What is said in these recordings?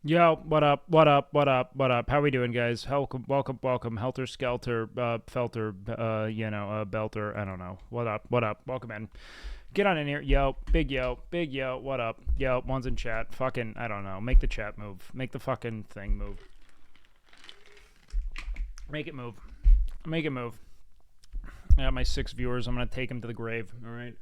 Yo, what up? What up? What up? What up? How we doing, guys? Welcome. Helter Skelter, Felter, Belter. I don't know. What up? What up? Welcome in. Get on in here. Yo, big yo. What up? Yo, one's in chat. Fucking, I don't know. Make the chat move. Make the fucking thing move. Make it move. Make it move. I got my 6 viewers. I'm gonna take them to the grave. All right.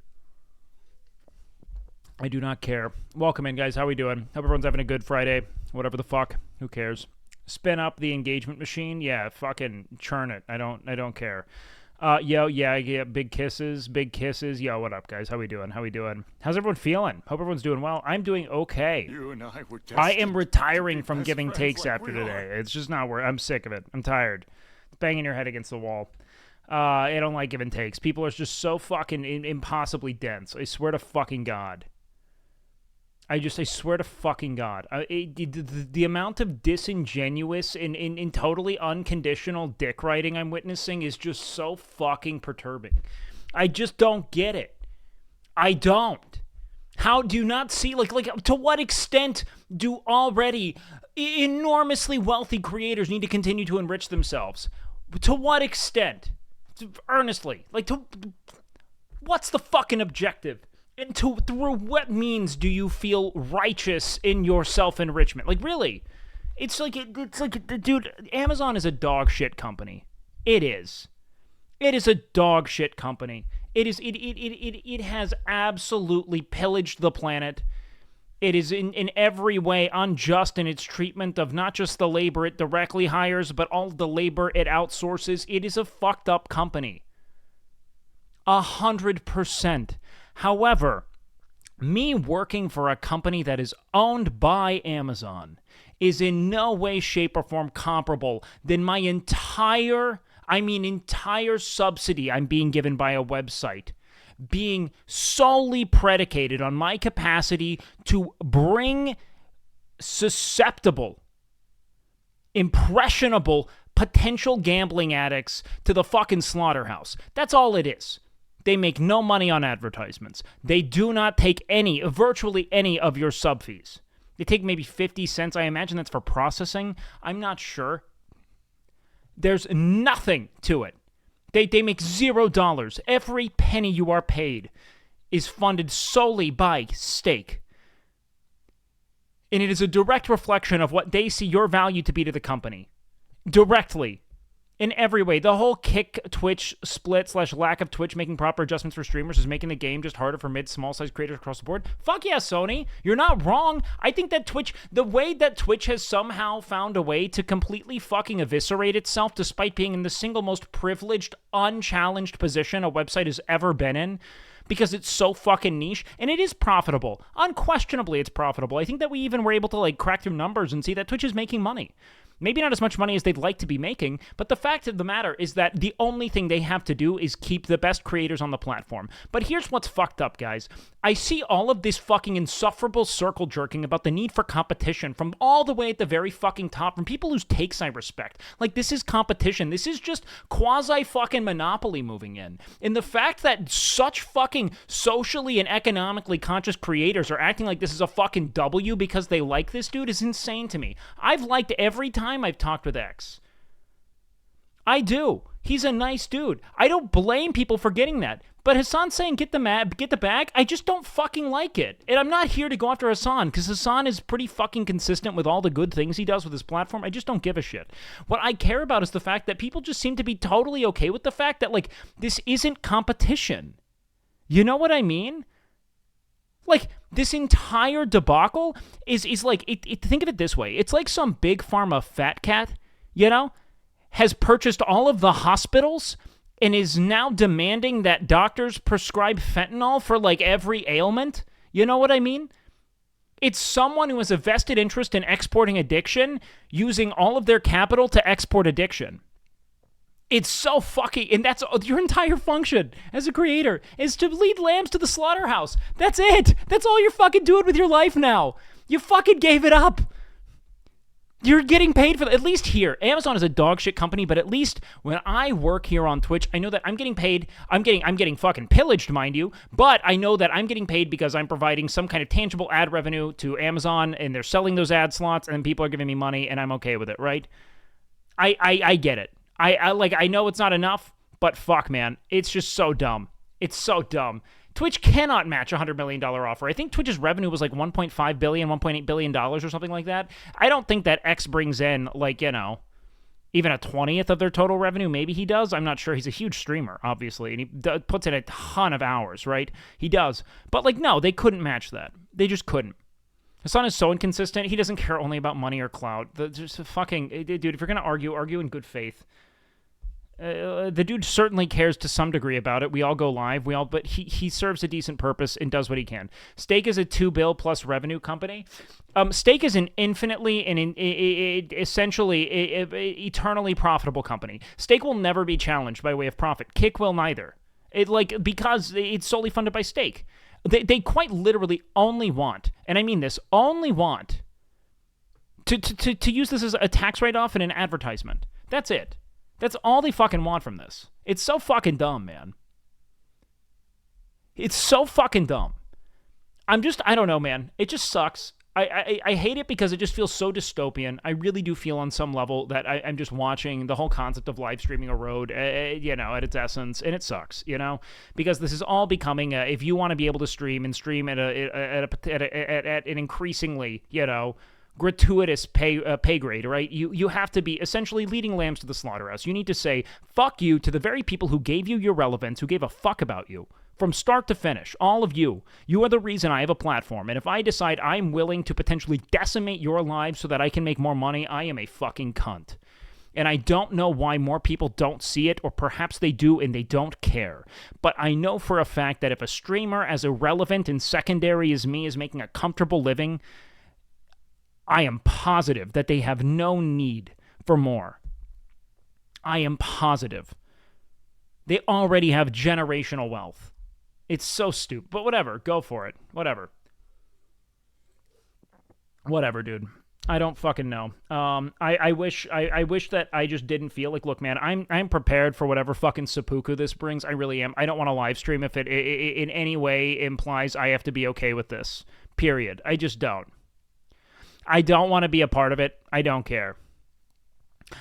I do not care. Welcome in, guys. How we doing? Hope everyone's having a good Friday. Whatever the fuck. Who cares? Spin up the engagement machine. Yeah, fucking churn it. I don't care. Yeah. Big kisses. Yo, what up, guys? How we doing? How's everyone feeling? Hope everyone's doing well. I'm doing okay. You and I were I am retiring be from best giving friends takes like after we today. are. It's just not worth. I'm sick of it. I'm tired. Banging your head against the wall. I don't like giving takes. People are just so fucking impossibly dense. I swear to fucking God. I swear to fucking God. The amount of disingenuous and totally unconditional dick writing I'm witnessing is just so fucking perturbing. I just don't get it. I don't. How do you not see, like, to what extent do already enormously wealthy creators need to continue to enrich themselves? To what extent? Earnestly. What's the fucking objective? And through what means do you feel righteous in your self-enrichment? Like, really? It's like, dude, Amazon is a dog shit company. It is. It is a dog shit company. It has absolutely pillaged the planet. It is in every way unjust in its treatment of not just the labor it directly hires, but all the labor it outsources. It is a fucked up company. 100%. However, me working for a company that is owned by Amazon is in no way, shape, or form comparable than my entire subsidy I'm being given by a website being solely predicated on my capacity to bring susceptible, impressionable, potential gambling addicts to the fucking slaughterhouse. That's all it is. They make no money on advertisements. They do not take virtually any of your sub fees. They take maybe 50 cents. I imagine that's for processing. I'm not sure. There's nothing to it. They make $0. Every penny you are paid is funded solely by stake. And it is a direct reflection of what they see your value to be to the company. Directly. In every way. The whole kick Twitch split / lack of Twitch making proper adjustments for streamers is making the game just harder for small size creators across the board. Fuck yeah, Sony. You're not wrong. I think that the way that Twitch has somehow found a way to completely fucking eviscerate itself despite being in the single most privileged, unchallenged position a website has ever been in, because it's so fucking niche, and it is profitable. Unquestionably, it's profitable. I think that we even were able to crack through numbers and see that Twitch is making money. Maybe not as much money as they'd like to be making, but the fact of the matter is that the only thing they have to do is keep the best creators on the platform. But here's what's fucked up, guys. I see all of this fucking insufferable circle jerking about the need for competition from all the way at the very fucking top, from people whose takes I respect. Like, this is competition. This is just quasi-fucking monopoly moving in. And the fact that such fucking socially and economically conscious creators are acting like this is a fucking W because they like this dude is insane to me. I've liked every time I've talked with X. I do. He's a nice dude. I don't blame people for getting that. But Hassan saying get the bag, I just don't fucking like it. And I'm not here to go after Hassan, because Hassan is pretty fucking consistent with all the good things he does with his platform. I just don't give a shit. What I care about is the fact that people just seem to be totally okay with the fact that, this isn't competition. You know what I mean? This entire debacle is think of it this way. It's like some big pharma fat cat, has purchased all of the hospitals and is now demanding that doctors prescribe fentanyl for, every ailment. You know what I mean? It's someone who has a vested interest in exporting addiction, using all of their capital to export addiction. It's so fucking, and that's your entire function as a creator, is to lead lambs to the slaughterhouse. That's it. That's all you're fucking doing with your life now. You fucking gave it up. You're getting paid for that. At least here, Amazon is a dog shit company, but at least when I work here on Twitch, I know that I'm getting paid. I'm getting fucking pillaged, mind you, but I know that I'm getting paid because I'm providing some kind of tangible ad revenue to Amazon, and they're selling those ad slots, and people are giving me money, and I'm okay with it, right? I get it. I know it's not enough, but fuck, man, it's just so dumb. It's so dumb. Twitch cannot match a $100 million offer. I think Twitch's revenue was like $1.5 billion, $1.8 billion or something like that. I don't think that X brings in, like, you know, even a 20th of their total revenue. Maybe he does. I'm not sure. He's a huge streamer, obviously, and he puts in a ton of hours, right? He does. But, like, no, they couldn't match that. They just couldn't. Hassan is so inconsistent. He doesn't care only about money or clout. Just fucking, dude, if you're going to argue in good faith. The dude certainly cares to some degree about it. We all go live. But he serves a decent purpose and does what he can. Stake is a $2 billion plus revenue company. Stake is an infinitely and essentially eternally profitable company. Stake will never be challenged by way of profit. Kick will neither. Because it's solely funded by Stake. They quite literally only want, and I mean this, only want to use this as a tax write-off and an advertisement. That's it. That's all they fucking want from this. It's so fucking dumb, man. It's so fucking dumb. I don't know, man. It just sucks. I hate it because it just feels so dystopian. I really do feel on some level that I'm just watching the whole concept of live streaming erode, at its essence, and it sucks, because this is all becoming if you want to be able to stream and stream at an increasingly, gratuitous pay grade, right? You have to be essentially leading lambs to the slaughterhouse. You need to say fuck you to the very people who gave you your relevance, who gave a fuck about you. From start to finish, all of you are the reason I have a platform. And if I decide I'm willing to potentially decimate your lives so that I can make more money, I am a fucking cunt. And I don't know why more people don't see it, or perhaps they do and they don't care. But I know for a fact that if a streamer as irrelevant and secondary as me is making a comfortable living, I am positive that they have no need for more. I am positive. They already have generational wealth. It's so stupid, but whatever. Go for it. Whatever, dude. I don't fucking know. I wish that I just didn't feel like, look, man, I'm prepared for whatever fucking seppuku this brings. I really am. I don't want to live stream if it in any way implies I have to be okay with this. Period. I just don't. I don't want to be a part of it. I don't care.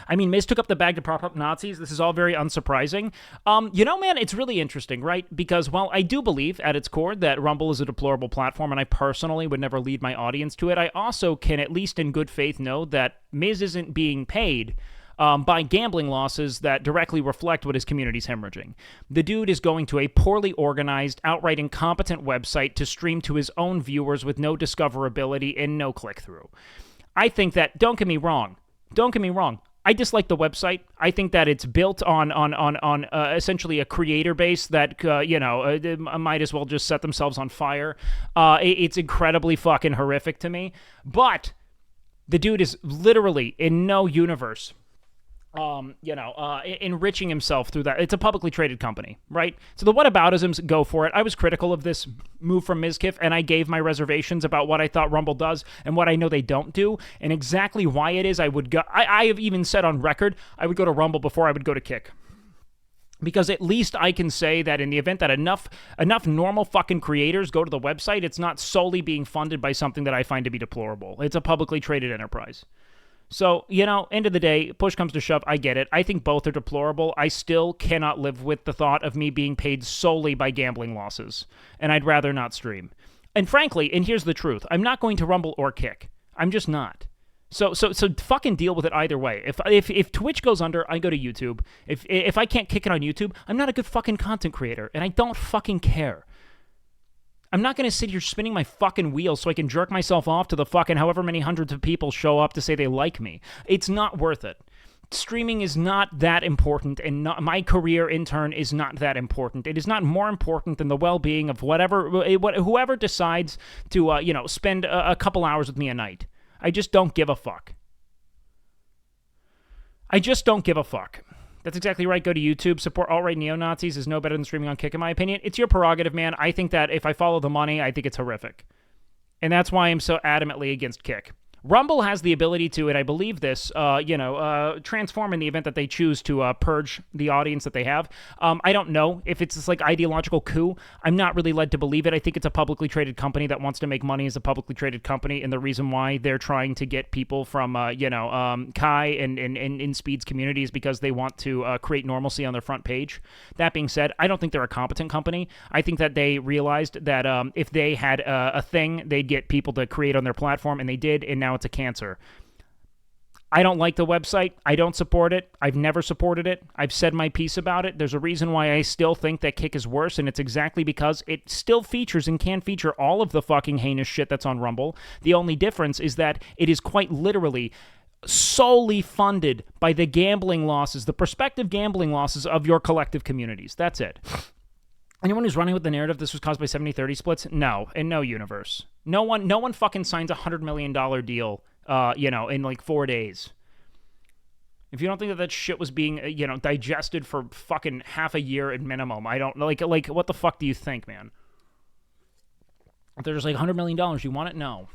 I mean, Miz took up the bag to prop up Nazis. This is all very unsurprising. Man, it's really interesting, right? Because while I do believe at its core that Rumble is a deplorable platform, and I personally would never lead my audience to it, I also can, at least in good faith, know that Miz isn't being paid by gambling losses that directly reflect what his community's hemorrhaging. The dude is going to a poorly organized, outright incompetent website to stream to his own viewers with no discoverability and no click-through. I think that, don't get me wrong, I dislike the website. I think that it's built on essentially a creator base that, might as well just set themselves on fire. It's incredibly fucking horrific to me. But the dude is literally in no universe, enriching himself through that. It's a publicly traded company, right? So the whataboutisms, go for it. I was critical of this move from Mizkif, and I gave my reservations about what I thought Rumble does and what I know they don't do, and exactly why it is I would go. I have even said on record I would go to Rumble before I would go to Kick. Because at least I can say that in the event that enough normal fucking creators go to the website, it's not solely being funded by something that I find to be deplorable. It's a publicly traded enterprise. So, end of the day, push comes to shove, I get it. I think both are deplorable. I still cannot live with the thought of me being paid solely by gambling losses, and I'd rather not stream. And frankly, and here's the truth, I'm not going to Rumble or Kick. I'm just not. So fucking deal with it either way. If Twitch goes under, I go to YouTube. If I can't kick it on YouTube, I'm not a good fucking content creator, and I don't fucking care. I'm not going to sit here spinning my fucking wheels so I can jerk myself off to the fucking however many hundreds of people show up to say they like me. It's not worth it. Streaming is not that important, and my career in turn is not that important. It is not more important than the well-being of whoever decides to, spend a couple hours with me a night. I just don't give a fuck. That's exactly right. Go to YouTube. Support alt-right neo-Nazis is no better than streaming on Kick, in my opinion. It's your prerogative, man. I think that if I follow the money, I think it's horrific. And that's why I'm so adamantly against Kick. Rumble has the ability to, and I believe this, transform in the event that they choose to purge the audience that they have. I don't know if it's this like ideological coup. I'm not really led to believe it. I think it's a publicly traded company that wants to make money as a publicly traded company, and the reason why they're trying to get people from, Kai and InSpeed's communities because they want to create normalcy on their front page. That being said, I don't think they're a competent company. I think that they realized that if they had a thing, they'd get people to create on their platform, and they did, and now it's a cancer. I don't like the website. I don't support it. I've never supported it. I've said my piece about it. There's a reason why I still think that Kick is worse, and it's exactly because it still features and can feature all of the fucking heinous shit that's on Rumble. The only difference is that it is quite literally solely funded by the gambling losses, the prospective gambling losses of your collective communities. That's it. Anyone who's running with the narrative this was caused by 70-30 splits? No, in no universe. No one fucking signs a $100 million deal, in like 4 days. If you don't think that shit was being, digested for fucking half a year at minimum, I don't, like, what the fuck do you think, man? If there's like $100 million, you want it? No.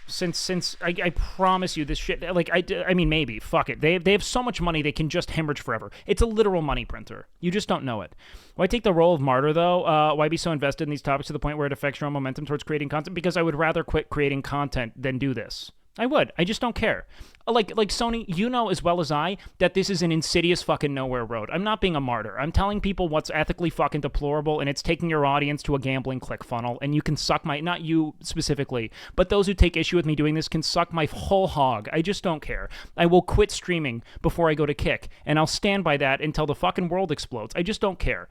Since I promise you this shit, like, I mean, maybe, fuck it. They have so much money, they can just hemorrhage forever. It's a literal money printer. You just don't know it. Why take the role of martyr, though? Why be so invested in these topics to the point where it affects your own momentum towards creating content? Because I would rather quit creating content than do this. I would. I just don't care. Like Sony, you know as well as I that this is an insidious fucking nowhere road. I'm not being a martyr. I'm telling people what's ethically fucking deplorable, and it's taking your audience to a gambling click funnel, and you can suck my, not you specifically, but those who take issue with me doing this can suck my whole hog. I just don't care. I will quit streaming before I go to Kick, and I'll stand by that until the fucking world explodes. I just don't care.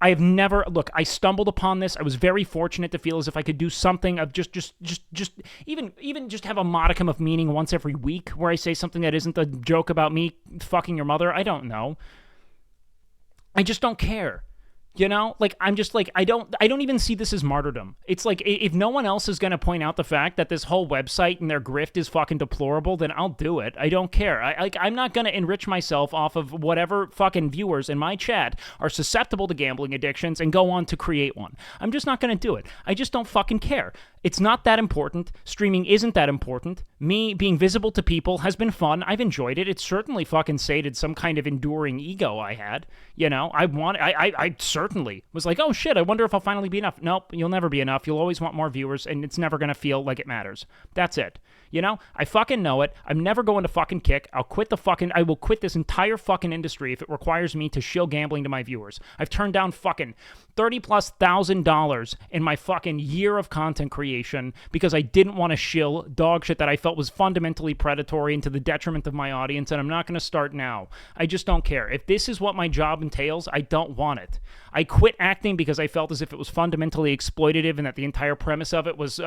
I have never, look, I stumbled upon this. I was very fortunate to feel as if I could do something of just even just have a modicum of meaning once every week where I say something that isn't a joke about me fucking your mother. I don't know. I just don't care. Like, I'm just like, I don't even see this as martyrdom. It's like, if no one else is going to point out the fact that this whole website and their grift is fucking deplorable, then I'll do it. I don't care. I'm not going to enrich myself off of whatever fucking viewers in my chat are susceptible to gambling addictions and go on to create one. I'm just not going to do it. I just don't fucking care. It's not that important. Streaming isn't that important. Me being visible to people has been fun. I've enjoyed it. It's certainly fucking sated some kind of enduring ego I had. I certainly was like, oh shit, I wonder if I'll finally be enough. Nope, you'll never be enough. You'll always want more viewers, and it's never going to feel like it matters. That's it. I fucking know it. I'm never going to fucking Kick. I will quit this entire fucking industry if it requires me to shill gambling to my viewers. I've turned down fucking $30,000+ in my fucking year of content creation because I didn't want to shill dog shit that I felt was fundamentally predatory and to the detriment of my audience, and I'm not going to start now. I just don't care. If this is what my job entails, I don't want it. I quit acting because I felt as if it was fundamentally exploitative and that the entire premise of it was,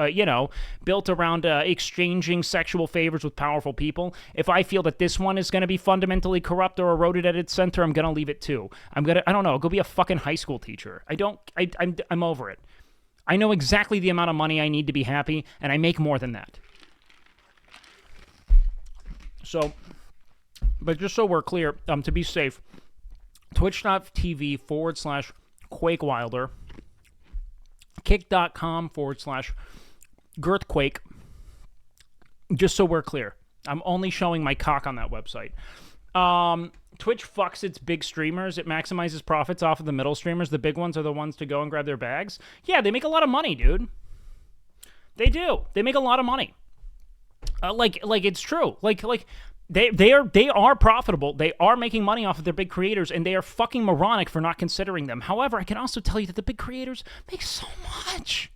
built around exchanging sexual favors with powerful people. If I feel that this one is going to be fundamentally corrupt or eroded at its center, I'm going to leave it too. I don't know, go be a fucking high school teacher. I'm over it. I know exactly the amount of money I need to be happy, and I make more than that. So, but just so we're clear, to be safe, twitch.tv/QuakeWilder, kick.com/Girthquake. Just so we're clear, I'm only showing my cock on that website. Twitch fucks its big streamers. It maximizes profits off of the middle streamers. The big ones are the ones to go and grab their bags. Yeah, they make a lot of money, dude. They do. They make a lot of money. Like it's true. Like they are profitable. They are making money off of their big creators, and they are fucking moronic for not considering them. However, I can also tell you that the big creators make so much.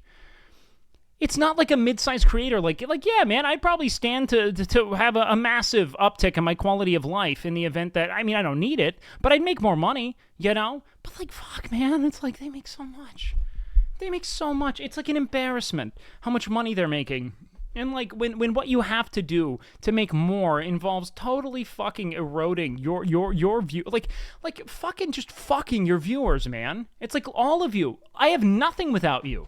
It's not like a mid-sized creator. Like yeah, man, I'd probably stand to have a massive uptick in my quality of life in the event that, I mean, I don't need it, but I'd make more money, But like, fuck, man, it's like they make so much. They make so much. It's like an embarrassment how much money they're making. And like when what you have to do to make more involves totally fucking eroding your view, like fucking just fucking your viewers, man. It's like all of you. I have nothing without you.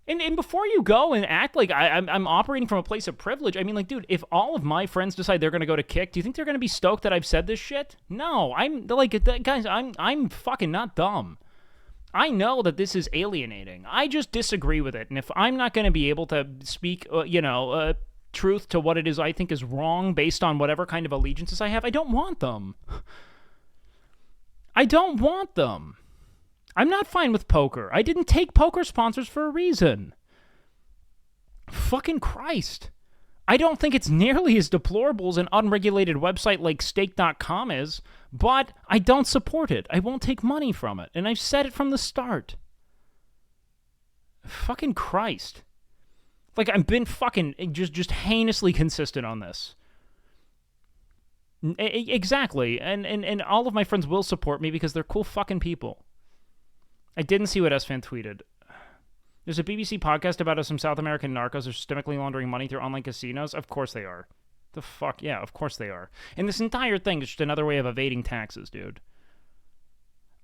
And before you go and act like I'm operating from a place of privilege, I mean, like, dude, if all of my friends decide they're going to go to Kick, do you think they're going to be stoked that I've said this shit? No, I'm like, guys, I'm fucking not dumb. I know that this is alienating. I just disagree with it. And if I'm not going to be able to speak, truth to what it is I think is wrong based on whatever kind of allegiances I have, I don't want them. I don't want them. I'm not fine with poker. I didn't take poker sponsors for a reason. Fucking Christ. I don't think it's nearly as deplorable as an unregulated website like stake.com is, but I don't support it. I won't take money from it, and I've said it from the start. Fucking Christ. Like, I've been fucking just heinously consistent on this. Exactly, and all of my friends will support me because they're cool fucking people. I didn't see what S-Fan tweeted. There's a BBC podcast about how some South American narcos are systemically laundering money through online casinos. Of course they are. The fuck? Yeah, of course they are. And this entire thing is just another way of evading taxes, dude.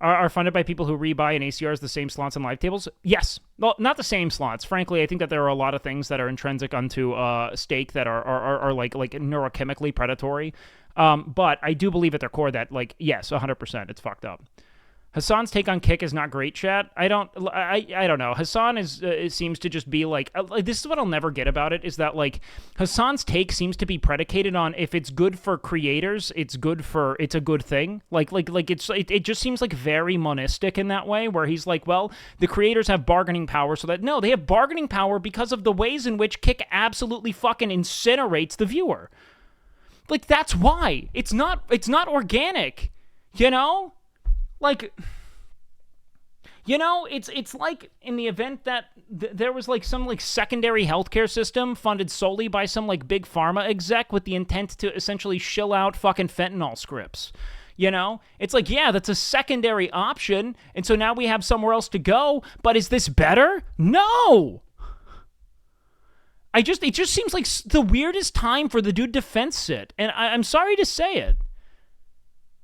Are funded by people who rebuy in ACRs the same slots and live tables? Yes. Well, not the same slots. Frankly, I think that there are a lot of things that are intrinsic unto stake that are like neurochemically predatory. But I do believe at their core that, like, yes, 100%, it's fucked up. Hassan's take on Kick is not great, chat. I don't know. Hassan seems to just be like, this is what I'll never get about it, is that, like, Hassan's take seems to be predicated on if it's good for creators, it's a good thing. It just seems like very monistic in that way, where he's like, well, the creators have bargaining power, so that, no, they have bargaining power because of the ways in which Kick absolutely fucking incinerates the viewer. Like, that's why. It's not organic, you know? Like, you know, it's like in the event that there was like some like secondary healthcare system funded solely by some like big pharma exec with the intent to essentially shill out fucking fentanyl scripts. You know, it's like, yeah, that's a secondary option, and so now we have somewhere else to go. But is this better? No. It just seems like the weirdest time for the dude to fence sit, and I'm sorry to say it.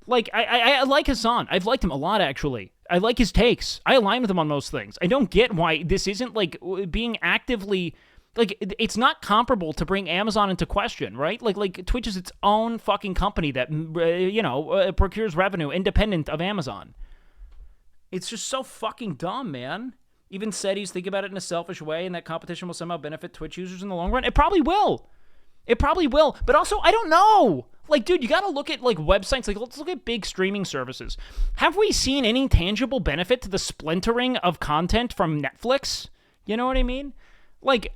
Like, I like Hassan. I've liked him a lot, actually. I like his takes. I align with him on most things. I don't get why this isn't, like, being actively... Like, it's not comparable to bring Amazon into question, right? Like Twitch is its own fucking company that, procures revenue independent of Amazon. It's just so fucking dumb, man. Even said he's thinking about it in a selfish way and that competition will somehow benefit Twitch users in the long run. It probably will. But also, I don't know. Like, dude, you gotta look at, like, websites. Like, let's look at big streaming services. Have we seen any tangible benefit to the splintering of content from Netflix? You know what I mean? Like,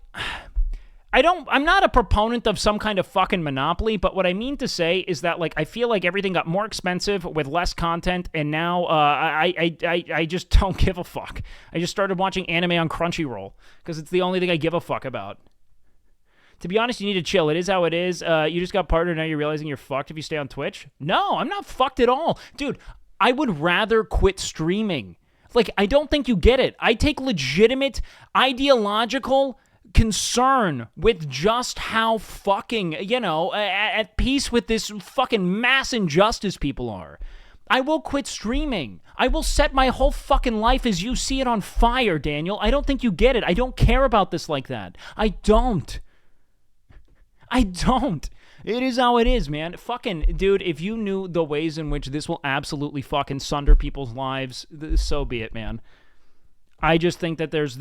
I'm not a proponent of some kind of fucking monopoly, but what I mean to say is that, like, I feel like everything got more expensive with less content, and now I just don't give a fuck. I just started watching anime on Crunchyroll because it's the only thing I give a fuck about. To be honest, you need to chill. It is how it is. You just got partnered, now you're realizing you're fucked if you stay on Twitch? No, I'm not fucked at all. Dude, I would rather quit streaming. Like, I don't think you get it. I take legitimate ideological concern with just how fucking, at peace with this fucking mass injustice people are. I will quit streaming. I will set my whole fucking life as you see it on fire, Daniel. I don't think you get it. I don't care about this like that. I don't. It is how it is, man. Fucking, dude, if you knew the ways in which this will absolutely fucking sunder people's lives, so be it, man. I just think that there's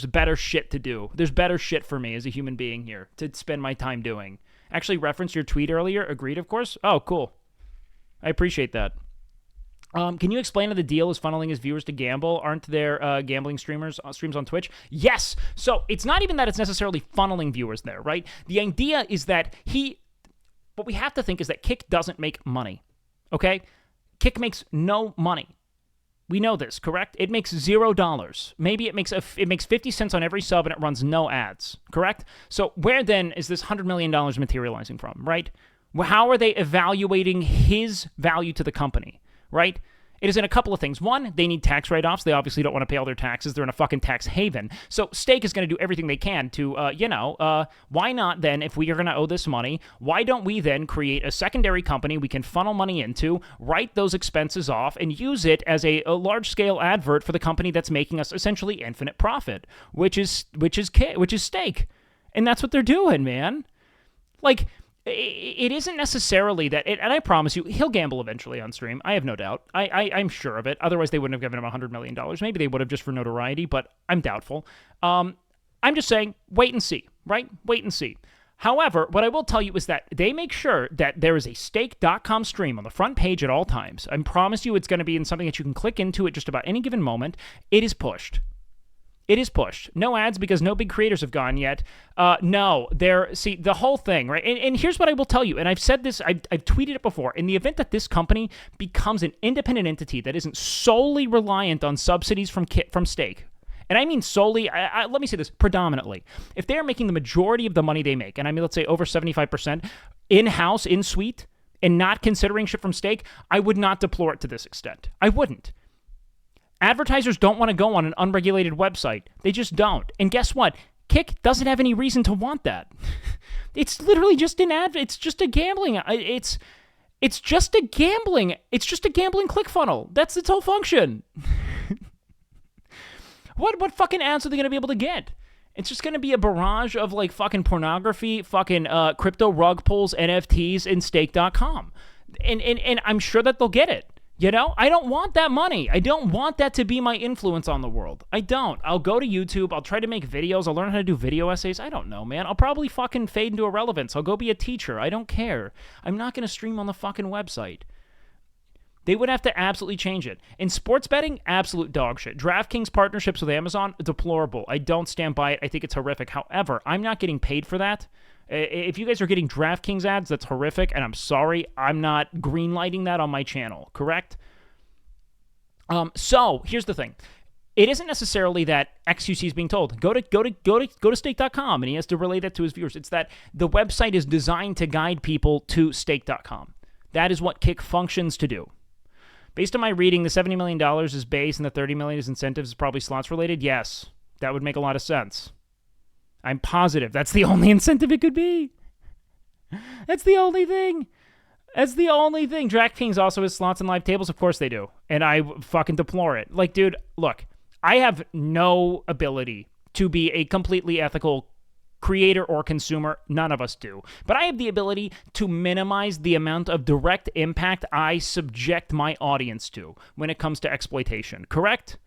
better shit to do. There's better shit for me as a human being here to spend my time doing. Actually referenced your tweet earlier. Agreed, of course. Oh, cool. I appreciate that. Can you explain how the deal is funneling his viewers to gamble? Aren't there gambling streams on Twitch? Yes. So it's not even that it's necessarily funneling viewers there, right? The idea is that what we have to think is that Kick doesn't make money, okay? Kick makes no money. We know this, correct? It makes $0. Maybe it makes 50 cents on every sub and it runs no ads, correct? So where then is this $100 million materializing from, right? How are they evaluating his value to the company? Right? It is in a couple of things. One, they need tax write-offs. They obviously don't want to pay all their taxes. They're in a fucking tax haven. So Stake is going to do everything they can to, why not then, if we are going to owe this money, why don't we then create a secondary company we can funnel money into, write those expenses off, and use it as a large-scale advert for the company that's making us essentially infinite profit, which is Stake. And that's what they're doing, man. Like, it isn't necessarily that, and I promise you, he'll gamble eventually on stream. I have no doubt. I'm sure of it. Otherwise, they wouldn't have given him $100 million. Maybe they would have just for notoriety, but I'm doubtful. I'm just saying, wait and see, right? Wait and see. However, what I will tell you is that they make sure that there is a stake.com stream on the front page at all times. I promise you it's going to be in something that you can click into at just about any given moment. It is pushed. It is pushed. No ads because no big creators have gone yet. See, the whole thing, right? And here's what I will tell you, and I've said this, I've tweeted it before. In the event that this company becomes an independent entity that isn't solely reliant on subsidies from stake, and I mean solely, let me say this, predominantly. If they are making the majority of the money they make, and I mean, let's say over 75% in-house, in-suite, and not considering shit from stake, I would not deplore it to this extent. I wouldn't. Advertisers don't want to go on an unregulated website. They just don't. And guess what? Kick doesn't have any reason to want that. It's literally just an ad. It's just a gambling. It's just a gambling. It's just a gambling click funnel. That's its whole function. What fucking ads are they going to be able to get? It's just going to be a barrage of like fucking pornography, fucking crypto rug pulls, NFTs, and stake.com. And I'm sure that they'll get it. You know, I don't want that money. I don't want that to be my influence on the world. I don't. I'll go to YouTube. I'll try to make videos. I'll learn how to do video essays. I don't know, man. I'll probably fucking fade into irrelevance. I'll go be a teacher. I don't care. I'm not going to stream on the fucking website. They would have to absolutely change it. In sports betting, absolute dog shit. DraftKings partnerships with Amazon, deplorable. I don't stand by it. I think it's horrific. However, I'm not getting paid for that. If you guys are getting DraftKings ads, that's horrific, and I'm sorry, I'm not greenlighting that on my channel, correct? So here's the thing. It isn't necessarily that XQC is being told, go to stake.com, and he has to relay that to his viewers. It's that the website is designed to guide people to stake.com. That is what Kick functions to do. Based on my reading, the $70 million is base and the $30 million is incentives, is probably slots related. Yes, that would make a lot of sense. I'm positive that's the only incentive it could be. That's the only thing. That's the only thing. DraftKings also has slots and live tables. Of course they do. And I fucking deplore it. Like, dude, look, I have no ability to be a completely ethical creator or consumer. None of us do. But I have the ability to minimize the amount of direct impact I subject my audience to when it comes to exploitation. Correct?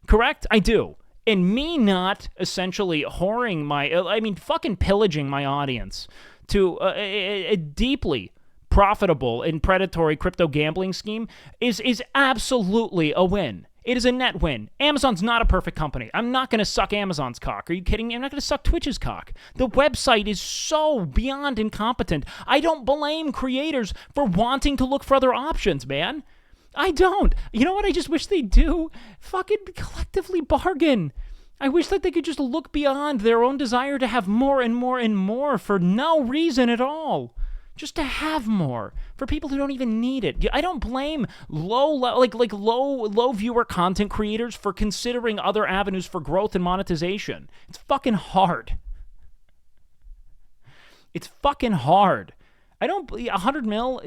Correct? I do. And me not essentially fucking pillaging my audience to a deeply profitable and predatory crypto gambling scheme is absolutely a win. It is a net win. Amazon's not a perfect company. I'm not going to suck Amazon's cock. Are you kidding me? I'm not going to suck Twitch's cock. The website is so beyond incompetent. I don't blame creators for wanting to look for other options, man. I don't. You know what I just wish they'd do? Fucking collectively bargain. I wish that they could just look beyond their own desire to have more and more and more for no reason at all. Just to have more for people who don't even need it. I don't blame low viewer content creators for considering other avenues for growth and monetization. It's fucking hard. It's fucking hard. I don't 100 mil.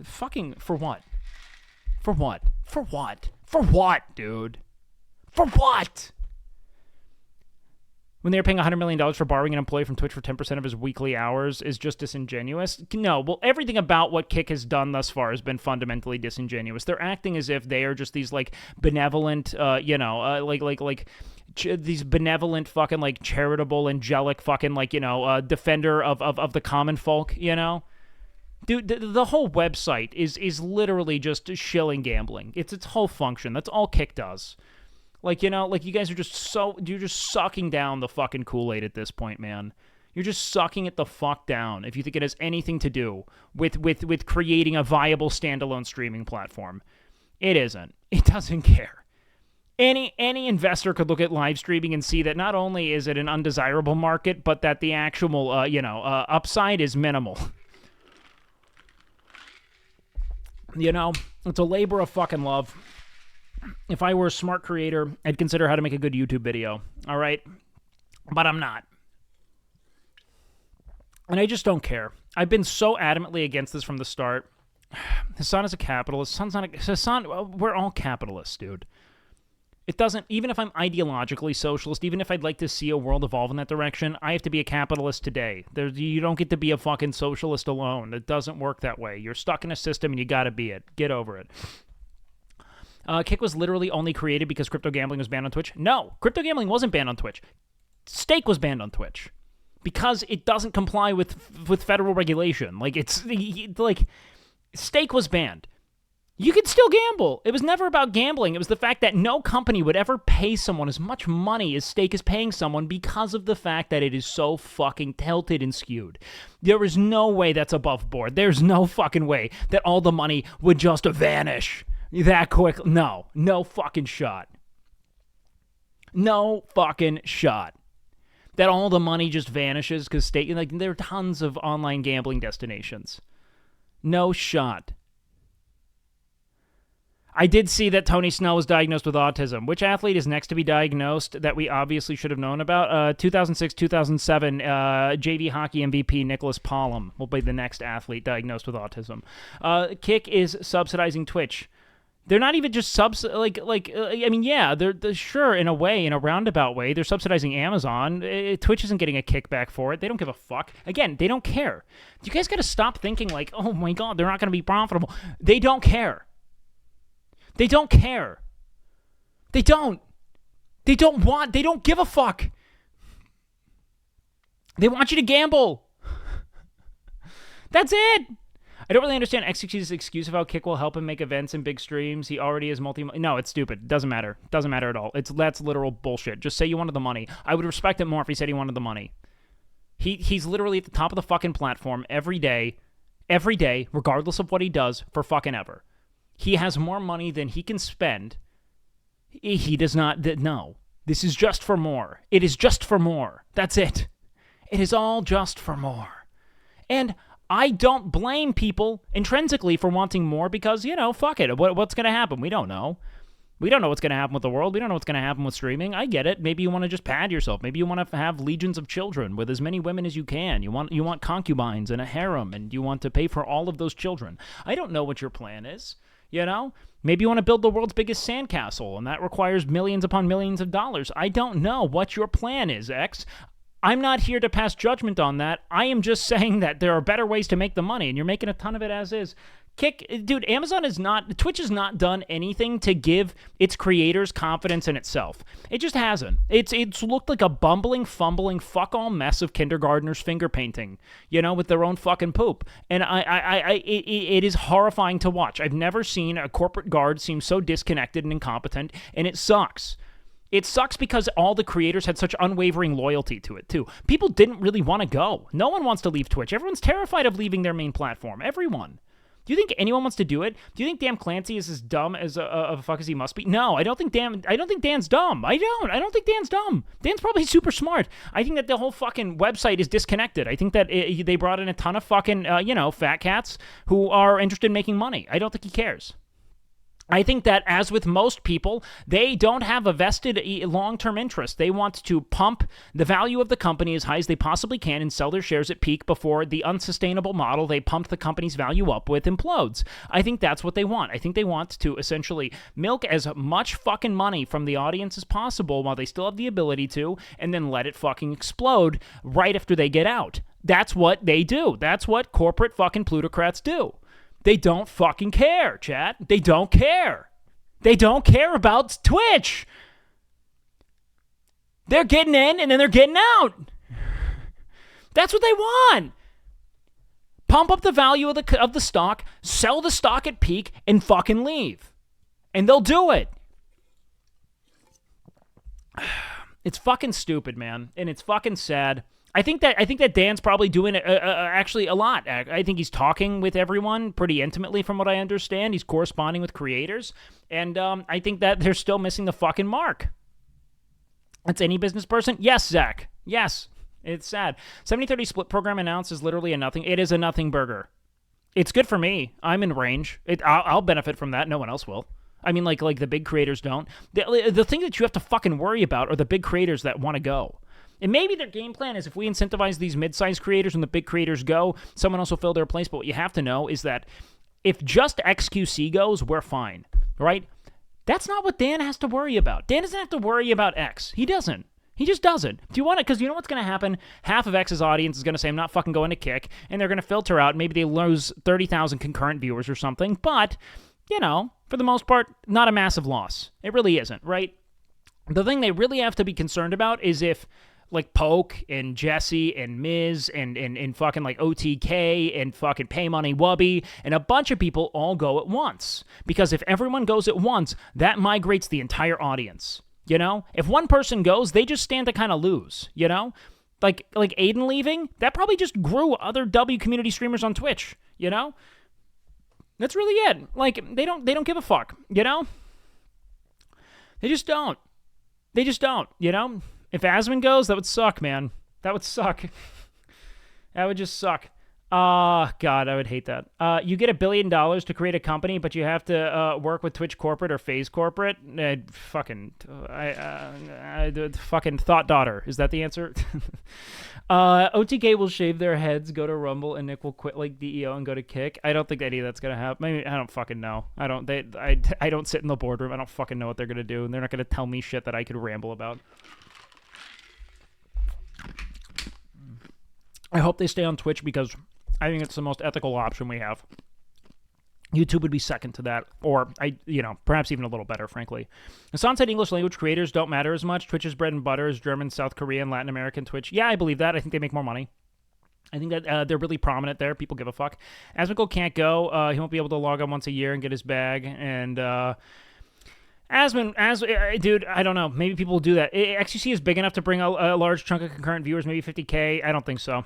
Fucking for what? For what? For what? For what, dude? For what? When they're paying $100 million for borrowing an employee from Twitch for 10% of his weekly hours is just disingenuous? No, well, everything about what Kick has done thus far has been fundamentally disingenuous. They're acting as if they are just these, like, benevolent, these benevolent fucking, like, charitable, angelic fucking, like, defender of the common folk, you know? Dude, the whole website is literally just shilling gambling. It's its whole function. That's all Kick does. Like, you guys are you're just sucking down the fucking Kool-Aid at this point, man. You're just sucking it the fuck down if you think it has anything to do with creating a viable standalone streaming platform. It isn't. It doesn't care. Any investor could look at live streaming and see that not only is it an undesirable market, but that the actual, upside is minimal. It's a labor of fucking love. If I were a smart creator, I'd consider how to make a good YouTube video, all right? But I'm not. And I just don't care. I've been so adamantly against this from the start. Hassan is a capitalist. Hassan, we're all capitalists, dude. It doesn't, even if I'm ideologically socialist, even if I'd like to see a world evolve in that direction, I have to be a capitalist today. You don't get to be a fucking socialist alone. It doesn't work that way. You're stuck in a system and you gotta be it. Get over it. Kick was literally only created because crypto gambling was banned on Twitch. No, crypto gambling wasn't banned on Twitch. Stake was banned on Twitch because it doesn't comply with federal regulation. Like, stake was banned. You could still gamble. It was never about gambling. It was the fact that no company would ever pay someone as much money as Stake is paying someone because of the fact that it is so fucking tilted and skewed. There is no way that's above board. There's no fucking way that all the money would just vanish that quick. No fucking shot. No fucking shot. That all the money just vanishes because Stake, like, there are tons of online gambling destinations. No shot. I did see that Tony Snell was diagnosed with autism. Which athlete is next to be diagnosed that we obviously should have known about? 2006-2007 JV hockey MVP Nicholas Pollum will be the next athlete diagnosed with autism. Kick is subsidizing Twitch. They're not even just they're sure, in a way, in a roundabout way, they're subsidizing Amazon. Twitch isn't getting a kickback for it. They don't give a fuck. Again, they don't care. You guys got to stop thinking like, oh my God, they're not going to be profitable. They don't care. They don't care. They don't give a fuck. They want you to gamble. That's it. I don't really understand XQC's excuse of how Kick will help him make events and big streams. He already is No, it's stupid. It doesn't matter. It doesn't matter at all. That's literal bullshit. Just say you wanted the money. I would respect it more if he said he wanted the money. He's literally at the top of the fucking platform every day, regardless of what he does, for fucking ever. He has more money than he can spend. He does not... No. This is just for more. It is just for more. That's it. It is all just for more. And I don't blame people intrinsically for wanting more because, fuck it. What's going to happen? We don't know. We don't know what's going to happen with the world. We don't know what's going to happen with streaming. I get it. Maybe you want to just pad yourself. Maybe you want to have legions of children with as many women as you can. You want concubines and a harem, and you want to pay for all of those children. I don't know what your plan is. Maybe you want to build the world's biggest sandcastle, and that requires millions upon millions of dollars. I don't know what your plan is, X. I'm not here to pass judgment on that. I am just saying that there are better ways to make the money, and you're making a ton of it as is. Twitch has not done anything to give its creators confidence in itself. It just hasn't. It's looked like a bumbling, fumbling, fuck-all mess of kindergartners finger painting, with their own fucking poop. And it is horrifying to watch. I've never seen a corporate guard seem so disconnected and incompetent, and it sucks. It sucks because all the creators had such unwavering loyalty to it, too. People didn't really want to go. No one wants to leave Twitch. Everyone's terrified of leaving their main platform. Everyone. Do you think anyone wants to do it? Do you think Dan Clancy is as dumb as a fuck as he must be? No, I don't think Dan's dumb. I don't think Dan's dumb. Dan's probably super smart. I think that the whole fucking website is disconnected. I think that they brought in a ton of fucking, fat cats who are interested in making money. I don't think he cares. I think that, as with most people, they don't have a vested long-term interest. They want to pump the value of the company as high as they possibly can and sell their shares at peak before the unsustainable model they pumped the company's value up with implodes. I think that's what they want. I think they want to essentially milk as much fucking money from the audience as possible while they still have the ability to, and then let it fucking explode right after they get out. That's what they do. That's what corporate fucking plutocrats do. They don't fucking care, chat. They don't care. They don't care about Twitch. They're getting in and then they're getting out. That's what they want. Pump up the value of the stock, sell the stock at peak, and fucking leave. And they'll do it. It's fucking stupid, man. And it's fucking sad. I think that Dan's probably doing actually a lot. I think he's talking with everyone pretty intimately, from what I understand. He's corresponding with creators, and I think that they're still missing the fucking mark. That's any business person. Yes, Zach. Yes, it's sad. 70-30 split program announced is literally a nothing. It is a nothing burger. It's good for me. I'm in range. I'll benefit from that. No one else will. I mean, like the big creators don't. The thing that you have to fucking worry about are the big creators that want to go. And maybe their game plan is if we incentivize these mid-sized creators and the big creators go, someone else will fill their place. But what you have to know is that if just XQC goes, we're fine, right? That's not what Dan has to worry about. Dan doesn't have to worry about X. He doesn't. He just doesn't. Do you want it? Because you know what's going to happen? Half of X's audience is going to say, I'm not fucking going to Kick, and they're going to filter out. Maybe they lose 30,000 concurrent viewers or something, but, you know, for the most part, not a massive loss. It really isn't, right? The thing they really have to be concerned about is if, like, Poke and Jesse and Miz and fucking, like, OTK and fucking Pay Money Wubby and a bunch of people all go at once. Because if everyone goes at once, that migrates the entire audience. You know, if one person goes, they just stand to kind of lose, you know? Like Aiden leaving, that probably just grew other W community streamers on Twitch, you know? That's really it. Like, they don't give a fuck, you know? They just don't. They just don't, you know? If Asmon goes, that would suck, man. That would suck. That would just suck. God, I would hate that. You get $1 billion to create a company, but you have to work with Twitch corporate or FaZe corporate. Fucking thought daughter. Is that the answer? OTK will shave their heads, go to Rumble, and Nick will quit like DEO and go to Kick. I don't think any of that's gonna happen. Maybe I don't fucking know. I don't sit in the boardroom. I don't fucking know what they're gonna do, and they're not gonna tell me shit that I could ramble about. I hope they stay on Twitch because I think it's the most ethical option we have. YouTube would be second to that, or perhaps even a little better, frankly. Hassan said English language creators don't matter as much. Twitch's bread and butter is German, South Korean, Latin American Twitch. Yeah, I believe that. I think they make more money. I think that they're really prominent there. People give a fuck. Asmiko can't go. He won't be able to log on once a year and get his bag. And dude, I don't know. Maybe people will do that. XQC is big enough to bring a large chunk of concurrent viewers, maybe 50K. I don't think so.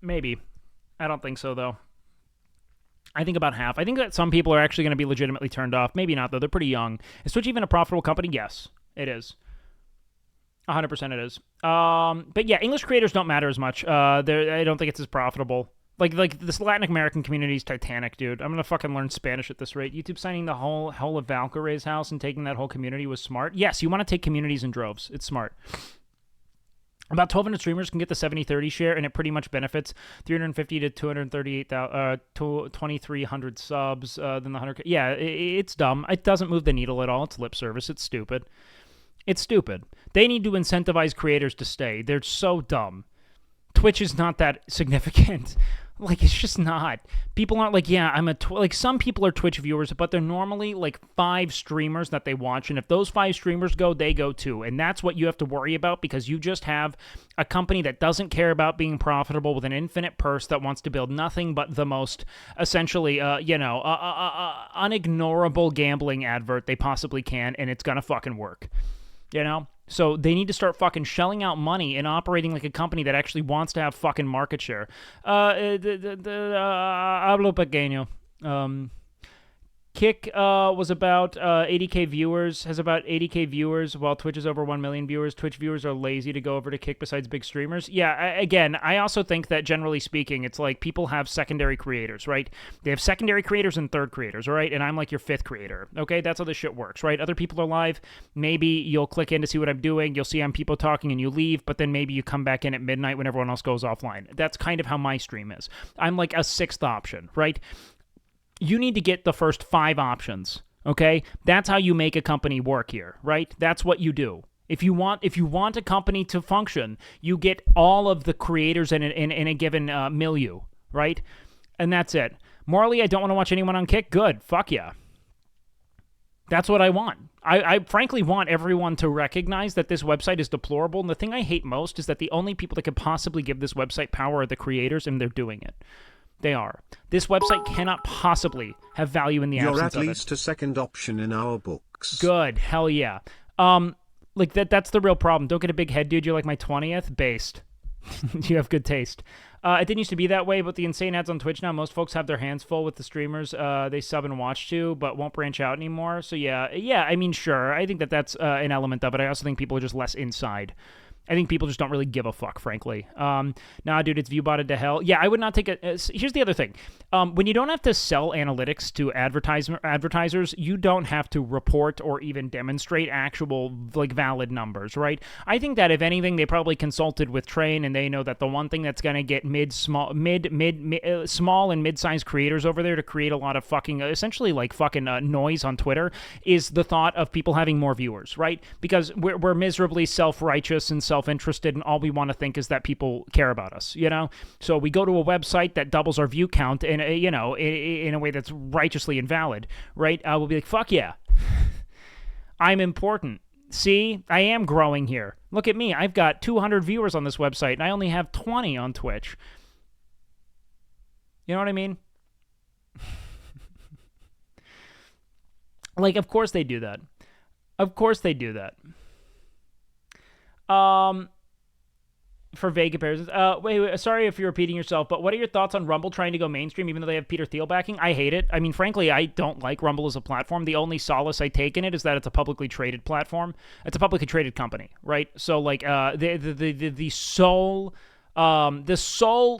Maybe. I don't think so, though. I think about half. I think that some people are actually going to be legitimately turned off. Maybe not, though. They're pretty young. Is Twitch even a profitable company? Yes, it is. 100% it is. But yeah, English creators don't matter as much. I don't think it's as profitable. Like this Latin American community is Titanic, dude. I'm going to fucking learn Spanish at this rate. YouTube signing the whole of Valkyrie's house and taking that whole community was smart. Yes, you want to take communities in droves. It's smart. About 1,200 streamers can get the 70-30 share, and it pretty much benefits 350 to 2,300 subs. Then the 100. Yeah, it's dumb. It doesn't move the needle at all. It's lip service. It's stupid. It's stupid. They need to incentivize creators to stay. They're so dumb. Twitch is not that significant. Like, it's just not. People aren't like, yeah, like, some people are Twitch viewers, but they're normally, like, 5 streamers that they watch, and if those 5 streamers go, they go too, and that's what you have to worry about, because you just have a company that doesn't care about being profitable with an infinite purse that wants to build nothing but the most, essentially, unignorable gambling advert they possibly can, and it's gonna fucking work, you know? So they need to start fucking shelling out money and operating like a company that actually wants to have fucking market share. Hablo pequeño. Kick was about 80K viewers, has about 80K viewers, while Twitch is over 1 million viewers. Twitch viewers are lazy to go over to Kick besides big streamers. Yeah, again, I also think that generally speaking, it's like people have secondary creators, right? They have secondary creators and third creators, all right? And I'm like your 5th creator, okay? That's how this shit works, right? Other people are live. Maybe you'll click in to see what I'm doing. You'll see I'm people talking and you leave, but then maybe you come back in at midnight when everyone else goes offline. That's kind of how my stream is. I'm like a 6th option, right? You need to get the first 5 options, okay? That's how you make a company work here, right? That's what you do. If you want a company to function, you get all of the creators in a given milieu, right? And that's it. Morally, I don't want to watch anyone on Kick. Good. Fuck yeah. That's what I want. I frankly want everyone to recognize that this website is deplorable, and the thing I hate most is that the only people that could possibly give this website power are the creators, and they're doing it. They are. This website cannot possibly have value in the absence of it. You're at least a second option in our books. Good. Hell yeah. Like that's the real problem. Don't get a big head, dude. You're like my 20th. Based. You have good taste. It didn't used to be that way, but the insane ads on Twitch now, most folks have their hands full with the streamers they sub and watch to, but won't branch out anymore. So yeah, I mean, sure. I think that's an element of it. I also think people are just less inside. I think people just don't really give a fuck, frankly. Nah, dude, it's viewbotted to hell. Yeah, I would not take it. Here's the other thing. When you don't have to sell analytics to advertisers, you don't have to report or even demonstrate actual, like, valid numbers, right? I think that, if anything, they probably consulted with Train, and they know that the one thing that's going to get small and mid-sized creators over there to create a lot of fucking, essentially, like, fucking noise on Twitter is the thought of people having more viewers, right? Because we're miserably self-righteous and self-interested, and all we want to think is that people care about us, you know? So we go to a website that doubles our view count in a way that's righteously invalid, right? We'll be like, fuck yeah. I'm important. See, I am growing here. Look at me. I've got 200 viewers on this website, and I only have 20 on Twitch. You know what I mean? Like, of course they do that. Of course they do that. For vague comparisons. Wait, sorry if you're repeating yourself, but what are your thoughts on Rumble trying to go mainstream even though they have Peter Thiel backing? I hate it. I mean, frankly, I don't like Rumble as a platform. The only solace I take in it is that it's a publicly traded platform. It's a publicly traded company, right? So, like, the sole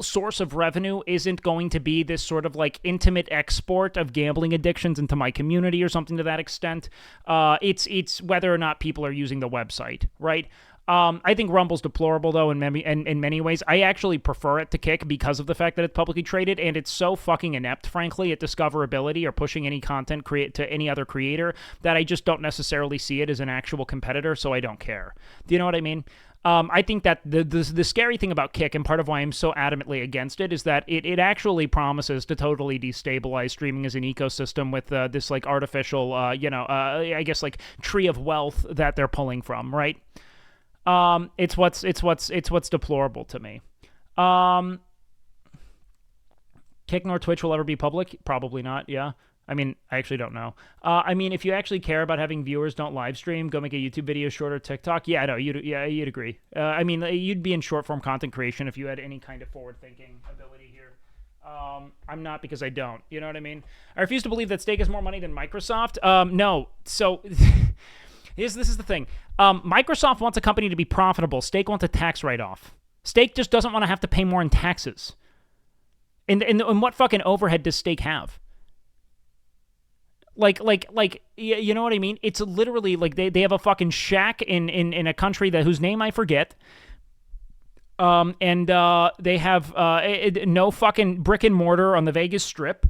source of revenue isn't going to be this sort of, like, intimate export of gambling addictions into my community or something to that extent. It's whether or not people are using the website, right? I think Rumble's deplorable, though, in many ways. I actually prefer it to Kick because of the fact that it's publicly traded, and it's so fucking inept, frankly, at discoverability or pushing any content to any other creator that I just don't necessarily see it as an actual competitor, so I don't care. Do you know what I mean? I think that the scary thing about Kick, and part of why I'm so adamantly against it, is that it actually promises to totally destabilize streaming as an ecosystem with this, like, artificial, I guess, like, tree of wealth that they're pulling from, right? It's what's deplorable to me. Kick nor Twitch will ever be public? Probably not, yeah. I mean, I actually don't know. I mean, if you actually care about having viewers don't live stream, go make a YouTube video, short, or TikTok. Yeah, no, you'd agree. I mean, you'd be in short form content creation if you had any kind of forward thinking ability here. I'm not, because I don't. You know what I mean? I refuse to believe that Stake has more money than Microsoft. No. So this is the thing. Microsoft wants a company to be profitable. Stake wants a tax write-off. Stake just doesn't want to have to pay more in taxes. And what fucking overhead does Stake have? Like, you know what I mean? It's literally like they have a fucking shack in a country whose name I forget. And they have no fucking brick and mortar on the Vegas Strip.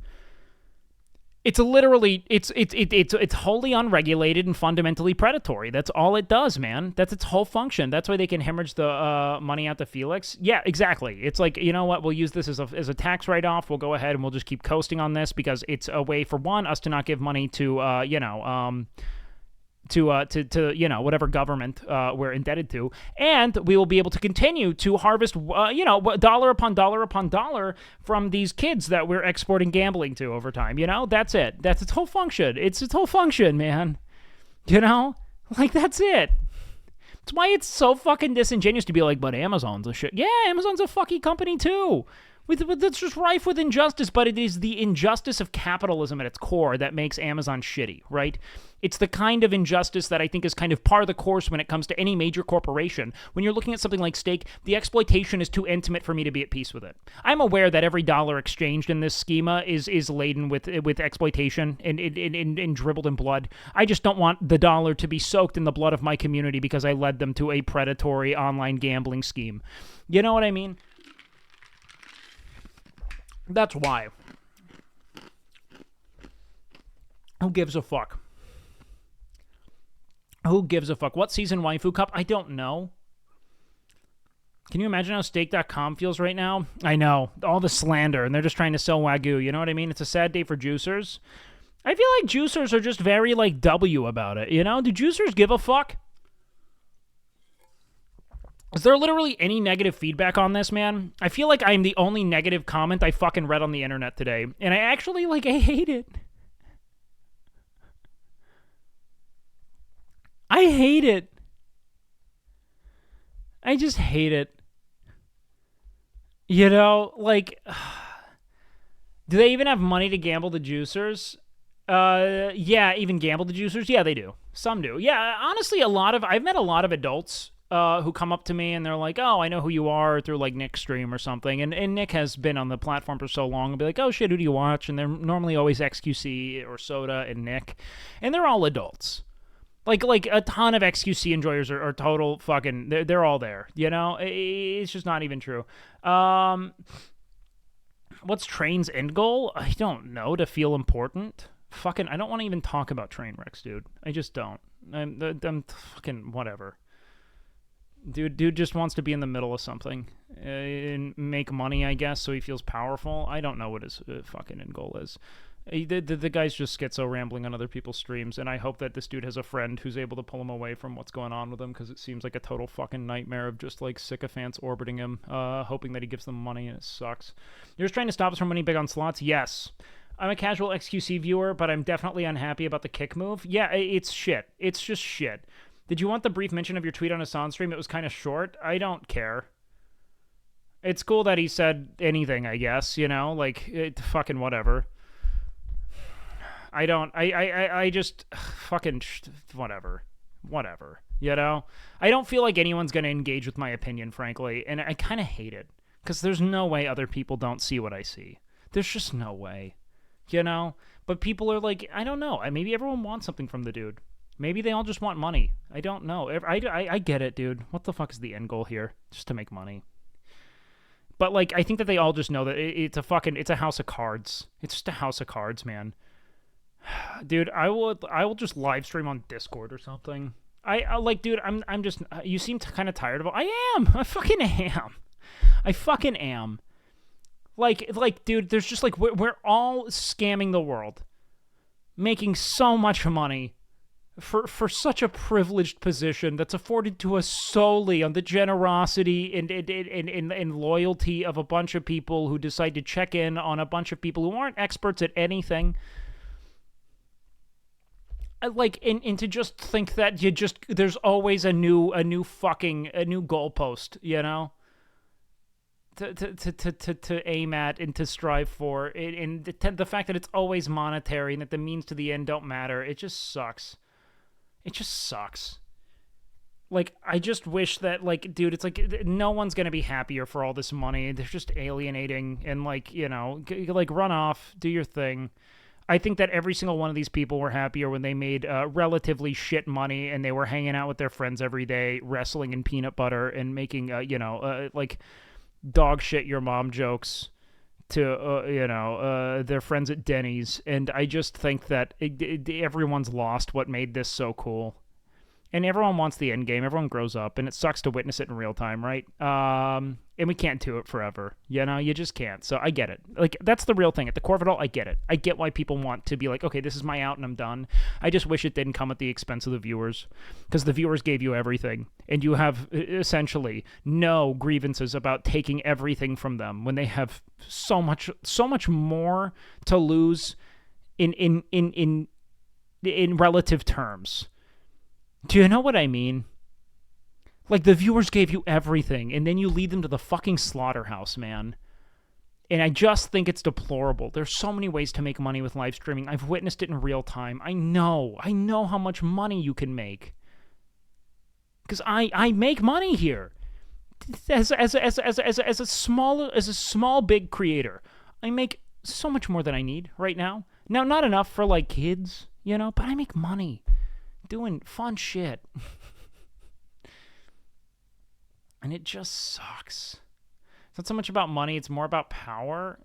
It's literally it's wholly unregulated and fundamentally predatory. That's all it does, man. That's its whole function. That's why they can hemorrhage the money out to Felix. Yeah, exactly. It's like, you know what? We'll use this as a tax write-off. We'll go ahead and we'll just keep coasting on this because it's a way for us to not give money to whatever government we're indebted to, and we will be able to continue to harvest dollar upon dollar upon dollar from these kids that we're exporting gambling to over time. That's it. That's its whole function. It's its whole function, man. Like, that's it. That's why it's so fucking disingenuous to be like, but Amazon's a shit. Yeah, Amazon's a fucking company too. That's just rife with injustice, but it is the injustice of capitalism at its core that makes Amazon shitty, right? It's the kind of injustice that I think is kind of par the course when it comes to any major corporation. When you're looking at something like Stake, the exploitation is too intimate for me to be at peace with it. I'm aware that every dollar exchanged in this schema is laden with exploitation and dribbled in blood. I just don't want the dollar to be soaked in the blood of my community because I led them to a predatory online gambling scheme. You know what I mean? That's why. Who gives a fuck? Who gives a fuck? What season Waifu Cup? I don't know. Can you imagine how Stake.com feels right now? I know. All the slander, and they're just trying to sell Wagyu. You know what I mean? It's a sad day for juicers. I feel like juicers are just very, like, W about it, you know? Do juicers give a fuck? Is there literally any negative feedback on this, man? I feel like I'm the only negative comment I fucking read on the internet today. And I actually, I hate it. I hate it. I just hate it. Do they even have money to gamble the juicers? Yeah, even gamble the juicers? Yeah, they do. Some do. Yeah, honestly, I've met a lot of adults who come up to me and they're like, oh, I know who you are through like Nick's stream or something. And Nick has been on the platform for so long. I'll be like, oh shit, who do you watch? And they're normally always XQC or Soda and Nick. And they're all adults. Like a ton of XQC enjoyers are total fucking, they're all there, you know? It's just not even true. What's Train's end goal? I don't know. To feel important? Fucking, I don't want to even talk about train wrecks, dude. I just don't. I'm fucking whatever. Dude just wants to be in the middle of something and make money, I guess, so he feels powerful. I don't know what his fucking end goal is. The guy's just schizo rambling on other people's streams, and I hope that this dude has a friend who's able to pull him away from what's going on with him, because it seems like a total fucking nightmare of just like sycophants orbiting him, hoping that he gives them money, and it sucks. You're just trying to stop us from winning big on slots? Yes. I'm a casual XQC viewer, but I'm definitely unhappy about the kick move. Yeah, it's shit. It's just shit. Did you want the brief mention of your tweet on Hassan's stream? It was kind of short. I don't care. It's cool that he said anything, I guess, you know? Like, fucking whatever. I just fucking whatever, you know? I don't feel like anyone's going to engage with my opinion, frankly, and I kind of hate it, because there's no way other people don't see what I see. There's just no way, you know? But people are like, I don't know, maybe everyone wants something from the dude. Maybe they all just want money. I don't know. I get it, dude. What the fuck is the end goal here? Just to make money. But, like, I think that they all just know that it's a house of cards. It's just a house of cards, man. Dude, I will just live stream on Discord or something. I like, dude, I'm just, you seem kind of tired of it. I fucking am. Like, dude, there's just like, we're all scamming the world, making so much money for such a privileged position that's afforded to us solely on the generosity and loyalty of a bunch of people who decide to check in on a bunch of people who aren't experts at anything. Like, and to just think that there's always a new goalpost, you know, to aim at and to strive for, and the fact that it's always monetary and that the means to the end don't matter. It just sucks. Like, I just wish that, like, dude, it's like no one's gonna be happier for all this money. They're just alienating and, like, you know, like, run off, do your thing. I think that every single one of these people were happier when they made relatively shit money and they were hanging out with their friends every day, wrestling in peanut butter and making, like dog shit your mom jokes to, their friends at Denny's. And I just think that everyone's lost what made this so cool. And everyone wants the end game. Everyone grows up, and it sucks to witness it in real time, right? And we can't do it forever. You know, you just can't. So I get it. Like, that's the real thing. At the core of it all, I get it. I get why people want to be like, okay, this is my out and I'm done. I just wish it didn't come at the expense of the viewers, because the viewers gave you everything, and you have essentially no grievances about taking everything from them when they have so much more to lose in relative terms. Do you know what I mean? Like, the viewers gave you everything, and then you lead them to the fucking slaughterhouse, man. And I just think it's deplorable. There's so many ways to make money with live streaming. I've witnessed it in real time. I know how much money you can make. Because I make money here. As a small big creator, I make so much more than I need right now. Now, not enough for, like, kids, you know, but I make money doing fun shit. And it just sucks. It's not so much about money, it's more about power.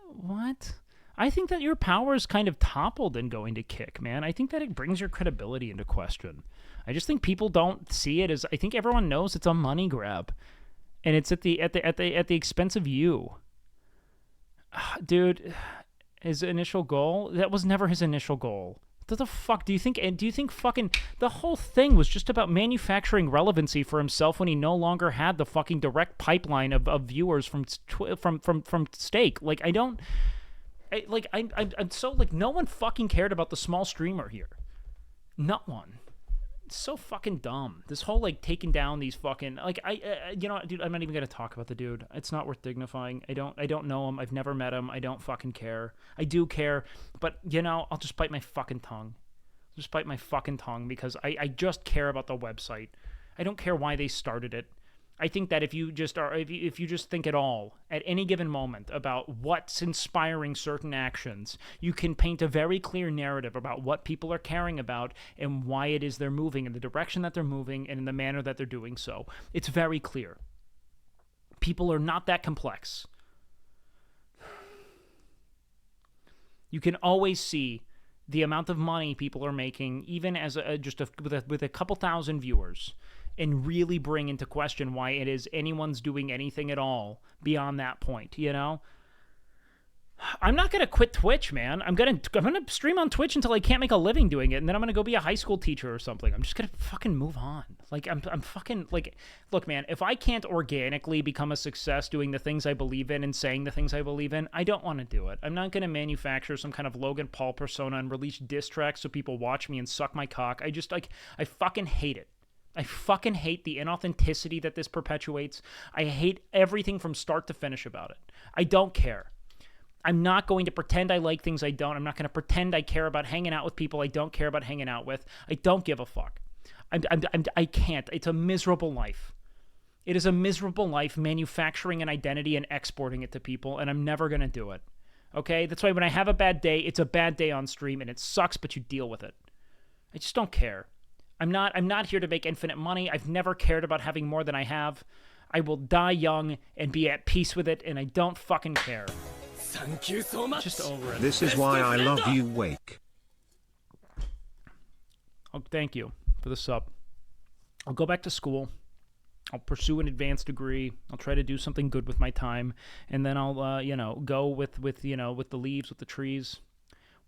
What? I think that your power is kind of toppled in going to Kick, man. I think that it brings your credibility into question. I just think people don't see it as, I think everyone knows it's a money grab. And it's at the expense of you. Dude, his initial goal, that was never his initial goal. What the fuck do you think? And do you think fucking the whole thing was just about manufacturing relevancy for himself when he no longer had the fucking direct pipeline of viewers from Stake? Like, I'm so, like, no one fucking cared about the small streamer here. Not one. It's so fucking dumb. This whole, like, taking down these fucking, like, you know, dude, I'm not even gonna talk about the dude. It's not worth dignifying. I don't know him. I've never met him. I don't fucking care. I do care, but, you know, I'll just bite my fucking tongue. Just bite my fucking tongue, because I just care about the website. I don't care why they started it. I think that if you just think at all at any given moment about what's inspiring certain actions, you can paint a very clear narrative about what people are caring about and why it is they're moving in the direction that they're moving and in the manner that they're doing so. It's very clear. People are not that complex. You can always see the amount of money people are making, even as with a couple thousand viewers, and really bring into question why it is anyone's doing anything at all beyond that point, you know? I'm not gonna quit Twitch, man. I'm gonna stream on Twitch until I can't make a living doing it, and then I'm gonna go be a high school teacher or something. I'm just gonna fucking move on. Like I'm fucking like, look, man. If I can't organically become a success doing the things I believe in and saying the things I believe in, I don't want to do it. I'm not gonna manufacture some kind of Logan Paul persona and release diss tracks so people watch me and suck my cock. I fucking hate it. I fucking hate the inauthenticity that this perpetuates. I hate everything from start to finish about it. I don't care. I'm not going to pretend I like things I don't. I'm not going to pretend I care about hanging out with people I don't care about hanging out with. I don't give a fuck. I can't. It's a miserable life. It is a miserable life manufacturing an identity and exporting it to people, and I'm never going to do it. Okay? That's why when I have a bad day, it's a bad day on stream, and it sucks, but you deal with it. I just don't care. I'm not here to make infinite money. I've never cared about having more than I have. I will die young and be at peace with it, and I don't fucking care. Thank you so much. Just over it. This is why I love you, Wake. Oh, thank you for the sub. I'll go back to school. I'll pursue an advanced degree. I'll try to do something good with my time, and then I'll go with the leaves, with the trees,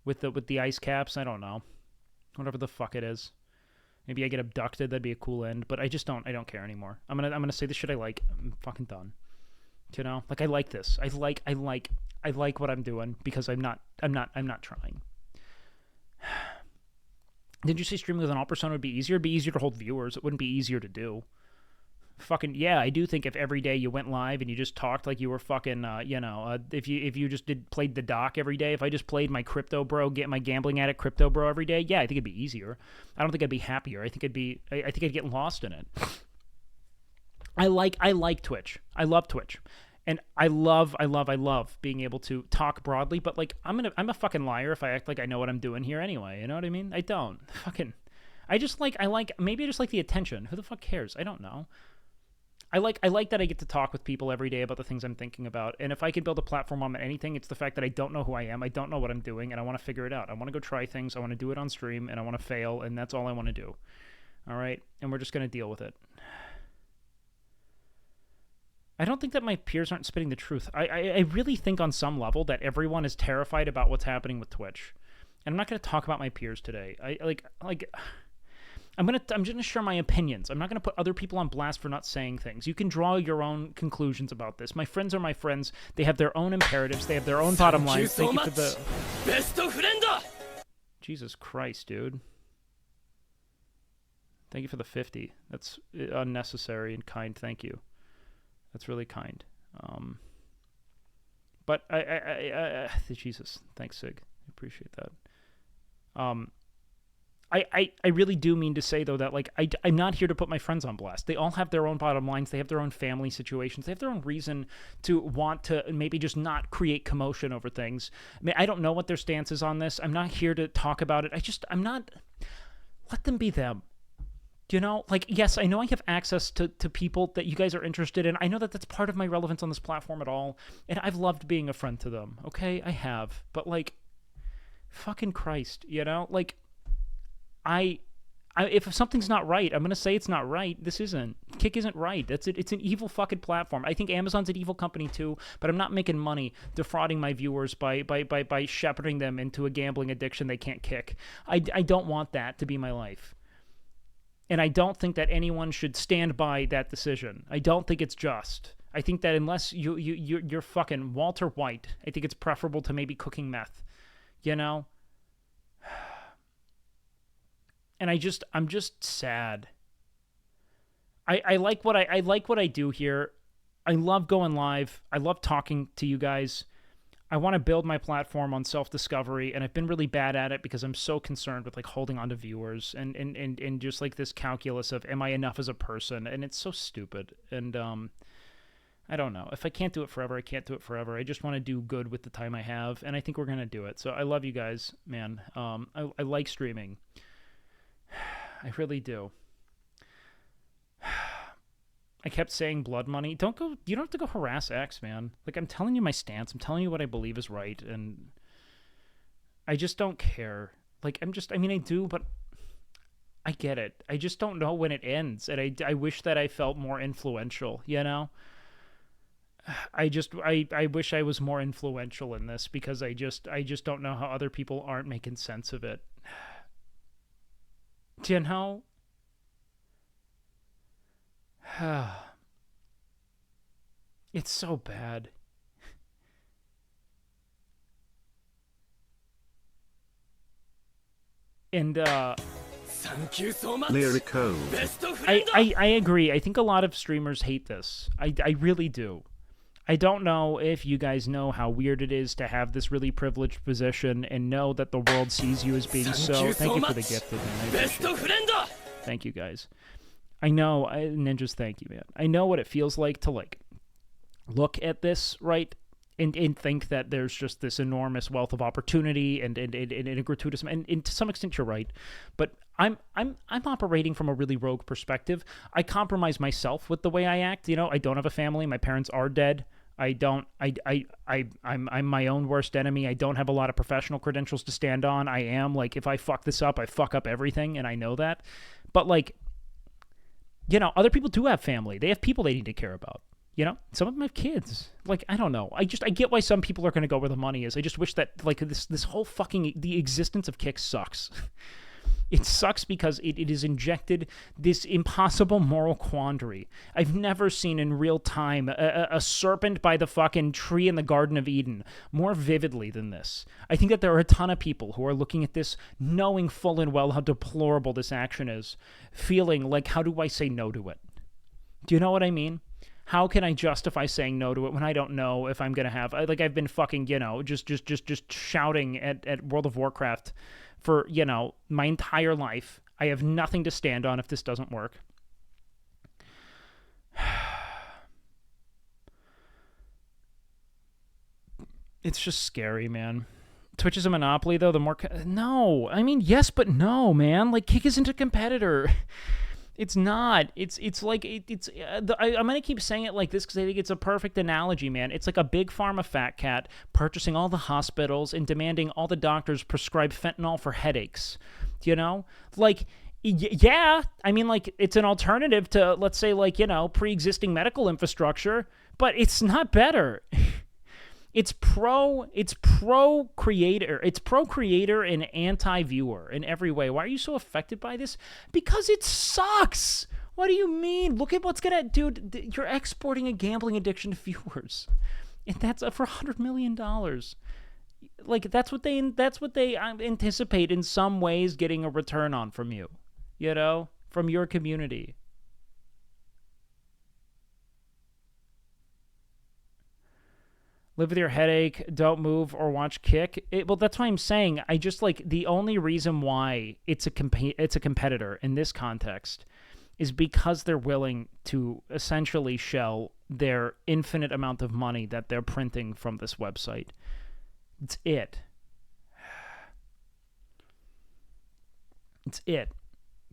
with the ice caps. I don't know, whatever the fuck it is. Maybe I get abducted. That'd be a cool end. But I don't care anymore. I'm gonna say the shit I like. I'm fucking done. You know, like I like this. I like what I'm doing because I'm not trying. Did you say streaming with an alt persona would be easier? It'd be easier to hold viewers. It wouldn't be easier to do. Fucking yeah, I do think if every day you went live and you just talked like you were fucking if you just played the doc every day, if I just played my crypto bro, get my gambling addict crypto bro every day, yeah, I think it'd be easier. I don't think I'd be happier. I think I'd get lost in it. I like Twitch. I love Twitch. And I love being able to talk broadly, but like I'm a fucking liar if I act like I know what I'm doing here anyway. You know what I mean? I don't. Fucking maybe I just like the attention. Who the fuck cares? I don't know. I like that I get to talk with people every day about the things I'm thinking about. And if I could build a platform on anything, it's the fact that I don't know who I am. I don't know what I'm doing, and I want to figure it out. I want to go try things. I want to do it on stream, and I want to fail, and that's all I want to do. All right? And we're just going to deal with it. I don't think that my peers aren't spitting the truth. I really think on some level that everyone is terrified about what's happening with Twitch. And I'm not going to talk about my peers today. I'm gonna share my opinions. I'm not gonna put other people on blast for not saying things. You can draw your own conclusions about this. My friends are my friends. They have their own imperatives. They have their own bottom lines. Thank you for the best of friend. Jesus Christ, dude. Thank you for the 50. That's unnecessary and kind. Thank you. That's really kind. But I Jesus, thanks, Sig. I appreciate that. I really do mean to say, though, that like I'm not here to put my friends on blast. They all have their own bottom lines. They have their own family situations. They have their own reason to want to maybe just not create commotion over things. I mean, I don't know what their stance is on this. I'm not here to talk about it. I'm not. Let them be them. You know, like, yes, I know I have access to people that you guys are interested in. I know that that's part of my relevance on this platform at all. And I've loved being a friend to them. Okay, I have. But, like, fucking Christ, you know? Like, if something's not right, I'm going to say it's not right. This isn't. Kick isn't right. That's it. It's an evil fucking platform. I think Amazon's an evil company too, but I'm not making money defrauding my viewers by shepherding them into a gambling addiction they can't kick. I don't want that to be my life. And I don't think that anyone should stand by that decision. I don't think it's just. I think that unless you're fucking Walter White, I think it's preferable to maybe cooking meth. You know? And I'm just sad. I like what I do here. I love going live. I love talking to you guys. I want to build my platform on self-discovery, and I've been really bad at it because I'm so concerned with like holding on to viewers and just like this calculus of am I enough as a person, and it's so stupid. And I don't know. If I can't do it forever, I can't do it forever. I just want to do good with the time I have, and I think we're gonna do it. So I love you guys, man. I like streaming. I really do. I kept saying blood money. Don't go. You don't have to go harass X, man. Like, I'm telling you my stance. I'm telling you what I believe is right, and I just don't care. Like, I mean, I do, but I get it. I just don't know when it ends, and I wish that I felt more influential, you know? I wish I was more influential in this because I just don't know how other people aren't making sense of it. Do you know? It's so bad. And Thank you so much. Lyrico. Best friend. I agree. I think a lot of streamers hate this. I really do. I don't know if you guys know how weird it is to have this really privileged position and know that the world sees you as being so... Thank you for the gift, man. I Best appreciate it. friend. Thank you, guys. I know, Ninjas, thank you, man. I know what it feels like to, like, look at this, right, and think that there's just this enormous wealth of opportunity and a gratuitous... And to some extent, you're right. But I'm operating from a really rogue perspective. I compromise myself with the way I act. You know, I don't have a family. My parents are dead. I'm my own worst enemy. I don't have a lot of professional credentials to stand on. I am, like, if I fuck this up, I fuck up everything, and I know that. But, like, you know, other people do have family. They have people they need to care about. You know, some of them have kids. Like, I don't know. I get why some people are going to go where the money is. I just wish that, like, this whole fucking, the existence of Kick sucks. It sucks because it is injected this impossible moral quandary. I've never seen in real time a serpent by the fucking tree in the Garden of Eden more vividly than this. I think that there are a ton of people who are looking at this, knowing full and well how deplorable this action is, feeling like, how do I say no to it? Do you know what I mean? How can I justify saying no to it when I don't know if I'm going to have... Like, I've been fucking, you know, just shouting at World of Warcraft for, you know, my entire life. I have nothing to stand on if this doesn't work. It's just scary, man. Twitch is a monopoly, though. The more... No. I mean, yes, but no, man. Like, Kick isn't a competitor. It's not. It's like I'm gonna keep saying it like this because I think it's a perfect analogy, man. It's like a big pharma fat cat purchasing all the hospitals and demanding all the doctors prescribe fentanyl for headaches. You know, like, yeah. I mean, like, it's an alternative to, let's say, like, you know, pre-existing medical infrastructure, but it's not better. It's pro creator. It's pro creator and anti viewer in every way. Why are you so affected by this? Because it sucks. What do you mean? Look at what's gonna do. You're exporting a gambling addiction to viewers, and that's for $100 million. Like, that's what they anticipate in some ways getting a return on from you. You know, from your community. Live with your headache, don't move, or watch Kick. Well, that's why I'm saying, I just, like, the only reason why it's a competitor in this context is because they're willing to essentially shell their infinite amount of money that they're printing from this website. It's it. It's it.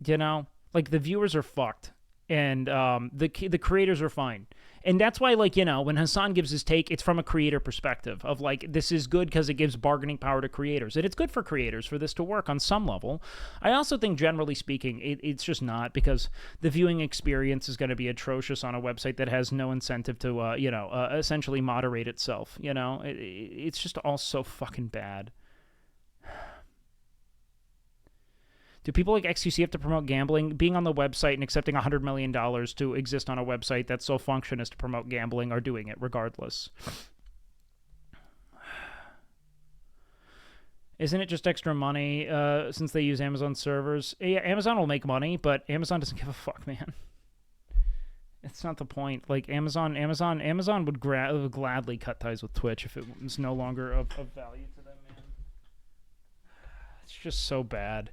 You know? Like, the viewers are fucked, and the creators are fine. And that's why, like, you know, when Hassan gives his take, it's from a creator perspective of, like, this is good because it gives bargaining power to creators. And it's good for creators for this to work on some level. I also think, generally speaking, it's just not, because the viewing experience is going to be atrocious on a website that has no incentive to, you know, essentially moderate itself. You know, it's just all so fucking bad. Do people like XQC have to promote gambling? Being on the website and accepting $100 million to exist on a website that's sole function is to promote gambling are doing it regardless. Isn't it just extra money since they use Amazon servers? Yeah, Amazon will make money, but Amazon doesn't give a fuck, man. It's not the point. Like, Amazon would gladly cut ties with Twitch if it was no longer of value to them, man. It's just so bad.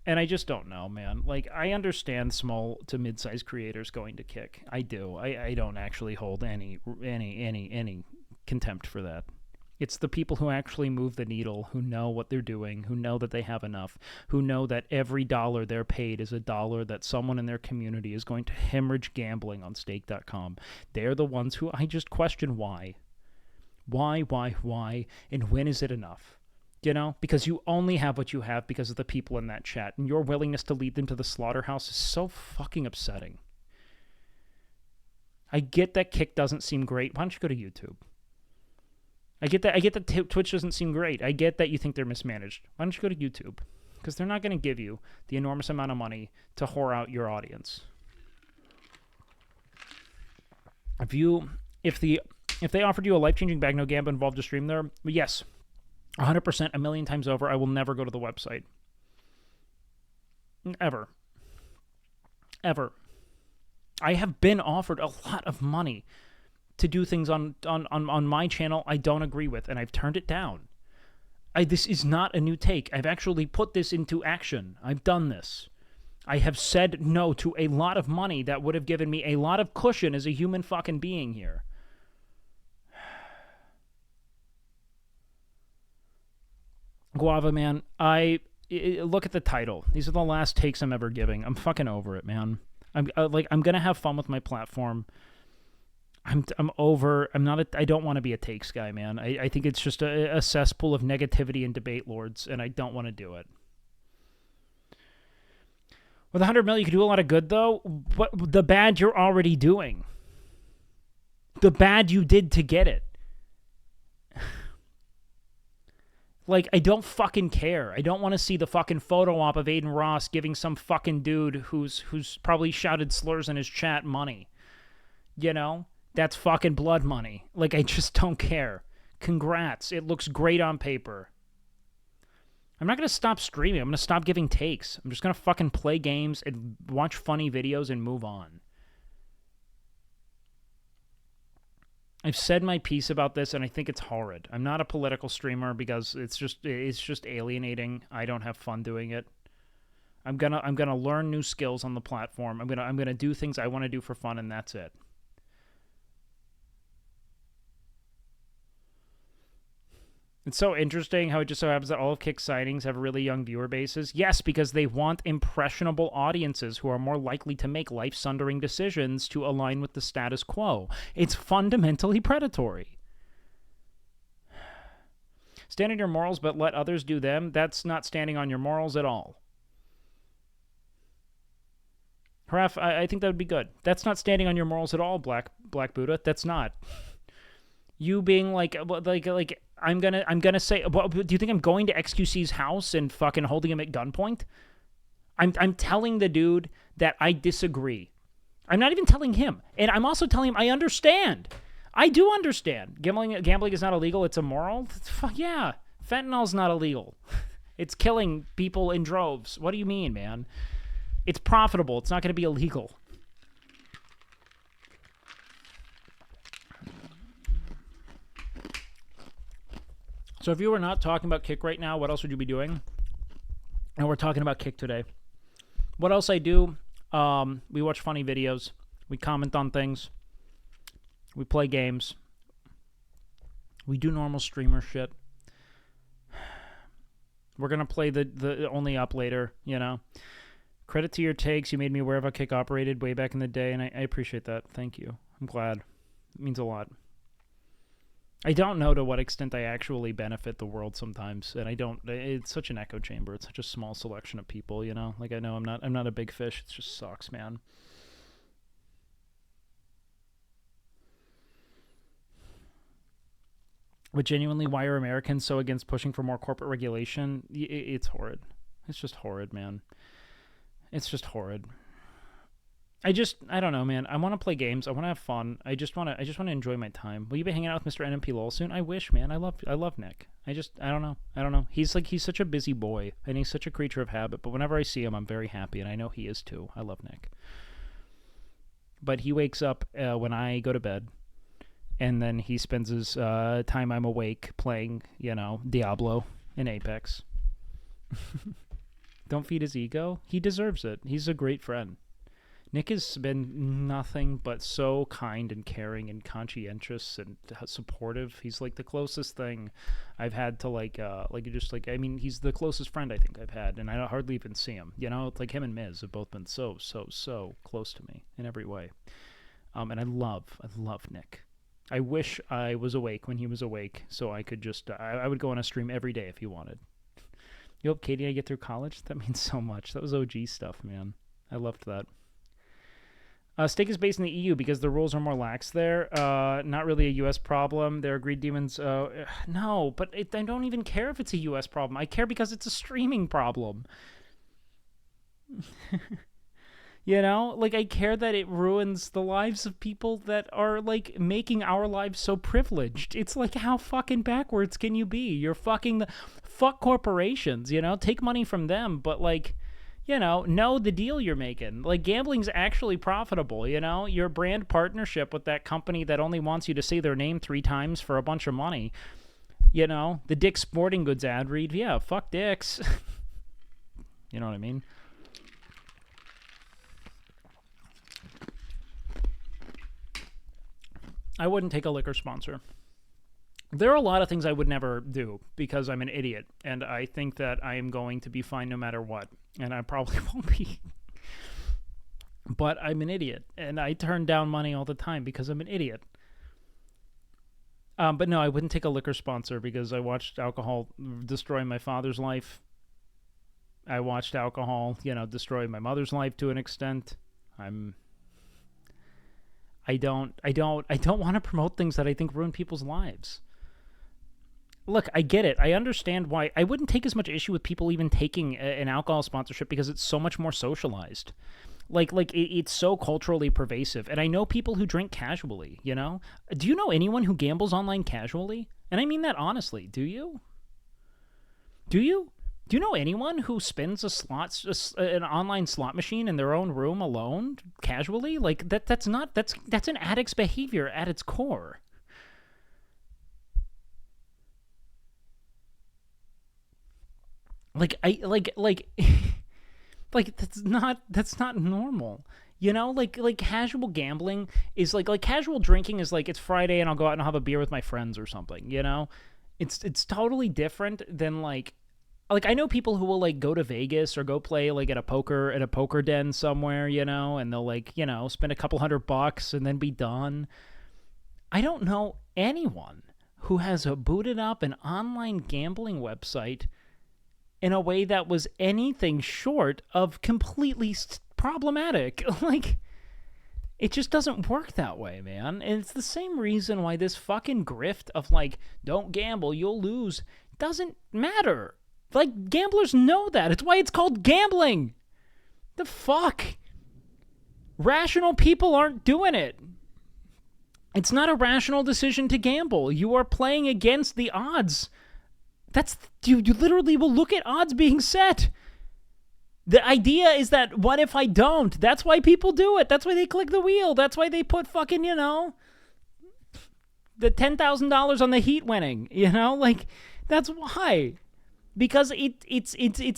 And I just don't know, man. Like, I understand small to mid-sized creators going to Kick. I do. I don't actually hold any contempt for that. It's the people who actually move the needle, who know what they're doing, who know that they have enough, who know that every dollar they're paid is a dollar that someone in their community is going to hemorrhage gambling on stake.com. They're the ones who I just question why. Why, and when is it enough? You know, because you only have what you have because of the people in that chat, and your willingness to lead them to the slaughterhouse is so fucking upsetting. I get that Kick doesn't seem great. Why don't you go to YouTube? I get that Twitch doesn't seem great. I get that you think they're mismanaged. Why don't you go to YouTube? Because they're not going to give you the enormous amount of money to whore out your audience. If they offered you a life-changing bag, no gambling involved to stream there, yes, 100%, a million times over, I will never go to the website. Ever. I have been offered a lot of money to do things on my channel I don't agree with, and I've turned it down. This is not a new take. I've actually put this into action. I've done this. I have said no to a lot of money that would have given me a lot of cushion as a human fucking being here. Guava, man, look at the title. These are the last takes I'm ever giving. I'm fucking over it, man. I'm gonna have fun with my platform. I don't want to be a takes guy, man. I think it's just a cesspool of negativity and debate lords, and I don't want to do it. With 100 million, you can do a lot of good, though. But the bad you're already doing. The bad you did to get it. Like, I don't fucking care. I don't want to see the fucking photo op of Aiden Ross giving some fucking dude who's probably shouted slurs in his chat money. You know? That's fucking blood money. Like, I just don't care. Congrats. It looks great on paper. I'm not going to stop streaming. I'm going to stop giving takes. I'm just going to fucking play games and watch funny videos and move on. I've said my piece about this, and I think it's horrid. I'm not a political streamer because it's just alienating. I don't have fun doing it. I'm gonna learn new skills on the platform. I'm gonna do things I want to do for fun, and that's it. It's so interesting how it just so happens that all of Kick's signings have really young viewer bases. Yes, because they want impressionable audiences who are more likely to make life-sundering decisions to align with the status quo. It's fundamentally predatory. Stand on your morals but let others do them, that's not standing on your morals at all. Haraf, I think that would be good. That's not standing on your morals at all, Black Buddha. That's not. You being like I'm gonna say, well, do you think I'm going to XQC's house and fucking holding him at gunpoint? I'm telling the dude that I disagree. I'm not even telling him, and I'm also telling him I understand. I do understand. Gambling is not illegal. It's immoral. Fuck yeah, fentanyl's not illegal. It's killing people in droves. What do you mean, man? It's profitable. It's not going to be illegal. So if you were not talking about Kick right now, what else would you be doing? And we're talking about Kick today. What else I do? We watch funny videos. We comment on things. We play games. We do normal streamer shit. We're going to play the only up later, you know. Credit to your takes. You made me aware of how Kick operated way back in the day, and I appreciate that. Thank you. I'm glad. It means a lot. I don't know to what extent I actually benefit the world sometimes, and I don't. It's such an echo chamber. It's such a small selection of people, you know. Like, I know I'm not a big fish. It just sucks, man. But genuinely, why are Americans so against pushing for more corporate regulation? It's horrid. It's just horrid, man. It's just horrid. I don't know, man. I want to play games. I want to have fun. I just want to enjoy my time. Will you be hanging out with Mr. NMP Lowell soon? I wish, man. I love Nick. I don't know. He's such a busy boy, and he's such a creature of habit. But whenever I see him, I'm very happy, and I know he is too. I love Nick. But he wakes up when I go to bed, and then he spends his time I'm awake playing, Diablo and Apex. Don't feed his ego. He deserves it. He's a great friend. Nick has been nothing but so kind and caring and conscientious and supportive. He's like the closest thing I've had to he's the closest friend I think I've had, and I hardly even see him. It's like him and Miz have both been so close to me in every way. And I love Nick. I wish I was awake when he was awake, so I could just I would go on a stream every day if he wanted. You hope Katie and I get through college? That means so much. That was OG stuff, man. I loved that. Steak is based in the EU because the rules are more lax there. Not really a U.S. problem. There are greed demons. No, but I don't even care if it's a U.S. problem. I care because it's a streaming problem. I care that it ruins the lives of people that are, making our lives so privileged. It's like, how fucking backwards can you be? You're fucking fuck corporations, Take money from them, but, know the deal you're making. Gambling's actually profitable, Your brand partnership with that company that only wants you to say their name 3 times for a bunch of money. The Dick's Sporting Goods ad read, yeah, fuck Dick's. You know what I mean? I wouldn't take a liquor sponsor. There are a lot of things I would never do because I'm an idiot, and I think that I am going to be fine no matter what, and I probably won't be. But I'm an idiot, and I turn down money all the time because I'm an idiot. But no, I wouldn't take a liquor sponsor because I watched alcohol destroy my father's life. I watched alcohol, destroy my mother's life to an extent. I don't want to promote things that I think ruin people's lives. Look, I get it. I understand why. I wouldn't take as much issue with people even taking an alcohol sponsorship because it's so much more socialized. It's so culturally pervasive. And I know people who drink casually, Do you know anyone who gambles online casually? And I mean that honestly. Do you? Do you? Do you know anyone who spins an online slot machine in their own room alone casually? That's an addict's behavior at its core. That's not normal. Casual gambling is like casual drinking is it's Friday and I'll go out and have a beer with my friends or something, It's totally different than I know people who will go to Vegas or go play at a poker den somewhere, and they'll spend a couple $100 and then be done. I don't know anyone who has booted up an online gambling website in a way that was anything short of completely problematic. It just doesn't work that way, man. And it's the same reason why this fucking grift of don't gamble, you'll lose, doesn't matter. Gamblers know that. It's why it's called gambling. The fuck? Rational people aren't doing it. It's not a rational decision to gamble. You are playing against the odds. You literally will look at odds being set. The idea is that, what if I don't? That's why people do it. That's why they click the wheel. That's why they put fucking, the $10,000 on the Heat winning. That's why. Because it's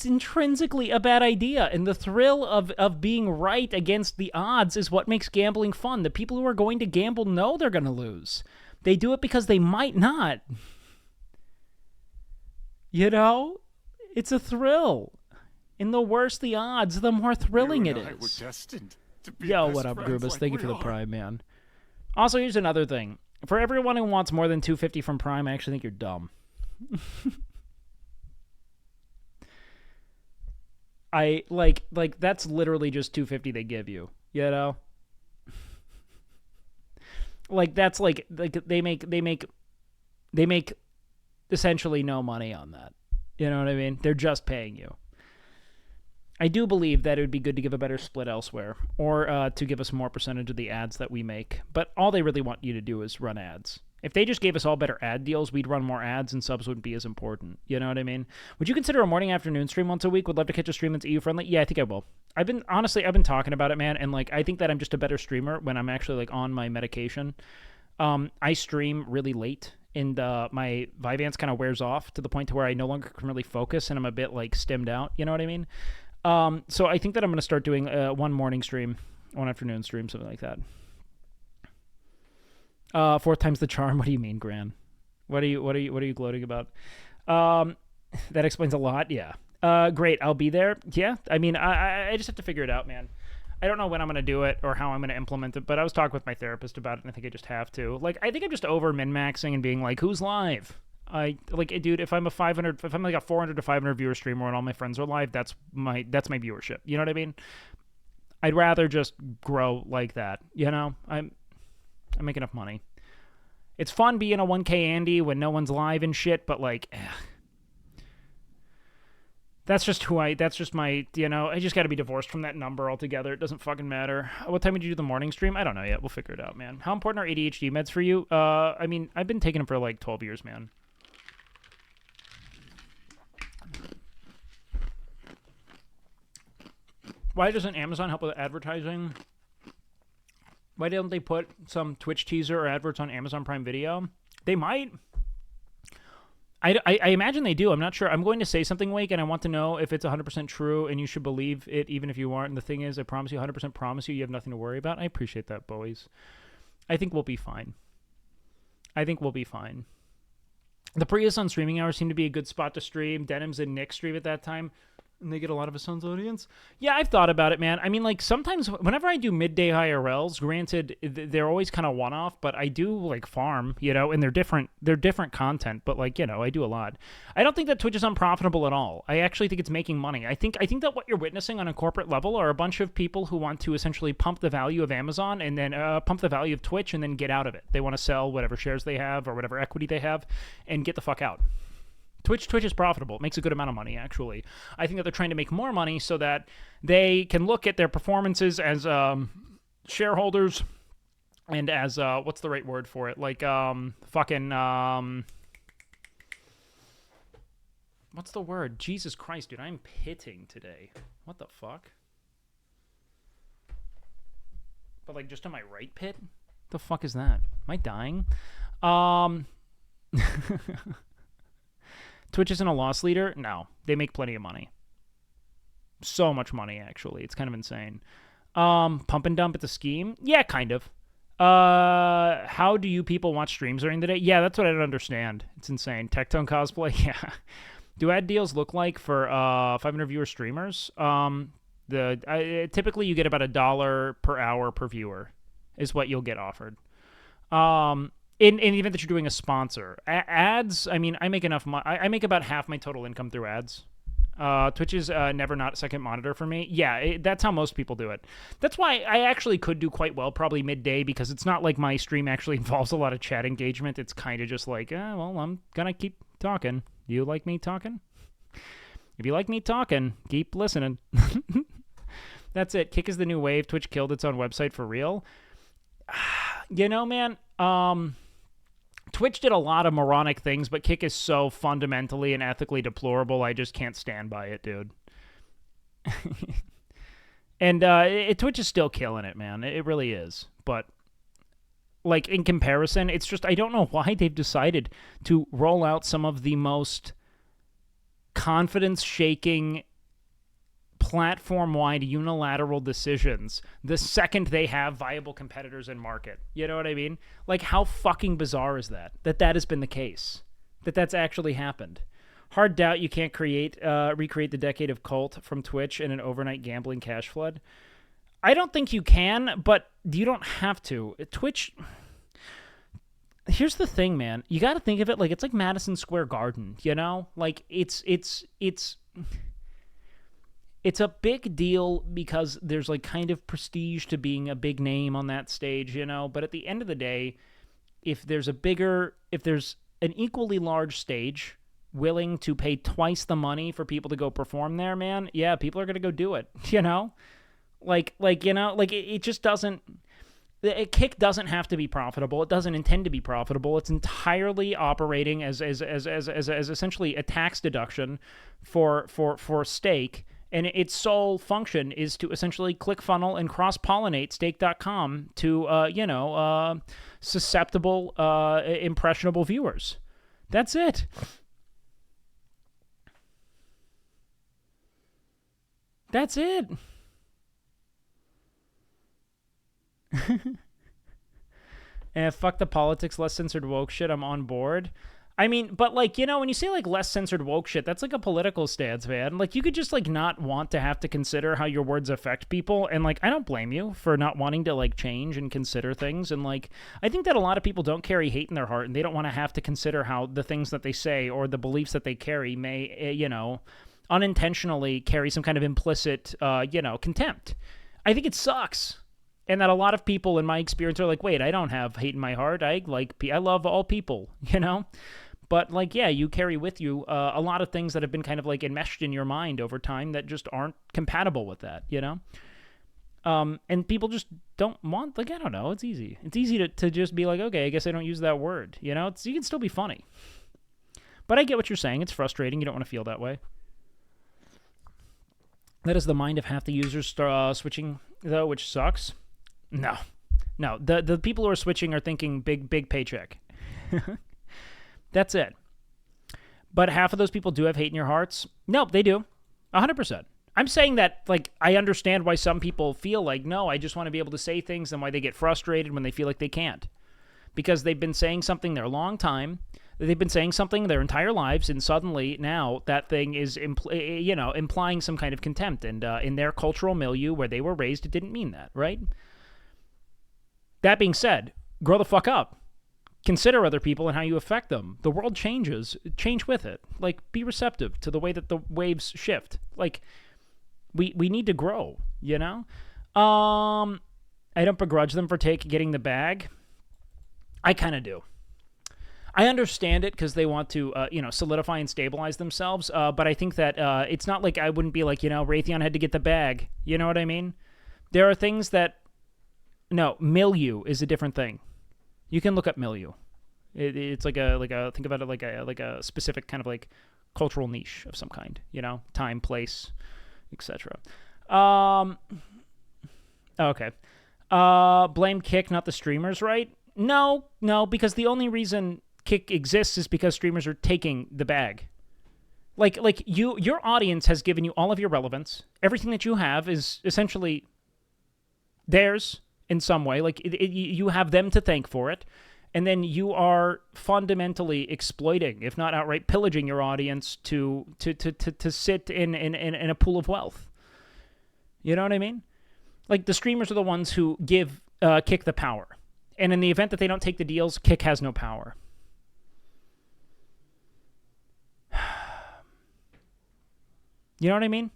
intrinsically a bad idea, and the thrill of being right against the odds is what makes gambling fun. The people who are going to gamble know they're going to lose. They do it because they might not. It's a thrill. And the worse the odds, the more thrilling it is. Yo, what up, Grubus? Thank you for the Prime, man. Also, here's another thing. For everyone who wants more than $250 from Prime, I actually think you're dumb. That's literally just $250 they give you, that's they make essentially no money on that. You know what I mean? They're just paying you. I do believe that it would be good to give a better split elsewhere, or to give us more percentage of the ads that we make. But all they really want you to do is run ads. If they just gave us all better ad deals, we'd run more ads and subs wouldn't be as important. You know what I mean? Would you consider a morning afternoon stream once a week? Would love to catch a stream that's EU friendly. Yeah, I think I will. I've been talking about it, man, and like I think that I'm just a better streamer when I'm actually like on my medication. I stream really late, and my Vyvanse kind of wears off to the point to where I no longer can really focus, and I'm a bit like stimmed out. You know what I mean? So I think that I'm gonna start doing one morning stream, one afternoon stream, something like that. 4 times the charm. What do you mean, Gran? What are you gloating about? That explains a lot. Yeah. Great. I'll be there. Yeah. I mean, I just have to figure it out, man. I don't know when I'm going to do it or how I'm going to implement it, but I was talking with my therapist about it, and I think I just have to. Like, I think I'm just over min-maxing and being like, who's live? Dude, if I'm like a 400 to 500 viewer streamer and all my friends are live, that's my viewership. You know what I mean? I'd rather just grow like that. You know, I make enough money. It's fun being a 1K Andy when no one's live and shit, but like, that's just my, you know, I just got to be divorced from that number altogether. It doesn't fucking matter. What time would you do the morning stream? I don't know yet. We'll figure it out, man. How important are ADHD meds for you? I mean, I've been taking them for like 12 years, man. Why doesn't Amazon help with advertising? Why don't they put some Twitch teaser or adverts on Amazon Prime Video? They might. I imagine they do. I'm not sure. I'm going to say something, Wake, and I want to know if it's 100% true, and you should believe it even if you aren't. And the thing is, I promise you, 100% promise you, you have nothing to worry about. I appreciate that, boys. I think we'll be fine. The Prius on streaming hours seem to be a good spot to stream. Denim's and Nick stream at that time, and they get a lot of his son's audience. Yeah, I've thought about it, man. I mean, like, sometimes whenever I do midday IRLs, granted, they're always kind of one-off, but I do, like, farm, you know, and they're different content, but, like, you know, I do a lot. I don't think that Twitch is unprofitable at all. I actually think it's making money. I think that what you're witnessing on a corporate level are a bunch of people who want to essentially pump the value of Amazon and then pump the value of Twitch and then get out of it. They want to sell whatever shares they have or whatever equity they have and get the fuck out. Twitch is profitable. It makes a good amount of money, actually. I think that they're trying to make more money so that they can look at their performances as shareholders and as, what's the right word for it? Like, what's the word? Jesus Christ, dude, I'm pitting today. What the fuck? But, like, just on my right pit? The fuck is that? Am I dying? Twitch isn't a loss leader? No. They make plenty of money. So much money, actually. It's kind of insane. Pump and dump at the scheme? Yeah, kind of. How do you people watch streams during the day? Yeah, that's what I don't understand. It's insane. Tectone cosplay? Yeah. Do ad deals look like for 500 viewer streamers? Typically you get about $1 per hour per viewer is what you'll get offered. In the event that you're doing a sponsor. Ads, I mean, I make enough money. I make about half my total income through ads. Twitch is never not second monitor for me. Yeah, that's how most people do it. That's why I actually could do quite well probably midday because it's not like my stream actually involves a lot of chat engagement. It's kind of just like, well, I'm going to keep talking. You like me talking? If you like me talking, keep listening. That's it. Kick is the new wave. Twitch killed its own website for real. You know, man, Twitch did a lot of moronic things, but Kick is so fundamentally and ethically deplorable, I just can't stand by it, dude. And Twitch is still killing it, man. It really is. But, like, in comparison, it's just, I don't know why they've decided to roll out some of the most confidence-shaking platform-wide unilateral decisions the second they have viable competitors in market. You know what I mean? Like, how fucking bizarre is that that has been the case? That's actually happened. Hard doubt you can't recreate the decade of cult from Twitch in an overnight gambling cash flood. I don't think you can, but you don't have to. Twitch... Here's the thing, man. You got to think of it like it's like Madison Square Garden, you know? Like, it's a big deal because there's like kind of prestige to being a big name on that stage, you know? But at the end of the day, if there's an equally large stage willing to pay twice the money for people to go perform there, man, yeah, people are going to go do it, you know? Like, you know, like it just doesn't... Kick doesn't have to be profitable. It doesn't intend to be profitable. It's entirely operating as essentially a tax deduction for stake, and its sole function is to essentially ClickFunnel and cross-pollinate stake.com to susceptible, impressionable viewers. That's it. That's it. Fuck the politics, less censored woke shit, I'm on board. I mean, but like, you know, when you say like less censored woke shit, that's like a political stance, man. Like, you could just like not want to have to consider how your words affect people, and like, I don't blame you for not wanting to like change and consider things. And like, I think that a lot of people don't carry hate in their heart, and they don't want to have to consider how the things that they say or the beliefs that they carry may, unintentionally carry some kind of implicit, contempt. I think it sucks. And that a lot of people in my experience are like, wait, I don't have hate in my heart. I love all people, But like, yeah, you carry with you a lot of things that have been kind of like enmeshed in your mind over time that just aren't compatible with that, and people just don't want, like, I don't know. It's easy. It's easy to just be like, okay, I guess I don't use that word, you can still be funny. But I get what you're saying. It's frustrating. You don't want to feel that way. That is the mind of half the users switching, though, which sucks. No. The people who are switching are thinking big paycheck. That's it. But half of those people do have hate in your hearts. No, they do. 100%. I'm saying that, like, I understand why some people feel like, no, I just want to be able to say things, and why they get frustrated when they feel like they can't. Because they've been saying something their long time, they've been saying something their entire lives, and suddenly now that thing is, implying some kind of contempt. And in their cultural milieu where they were raised, it didn't mean that, right? That being said, grow the fuck up. Consider other people and how you affect them. The world changes. Change with it. Like, be receptive to the way that the waves shift. Like, we need to grow, I don't begrudge them for getting the bag. I kind of do. I understand it because they want to, solidify and stabilize themselves. But I think that it's not like I wouldn't be like, Raytheon had to get the bag. You know what I mean? There are things that... No, milieu is a different thing. You can look up milieu. It's like a think about it like a specific kind of like cultural niche of some kind. Time, place, etc. Okay. Blame Kick, not the streamers, right? No, because the only reason Kick exists is because streamers are taking the bag. Like your audience has given you all of your relevance. Everything that you have is essentially theirs. In some way, like you have them to thank for it, and then you are fundamentally exploiting, if not outright pillaging, your audience to sit in a pool of wealth. You know what I mean? Like, the streamers are the ones who give Kick the power, and in the event that they don't take the deals, Kick has no power. You know what I mean?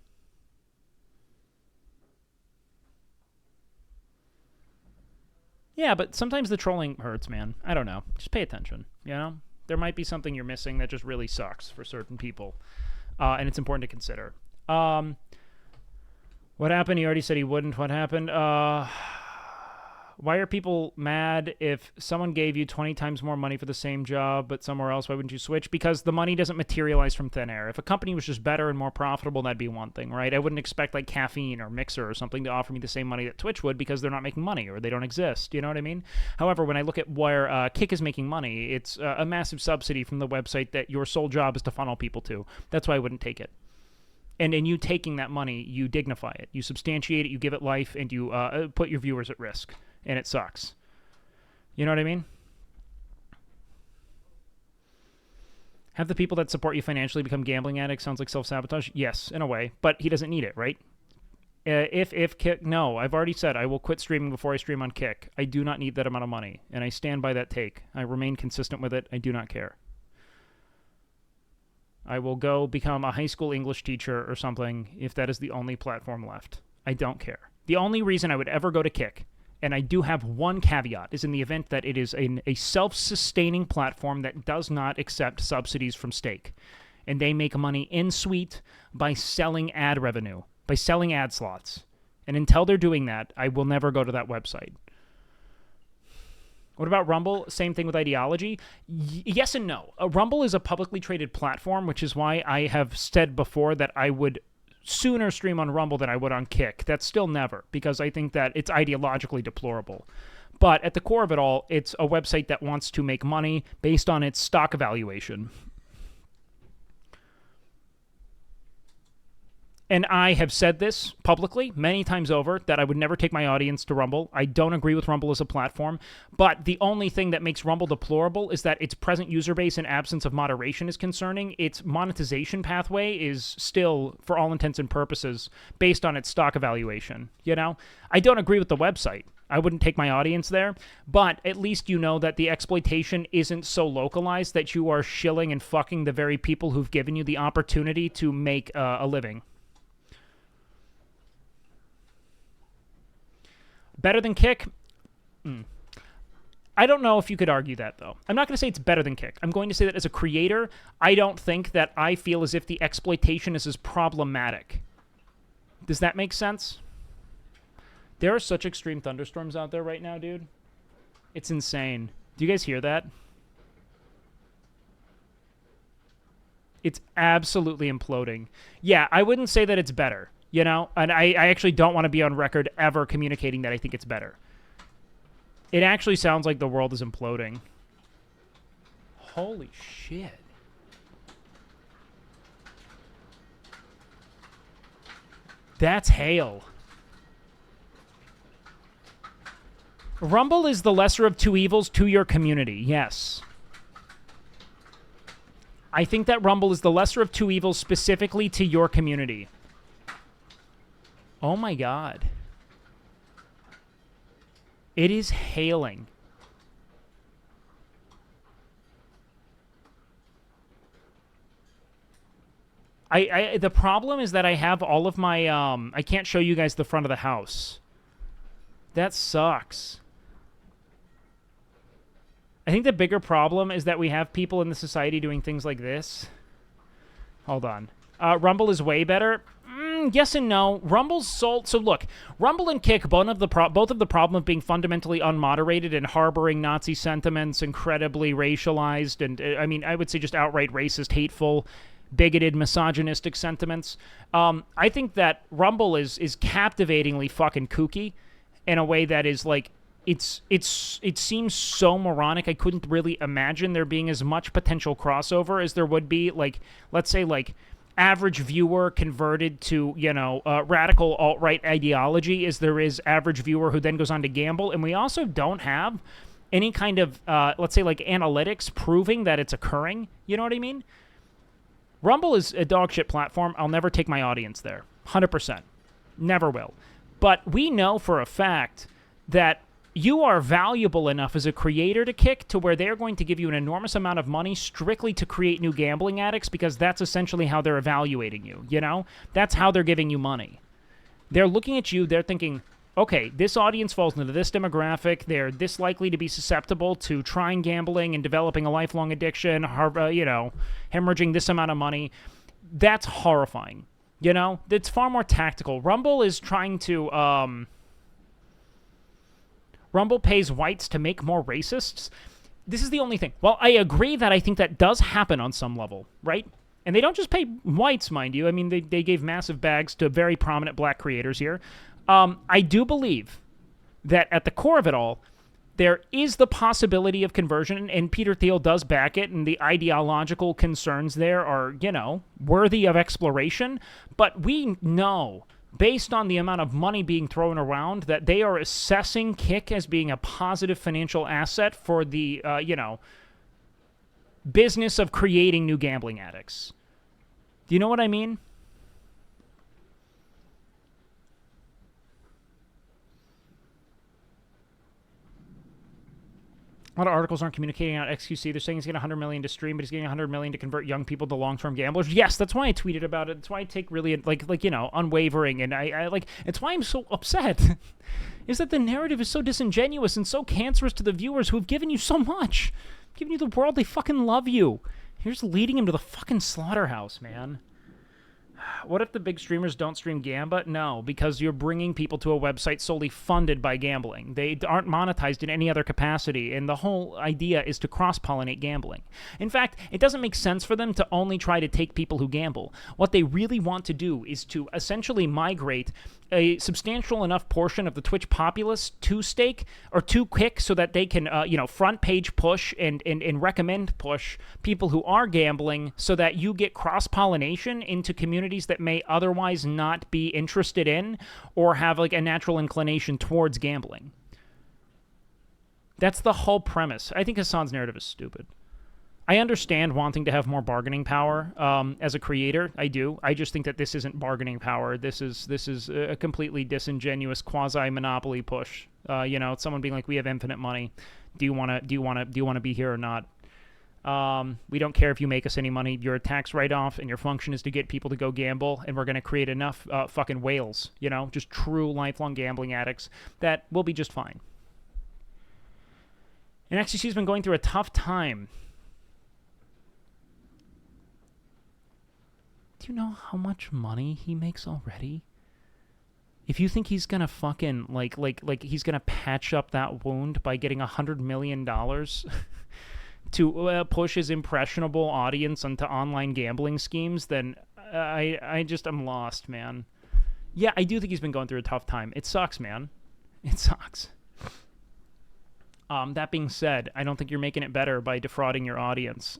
Yeah, but sometimes the trolling hurts, man. I don't know. Just pay attention, There might be something you're missing that just really sucks for certain people, and it's important to consider. What happened? He already said he wouldn't. What happened? Why are people mad if someone gave you 20 times more money for the same job, but somewhere else? Why wouldn't you switch? Because the money doesn't materialize from thin air. If a company was just better and more profitable, that'd be one thing, right? I wouldn't expect like Caffeine or Mixer or something to offer me the same money that Twitch would, because they're not making money or they don't exist. You know what I mean? However, when I look at where Kick is making money, it's a massive subsidy from the website that your sole job is to funnel people to. That's why I wouldn't take it. And in you taking that money, you dignify it. You substantiate it, you give it life, and you put your viewers at risk. And it sucks. You know what I mean? Have the people that support you financially become gambling addicts? Sounds like self-sabotage. Yes, in a way. But he doesn't need it, right? If Kick... No, I've already said I will quit streaming before I stream on Kick. I do not need that amount of money. And I stand by that take. I remain consistent with it. I do not care. I will go become a high school English teacher or something if that is the only platform left. I don't care. The only reason I would ever go to Kick, and I do have one caveat, is in the event that it is a self-sustaining platform that does not accept subsidies from stake. And they make money in suite by selling ad revenue, by selling ad slots. And until they're doing that, I will never go to that website. What about Rumble? Same thing with ideology. Yes and no. Rumble is a publicly traded platform, which is why I have said before that I would sooner stream on Rumble than I would on Kick. That's still never, because I think that it's ideologically deplorable. But at the core of it all, it's a website that wants to make money based on its stock evaluation. And I have said this publicly many times over, that I would never take my audience to Rumble. I don't agree with Rumble as a platform, but the only thing that makes Rumble deplorable is that its present user base and absence of moderation is concerning. Its monetization pathway is still, for all intents and purposes, based on its stock evaluation. You know? I don't agree with the website. I wouldn't take my audience there, but at least you know that the exploitation isn't so localized that you are shilling and fucking the very people who've given you the opportunity to make a living. Better than Kick? I don't know if you could argue that, though. I'm not going to say it's better than Kick. I'm going to say that as a creator, I don't think that I feel as if the exploitation is as problematic. Does that make sense? There are such extreme thunderstorms out there right now, dude. It's insane. Do you guys hear that? It's absolutely imploding. Yeah, I wouldn't say that it's better. You know, and I actually don't want to be on record ever communicating that I think it's better. It actually sounds like the world is imploding. Holy shit. That's hail. Rumble is the lesser of two evils to your community, yes. I think that Rumble is the lesser of two evils specifically to your community. Oh my god. It is hailing. The problem is that I have all of my I can't show you guys the front of the house. That sucks. I think the bigger problem is that we have people in the society doing things like this. Hold on. Rumble is way better. Yes and no. Rumble's sold. So look, Rumble and Kick, both of the problem of being fundamentally unmoderated and harboring Nazi sentiments, incredibly racialized, and I mean, I would say just outright racist, hateful, bigoted, misogynistic sentiments. I think that Rumble is captivatingly fucking kooky in a way that is like, it seems so moronic. I couldn't really imagine there being as much potential crossover as there would be, like, let's say, like, average viewer converted to, you know, radical alt-right ideology as there is average viewer who then goes on to gamble. And we also don't have any kind of, let's say, like, analytics proving that it's occurring. You know what I mean? Rumble is a dog shit platform. I'll never take my audience there. 100%. Never will. But we know for a fact that you are valuable enough as a creator to Kick to where they're going to give you an enormous amount of money strictly to create new gambling addicts, because that's essentially how they're evaluating you, you know? That's how they're giving you money. They're looking at you, they're thinking, okay, this audience falls into this demographic, they're this likely to be susceptible to trying gambling and developing a lifelong addiction, you know, hemorrhaging this amount of money. That's horrifying, you know? It's far more tactical. Rumble is trying to, Rumble pays whites to make more racists. This is the only thing. Well, I agree that I think that does happen on some level, right? And they don't just pay whites, mind you. I mean, they gave massive bags to very prominent black creators here. I do believe that at the core of it all, there is the possibility of conversion, and Peter Thiel does back it, and the ideological concerns there are, you know, worthy of exploration. But we know, based on the amount of money being thrown around, that they are assessing Kick as being a positive financial asset for the, you know, business of creating new gambling addicts. Do you know what I mean? A lot of articles aren't communicating out XQC. They're saying he's getting $100 million to stream, but he's getting $100 million to convert young people to long-term gamblers. Yes, that's why I tweeted about it. That's why I take really, like you know, unwavering, and I like, it's why I'm so upset, is that the narrative is so disingenuous and so cancerous to the viewers who have given you so much. Giving you the world, they fucking love you. You're just leading him to the fucking slaughterhouse, man. What if the big streamers don't stream Gamba? No, because you're bringing people to a website solely funded by gambling. They aren't monetized in any other capacity, and the whole idea is to cross-pollinate gambling. In fact, it doesn't make sense for them to only try to take people who gamble. What they really want to do is to essentially migrate a substantial enough portion of the Twitch populace to stake or to Kick so that they can, front page push and recommend push people who are gambling so that you get cross-pollination into communities that may otherwise not be interested in or have like a natural inclination towards gambling. That's the whole premise. I think Hassan's narrative is stupid. I understand wanting to have more bargaining power as a creator. I do. I just think that this isn't bargaining power. This is a completely disingenuous quasi-monopoly push. It's someone being like, "We have infinite money. Do you want to be here or not? We don't care if you make us any money. You're a tax write-off, and your function is to get people to go gamble. And we're going to create enough fucking whales, just true lifelong gambling addicts that will be just fine." And XCC's been going through a tough time. Do you know how much money he makes already? If you think he's gonna fucking like he's gonna patch up that wound by getting $100 million to push his impressionable audience onto online gambling schemes, then I'm lost, man. Yeah, I do think he's been going through a tough time. It sucks, man. It sucks. That being said, I don't think you're making it better by defrauding your audience.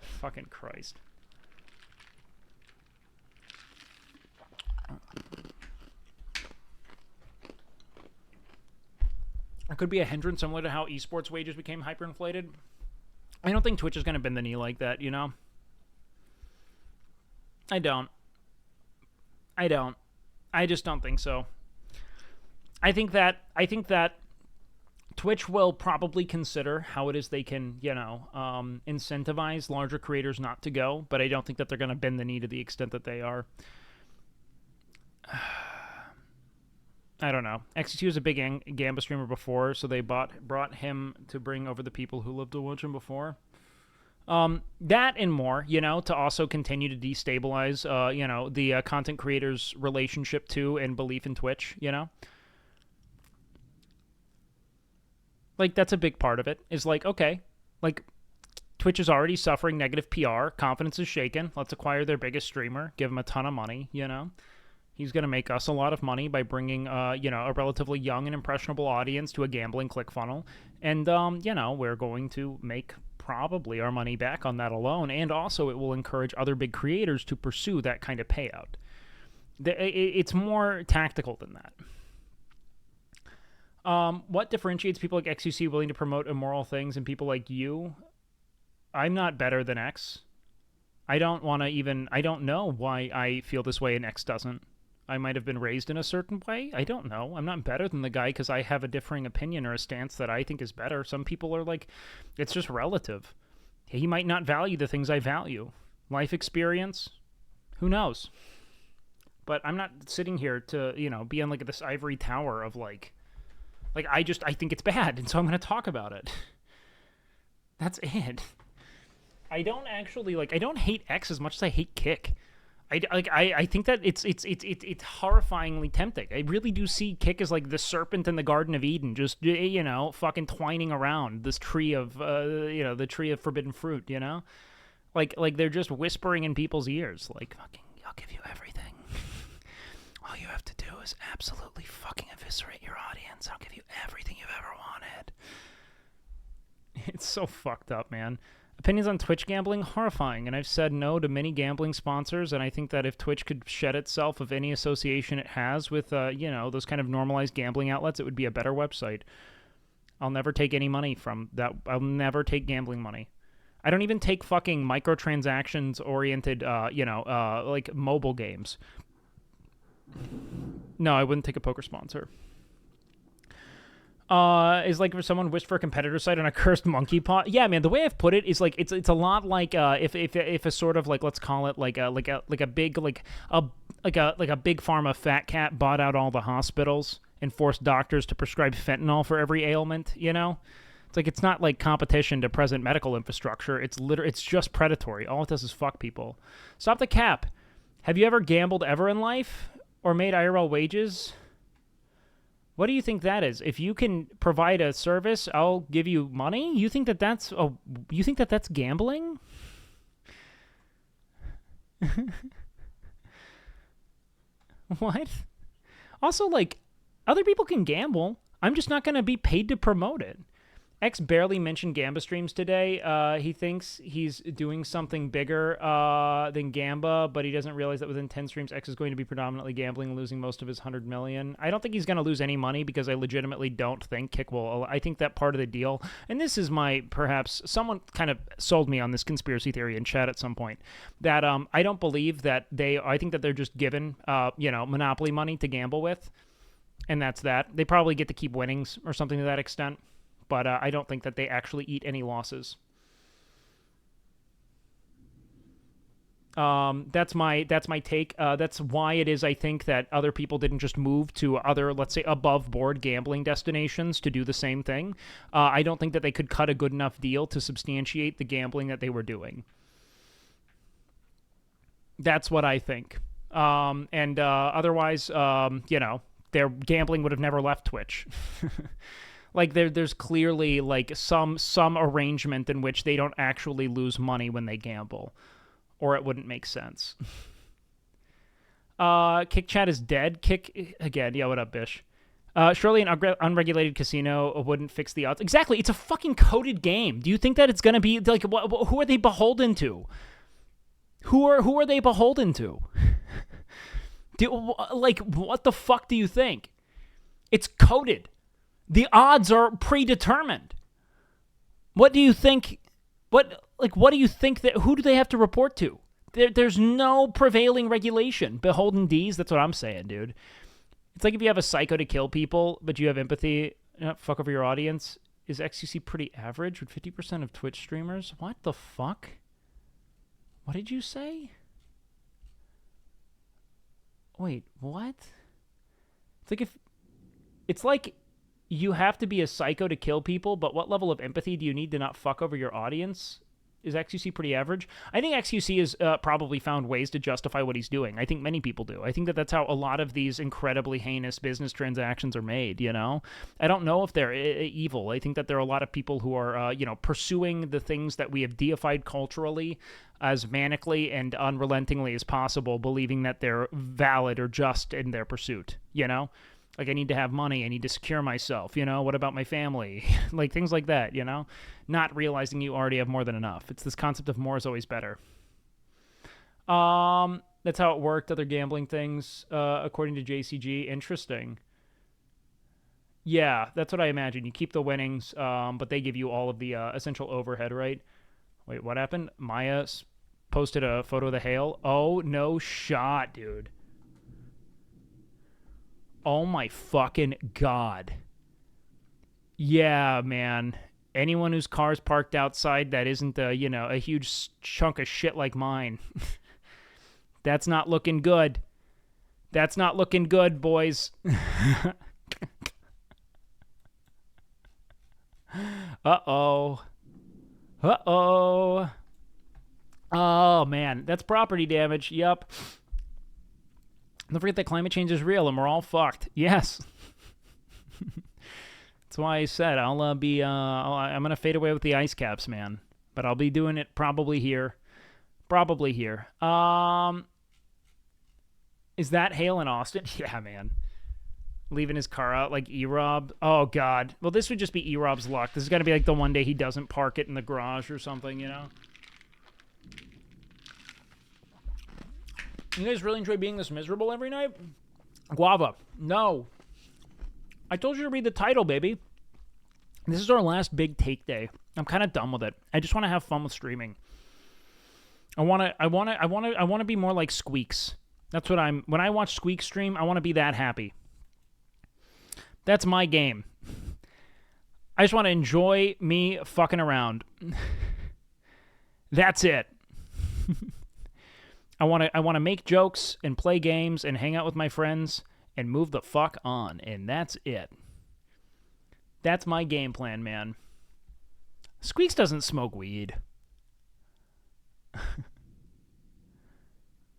Fucking Christ. It could be a hindrance similar to how esports wages became hyperinflated. I don't think Twitch is going to bend the knee like that, I don't. I just don't think so. I think that Twitch will probably consider how it is they can, incentivize larger creators not to go, but I don't think that they're going to bend the knee to the extent that they are. I don't know. XCT was a big Gamba streamer before, so they brought him to bring over the people who lived to watch him before. That and more, to also continue to destabilize, the content creators' relationship to and belief in Twitch, Like, that's a big part of it, is like, okay, like, Twitch is already suffering negative PR, confidence is shaken, let's acquire their biggest streamer, give him a ton of money, He's going to make us a lot of money by bringing, a relatively young and impressionable audience to a gambling ClickFunnels. And, we're going to make probably our money back on that alone. And also it will encourage other big creators to pursue that kind of payout. It's more tactical than that. What differentiates people like XUC willing to promote immoral things and people like you? I'm not better than X. I don't know why I feel this way and X doesn't. I might have been raised in a certain way. I don't know. I'm not better than the guy because I have a differing opinion or a stance that I think is better. Some people are like, it's just relative. He might not value the things I value. Life experience, who knows? But I'm not sitting here to, be on like this ivory tower of like I think it's bad, and so I'm going to talk about it. That's it. I don't actually I don't hate X as much as I hate Kick. I think that it's horrifyingly tempting. I really do see Kick as like the serpent in the Garden of Eden, just fucking twining around this tree of the tree of forbidden fruit. Like they're just whispering in people's ears, like fucking, I'll give you everything. All you have to do is absolutely fucking eviscerate your audience. I'll give you everything you've ever wanted. It's so fucked up, man. Opinions on Twitch gambling? Horrifying, and I've said no to many gambling sponsors, and I think that if Twitch could shed itself of any association it has with, those kind of normalized gambling outlets, it would be a better website. I'll never take any money from that. I'll never take gambling money. I don't even take fucking microtransactions-oriented, like mobile games. No, I wouldn't take a poker sponsor. Is like if someone wished for a competitor site on a cursed monkey paw. Yeah, man. The way I've put it is like it's a lot like if a sort of like, let's call it like a big pharma fat cat bought out all the hospitals and forced doctors to prescribe fentanyl for every ailment. It's like it's not like competition to present medical infrastructure. It's just predatory. All it does is fuck people. Stop the cap. Have you ever gambled ever in life or made IRL wages? What do you think that is? If you can provide a service, I'll give you money. You think that that's gambling? What? Also, like, other people can gamble. I'm just not going to be paid to promote it. X barely mentioned Gamba streams today. He thinks he's doing something bigger than Gamba, but he doesn't realize that within 10 streams, X is going to be predominantly gambling and losing most of his 100 million. I don't think he's going to lose any money because I legitimately don't think Kick will. I think that part of the deal, and this is my, perhaps, someone kind of sold me on this conspiracy theory in chat at some point, that I don't believe that I think that they're just given, monopoly money to gamble with, and that's that. They probably get to keep winnings or something to that extent. But I don't think that they actually eat any losses. That's my take. That's why it is, I think, that other people didn't just move to other, let's say, above-board gambling destinations to do the same thing. I don't think that they could cut a good enough deal to substantiate the gambling that they were doing. That's what I think. Otherwise, their gambling would have never left Twitch. Like there's clearly like some arrangement in which they don't actually lose money when they gamble, or it wouldn't make sense. Kick chat is dead. Kick again. Yeah, what up, Bish? Surely an unregulated casino wouldn't fix the odds. Exactly. It's a fucking coded game. Do you think that it's gonna be like who are they beholden to? Who are they beholden to? What the fuck do you think? It's coded. The odds are predetermined. What do you think? What do you think that? Who do they have to report to? There's no prevailing regulation. Beholden D's. That's what I'm saying, dude. It's like if you have a psycho to kill people, but you have empathy. Fuck over your audience. Is XQC pretty average with 50% of Twitch streamers? What the fuck? What did you say? Wait, what? It's like you have to be a psycho to kill people, but what level of empathy do you need to not fuck over your audience? Is XQC pretty average? I think XQC has probably found ways to justify what he's doing. I think many people do. I think that that's how a lot of these incredibly heinous business transactions are made, you know? I don't know if they're evil. I think that there are a lot of people who are, pursuing the things that we have deified culturally as manically and unrelentingly as possible, believing that they're valid or just in their pursuit, you know? Like, I need to have money. I need to secure myself. What about my family? Like, things like that, Not realizing you already have more than enough. It's this concept of more is always better. That's how it worked. Other gambling things, according to JCG. Interesting. Yeah, that's what I imagine. You keep the winnings, but they give you all of the essential overhead, right? Wait, what happened? Maya posted a photo of the hail. Oh, no shot, dude. Oh my fucking God. Yeah, man. Anyone whose car's parked outside that isn't a huge chunk of shit like mine. That's not looking good. That's not looking good, boys. Uh-oh. Uh-oh. Oh, man. That's property damage. Yup. Don't forget that climate change is real and we're all fucked. Yes. That's why I said I'm going to fade away with the ice caps, man. But I'll be doing it probably here. Probably here. Is that hail in Austin? Yeah, man. Leaving his car out like E-Rob. Oh, God. Well, this would just be E-Rob's luck. This is going to be like the one day he doesn't park it in the garage or something, You guys really enjoy being this miserable every night? Guava. No. I told you to read the title, baby. This is our last big take day. I'm kind of done with it. I just want to have fun with streaming. I want to be more like Squeaks. That's what when I watch Squeak stream, I want to be that happy. That's my game. I just want to enjoy me fucking around. That's it. I want to make jokes and play games and hang out with my friends and move the fuck on, and that's it. That's my game plan, man. Squeaks doesn't smoke weed.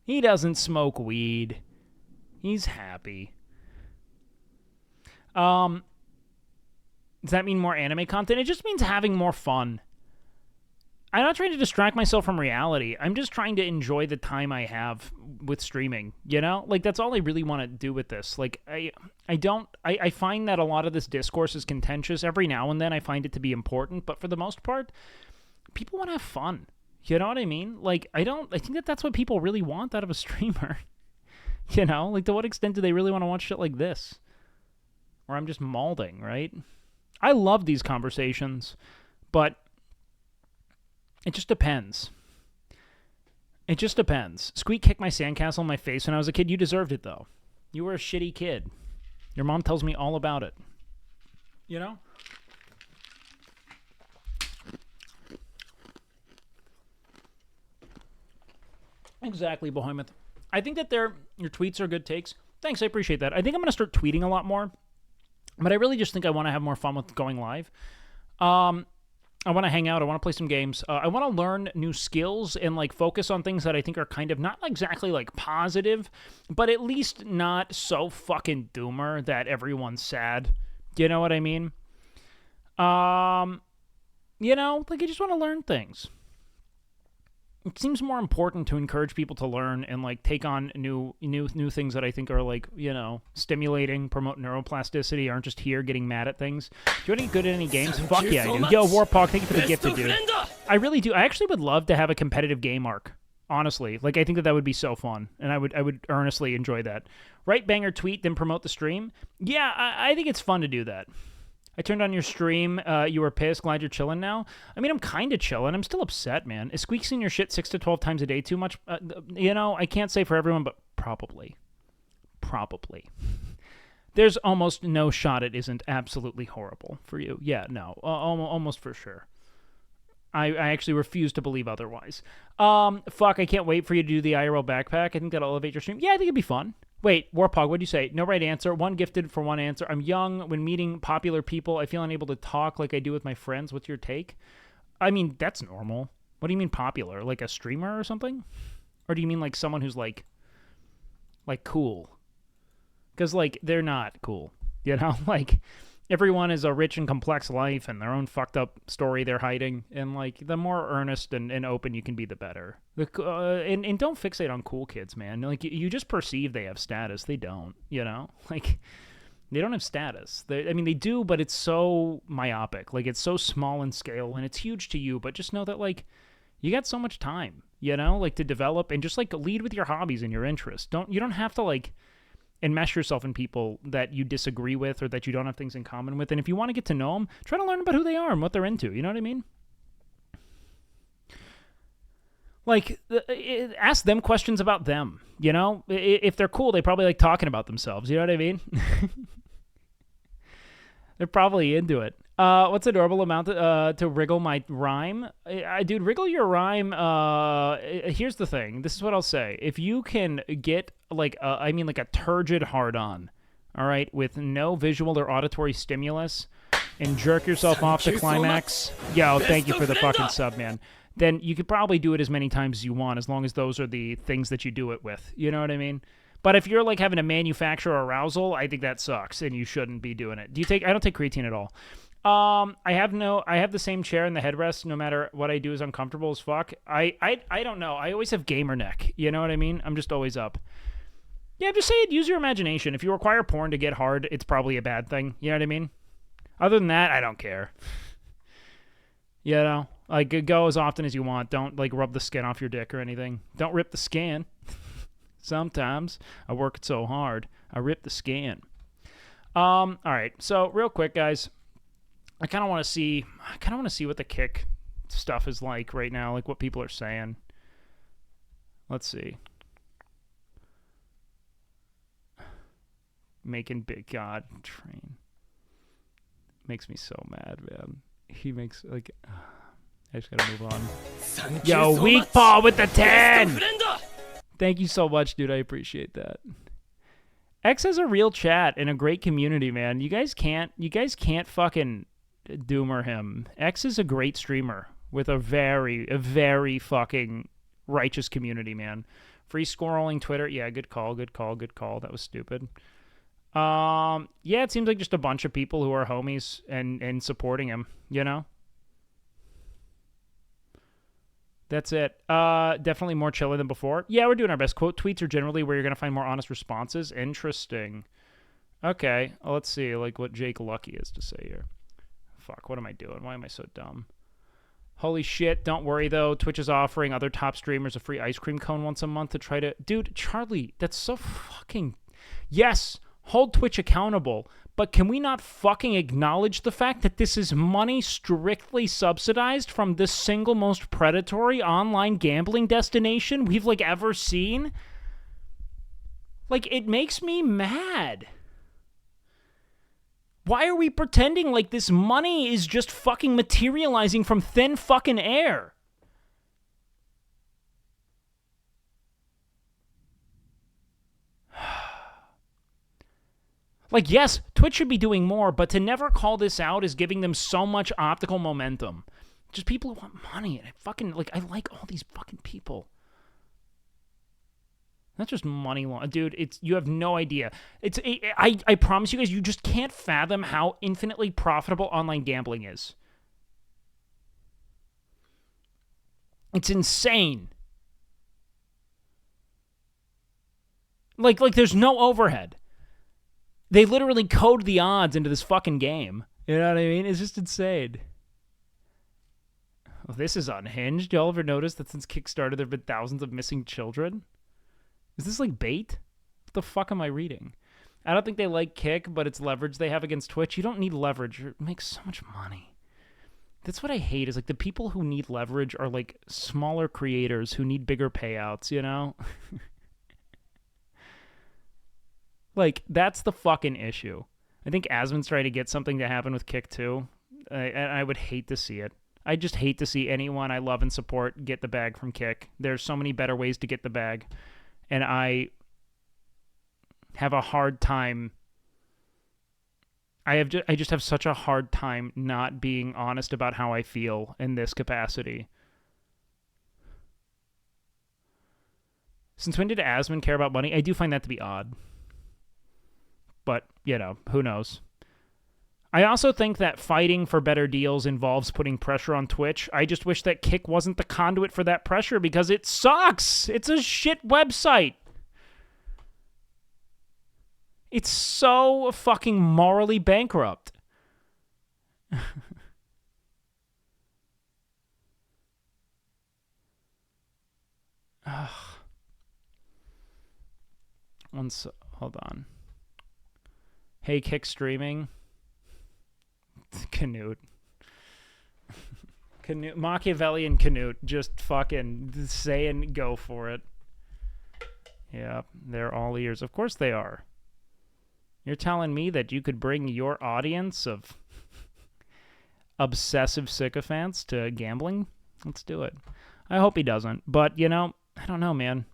He doesn't smoke weed. He's happy. Does that mean more anime content? It just means having more fun. I'm not trying to distract myself from reality. I'm just trying to enjoy the time I have with streaming, you know? Like, that's all I really want to do with this. Like, I find that a lot of this discourse is contentious. Every now and then I find it to be important, but for the most part, people want to have fun. You know what I mean? Like, I think that that's what people really want out of a streamer. You know? Like, to what extent do they really want to watch shit like this? Where I'm just mauling, right? I love these conversations, but it just depends. It just depends. Squeak kicked my sandcastle in my face when I was a kid. You deserved it, though. You were a shitty kid. Your mom tells me all about it. You know? Exactly, Behemoth. I think that your tweets are good takes. Thanks, I appreciate that. I think I'm going to start tweeting a lot more. But I really just think I want to have more fun with going live. I want to hang out. I want to play some games. I want to learn new skills and like focus on things that I think are kind of not exactly like positive, but at least not so fucking doomer that everyone's sad. Do you know what I mean? You know, like I just want to learn things. It seems more important to encourage people to learn and like take on new things that I think are like, you know, stimulating, promote neuroplasticity, aren't just here getting mad at things. Do you want to get good at any games? Fuck yeah, I do. Yo, Warpog, thank you for the gift, dude. I really do. I actually would love to have a competitive game arc. Honestly, like I think that would be so fun, and I would earnestly enjoy that. Right banger tweet, then promote the stream. Yeah, I think it's fun to do that. I turned on your stream. You were pissed. Glad you're chilling now. I mean, I'm kind of chilling. I'm still upset, man. Is Squeak seeing your shit 6 to 12 times a day too much? You know, I can't say for everyone, but probably. Probably. There's almost no shot it isn't absolutely horrible for you. Yeah, no. Almost for sure. I actually refuse to believe otherwise. Fuck, I can't wait for you to do the IRL backpack. I think that'll elevate your stream. Yeah, I think it'd be fun. Wait, Warpog, what'd you say? No right answer. One gifted for one answer. I'm young. When meeting popular people, I feel unable to talk like I do with my friends. What's your take? I mean, that's normal. What do you mean popular? Like a streamer or something? Or do you mean like someone who's like cool? Because, like, they're not cool. You know? Like, everyone is a rich and complex life and their own fucked up story they're hiding. And, like, the more earnest and open you can be, the better. And don't fixate on cool kids, man. Like, you just perceive they have status. They don't, you know? Like, they don't have status. I mean, they do, but it's so myopic. Like, it's so small in scale, and it's huge to you. But just know that, like, you got so much time, you know? Like, to develop and just, like, lead with your hobbies and your interests. You don't have to, like, enmesh yourself in people that you disagree with or that you don't have things in common with. And if you want to get to know them, try to learn about who they are and what they're into. You know what I mean? Like, ask them questions about them, you know? If they're cool, they probably like talking about themselves. You know what I mean? They're probably into it. What's a normal amount to wriggle my rhyme? Dude, wriggle your rhyme. Here's the thing. This is what I'll say. If you can get, like a turgid hard-on, all right, with no visual or auditory stimulus, and jerk yourself off the climax. Yo, thank you for the fucking sub, man. Then you could probably do it as many times as you want, as long as those are the things that you do it with. You know what I mean? But if you're like having to manufacture arousal, I think that sucks, and you shouldn't be doing it. I don't take creatine at all. I have the same chair and the headrest. No matter what I do is uncomfortable as fuck. I don't know. I always have gamer neck. You know what I mean? I'm just always up. Yeah, just say it. Use your imagination. If you require porn to get hard, it's probably a bad thing. You know what I mean? Other than that, I don't care. You know, like go as often as you want. Don't like rub the skin off your dick or anything. Don't rip the skin. Sometimes I work so hard, I rip the skin. All right. So real quick, guys, I kind of want to see what the kick stuff is like right now, like what people are saying. Let's see. Making big God train makes me so mad, man. He makes like I just gotta move on. Yo, Weak Paw with the 10. Thank you so much, dude. I appreciate that. X has a real chat and a great community, man. You guys can't fucking doomer him. X is a great streamer with a very fucking righteous community, man. Free scrolling Twitter. Yeah, good call. That was stupid. Yeah, it seems like just a bunch of people who are homies and supporting him, you know? That's it. Definitely more chiller than before. Yeah, we're doing our best. Quote tweets are generally where you're going to find more honest responses. Interesting. Okay, well, let's see like what Jake Lucky has to say here. Fuck, what am I doing? Why am I so dumb? Holy shit, don't worry though. Twitch is offering other top streamers a free ice cream cone once a month to try to... Dude, Charlie, that's so fucking... Yes, hold Twitch accountable, but can we not fucking acknowledge the fact that this is money strictly subsidized from the single most predatory online gambling destination we've, like, ever seen? Like, it makes me mad. Why are we pretending like this money is just fucking materializing from thin fucking air? Like, yes, Twitch should be doing more, but to never call this out is giving them so much optical momentum. Just people who want money, and I like all these fucking people. That's just money dude. You have no idea. I promise you guys, you just can't fathom how infinitely profitable online gambling is. It's insane. Like there's no overhead. They literally code the odds into this fucking game. You know what I mean? It's just insane. Well, this is unhinged. Y'all ever noticed that since Kickstarter there have been thousands of missing children? Is this like bait? What the fuck am I reading? I don't think they like Kick, but it's leverage they have against Twitch. You don't need leverage. It makes so much money. That's what I hate, is like the people who need leverage are like smaller creators who need bigger payouts, you know? Like, that's the fucking issue. I think Asmon's trying to get something to happen with Kick too. And I would hate to see it. I just hate to see anyone I love and support get the bag from Kick. There's so many better ways to get the bag. And I have a hard time. I just have such a hard time not being honest about how I feel in this capacity. Since when did Asmon care about money? I do find that to be odd. But, you know, who knows? I also think that fighting for better deals involves putting pressure on Twitch. I just wish that Kick wasn't the conduit for that pressure because it sucks. It's a shit website. It's so fucking morally bankrupt. Hold on. Hey, Kick streaming. Canute. Machiavellian Canute. Just fucking saying go for it. Yeah, they're all ears. Of course they are. You're telling me that you could bring your audience of obsessive sycophants to gambling? Let's do it. I hope he doesn't. But, you know, I don't know, man.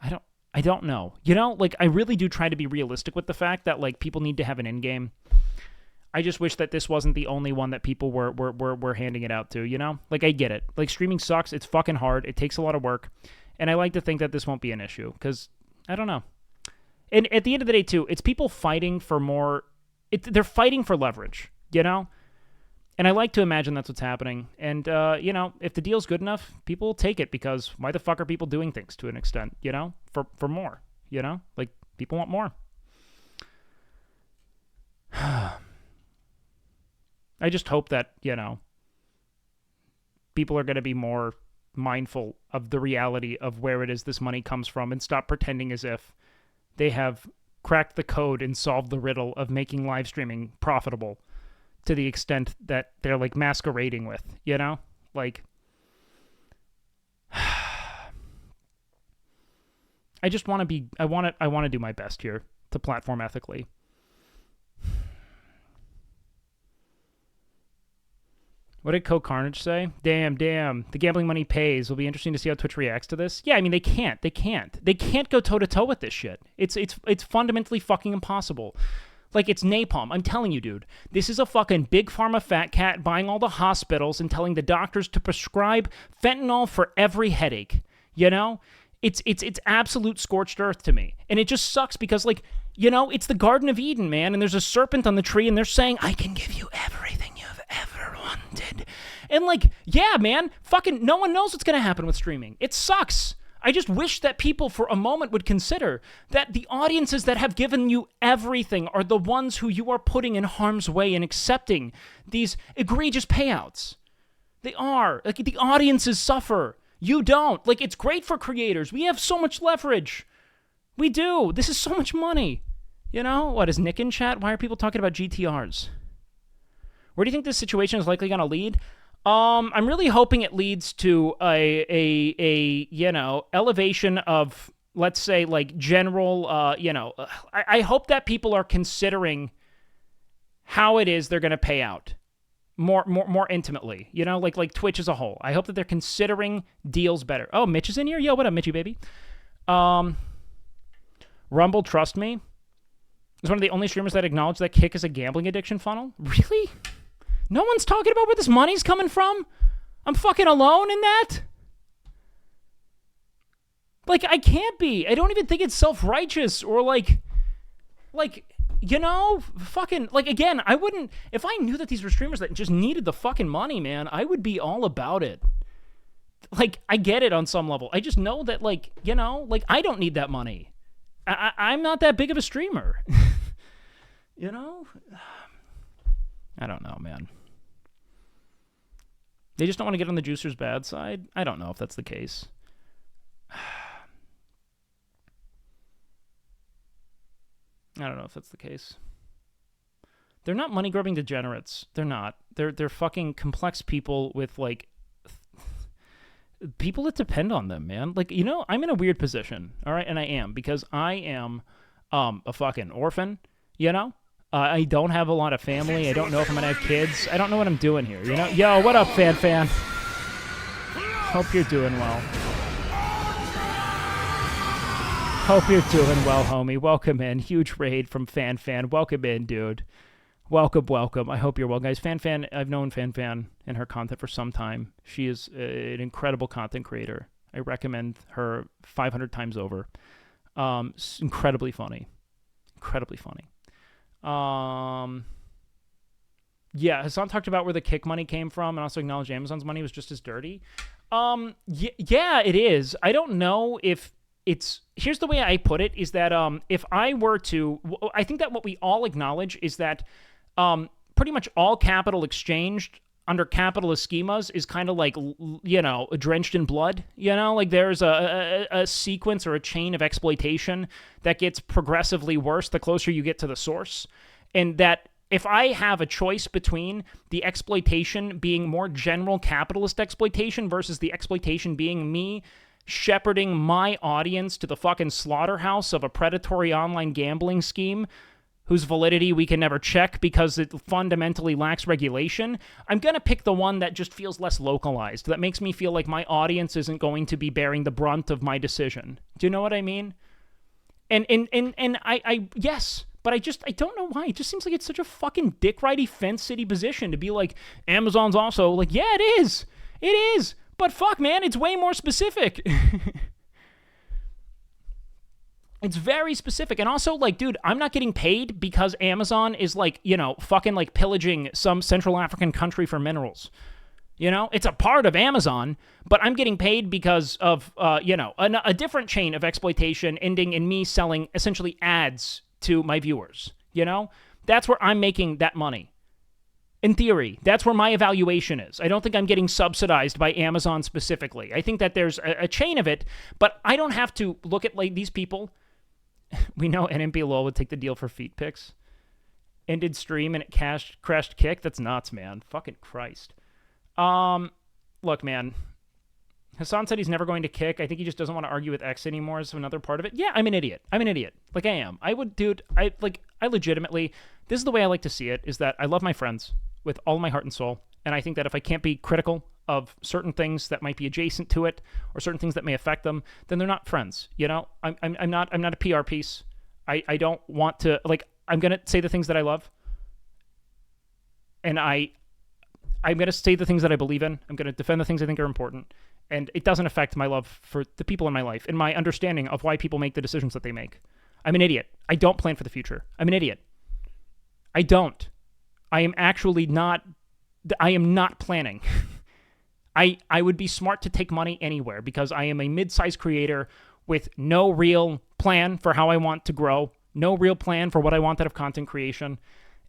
I don't know. You know, like, I really do try to be realistic with the fact that, like, people need to have an end game. I just wish that this wasn't the only one that people were handing it out to, you know? Like, I get it. Like, streaming sucks. It's fucking hard. It takes a lot of work. And I like to think that this won't be an issue, because, I don't know. And at the end of the day, too, it's people fighting for more... They're fighting for leverage, you know? And I like to imagine that's what's happening. And, you know, if the deal's good enough, people will take it, because why the fuck are people doing things to an extent, you know? For more, you know? Like, people want more. I just hope that, you know, people are going to be more mindful of the reality of where it is this money comes from and stop pretending as if they have cracked the code and solved the riddle of making live streaming profitable to the extent that they're, like, masquerading with, you know? Like, I just want to be, I want to do my best here to platform ethically. What did Co Carnage say? Damn. The gambling money pays. It'll be interesting to see how Twitch reacts to this. Yeah, I mean, they can't go toe-to-toe with this shit. It's fundamentally fucking impossible. Like it's napalm. I'm telling you, dude. This is a fucking big pharma fat cat buying all the hospitals and telling the doctors to prescribe fentanyl for every headache. You know? It's absolute scorched earth to me. And it just sucks because, like, you know, it's the Garden of Eden, man, and there's a serpent on the tree, and they're saying, I can give you everything you've ever wanted. And, like, yeah, man, fucking no one knows what's going to happen with streaming. It sucks. I just wish that people for a moment would consider that the audiences that have given you everything are the ones who you are putting in harm's way and accepting these egregious payouts. They are. Like, the audiences suffer. You don't. Like, it's great for creators. We have so much leverage. We do. This is so much money. You know? What, is Nick in chat? Why are people talking about GTRs? Where do you think this situation is likely going to lead? I'm really hoping it leads to a you know, elevation of, let's say, like, general, you know, I hope that people are considering how it is they're going to pay out. More intimately, you know, like Twitch as a whole. I hope that they're considering deals better. Oh, Mitch is in here? Yo, what up, Mitchy baby? Rumble, trust me, is one of the only streamers that acknowledge that Kick is a gambling addiction funnel. Really? No one's talking about where this money's coming from? I'm fucking alone in that? Like, I can't be. I don't even think it's self-righteous or like, you know, fucking, like, again, I wouldn't, if I knew that these were streamers that just needed the fucking money, man, I would be all about it. Like, I get it on some level. I just know that, like, you know, like, I don't need that money. I'm not that big of a streamer. You know? I don't know, man. They just don't want to get on the juicer's bad side? I don't know if that's the case. I don't know if that's the case. They're not money-grubbing degenerates. They're not. They're fucking complex people with, like, people that depend on them, man. Like, you know, I'm in a weird position, all right? And I am, because I am a fucking orphan, you know? I don't have a lot of family. I don't know if I'm going to have kids. I don't know what I'm doing here, you know? Yo, what up, Fan? Hope you're doing well. Hope you're doing well, homie. Welcome in. Huge raid from Fan. Welcome in, dude. Welcome. I hope you're well, guys. Fan, I've known Fan and her content for some time. She is an incredible content creator. I recommend her 500 times over. Incredibly funny. Yeah, Hassan talked about where the Kick money came from and also acknowledged Amazon's money was just as dirty. Yeah, it is. I don't know if it's... Here's the way I put it, is that if I were to... I think that what we all acknowledge is that pretty much all capital exchanged under capitalist schemas is kind of like, you know, drenched in blood, you know? Like, there's a sequence or a chain of exploitation that gets progressively worse the closer you get to the source. And that if I have a choice between the exploitation being more general capitalist exploitation versus the exploitation being me shepherding my audience to the fucking slaughterhouse of a predatory online gambling scheme whose validity we can never check because it fundamentally lacks regulation, I'm going to pick the one that just feels less localized, that makes me feel like my audience isn't going to be bearing the brunt of my decision. Do you know what I mean? And I yes, but I don't know why. It just seems like it's such a fucking dick-righty fence city position to be like, Amazon's also, like, yeah, it is, but fuck, man, it's way more specific. It's very specific. And also, like, dude, I'm not getting paid because Amazon is, like, you know, fucking, like, pillaging some Central African country for minerals. You know? It's a part of Amazon, but I'm getting paid because of, you know, a different chain of exploitation ending in me selling, essentially, ads to my viewers. You know? That's where I'm making that money. In theory, that's where my evaluation is. I don't think I'm getting subsidized by Amazon specifically. I think that there's a chain of it, but I don't have to look at, like, these people... We know NMP Lol would take the deal for feet pics. Ended stream and it crashed Kick. That's nuts, man. Fucking Christ. Look, man. Hassan said he's never going to Kick. I think he just doesn't want to argue with X anymore is another part of it. Yeah, I'm an idiot. Like, I am. I would, dude, I legitimately, this is the way I like to see it, is that I love my friends with all my heart and soul. And I think that if I can't be critical of certain things that might be adjacent to it or certain things that may affect them, then they're not friends. You know, I'm not a PR piece. I don't want to, like, I'm going to say the things that I love. And I'm going to say the things that I believe in. I'm going to defend the things I think are important. And it doesn't affect my love for the people in my life and my understanding of why people make the decisions that they make. I'm an idiot. I don't plan for the future. I'm an idiot. I don't. I am actually not. I am not planning. I would be smart to take money anywhere because I am a mid-sized creator with no real plan for how I want to grow, no real plan for what I want out of content creation.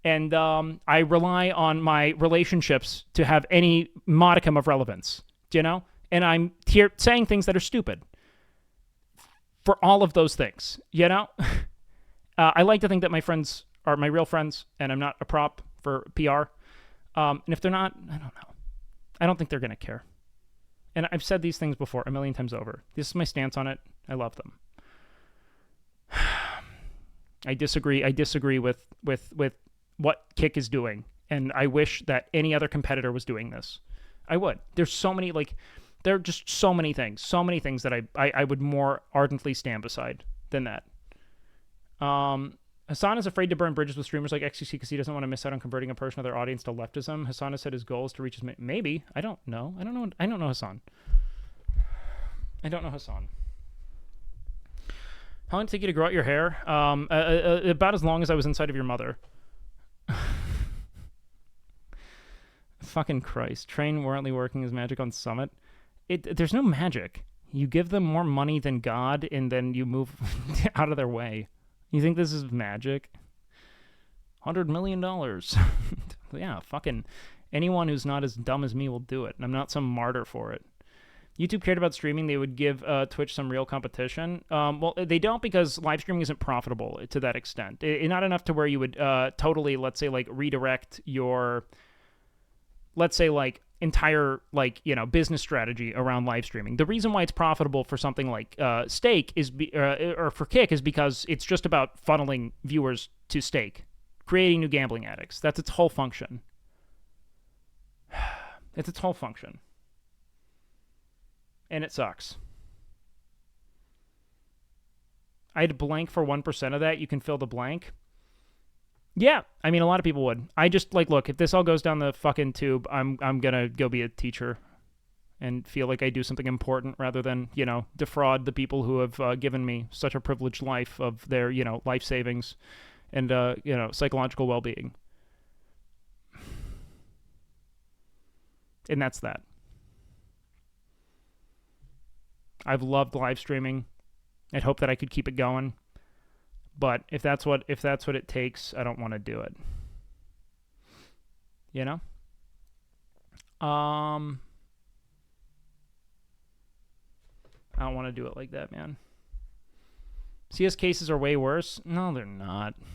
And I rely on my relationships to have any modicum of relevance, you know? And I'm here saying things that are stupid for all of those things, you know? I like to think that my friends are my real friends, and I'm not a prop for PR. And if they're not, I don't know. I don't think they're going to care. And I've said these things before a million times over. This is my stance on it. I love them. I disagree with what Kick is doing, and I wish that any other competitor was doing this. I would. There's so many, there are just so many things that I would more ardently stand beside than that. Hassan is afraid to burn bridges with streamers like XQC because he doesn't want to miss out on converting a portion of their audience to leftism. Hassan has said his goal is to reach his... Maybe. I don't know. I don't know Hassan. How long did it take you to grow out your hair? About as long as I was inside of your mother. Fucking Christ. Train warrantly working his magic on Summit. There's no magic. You give them more money than God, and then you move out of their way. You think this is magic? $100 million. Yeah, fucking anyone who's not as dumb as me will do it, and I'm not some martyr for it. YouTube cared about streaming, they would give Twitch some real competition. Well, they don't, because live streaming isn't profitable to that extent. Not enough to where you would totally, let's say, redirect your, let's say, entire, business strategy around live streaming. The reason why it's profitable for something like Stake is, or for Kick, is because it's just about funneling viewers to Stake, creating new gambling addicts. That's its whole function. It's its whole function. And it sucks. I'd blank for 1% of that. You can fill the blank. Yeah, I mean, a lot of people would. I just, look, if this all goes down the fucking tube, I'm gonna go be a teacher and feel like I do something important rather than, defraud the people who have given me such a privileged life of their, life savings and, psychological well-being. And that's that. I've loved live streaming. I'd hope that I could keep it going. But if that's what it takes, I don't want to do it. You know? I don't want to do it like that, man. CS cases are way worse? No, they're not. Do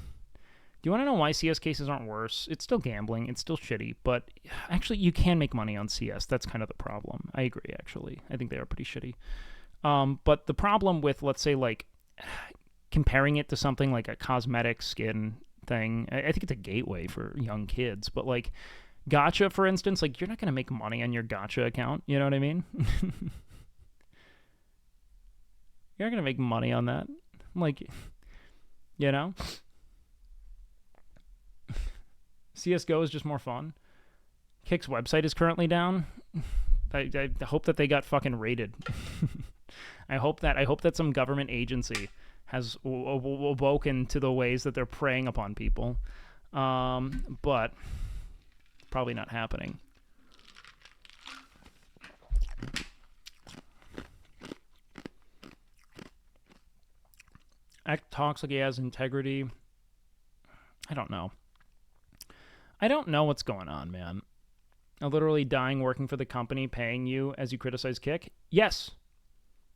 you want to know why CS cases aren't worse? It's still gambling. It's still shitty. But actually, you can make money on CS. That's kind of the problem. I agree, actually. I think they are pretty shitty. But the problem with, let's say, comparing it to something like a cosmetic skin thing, I think it's a gateway for young kids. But, gacha, for instance, you're not going to make money on your gacha account. You know what I mean? You're not going to make money on that. CSGO is just more fun. Kick's website is currently down. I hope that they got fucking raided. I hope that some government agency has awoken to the ways that they're preying upon people. But probably not happening. Act talks like he has integrity. I don't know. I don't know what's going on, man. Literally dying working for the company paying you as you criticize Kick? Yes.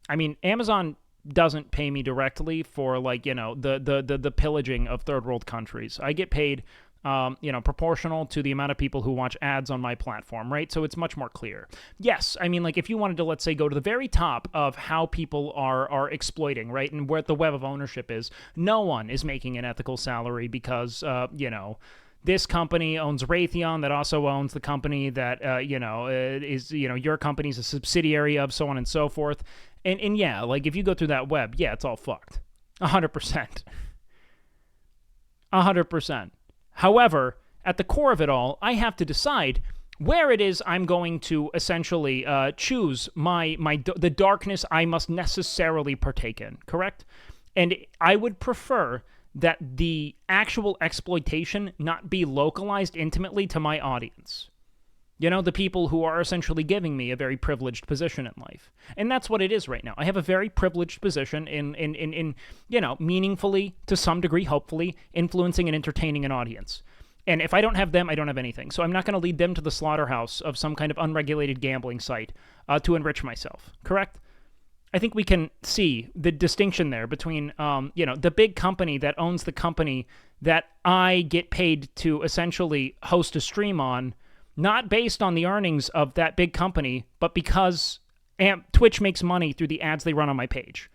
I mean, Amazon doesn't pay me directly for, the pillaging of third world countries. I get paid, proportional to the amount of people who watch ads on my platform, right? So it's much more clear. Yes, I mean, if you wanted to, let's say, go to the very top of how people are exploiting, right, and where the web of ownership is, no one is making an ethical salary because, this company owns Raytheon that also owns the company that, is, your company's a subsidiary of, so on and so forth. And yeah, if you go through that web, yeah, it's all fucked. 100%. 100%. However, at the core of it all, I have to decide where it is I'm going to essentially choose the darkness I must necessarily partake in, correct? And I would prefer that the actual exploitation not be localized intimately to my audience. You know, the people who are essentially giving me a very privileged position in life. And that's what it is right now. I have a very privileged position in you know, meaningfully, to some degree, hopefully, influencing and entertaining an audience. And if I don't have them, I don't have anything. So I'm not going to lead them to the slaughterhouse of some kind of unregulated gambling site to enrich myself. Correct? I think we can see the distinction there between, you know, the big company that owns the company that I get paid to essentially host a stream on, not based on the earnings of that big company, but because Twitch makes money through the ads they run on my page.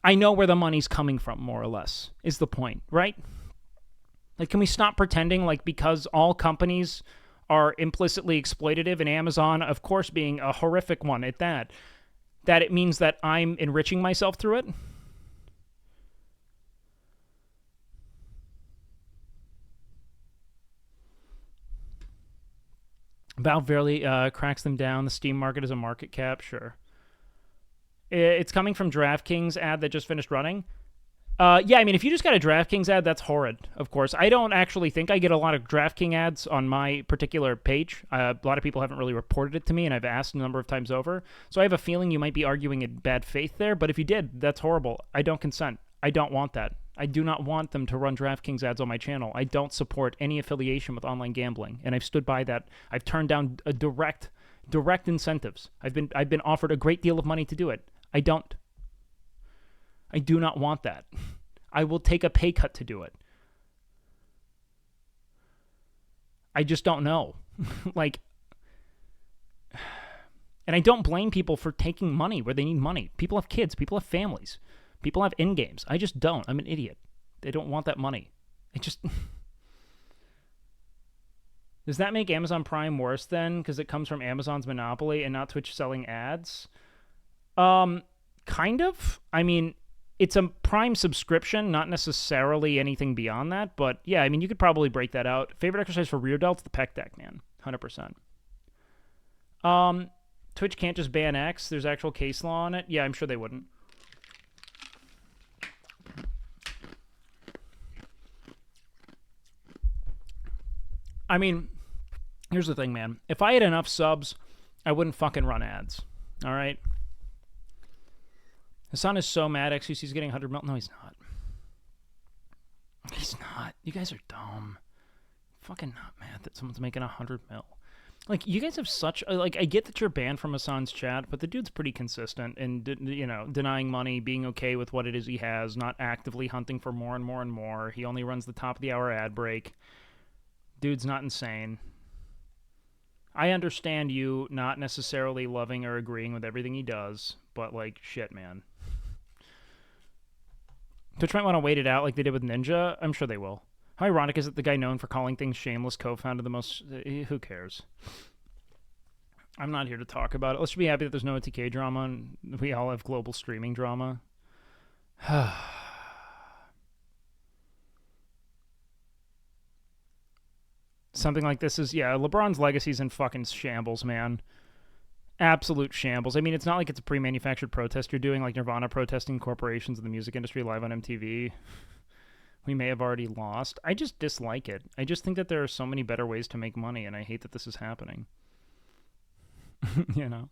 I know where the money's coming from, more or less, is the point, right? Like, can we stop pretending like because all companies are implicitly exploitative, and Amazon, of course, being a horrific one at that it means that I'm enriching myself through it? Valve barely cracks them down. The Steam market is a market cap, sure. It's coming from DraftKings ad that just finished running. Yeah, I mean, if you just got a DraftKings ad, that's horrid, of course. I don't actually think I get a lot of DraftKings ads on my particular page. A lot of people haven't really reported it to me, and I've asked a number of times over. So I have a feeling you might be arguing in bad faith there, but if you did, that's horrible. I don't consent. I don't want that. I do not want them to run DraftKings ads on my channel. I don't support any affiliation with online gambling, and I've stood by that. I've turned down a direct incentives. I've been offered a great deal of money to do it. I do not want that. I will take a pay cut to do it. I just don't know. Like, and I don't blame people for taking money where they need money. People have kids. People have families. People have end games. I just don't. I'm an idiot. They don't want that money. Does that make Amazon Prime worse then? Because it comes from Amazon's monopoly and not Twitch selling ads? Kind of. I mean, it's a Prime subscription, not necessarily anything beyond that. But yeah, I mean, you could probably break that out. Favorite exercise for rear delts? The pec deck, man. 100%. Twitch can't just ban X. There's actual case law on it. Yeah, I'm sure they wouldn't. I mean, here's the thing, man. If I had enough subs, I wouldn't fucking run ads. All right? Hassan is so mad XQC's getting 100 mil. No, he's not. He's not. You guys are dumb. Fucking not mad that someone's making 100 mil. Like, you guys have such... Like, I get that you're banned from Hassan's chat, but the dude's pretty consistent in, you know, denying money, being okay with what it is he has, not actively hunting for more and more and more. He only runs the top of the hour ad break. Dude's not insane. I understand you not necessarily loving or agreeing with everything he does, but, like, shit, man. Twitch might want to wait it out like they did with Ninja. I'm sure they will. How ironic is it the guy known for calling things shameless co-founded the most... Who cares? I'm not here to talk about it. Let's just be happy that there's no OTK drama and we all have global streaming drama. Something like this is... Yeah, LeBron's legacy's in fucking shambles, man. Absolute shambles. I mean, it's not like it's a pre-manufactured protest you're doing, like Nirvana protesting corporations in the music industry live on MTV. We may have already lost. I just dislike it. I just think that there are so many better ways to make money, and I hate that this is happening. You know?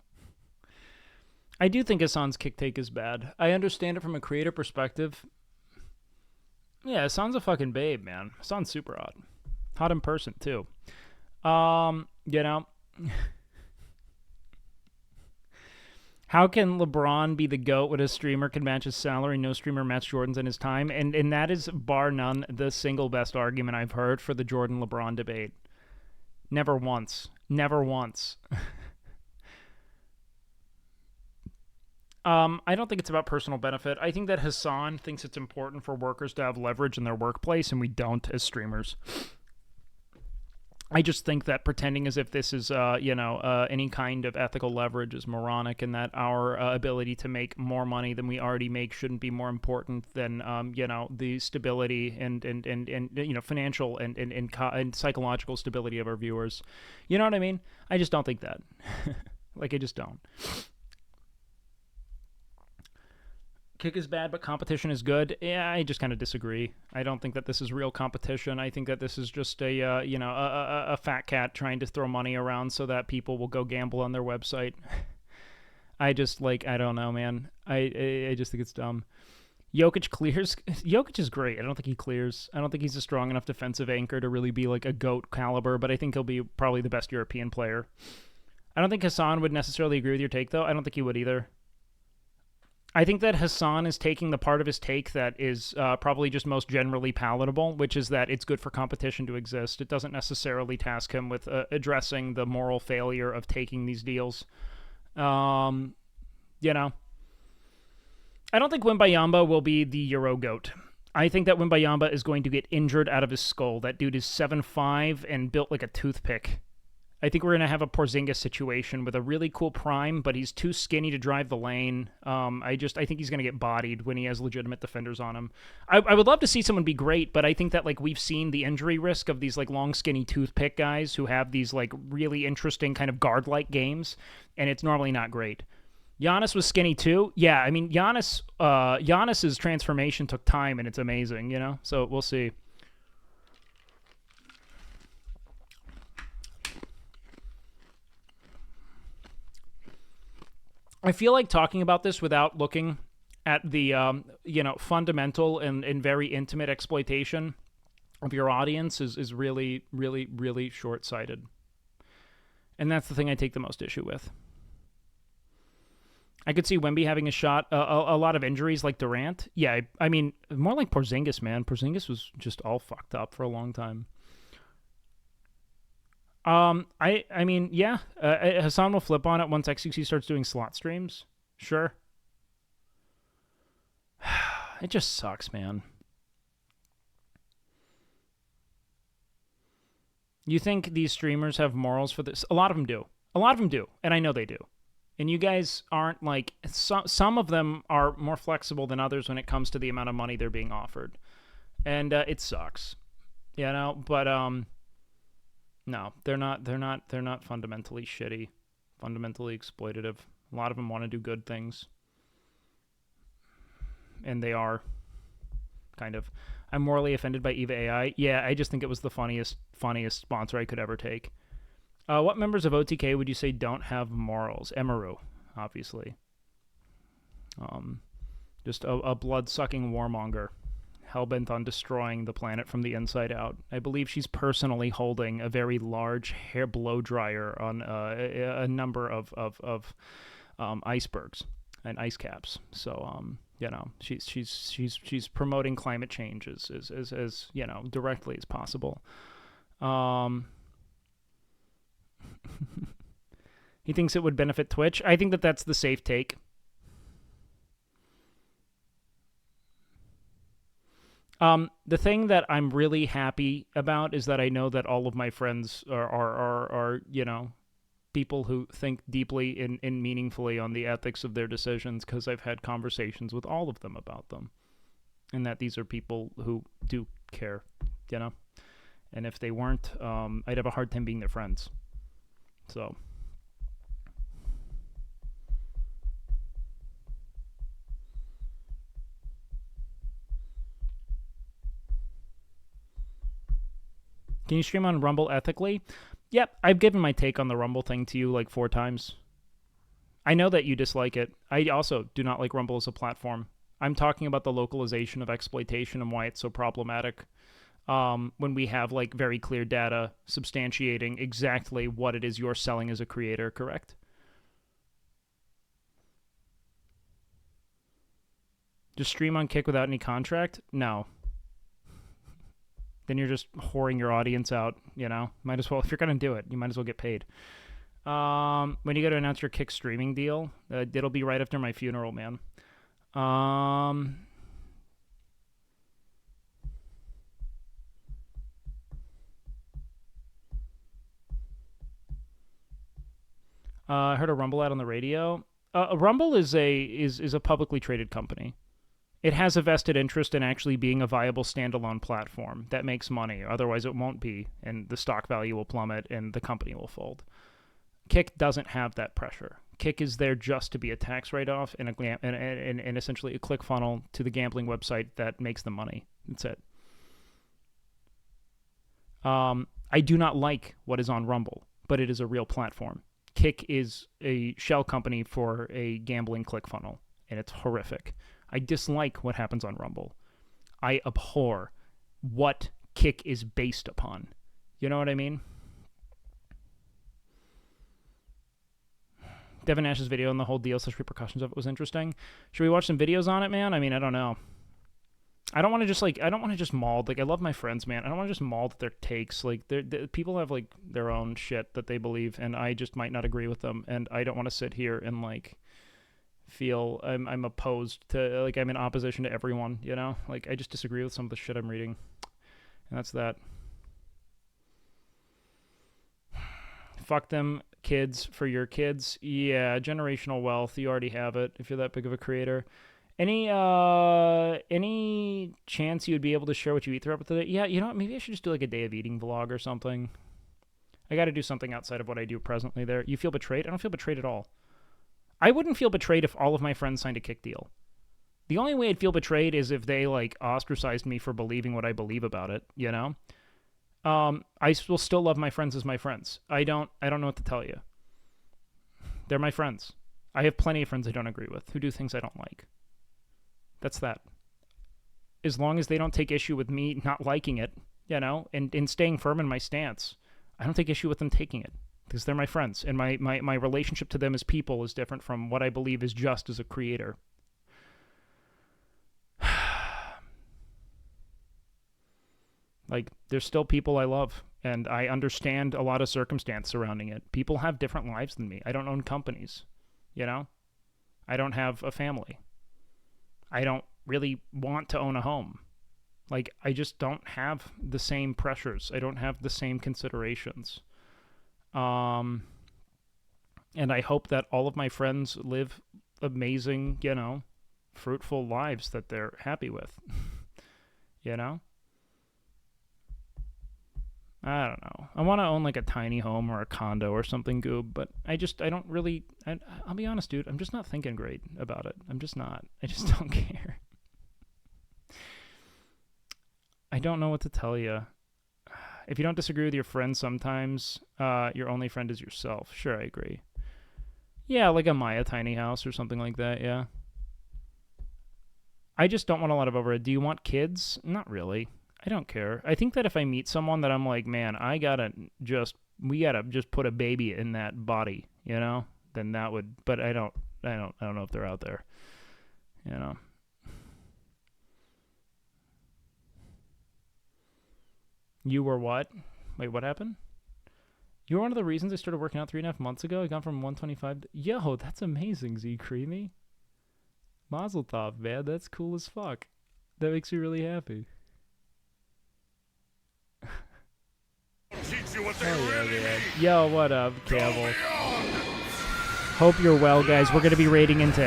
I do think Hassan's kick take is bad. I understand it from a creator perspective. Yeah, Hassan's a fucking babe, man. Hassan's super hot. Hot in person, too. You know... How can LeBron be the GOAT when a streamer can match his salary? No streamer matched Jordan's in his time. And that is, bar none, the single best argument I've heard for the Jordan-LeBron debate. Never once. Never once. I don't think it's about personal benefit. I think that Hassan thinks it's important for workers to have leverage in their workplace, and we don't as streamers. I just think that pretending as if this is, any kind of ethical leverage is moronic, and that our ability to make more money than we already make shouldn't be more important than, the stability and financial and psychological stability of our viewers. You know what I mean? I just don't think that. Like, I just don't. Kick is bad, but competition is good. Yeah, I just kind of disagree. I don't think that this is real competition. I think that this is just a fat cat trying to throw money around so that people will go gamble on their website. I don't know, man. I just think it's dumb. Jokic clears. Jokic is great. I don't think he clears. I don't think he's a strong enough defensive anchor to really be like a GOAT caliber, but I think he'll be probably the best European player. I don't think Hassan would necessarily agree with your take, though. I don't think he would either. I think that Hassan is taking the part of his take that is probably just most generally palatable, which is that it's good for competition to exist. It doesn't necessarily task him with addressing the moral failure of taking these deals. I don't think Wembayamba will be the Euro GOAT. I think that Wembayamba is going to get injured out of his skull. That dude is 7'5" and built like a toothpick. I think we're going to have a Porzingis situation with a really cool prime, but he's too skinny to drive the lane. I think he's going to get bodied when he has legitimate defenders on him. I would love to see someone be great, but I think that like we've seen the injury risk of these like long, skinny toothpick guys who have these like really interesting kind of guard-like games, and it's normally not great. Giannis was skinny too. Yeah, I mean Giannis's transformation took time, and it's amazing, So we'll see. I feel like talking about this without looking at the fundamental and very intimate exploitation of your audience is really, really, really short-sighted. And that's the thing I take the most issue with. I could see Wemby having a shot, a lot of injuries like Durant. Yeah, I mean, more like Porzingis, man. Porzingis was just all fucked up for a long time. Hassan will flip on it once XQC starts doing slot streams. Sure. It just sucks, man. You think these streamers have morals for this? A lot of them do. And I know they do. And you guys aren't like... Some of them are more flexible than others when it comes to the amount of money they're being offered. And it sucks. But... No, they're not fundamentally shitty, fundamentally exploitative. A lot of them want to do good things. And they are, kind of. I'm morally offended by EVA AI. Yeah, I just think it was the funniest sponsor I could ever take. What members of OTK would you say don't have morals? Emaru, obviously. Just a blood-sucking warmonger. Hellbent on destroying the planet from the inside out. I believe she's personally holding a very large hair blow dryer on a number of icebergs and ice caps. So she's promoting climate change as directly as possible. He thinks it would benefit Twitch. I think that that's the safe take. The thing that I'm really happy about is that I know that all of my friends are people who think deeply and meaningfully on the ethics of their decisions, because I've had conversations with all of them about them. And that these are people who do care, And if they weren't, I'd have a hard time being their friends. So... Can you stream on Rumble ethically? Yep, I've given my take on the Rumble thing to you like 4 times. I know that you dislike it. I also do not like Rumble as a platform. I'm talking about the localization of exploitation and why it's so problematic. When we have like very clear data substantiating exactly what it is you're selling as a creator, correct? Just stream on Kick without any contract? No. Then you're just whoring your audience out, Might as well, if you're going to do it, you might as well get paid. When you go to announce your Kick streaming deal, it'll be right after my funeral, man. I heard a Rumble ad on the radio. Rumble is a publicly traded company. It has a vested interest in actually being a viable standalone platform that makes money. Otherwise, it won't be, and the stock value will plummet, and the company will fold. Kick doesn't have that pressure. Kick is there just to be a tax write-off and essentially a click funnel to the gambling website that makes the money. That's it. I do not like what is on Rumble, but it is a real platform. Kick is a shell company for a gambling click funnel, and it's horrific. I dislike what happens on Rumble. I abhor what Kick is based upon. You know what I mean? Devin Nash's video and the whole deal / repercussions of it was interesting. Should we watch some videos on it, man? I mean, I don't know. I don't want to just maul. Like, I love my friends, man. I don't want to just maul their takes. Like, people have, like, their own shit that they believe, and I just might not agree with them, and I don't want to sit here and, like, feel I'm opposed to, like, I'm in opposition to everyone, you know? Like, I just disagree with some of the shit I'm reading, and that's that. Fuck them kids for your kids. Yeah, generational wealth. You already have it if you're that big of a creator. Any chance you would be able to share what you eat throughout the day? Yeah, you know what? Maybe I should just do like a day of eating vlog or something. I got to do something outside of what I do presently there. You feel betrayed? I don't feel betrayed at all. I wouldn't feel betrayed if all of my friends signed a Kick deal. The only way I'd feel betrayed is if they like ostracized me for believing what I believe about it, you know? I will still love my friends as my friends. I don't know what to tell you. They're my friends. I have plenty of friends I don't agree with who do things I don't like. That's that. As long as they don't take issue with me not liking it, you know, and staying firm in my stance, I don't take issue with them taking it because they're my friends. And my relationship to them as people is different from what I believe is just as a creator. Like, there's still people I love, and I understand a lot of circumstance surrounding it. People have different lives than me. I don't own companies, you know? I don't have a family. I don't really want to own a home. Like, I just don't have the same pressures. I don't have the same considerations. And I hope that all of my friends live amazing, you know, fruitful lives that they're happy with. You know? I don't know. I want to own like a tiny home or a condo or something, Goob, but I don't really, I'll be honest, dude, I'm just not thinking great about it. I'm just not. I just don't care. I don't know what to tell you. If you don't disagree with your friends sometimes, your only friend is yourself. Sure, I agree. Yeah, like a Maya tiny house or something like that, yeah. I just don't want a lot of overhead. Do you want kids? Not really. I don't care. I think that if I meet someone that I'm like, man, we gotta just put a baby in that body, you know, then that would, but I don't know if they're out there, you know. You were what? Wait, what happened? You were one of the reasons I started working out 3.5 months ago. I gone from 125 to, yo, that's amazing, Z Creamy. Mazel tov, man. That's cool as fuck. That makes me really happy. Oh, yeah, man. Yo, what up, Campbell? Hope you're well, guys. We're going to be raiding into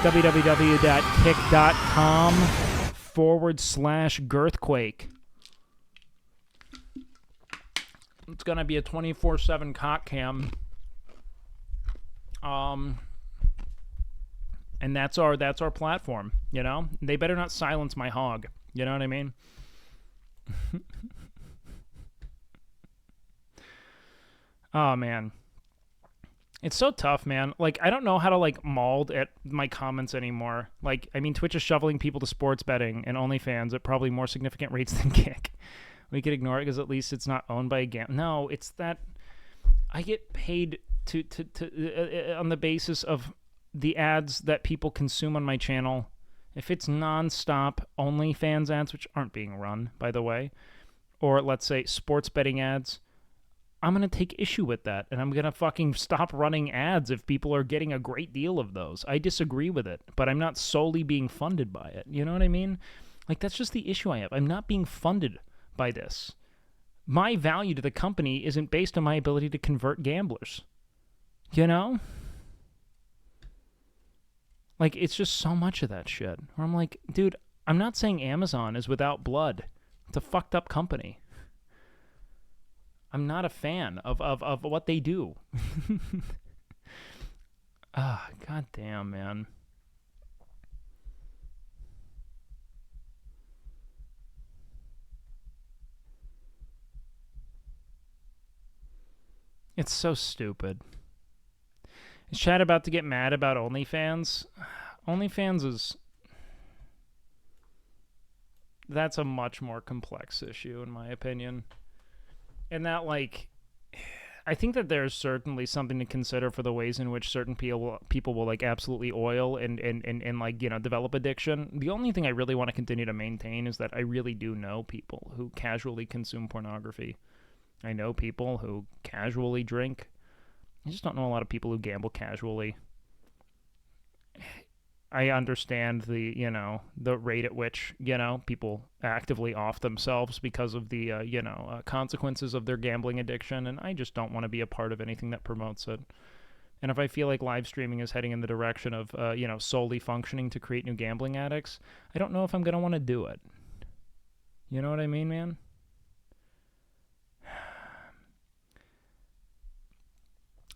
www.kick.com/girthquake. It's going to be a 24/7 cock cam. And that's our platform, you know? They better not silence my hog. You know what I mean? Oh, man. It's so tough, man. Like, I don't know how to, like, maul at my comments anymore. Like, I mean, Twitch is shoveling people to sports betting and OnlyFans at probably more significant rates than Kick. We could ignore it because at least it's not owned by a No, it's that I get paid to on the basis of the ads that people consume on my channel. If it's non-stop OnlyFans ads, which aren't being run, by the way, or let's say sports betting ads, I'm going to take issue with that, and I'm going to fucking stop running ads if people are getting a great deal of those. I disagree with it, but I'm not solely being funded by it. You know what I mean? Like, that's just the issue I have. I'm not being funded by this. My value to the company isn't based on my ability to convert gamblers. You know? Like, it's just so much of that shit. Where I'm like, dude, I'm not saying Amazon is without blood. It's a fucked up company. I'm not a fan of what they do. Ah, god damn, man. It's so stupid. Is Chad about to get mad about OnlyFans? OnlyFans is... That's a much more complex issue, in my opinion. And that, like... I think that there's certainly something to consider for the ways in which certain people will like, absolutely oil and like, you know, develop addiction. The only thing I really want to continue to maintain is that I really do know people who casually consume pornography. I know people who casually drink. I just don't know a lot of people who gamble casually. I understand the, you know, the rate at which, you know, people actively off themselves because of the, consequences of their gambling addiction, and I just don't want to be a part of anything that promotes it. And if I feel like live streaming is heading in the direction of, solely functioning to create new gambling addicts, I don't know if I'm going to want to do it. You know what I mean, man?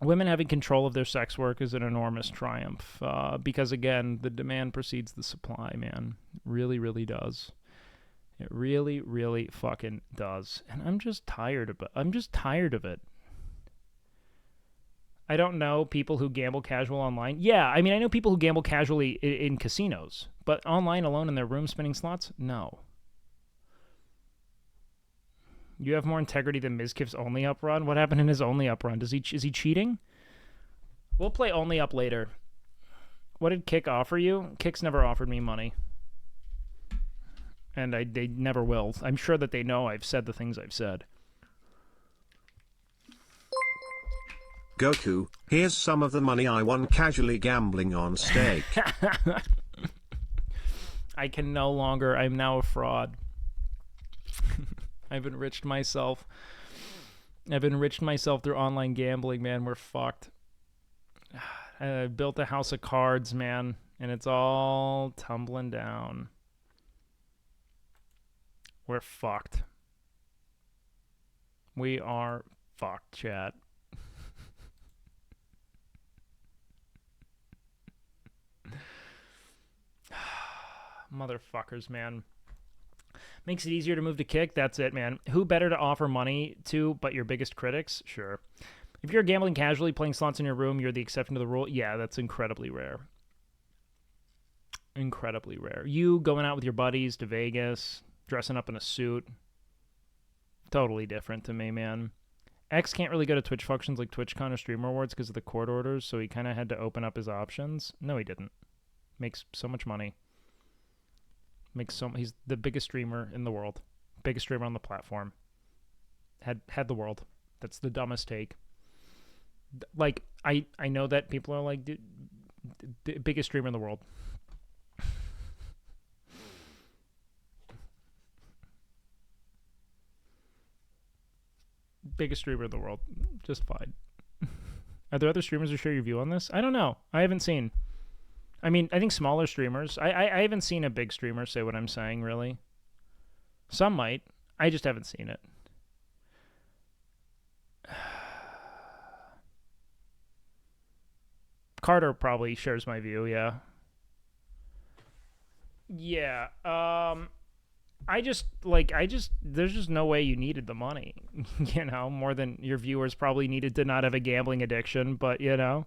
Women having control of their sex work is an enormous triumph because, again, the demand precedes the supply, man. It really, really does. It really, really fucking does. And I'm just tired of it. I don't know people who gamble casual online. Yeah, I mean, I know people who gamble casually in casinos, but online alone in their room spinning slots? No. You have more integrity than Mizkif's Only Up run? What happened in his Only Up run? Is he cheating? We'll play Only Up later. What did Kick offer you? Kick's never offered me money. And they never will. I'm sure that they know I've said the things I've said. Goku, here's some of the money I won casually gambling on steak. I can no longer. I'm now a fraud. I've enriched myself. Through online gambling, man. We're fucked. I built a house of cards, man, and it's all tumbling down. We're fucked. We are fucked, chat. Motherfuckers, man. Makes it easier to move to Kick. That's it, man. Who better to offer money to but your biggest critics? Sure. If you're gambling casually, playing slots in your room, you're the exception to the rule. Yeah, that's incredibly rare. Incredibly rare. You going out with your buddies to Vegas, dressing up in a suit. Totally different to me, man. X can't really go to Twitch functions like TwitchCon or Streamer Awards because of the court orders, so he kind of had to open up his options. No, he didn't. Makes so much money. He's the biggest streamer in the world. Biggest streamer on the platform. Had the world. That's the dumbest take. Like, I know that people are like, the biggest streamer in the world. Biggest streamer in the world. Just fine. Are there other streamers who share your view on this? I don't know. I haven't seen. I mean, I think smaller streamers. I haven't seen a big streamer say what I'm saying, really. Some might. I just haven't seen it. Carter probably shares my view, yeah. Yeah. There's just no way you needed the money, you know, more than your viewers probably needed to not have a gambling addiction, but, you know.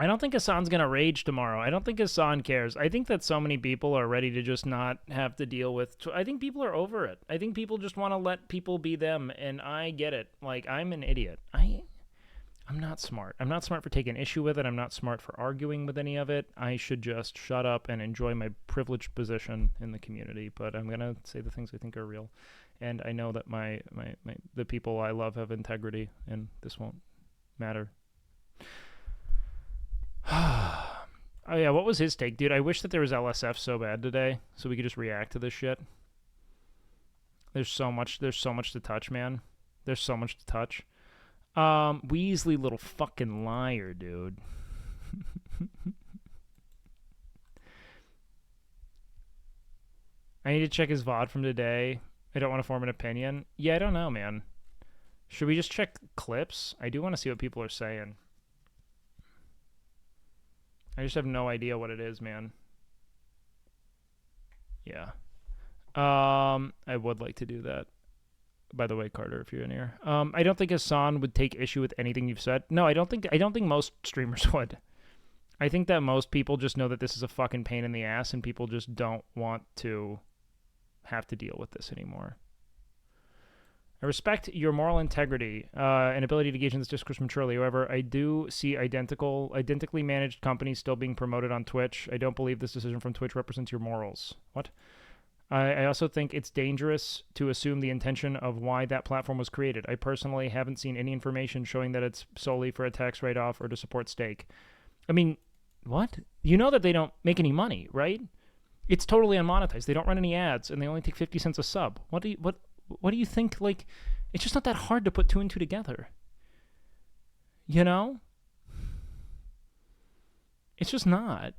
I don't think Hassan's going to rage tomorrow. I don't think Hassan cares. I think that so many people are ready to just not have to deal with... I think people are over it. I think people just want to let people be them, and I get it. Like, I'm an idiot. I'm not smart. I'm not smart for taking issue with it. I'm not smart for arguing with any of it. I should just shut up and enjoy my privileged position in the community. But I'm going to say the things I think are real. And I know that the people I love have integrity, and this won't matter. Oh yeah, what was his take, dude? I wish that there was LSF so bad today, so we could just react to this shit. There's so much to touch, man. There's so much to touch. Weasley, little fucking liar, dude. I need to check his VOD from today. I don't want to form an opinion. Yeah, I don't know, man. Should we just check clips? I do want to see what people are saying. I just have no idea what it is, man. Yeah. I would like to do that. By the way, Carter, if you're in here. I don't think Hassan would take issue with anything you've said. No, I don't think most streamers would. I think that most people just know that this is a fucking pain in the ass and people just don't want to have to deal with this anymore. I respect your moral integrity and ability to engage in this discourse maturely. However, I do see identically managed companies still being promoted on Twitch. I don't believe this decision from Twitch represents your morals. What? I also think it's dangerous to assume the intention of why that platform was created. I personally haven't seen any information showing that it's solely for a tax write-off or to support stake. I mean, what? You know that they don't make any money, right? It's totally unmonetized. They don't run any ads, and they only take 50 cents a sub. What do you think? Like, it's just not that hard to put two and two together. You know? It's just not.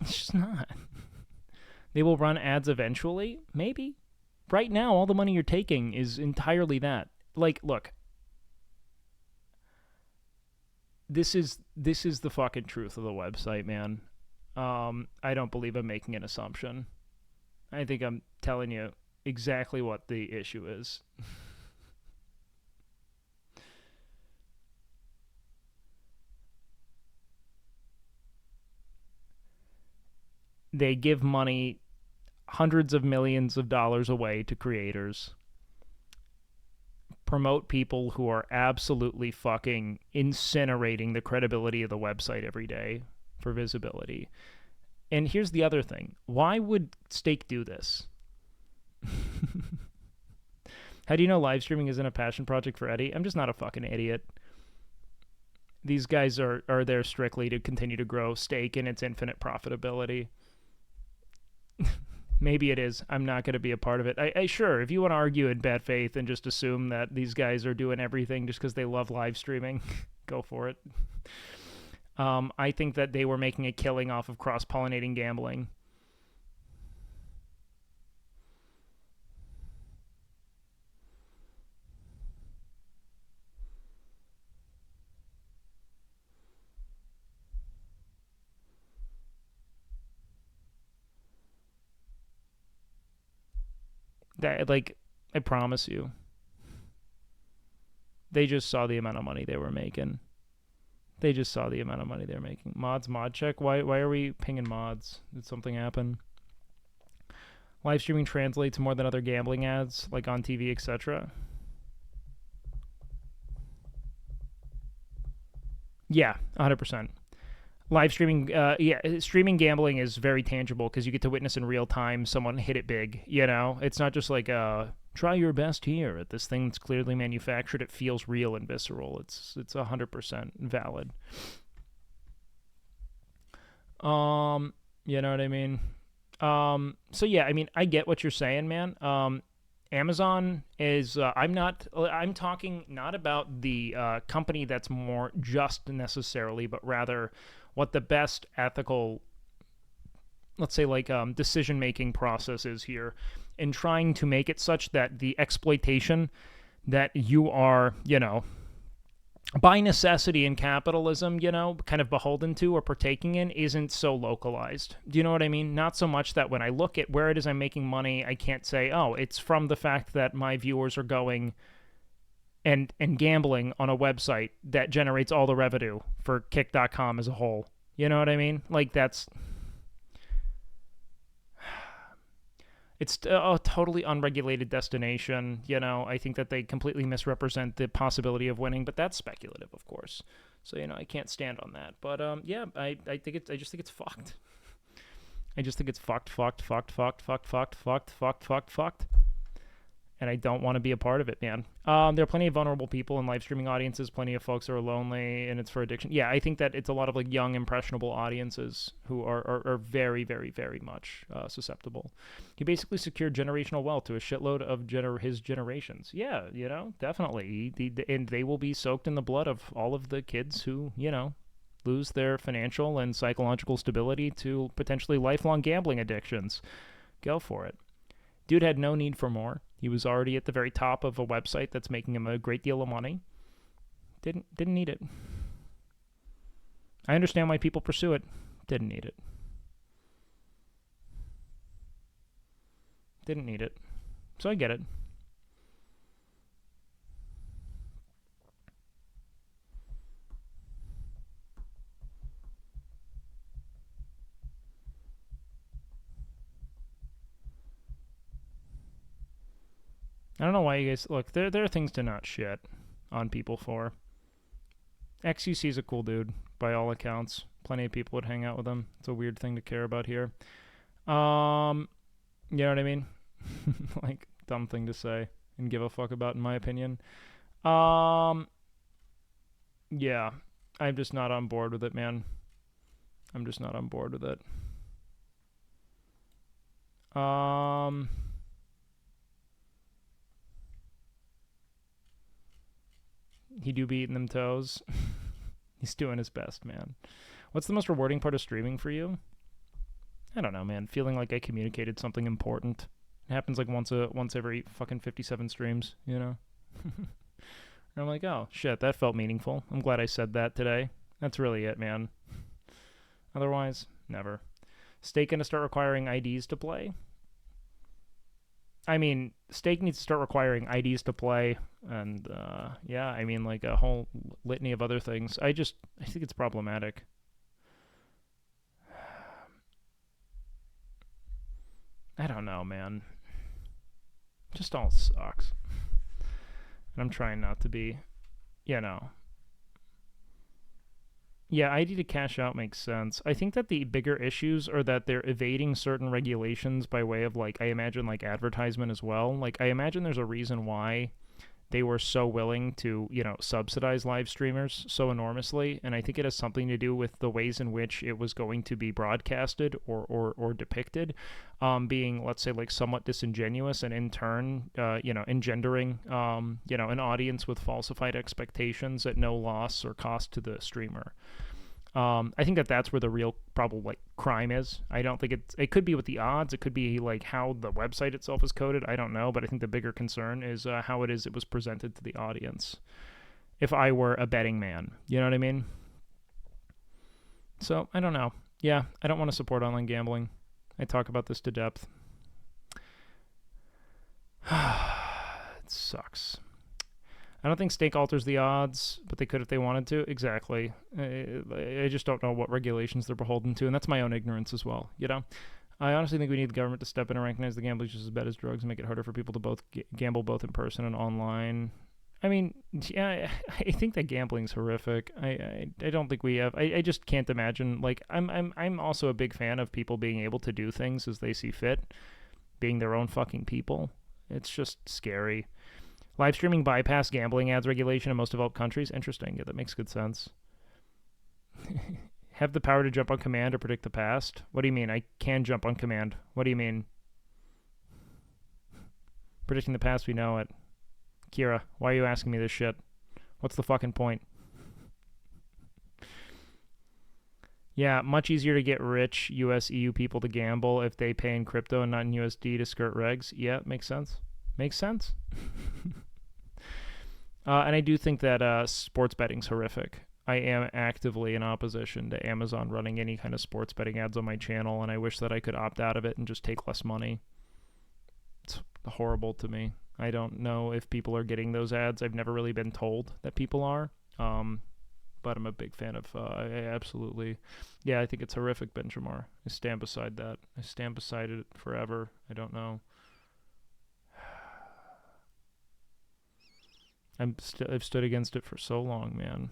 It's just not. They will run ads eventually? Maybe. Right now, all the money you're taking is entirely that. Like, look. This is the fucking truth of the website, man. I don't believe I'm making an assumption. I think I'm telling you exactly what the issue is. They give money, hundreds of millions of dollars away to creators, promote people who are absolutely fucking incinerating the credibility of the website every day for visibility. And here's the other thing. Why would Stake do this? How do you know live streaming isn't a passion project for Eddie? I'm just not a fucking idiot. These guys are there strictly to continue to grow Stake and its infinite profitability. Maybe it is. I'm not going to be a part of it. I sure, if you want to argue in bad faith and just assume that these guys are doing everything just because they love live streaming, go for it. I think that they were making a killing off of cross-pollinating gambling. That, like, I promise you, they just saw the amount of money they were making. They just saw the amount of money they're making. Mods, mod check. Why are we pinging mods? Did something happen? Live streaming translates more than other gambling ads, like on TV, etc. Yeah, 100%. Live streaming, streaming gambling is very tangible because you get to witness in real time someone hit it big, you know? It's not just like, try your best here at this thing that's clearly manufactured. It feels real and visceral. It's 100% valid. You know what I mean? So yeah, I mean, I get what you're saying, man. Amazon is, I'm talking not about the company that's more just necessarily, but rather what the best ethical, let's say, like, decision-making process is here, in trying to make it such that the exploitation that you are, you know, by necessity in capitalism, you know, kind of beholden to or partaking in isn't so localized. Do you know what I mean? Not so much that when I look at where it is I'm making money, I can't say, oh, it's from the fact that my viewers are going and gambling on a website that generates all the revenue for Kick.com as a whole. You know what I mean? Like, that's... It's a totally unregulated destination, you know. I think that they completely misrepresent the possibility of winning, but that's speculative, of course. So, you know, I can't stand on that. But yeah, I just think it's fucked. I just think it's fucked. and I don't want to be a part of it, man. There are plenty of vulnerable people in live streaming audiences, plenty of folks who are lonely, and it's for addiction. Yeah, I think that it's a lot of like young, impressionable audiences who are very, very, very much susceptible. He basically secured generational wealth to a shitload of his generations. Yeah, you know, definitely. And they will be soaked in the blood of all of the kids who, you know, lose their financial and psychological stability to potentially lifelong gambling addictions. Go for it. Dude had no need for more. He was already at the very top of a website that's making him a great deal of money. Didn't need it. I understand why people pursue it. Didn't need it. Didn't need it. So I get it. I don't know why you guys... Look, there are things to not shit on people for. XUC is a cool dude, by all accounts. Plenty of people would hang out with him. It's a weird thing to care about here. You know what I mean? Like, dumb thing to say and give a fuck about, in my opinion. Yeah. I'm just not on board with it, man. I'm just not on board with it. He do be eating them toes. He's doing his best, man. What's the most rewarding part of streaming for you? I don't know, man. Feeling like I communicated something important. It happens like once every fucking 57 streams, you know? And I'm like, oh, shit, that felt meaningful. I'm glad I said that today. That's really it, man. Otherwise, never. Stake gonna start requiring IDs to play? I mean, Stake needs to start requiring IDs to play, and yeah, I mean, like a whole litany of other things. I think it's problematic. I don't know, man. Just all sucks. And I'm trying not to be, you know. Yeah, ID to cash out makes sense. I think that the bigger issues are that they're evading certain regulations by way of, like, I imagine, like, advertisement as well. Like, I imagine there's a reason why they were so willing to, you know, subsidize live streamers so enormously, and I think it has something to do with the ways in which it was going to be broadcasted or depicted, being, let's say, like, somewhat disingenuous, and in turn, you know, engendering, you know, an audience with falsified expectations at no loss or cost to the streamer. I think that that's where the real probably like crime is. I don't think it could be with the odds. It could be like how the website itself is coded. I don't know, but I think the bigger concern is how it was presented to the audience. If I were a betting man, you know what I mean? So I don't know. Yeah, I don't want to support online gambling. I talk about this to depth. It sucks. I don't think Stake alters the odds, but they could if they wanted to. Exactly. I just don't know what regulations they're beholden to, and that's my own ignorance as well, you know? I honestly think we need the government to step in and recognize the gambling is just as bad as drugs and make it harder for people to both gamble both in person and online. I mean, yeah, I think that gambling's horrific. I don't think we have... I just can't imagine... Like, I'm also a big fan of people being able to do things as they see fit, being their own fucking people. It's just scary. Live streaming bypass gambling ads regulation in most developed countries. Interesting. Yeah, that makes good sense. Have the power to jump on command or predict the past. What do you mean? I can jump on command. What do you mean? Predicting the past, we know it. Kira, why are you asking me this shit? What's the fucking point? Yeah, much easier to get rich US EU people to gamble if they pay in crypto and not in USD to skirt regs. Yeah, makes sense. Makes sense. And I do think that sports betting's horrific. I am actively in opposition to Amazon running any kind of sports betting ads on my channel, and I wish that I could opt out of it and just take less money. It's horrible to me. I don't know if people are getting those ads. I've never really been told that people are. But I'm a big fan of... I absolutely... Yeah, I think it's horrific, Benjamar. I stand beside that. I stand beside it forever. I don't know. I've stood against it for so long, man.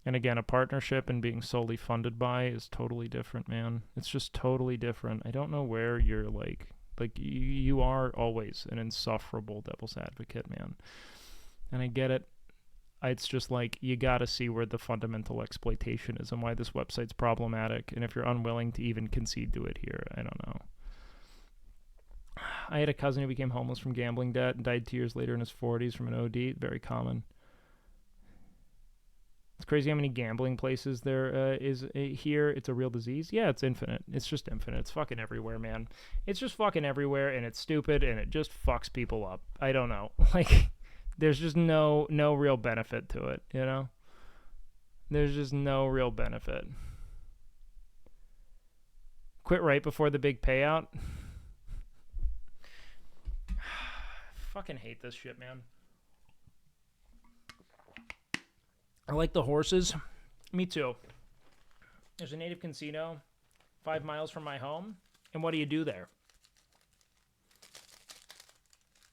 And again, a partnership and being solely funded by is totally different, man. It's just totally different. I don't know where your, like, Like, you are always an insufferable devil's advocate, man. And I get it. It's just like, you gotta see where the fundamental exploitation is and why this website's problematic. And if you're unwilling to even concede to it here, I don't know. I had a cousin who became homeless from gambling debt and died 2 years later in his 40s from an OD. Very common. It's crazy how many gambling places there is here. It's a real disease. Yeah, it's infinite. It's just infinite. It's fucking everywhere, man. It's just fucking everywhere, and it's stupid, and it just fucks people up. I don't know. Like, there's just no real benefit to it, you know? There's just no real benefit. Quit right before the big payout. Fucking hate this shit, man. I like the horses. Me too. There's a native casino 5 miles from my home. And what do you do there?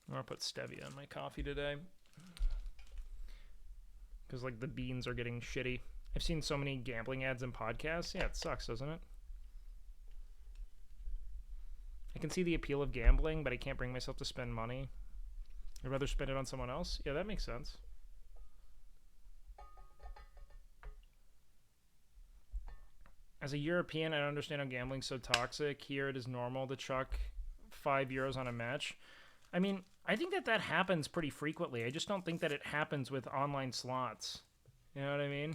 I'm going to put stevia in my coffee today. Because, like, the beans are getting shitty. I've seen so many gambling ads and podcasts. Yeah, it sucks, doesn't it? I can see the appeal of gambling, but I can't bring myself to spend money. I'd rather spend it on someone else. Yeah, that makes sense. As a European, I don't understand how gambling's so toxic. Here it is normal to chuck €5 on a match. I mean, I think that happens pretty frequently. I just don't think that it happens with online slots. You know what I mean?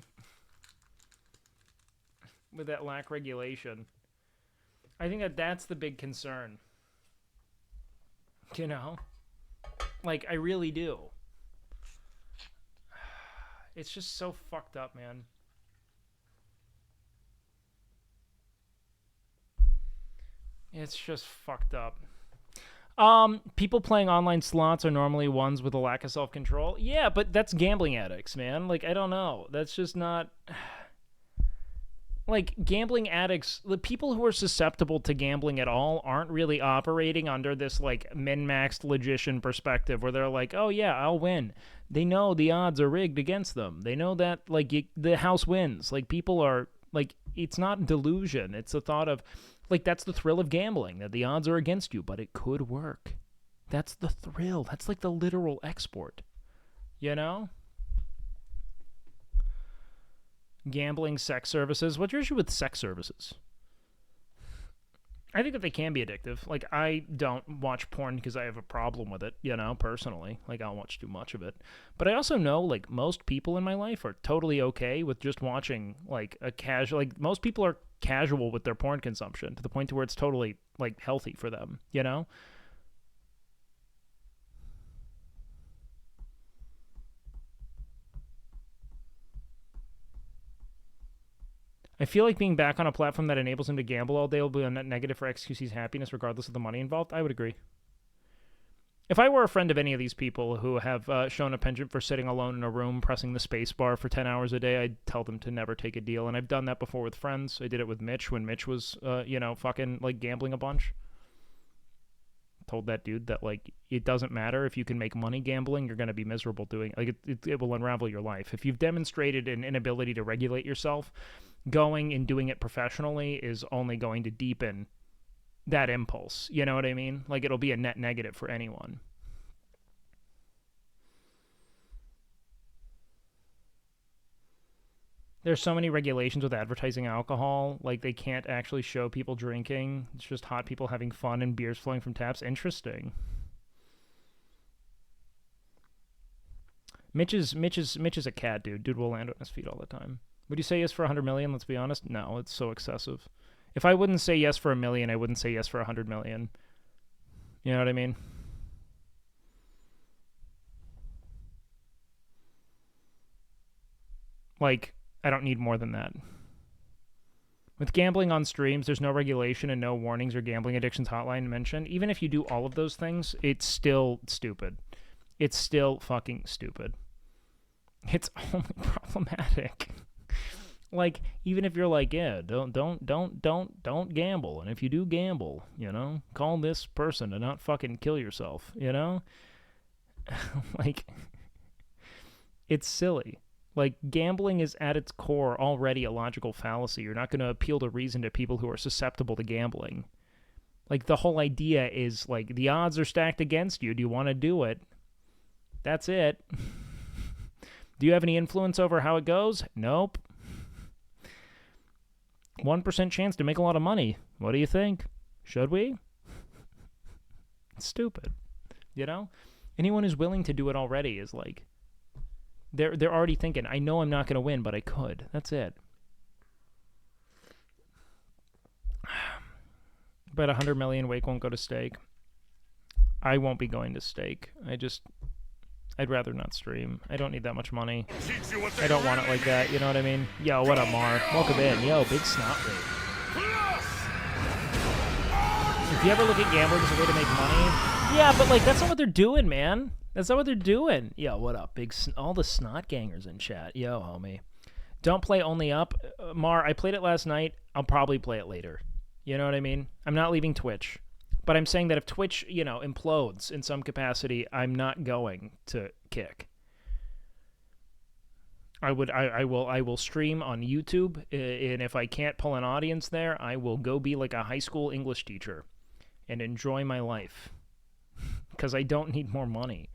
With that lack regulation. I think that that's the big concern. You know? Like, I really do. It's just so fucked up, man. It's just fucked up. People playing online slots are normally ones with a lack of self-control. Yeah, but that's gambling addicts, man. Like, I don't know. That's just not... Like, gambling addicts, the people who are susceptible to gambling at all aren't really operating under this, like, min-maxed logician perspective where they're like, oh, yeah, I'll win. They know the odds are rigged against them. They know that, like, the house wins. Like, people are, like, it's not delusion. It's a thought of... Like, that's the thrill of gambling, that the odds are against you, but it could work. That's the thrill. That's like the literal export. You know? Gambling, sex services. What's your issue with sex services? I think that they can be addictive. Like, I don't watch porn because I have a problem with it, you know, personally. Like, I don't watch too much of it. But I also know, like, most people in my life are totally okay with just watching, like, a casual... Like, most people are casual with their porn consumption to the point to where it's totally, like, healthy for them, you know? I feel like being back on a platform that enables him to gamble all day will be a net negative for XQC's happiness regardless of the money involved. I would agree. If I were a friend of any of these people who have shown a penchant for sitting alone in a room pressing the space bar for 10 hours a day, I'd tell them to never take a deal. And I've done that before with friends. I did it with Mitch when Mitch was, fucking, like, gambling a bunch. Told that dude that, like, it doesn't matter if you can make money gambling, you're going to be miserable doing it. Like, it will unravel your life. If you've demonstrated an inability to regulate yourself, going and doing it professionally is only going to deepen that impulse. You know what I mean? Like, it'll be a net negative for anyone. There's so many regulations with advertising alcohol. Like, they can't actually show people drinking. It's just hot people having fun and beers flowing from taps. Interesting. Mitch is a cat, dude. Dude will land on his feet all the time. Would you say yes for 100 million? Let's be honest. No, it's so excessive. If I wouldn't say yes for $1 million, I wouldn't say yes for 100 million. You know what I mean? Like, I don't need more than that. With gambling on streams, there's no regulation and no warnings or gambling addictions hotline mentioned. Even if you do all of those things, it's still stupid. It's still fucking stupid. It's only problematic. Like, even if you're like, yeah, don't gamble. And if you do gamble, you know, call this person to not fucking kill yourself, you know? Like, it's silly. Like, gambling is at its core already a logical fallacy. You're not going to appeal to reason to people who are susceptible to gambling. Like, the whole idea is, like, the odds are stacked against you. Do you want to do it? That's it. Do you have any influence over how it goes? Nope. 1% chance to make a lot of money. What do you think? Should we? It's stupid. You know? Anyone who's willing to do it already is like, they're already thinking, I know I'm not going to win, but I could. That's it. Bet 100 million Wake won't go to stake. I won't be going to stake. I'd rather not stream. I don't need that much money. I don't want it like that, you know what I mean? Yo, what up, Mar? Welcome in. Yo, big snot rate. If you ever look at gambling as a way to make money, yeah, but like, that's not what they're doing, man. That's not what they're doing. Yo, what up? All the snot gangers in chat. Yo, homie. Don't play only up. Mar, I played it last night. I'll probably play it later. You know what I mean? I'm not leaving Twitch. But I'm saying that if Twitch, you know, implodes in some capacity, I'm not going to kick. I will stream on YouTube, and if I can't pull an audience there, I will go be like a high school English teacher and enjoy my life. Because I don't need more money.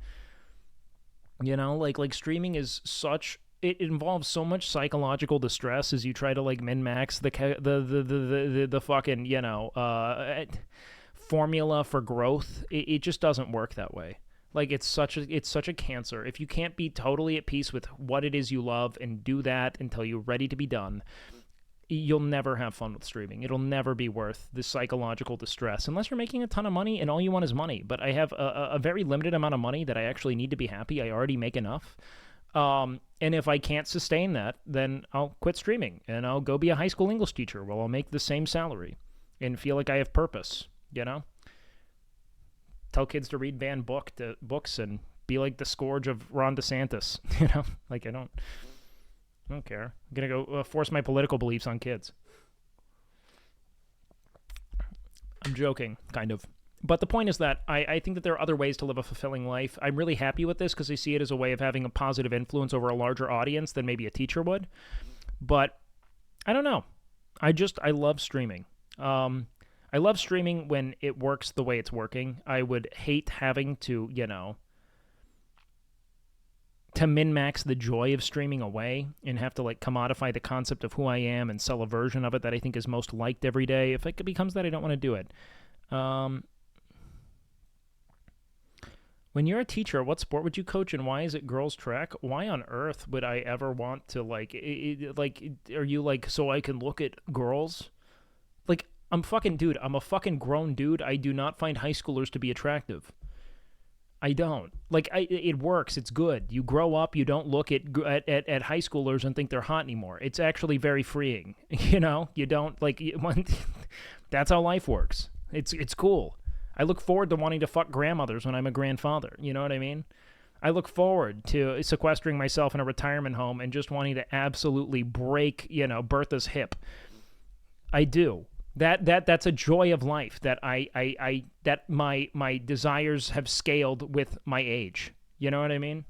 You know, like streaming is such... It involves so much psychological distress as you try to like min-max the fucking, you know, formula for growth. It just doesn't work that way. Like, it's such a cancer. If you can't be totally at peace with what it is you love and do that until you're ready to be done, you'll never have fun with streaming. It'll never be worth the psychological distress unless you're making a ton of money and all you want is money. But I have a very limited amount of money that I actually need to be happy. I already make enough. And if I can't sustain that, then I'll quit streaming and I'll go be a high school English teacher where I'll make the same salary and feel like I have purpose, you know? Tell kids to read banned books and be like the scourge of Ron DeSantis, you know? Like, I don't care. I'm going to go force my political beliefs on kids. I'm joking, kind of. But the point is that I think that there are other ways to live a fulfilling life. I'm really happy with this because I see it as a way of having a positive influence over a larger audience than maybe a teacher would. But I don't know. I love streaming. I love streaming when it works the way it's working. I would hate having to, you know, to min-max the joy of streaming away and have to, like, commodify the concept of who I am and sell a version of it that I think is most liked every day. If it becomes that, I don't want to do it. When you're a teacher, what sport would you coach and why is it girls track? Why on earth would I ever want to, like, are you like, so I can look at girls? Like, I'm a fucking grown dude. I do not find high schoolers to be attractive. I don't. Like, it works. It's good. You grow up, you don't look at high schoolers and think they're hot anymore. It's actually very freeing. You know? You don't, like, that's how life works. It's cool. I look forward to wanting to fuck grandmothers when I'm a grandfather. You know what I mean? I look forward to sequestering myself in a retirement home and just wanting to absolutely break, you know, Bertha's hip. I do. That's a joy of life that that my desires have scaled with my age. You know what I mean?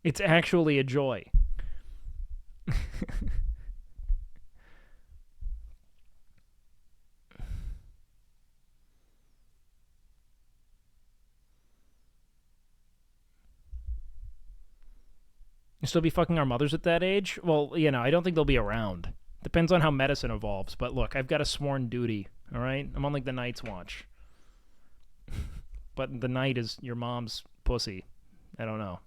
It's actually a joy. Still be fucking our mothers at that age? Well, you know, I don't think they'll be around. Depends on how medicine evolves. But look, I've got a sworn duty, all right? I'm on, like, the Night's Watch. But the night is your mom's pussy. I don't know.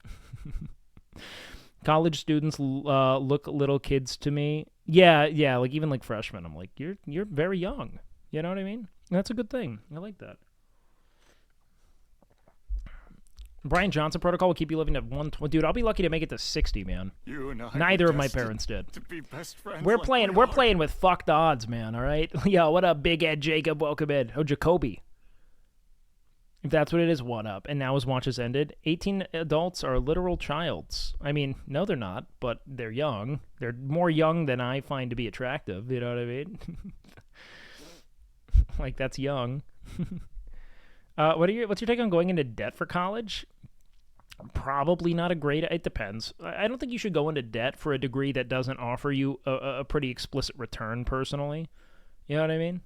College students look little kids to me. Yeah, like, even, like, freshmen. I'm like, you're very young. You know what I mean? That's a good thing. I like that. Brian Johnson protocol will keep you living to 120. Dude, I'll be lucky to make it to 60, man. Neither of my parents did. To be best friends We're like playing with fucked odds, man, all right? Yo, what up, Big Ed Jacob? Welcome in. Oh, Jacoby. If that's what it is, what up? And now his watch has ended. 18 adults are literal childs. I mean, no, they're not, but they're young. They're more young than I find to be attractive, you know what I mean? Like, that's young. What's your take on going into debt for college? Probably not a great... It depends. I don't think you should go into debt for a degree that doesn't offer you a pretty explicit return, personally. You know what I mean?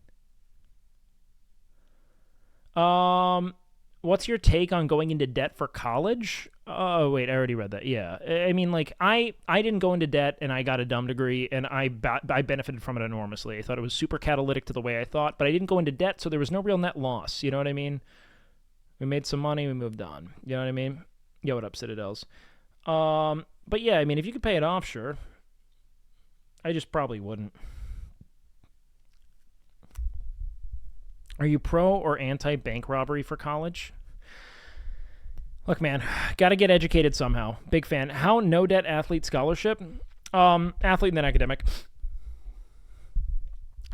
What's your take on going into debt for college? Oh, wait, I already read that. Yeah. I mean, like, I didn't go into debt and I got a dumb degree and I benefited from it enormously. I thought it was super catalytic to the way I thought, but I didn't go into debt, so there was no real net loss. You know what I mean? We made some money, we moved on. You know what I mean? Yo, what up, Citadels? But yeah, I mean, if you could pay it off, sure. I just probably wouldn't. Are you pro or anti bank robbery for college? Look, man, gotta get educated somehow. Big fan. How no debt athlete scholarship? Athlete and then academic.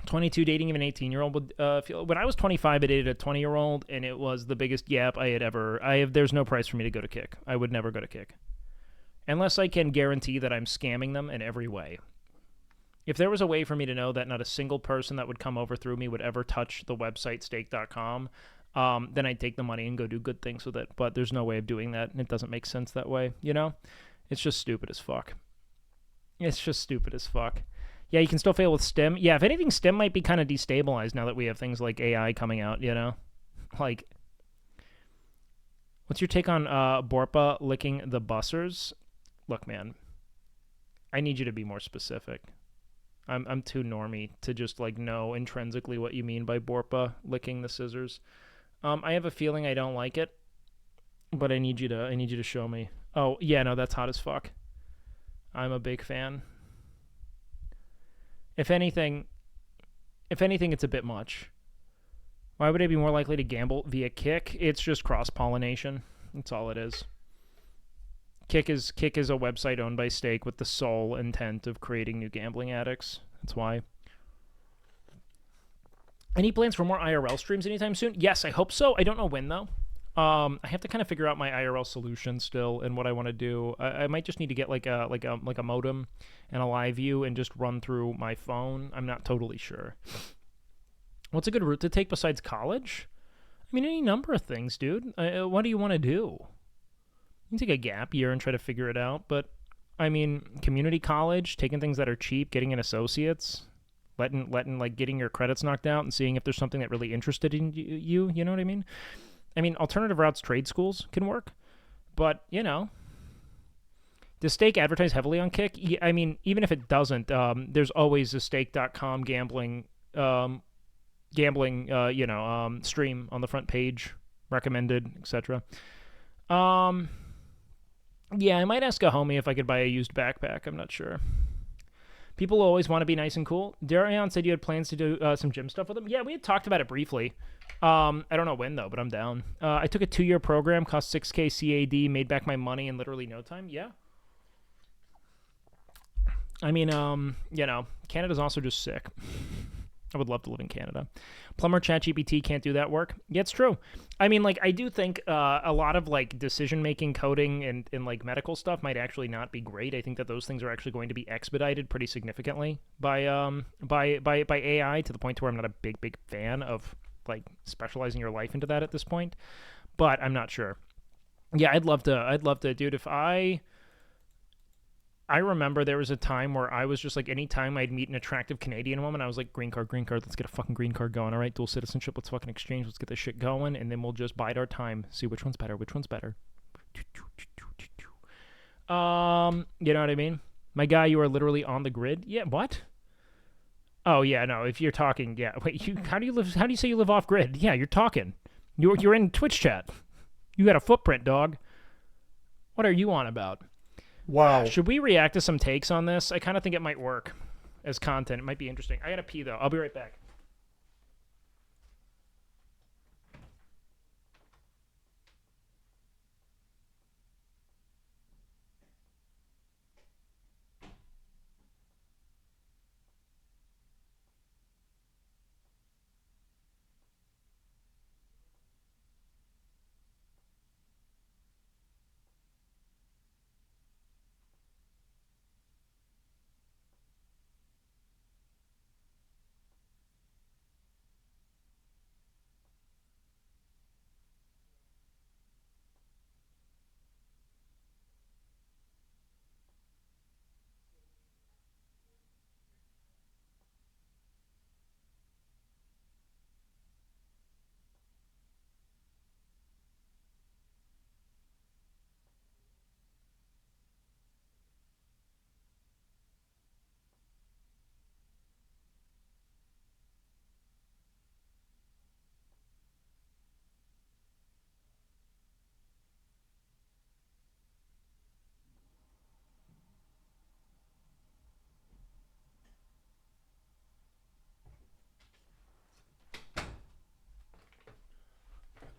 22 dating even 18-year-old would feel. When I was 25, I dated a 20-year-old, and it was the biggest gap I had ever. There's no price for me to go to Kick. I would never go to Kick, unless I can guarantee that I'm scamming them in every way. If there was a way for me to know that not a single person that would come over through me would ever touch the website stake.com, then I'd take the money and go do good things with it. But there's no way of doing that, and it doesn't make sense that way, you know? It's just stupid as fuck. It's just stupid as fuck. Yeah, you can still fail with STEM. Yeah, if anything, STEM might be kind of destabilized now that we have things like AI coming out, you know? Like, what's your take on Borpa licking the bussers? Look, man, I need you to be more specific. I'm too normie to just like know intrinsically what you mean by Borpa licking the scissors. I have a feeling I don't like it, but I need you to show me. Oh yeah, no, that's hot as fuck. I'm a big fan. If anything, it's a bit much. Why would I be more likely to gamble via Kick? It's just cross-pollination. That's all it is. Kick is a website owned by Stake with the sole intent of creating new gambling addicts. That's why. Any plans for more IRL streams anytime soon? Yes, I hope so. I don't know when though. I have to kind of figure out my IRL solution still and what I want to do. I might just need to get like a modem and a live view and just run through my phone. I'm not totally sure. What's a good route to take besides college? I mean, any number of things, dude. What do you want to do? You can take a gap year and try to figure it out, but I mean, community college, taking things that are cheap, getting an associate's, letting like getting your credits knocked out and seeing if there's something that really interested in you. You know what I mean? I mean, alternative routes, trade schools can work, but you know, does Stake advertise heavily on Kick? I mean, even if it doesn't, there's always a Stake.com gambling stream on the front page, recommended, etc. Yeah, I might ask a homie if I could buy a used backpack. I'm not sure. People always want to be nice and cool. Darion said you had plans to do some gym stuff with him. Yeah, we had talked about it briefly. I don't know when, though, but I'm down. I took a 2-year program, cost $6K CAD, made back my money in literally no time. Yeah. I mean, you know, Canada's also just sick. I would love to live in Canada. Plumber ChatGPT can't do that work. Yeah, it's true. I mean, like, I do think a lot of, like, decision-making, coding, and like, medical stuff might actually not be great. I think that those things are actually going to be expedited pretty significantly by AI to the point to where I'm not a big fan of, like, specializing your life into that at this point. But I'm not sure. Yeah, I'd love to, dude, if I remember there was a time where I was just like, anytime I'd meet an attractive Canadian woman, I was like, green card, let's get a fucking green card going. All right, dual citizenship, let's fucking exchange, let's get this shit going, and then we'll just bide our time, see which one's better. You know what I mean? My guy, you are literally on the grid. Yeah, what? Oh yeah, no. If you're talking, yeah. Wait, how do you say you live off grid? Yeah, you're talking. You're in Twitch chat. You got a footprint, dog. What are you on about? Wow. Should we react to some takes on this? I kind of think it might work as content. It might be interesting. I gotta pee, though. I'll be right back.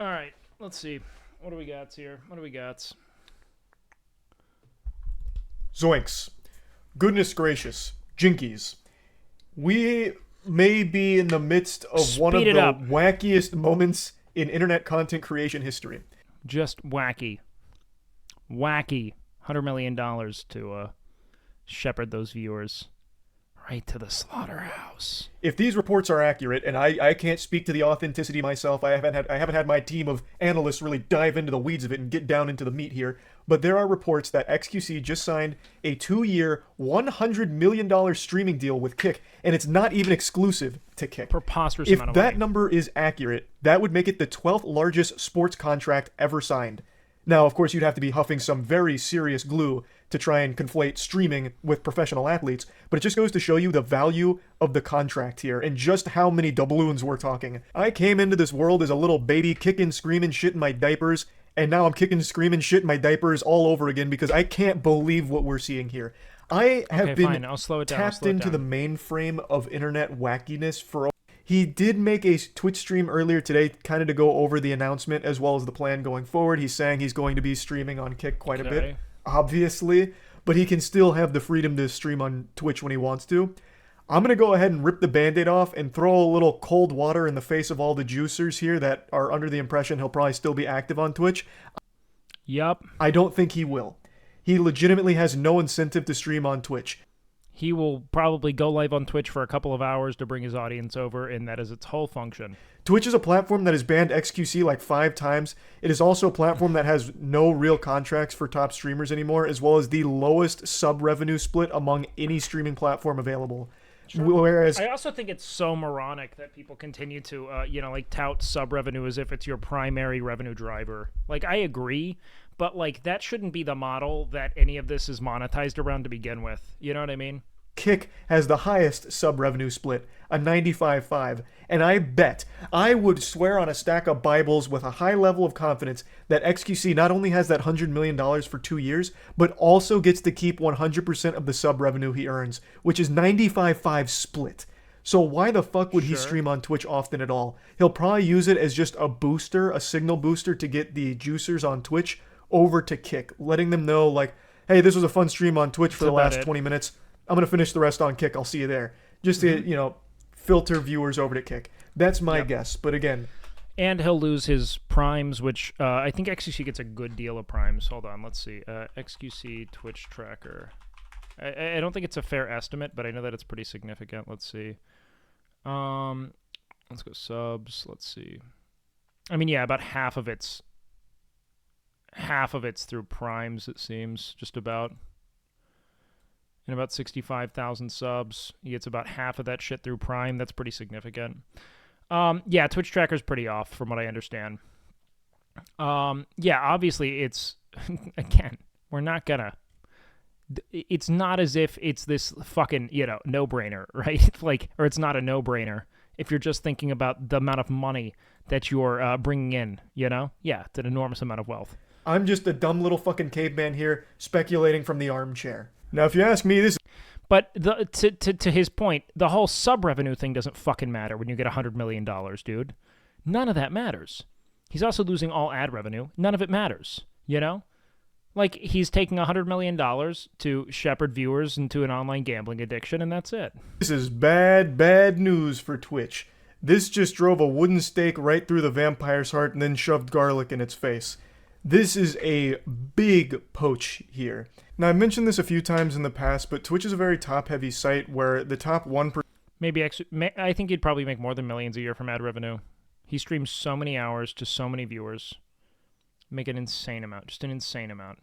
All right, let's see. What do we got here? What do we got? Zoinks. Goodness gracious. Jinkies. We may be in the midst of one of Speed it the up. wackiest moments in internet content creation history. Just wacky. Wacky. $100 million to shepherd those viewers right to the slaughterhouse. If these reports are accurate, and I can't speak to the authenticity myself, I haven't had my team of analysts really dive into the weeds of it and get down into the meat here, but there are reports that XQC just signed a 2-year, $100 million streaming deal with Kick, and it's not even exclusive to Kick. Preposterous If amount of that money. number is accurate, that would make it the 12th largest sports contract ever signed. Now, of course, you'd have to be huffing some very serious glue to try and conflate streaming with professional athletes, but it just goes to show you the value of the contract here and just how many doubloons we're talking. I came into this world as a little baby kicking, screaming shit in my diapers, and now I'm kicking, screaming shit in my diapers all over again because I can't believe what we're seeing here. I have Okay, been fine. I'll slow it down. I'll tapped slow it into the down. mainframe of internet wackiness for a He did make a Twitch stream earlier today, kind of to go over the announcement as well as the plan going forward. He's saying he's going to be streaming on Kick quite a bit, Okay. obviously, but he can still have the freedom to stream on Twitch when he wants to. I'm going to go ahead and rip the Band-Aid off and throw a little cold water in the face of all the juicers here that are under the impression he'll probably still be active on Twitch. Yup. I don't think he will. He legitimately has no incentive to stream on Twitch. He will probably go live on Twitch for a couple of hours to bring his audience over, and that is its whole function. Twitch is a platform that has banned XQC like 5 times. It is also a platform that has no real contracts for top streamers anymore, as well as the lowest sub-revenue split among any streaming platform available. Whereas I also think it's so moronic that people continue to, like tout sub revenue as if it's your primary revenue driver. Like, I agree, but like that shouldn't be the model that any of this is monetized around to begin with. You know what I mean? Kick has the highest sub-revenue split, a 95.5, and I would swear on a stack of Bibles with a high level of confidence that XQC not only has that $100 million for 2 years, but also gets to keep 100% of the sub-revenue he earns, which is 95.5 split. So why the fuck would he stream on Twitch often at all? He'll probably use it as just a booster, a signal booster to get the juicers on Twitch over to Kick, letting them know, like, hey, this was a fun stream on Twitch for the last 20 minutes. I'm going to finish the rest on Kick. I'll see you there. Just to, filter viewers over to Kick. That's my guess. But again... And he'll lose his primes, which I think XQC gets a good deal of primes. Hold on, let's see. XQC Twitch tracker. I don't think it's a fair estimate, but I know that it's pretty significant. Let's see. Let's go subs. Let's see. I mean, yeah, about half of it's through primes, it seems, just about. And about 65,000 subs. He gets about half of that shit through Prime. That's pretty significant. Yeah, Twitch tracker's pretty off from what I understand. Yeah, obviously it's, again, we're not gonna, it's not as if it's this fucking, no-brainer, right? Or it's not a no-brainer if you're just thinking about the amount of money that you're bringing in, Yeah, it's an enormous amount of wealth. I'm just a dumb little fucking caveman here speculating from the armchair. Now, if you ask me, this... But to his point, the whole sub-revenue thing doesn't fucking matter when you get $100 million, dude. None of that matters. He's also losing all ad revenue. None of it matters, Like, he's taking $100 million to shepherd viewers into an online gambling addiction, and that's it. This is bad, bad news for Twitch. This just drove a wooden stake right through the vampire's heart and then shoved garlic in its face. This is a big poach here. Now, I mentioned this a few times in the past, but Twitch is a very top-heavy site where the top 1%... I think he'd probably make more than millions a year from ad revenue. He streams so many hours to so many viewers. Make an insane amount. Just an insane amount.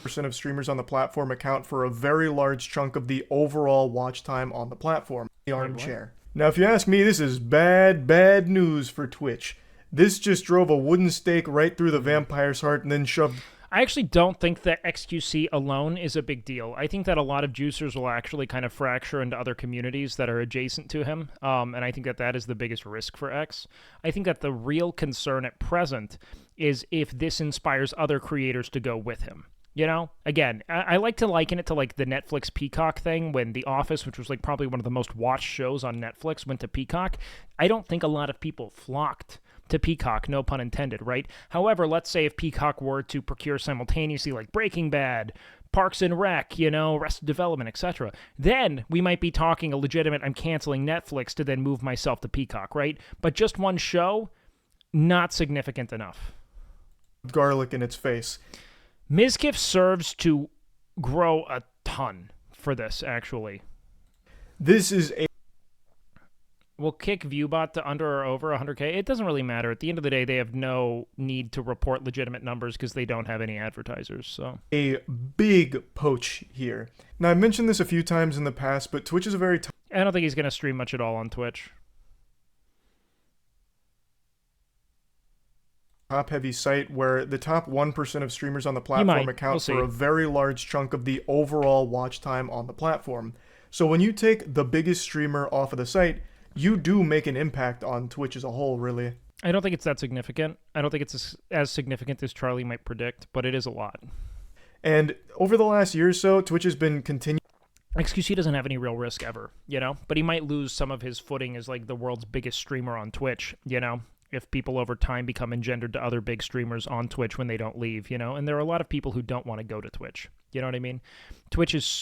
...of streamers on the platform account for a very large chunk of the overall watch time on the platform. The armchair. Now, if you ask me, this is bad, bad news for Twitch. This just drove a wooden stake right through the vampire's heart and then shoved... I actually don't think that XQC alone is a big deal. I think that a lot of juicers will actually kind of fracture into other communities that are adjacent to him, and I think that that is the biggest risk for X. I think that the real concern at present is if this inspires other creators to go with him. Again, I like to liken it to like the Netflix Peacock thing when The Office, which was like probably one of the most watched shows on Netflix, went to Peacock. I don't think a lot of people flocked to Peacock, no pun intended, right? However, let's say if Peacock were to procure simultaneously like Breaking Bad, Parks and Rec, Arrested Development, etc., then we might be talking a legitimate, I'm canceling Netflix to then move myself to Peacock, right? But just one show, not significant enough. Garlic in its face. Mizkif serves to grow a ton for this, actually. This is a... Will kick ViewBot to under or over 100K? It doesn't really matter. At the end of the day, they have no need to report legitimate numbers because they don't have any advertisers. So a big poach here. Now, I mentioned this a few times in the past, but Twitch is a very... I don't think he's going to stream much at all on Twitch. Top-heavy site where the top 1% of streamers on the platform account for a very large chunk of the overall watch time on the platform. So when you take the biggest streamer off of the site, you do make an impact on Twitch as a whole, really. I don't think it's that significant. I don't think it's as significant as Charlie might predict, but it is a lot. And over the last year or so, Twitch has been continuing... XQC doesn't have any real risk ever, But he might lose some of his footing as, like, the world's biggest streamer on Twitch, if people over time become engendered to other big streamers on Twitch when they don't leave, And there are a lot of people who don't want to go to Twitch. You know what I mean?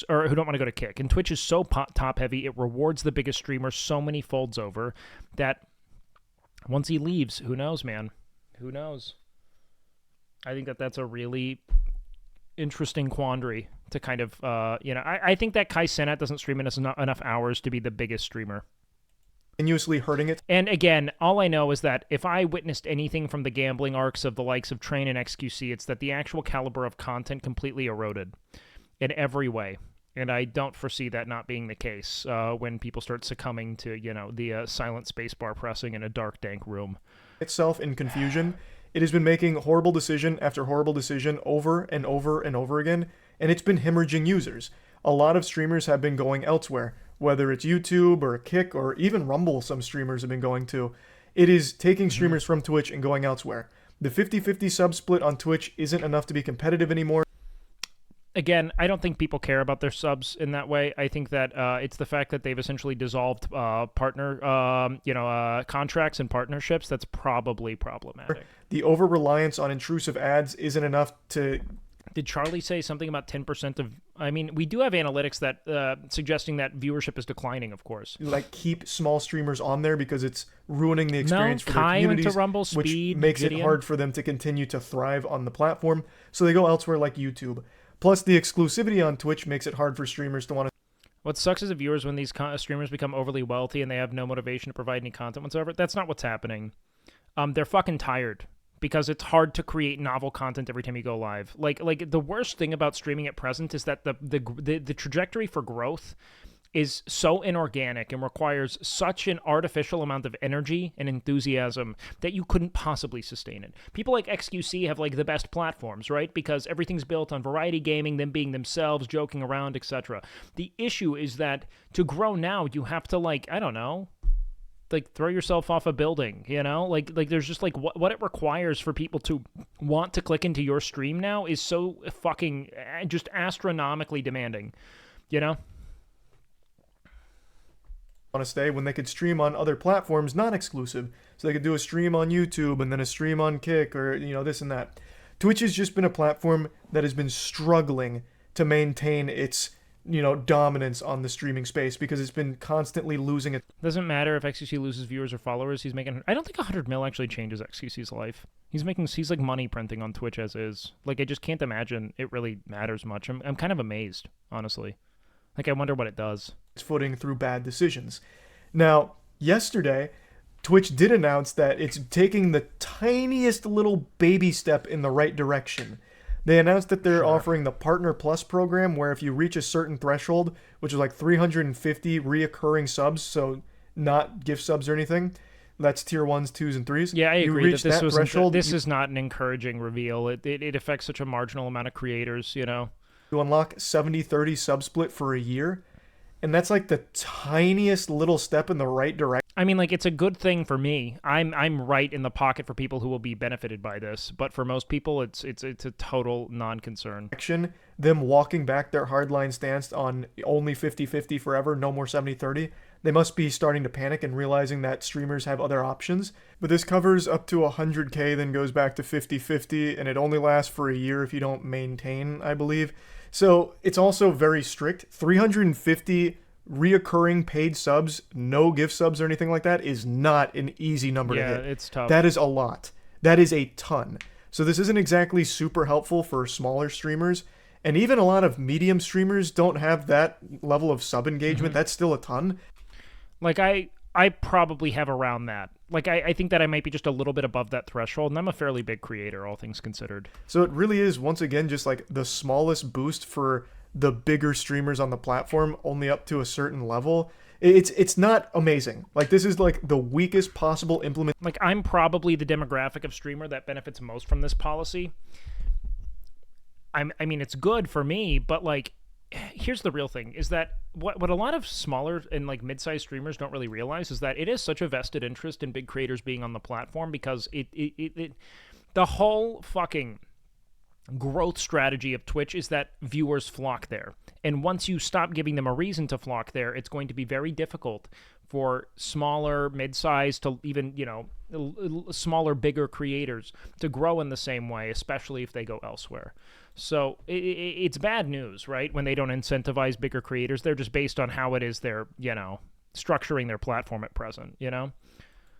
Or who don't want to go to Kick. And Twitch is so top heavy, it rewards the biggest streamer so many folds over that once he leaves, who knows, man? Who knows? I think that's a really interesting quandary to kind of, I think that Kai Cenat doesn't stream enough hours to be the biggest streamer. Continuously hurting it. And again, all I know is that if I witnessed anything from the gambling arcs of the likes of Train and XQC, it's that the actual caliber of content completely eroded in every way. And I don't foresee that not being the case when people start succumbing to, the silent spacebar pressing in a dark, dank room. Itself in confusion. It has been making horrible decision after horrible decision over and over and over again, and it's been hemorrhaging users. A lot of streamers have been going elsewhere. Whether it's YouTube or Kick or even Rumble, some streamers have been going to. It is taking streamers from Twitch and going elsewhere. The 50-50 sub split on Twitch isn't enough to be competitive anymore. Again, I don't think people care about their subs in that way. I think that it's the fact that they've essentially dissolved contracts and partnerships that's probably problematic. The over-reliance on intrusive ads isn't enough to... Did Charlie say something about 10% of... I mean, we do have analytics that suggesting that viewership is declining, of course. Like, keep small streamers on there because it's ruining the experience for their communities, went to Rumble, Speed, which makes Gideon. it hard for them to continue to thrive on the platform. So they go elsewhere like YouTube. Plus, the exclusivity on Twitch makes it hard for streamers to want to... What sucks as a viewer is when these streamers become overly wealthy and they have no motivation to provide any content whatsoever. That's not what's happening. They're fucking tired. Because it's hard to create novel content every time you go live. Like the worst thing about streaming at present is that the trajectory for growth is so inorganic and requires such an artificial amount of energy and enthusiasm that you couldn't possibly sustain it. People like XQC have like the best platforms, right? Because everything's built on variety gaming, them being themselves, joking around, etc. The issue is that to grow now, you have to throw yourself off a building, Like there's just like what it requires for people to want to click into your stream now is so fucking just astronomically demanding, Want to stay when they could stream on other platforms, not exclusive. So they could do a stream on YouTube and then a stream on Kick or, this and that. Twitch has just been a platform that has been struggling to maintain its dominance on the streaming space because it's been constantly losing it. Doesn't matter if XQC loses viewers or followers. He's making... I don't think 100 mil actually changes XQC's life. He's like money printing on Twitch as is. Like, I just can't imagine it really matters much. I'm kind of amazed, honestly. Like, I wonder what it does. It's footing through bad decisions. Now, yesterday, Twitch did announce that it's taking the tiniest little baby step in the right direction. They announced that they're offering the Partner Plus program, where if you reach a certain threshold, which is like 350 reoccurring subs, so not gift subs or anything, that's tier 1s, 2s, and 3s. Yeah, I agree that this threshold, this is not an encouraging reveal. It affects such a marginal amount of creators, You unlock 70-30 subsplit for a year, and that's like the tiniest little step in the right direction. I mean, like, it's a good thing for me. I'm right in the pocket for people who will be benefited by this, but for most people, it's a total non-concern. Them walking back their hardline stance on only 50-50 forever, no more 70-30, They must be starting to panic and realizing that streamers have other options. But this covers up to 100K, then goes back to 50-50, and it only lasts for a year if you don't maintain, I believe. So it's also very strict. 350 reoccurring paid subs, no gift subs or anything like that, is not an easy number to hit. Yeah, it's tough. That is a lot. That is a ton. So this isn't exactly super helpful for smaller streamers. And even a lot of medium streamers don't have that level of sub engagement. That's still a ton. Like, I probably have around that. Like, I think that I might be just a little bit above that threshold, and I'm a fairly big creator, all things considered. So it really is, once again, just like the smallest boost for the bigger streamers on the platform, only up to a certain level. It's not amazing. Like, this is like the weakest possible implement. Like, I'm probably the demographic of streamer that benefits most from this policy. I mean, it's good for me, but like, here's the real thing, is that what a lot of smaller and like mid-sized streamers don't really realize is that it is such a vested interest in big creators being on the platform, because the whole fucking growth strategy of Twitch is that viewers flock there. And once you stop giving them a reason to flock there, it's going to be very difficult for smaller, mid-sized to even, you know, smaller, bigger creators to grow in the same way, especially if they go elsewhere. So it's bad news, right? When they don't incentivize bigger creators, they're just based on how it is they're, you know, structuring their platform at present, you know?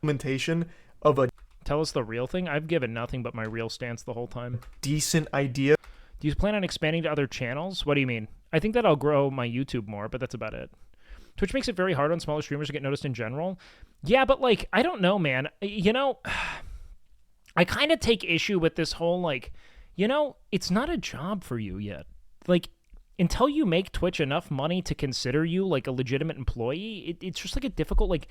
Implementation of a Tell us the real thing. I've given nothing but my real stance the whole time. decent idea. Do you plan on expanding to other channels? What do you mean? I think that I'll grow my YouTube more, but that's about it. Twitch makes it very hard on smaller streamers to get noticed in general. Yeah, but like, I don't know, man. You know, I kind of take issue with this whole, like, you know, it's not a job for you yet. Like, until you make Twitch enough money to consider you like a legitimate employee, it's just like a difficult, like,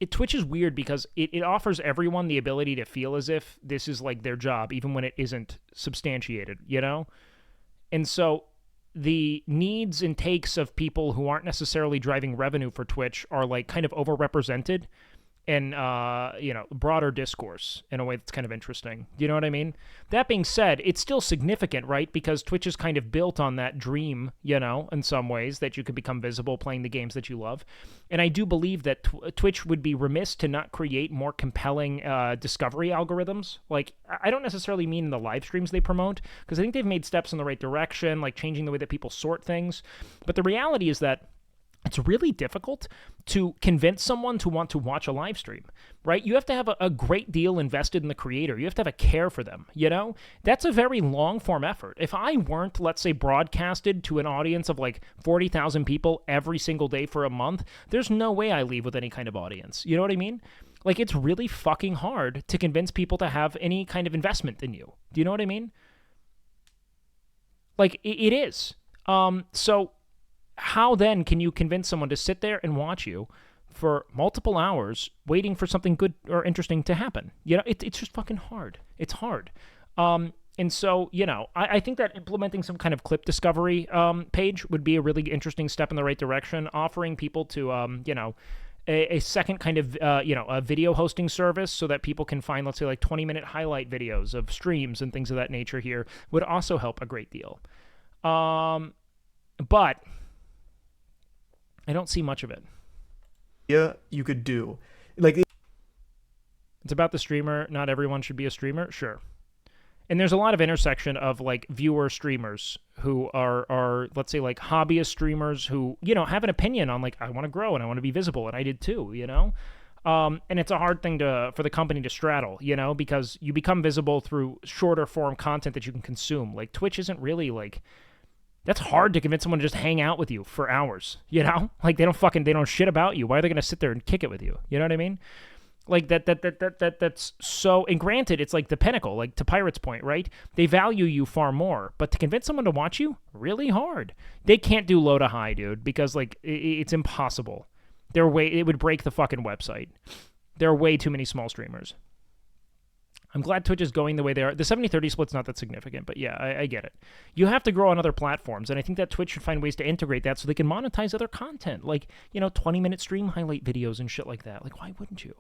Twitch is weird because it offers everyone the ability to feel as if this is like their job, even when it isn't substantiated, you know? And so the needs and takes of people who aren't necessarily driving revenue for Twitch are like kind of overrepresented in, you know, broader discourse in a way that's kind of interesting. Do you know what I mean? That being said, it's still significant, right? Because Twitch is kind of built on that dream, you know, in some ways, that you could become visible playing the games that you love. And I do believe that Twitch would be remiss to not create more compelling discovery algorithms. Like, I don't necessarily mean in the live streams they promote, because I think they've made steps in the right direction, like changing the way that people sort things. But the reality is that it's really difficult to convince someone to want to watch a live stream, right? You have to have a great deal invested in the creator. You have to have a care for them, you know? That's a very long-form effort. If I weren't, let's say, broadcasted to an audience of like 40,000 people every single day for a month, there's no way I leave with any kind of audience. You know what I mean? Like, it's really fucking hard to convince people to have any kind of investment in you. Do you know what I mean? Like, it is. So how then can you convince someone to sit there and watch you for multiple hours waiting for something good or interesting to happen? You know, it's just fucking hard. It's hard. And so, you know, I think that implementing some kind of clip discovery page would be a really interesting step in the right direction, offering people to, you know, a second kind of, you know, a video hosting service so that people can find, let's say, like 20-minute highlight videos of streams and things of that nature here would also help a great deal. But I don't see much of it. Yeah, you could do. Like, it's about the streamer. Not everyone should be a streamer. Sure. And there's a lot of intersection of like viewer streamers who are let's say like hobbyist streamers who, you know, have an opinion on like, I want to grow and I want to be visible, and I did too, you know? And it's a hard thing for the company to straddle, you know, because you become visible through shorter form content that you can consume. Like, Twitch isn't really like, that's hard to convince someone to just hang out with you for hours, you know? Like, they don't shit about you. Why are they going to sit there and kick it with you? You know what I mean? Like, that's so, and granted, it's like the pinnacle, like to Pirate's point, right? They value you far more, but to convince someone to watch you, really hard. They can't do low to high, dude, because like, it's impossible. It would break the fucking website. There are way too many small streamers. I'm glad Twitch is going the way they are. The 70-30 split's not that significant, but yeah, I get it. You have to grow on other platforms, and I think that Twitch should find ways to integrate that so they can monetize other content, like, you know, 20-minute stream highlight videos and shit like that. Like, why wouldn't you?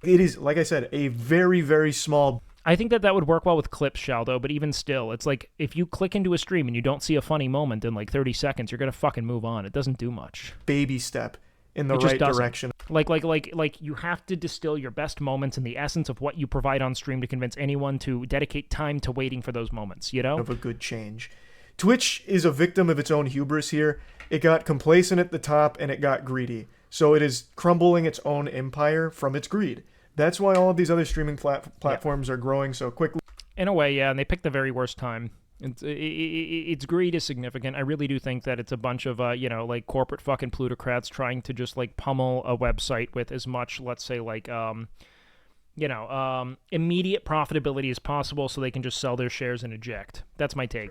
it is, like I said, a very, very small... I think that would work well with clips, Shaldo, but even still, it's like if you click into a stream and you don't see a funny moment in like 30 seconds, you're going to fucking move on. It doesn't do much. Baby step in the It just right doesn't. direction. Like you have to distill your best moments and the essence of what you provide on stream to convince anyone to dedicate time to waiting for those moments, you know? Of a good change. Twitch is a victim of its own hubris here. It got complacent at the top and it got greedy. So it is crumbling its own empire from its greed. That's why all of these other streaming platforms are growing so quickly. In a way, yeah, and they picked the very worst time. Its greed is significant. I really do think that it's a bunch of, like corporate fucking plutocrats trying to just like pummel a website with as much, let's say, like, immediate profitability as possible so they can just sell their shares and eject. That's my take.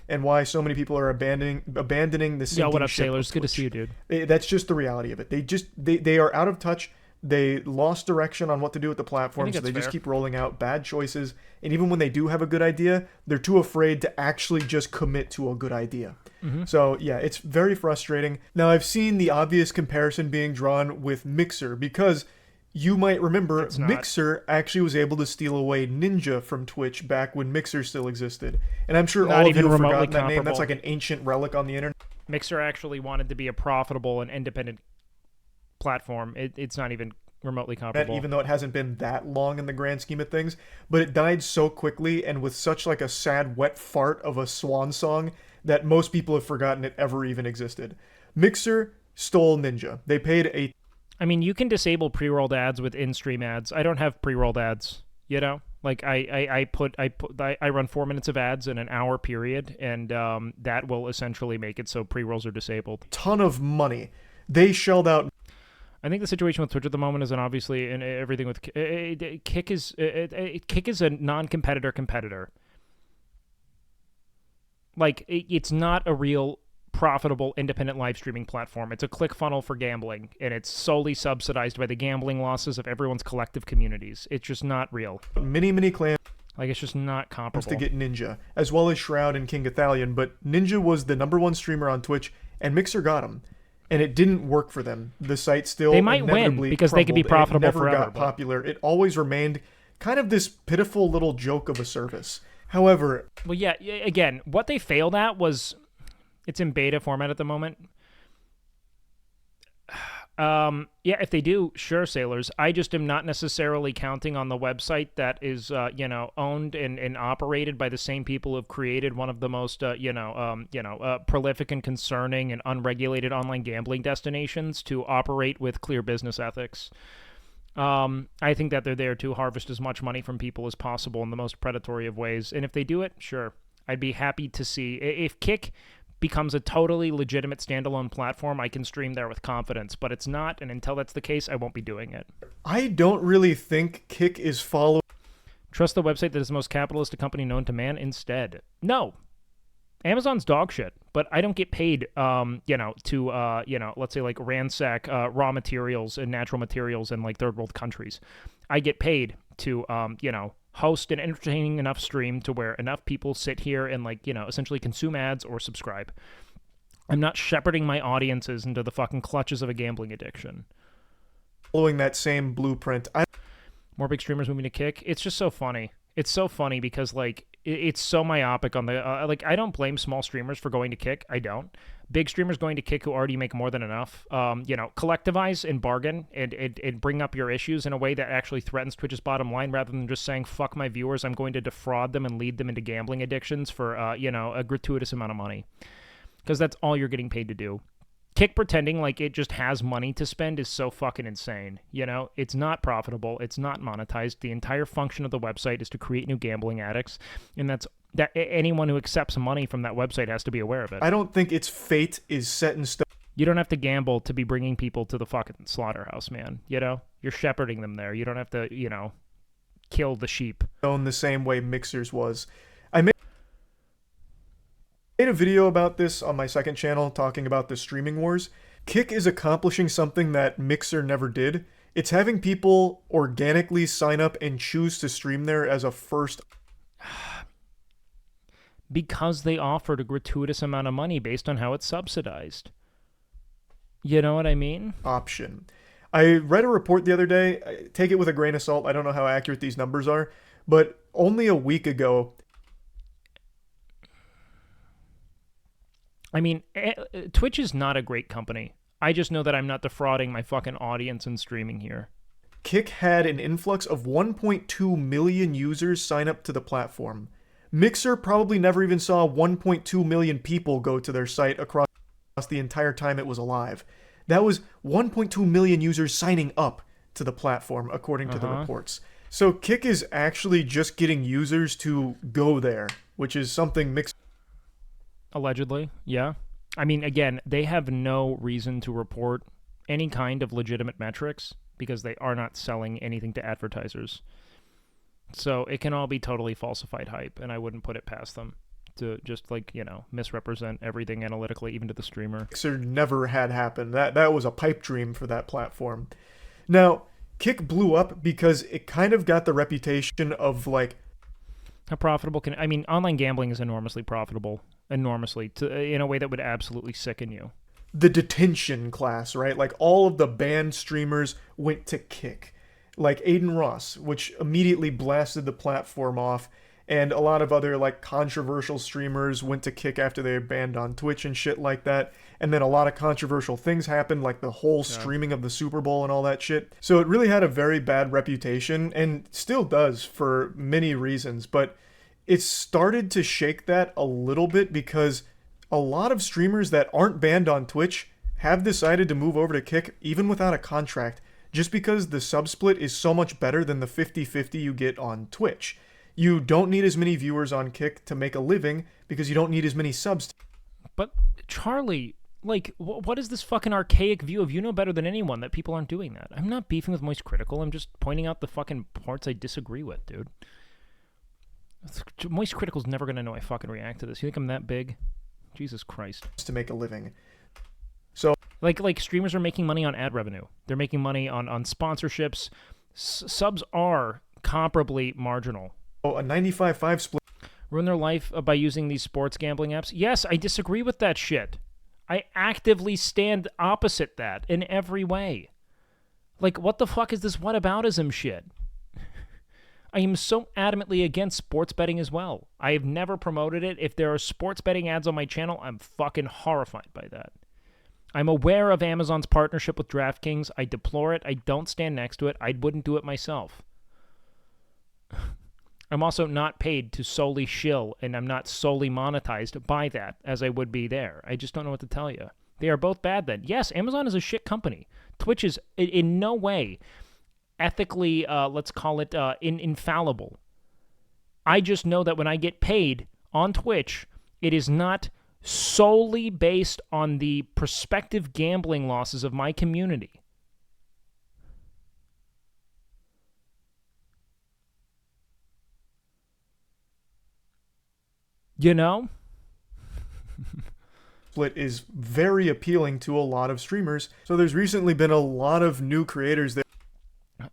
And why so many people are abandoning the sinking Yo, what up, ship sailors? of Good to Twitch. see you, dude. That's just the reality of it. They are out of touch. They lost direction on what to do with the platform, so they just keep rolling out bad choices. And even when they do have a good idea, they're too afraid to actually just commit to a good idea. So yeah, it's very frustrating. Now I've seen the obvious comparison being drawn with Mixer because you might remember Mixer actually was able to steal away Ninja from Twitch back when Mixer still existed. And I'm sure all of you have forgotten that name. That's like an ancient relic on the internet. Mixer actually wanted to be a profitable and independent platform. It's not even remotely comparable. Even though it hasn't been that long in the grand scheme of things, but it died so quickly and with such like a sad wet fart of a swan song that most people have forgotten it ever even existed. Mixer stole Ninja. They paid I mean, you can disable pre-rolled ads with in-stream ads. I don't have pre-rolled ads, you know? Like I run 4 minutes of ads in an hour period, and that will essentially make it so pre-rolls are disabled. Ton of money. They shelled out. I think the situation with Twitch at the moment is, and obviously, and everything with Kick is a non-competitor competitor. Like it's not a real profitable independent live streaming platform. It's a click funnel for gambling, and it's solely subsidized by the gambling losses of everyone's collective communities. It's just not real. Many clams. Like it's just not comparable. To get Ninja, as well as Shroud and King Ithalian, but Ninja was the #1 streamer on Twitch, and Mixer got him. And it didn't work for them. The site still they might win because they could be profitable it never forever. Got popular. It always remained kind of this pitiful little joke of a service. However, well, yeah. Again, what they failed at was it's in beta format at the moment. Yeah, if they do, sure, sailors. I just am not necessarily counting on the website that is, owned and operated by the same people who have created one of the most, prolific and concerning and unregulated online gambling destinations to operate with clear business ethics. I think that they're there to harvest as much money from people as possible in the most predatory of ways. And if they do it, sure, I'd be happy to see. If Kick becomes a totally legitimate standalone platform, I can stream there with confidence, but it's not, and until that's the case, I won't be doing it. I don't really think Kick is following. Trust the website that is the most capitalistic company known to man instead. No. Amazon's dog shit, but I don't get paid, let's say like ransack raw materials and natural materials in like third world countries. I get paid to, host an entertaining enough stream to where enough people sit here and essentially consume ads or subscribe. I'm not shepherding my audiences into the fucking clutches of a gambling addiction. Following that same blueprint. More big streamers moving to Kick. It's just so funny. It's so funny because it's so myopic on the I don't blame small streamers for going to Kick. I don't. Big streamers going to Kick who already make more than enough, collectivize and bargain and bring up your issues in a way that actually threatens Twitch's bottom line rather than just saying, fuck my viewers, I'm going to defraud them and lead them into gambling addictions for, a gratuitous amount of money. Because that's all you're getting paid to do. Kick pretending like it just has money to spend is so fucking insane. It's not profitable. It's not monetized. The entire function of the website is to create new gambling addicts, and that anyone who accepts money from that website has to be aware of it. I don't think its fate is set in stone. You don't have to gamble to be bringing people to the fucking slaughterhouse, man. You're shepherding them there. You don't have to, kill the sheep. The same way Mixer's was. I made a video about this on my second channel talking about the streaming wars. Kick is accomplishing something that Mixer never did. It's having people organically sign up and choose to stream there as a first. Because they offered a gratuitous amount of money based on how it's subsidized. You know what I mean? Option. I read a report the other day. Take it with a grain of salt. I don't know how accurate these numbers are. But only a week ago. I mean, Twitch is not a great company. I just know that I'm not defrauding my fucking audience in streaming here. Kick had an influx of 1.2 million users sign up to the platform. Mixer probably never even saw 1.2 million people go to their site across the entire time it was alive. That was 1.2 million users signing up to the platform, according to the reports. So Kick is actually just getting users to go there, which is something Mixer... Allegedly, yeah. I mean, again, they have no reason to report any kind of legitimate metrics because they are not selling anything to advertisers. So it can all be totally falsified hype, and I wouldn't put it past them to just, like, you know, misrepresent everything analytically, even to the streamer. Mixer never had happened. That was a pipe dream for that platform. Now, Kick blew up because it kind of got the reputation of, like... How profitable can... I mean, online gambling is enormously profitable. Enormously. In a way that would absolutely sicken you. The detention class, right? Like, all of the banned streamers went to Kick. Like Aiden Ross, which immediately blasted the platform off, and a lot of other, like, controversial streamers went to Kick after they were banned on Twitch and shit like that. And then a lot of controversial things happened, like the whole streaming of the Super Bowl and all that shit. So it really had a very bad reputation, and still does for many reasons, but it's started to shake that a little bit because a lot of streamers that aren't banned on Twitch have decided to move over to Kick even without a contract, just because the sub-split is so much better than the 50-50 you get on Twitch. You don't need as many viewers on Kick to make a living because you don't need as many subs. But, Charlie, like, what is this fucking archaic view of you know better than anyone that people aren't doing that? I'm not beefing with Moist Critical. I'm just pointing out the fucking parts I disagree with, dude. Moist Critical's never going to know I fucking react to this. You think I'm that big? Jesus Christ. To make a living. So, like streamers are making money on ad revenue. They're making money on sponsorships. Subs are comparably marginal. A 95-5 split. Ruin their life by using these sports gambling apps? Yes, I disagree with that shit. I actively stand opposite that in every way. Like, what the fuck is this whataboutism shit? I am so adamantly against sports betting as well. I have never promoted it. If there are sports betting ads on my channel, I'm fucking horrified by that. I'm aware of Amazon's partnership with DraftKings. I deplore it. I don't stand next to it. I wouldn't do it myself. I'm also not paid to solely shill, and I'm not solely monetized by that, as I would be there. I just don't know what to tell you. They are both bad then. Yes, Amazon is a shit company. Twitch is in no way ethically, let's call it, infallible. I just know that when I get paid on Twitch, it is not solely based on the prospective gambling losses of my community. You know? Split is very appealing to a lot of streamers. So there's recently been a lot of new creators that...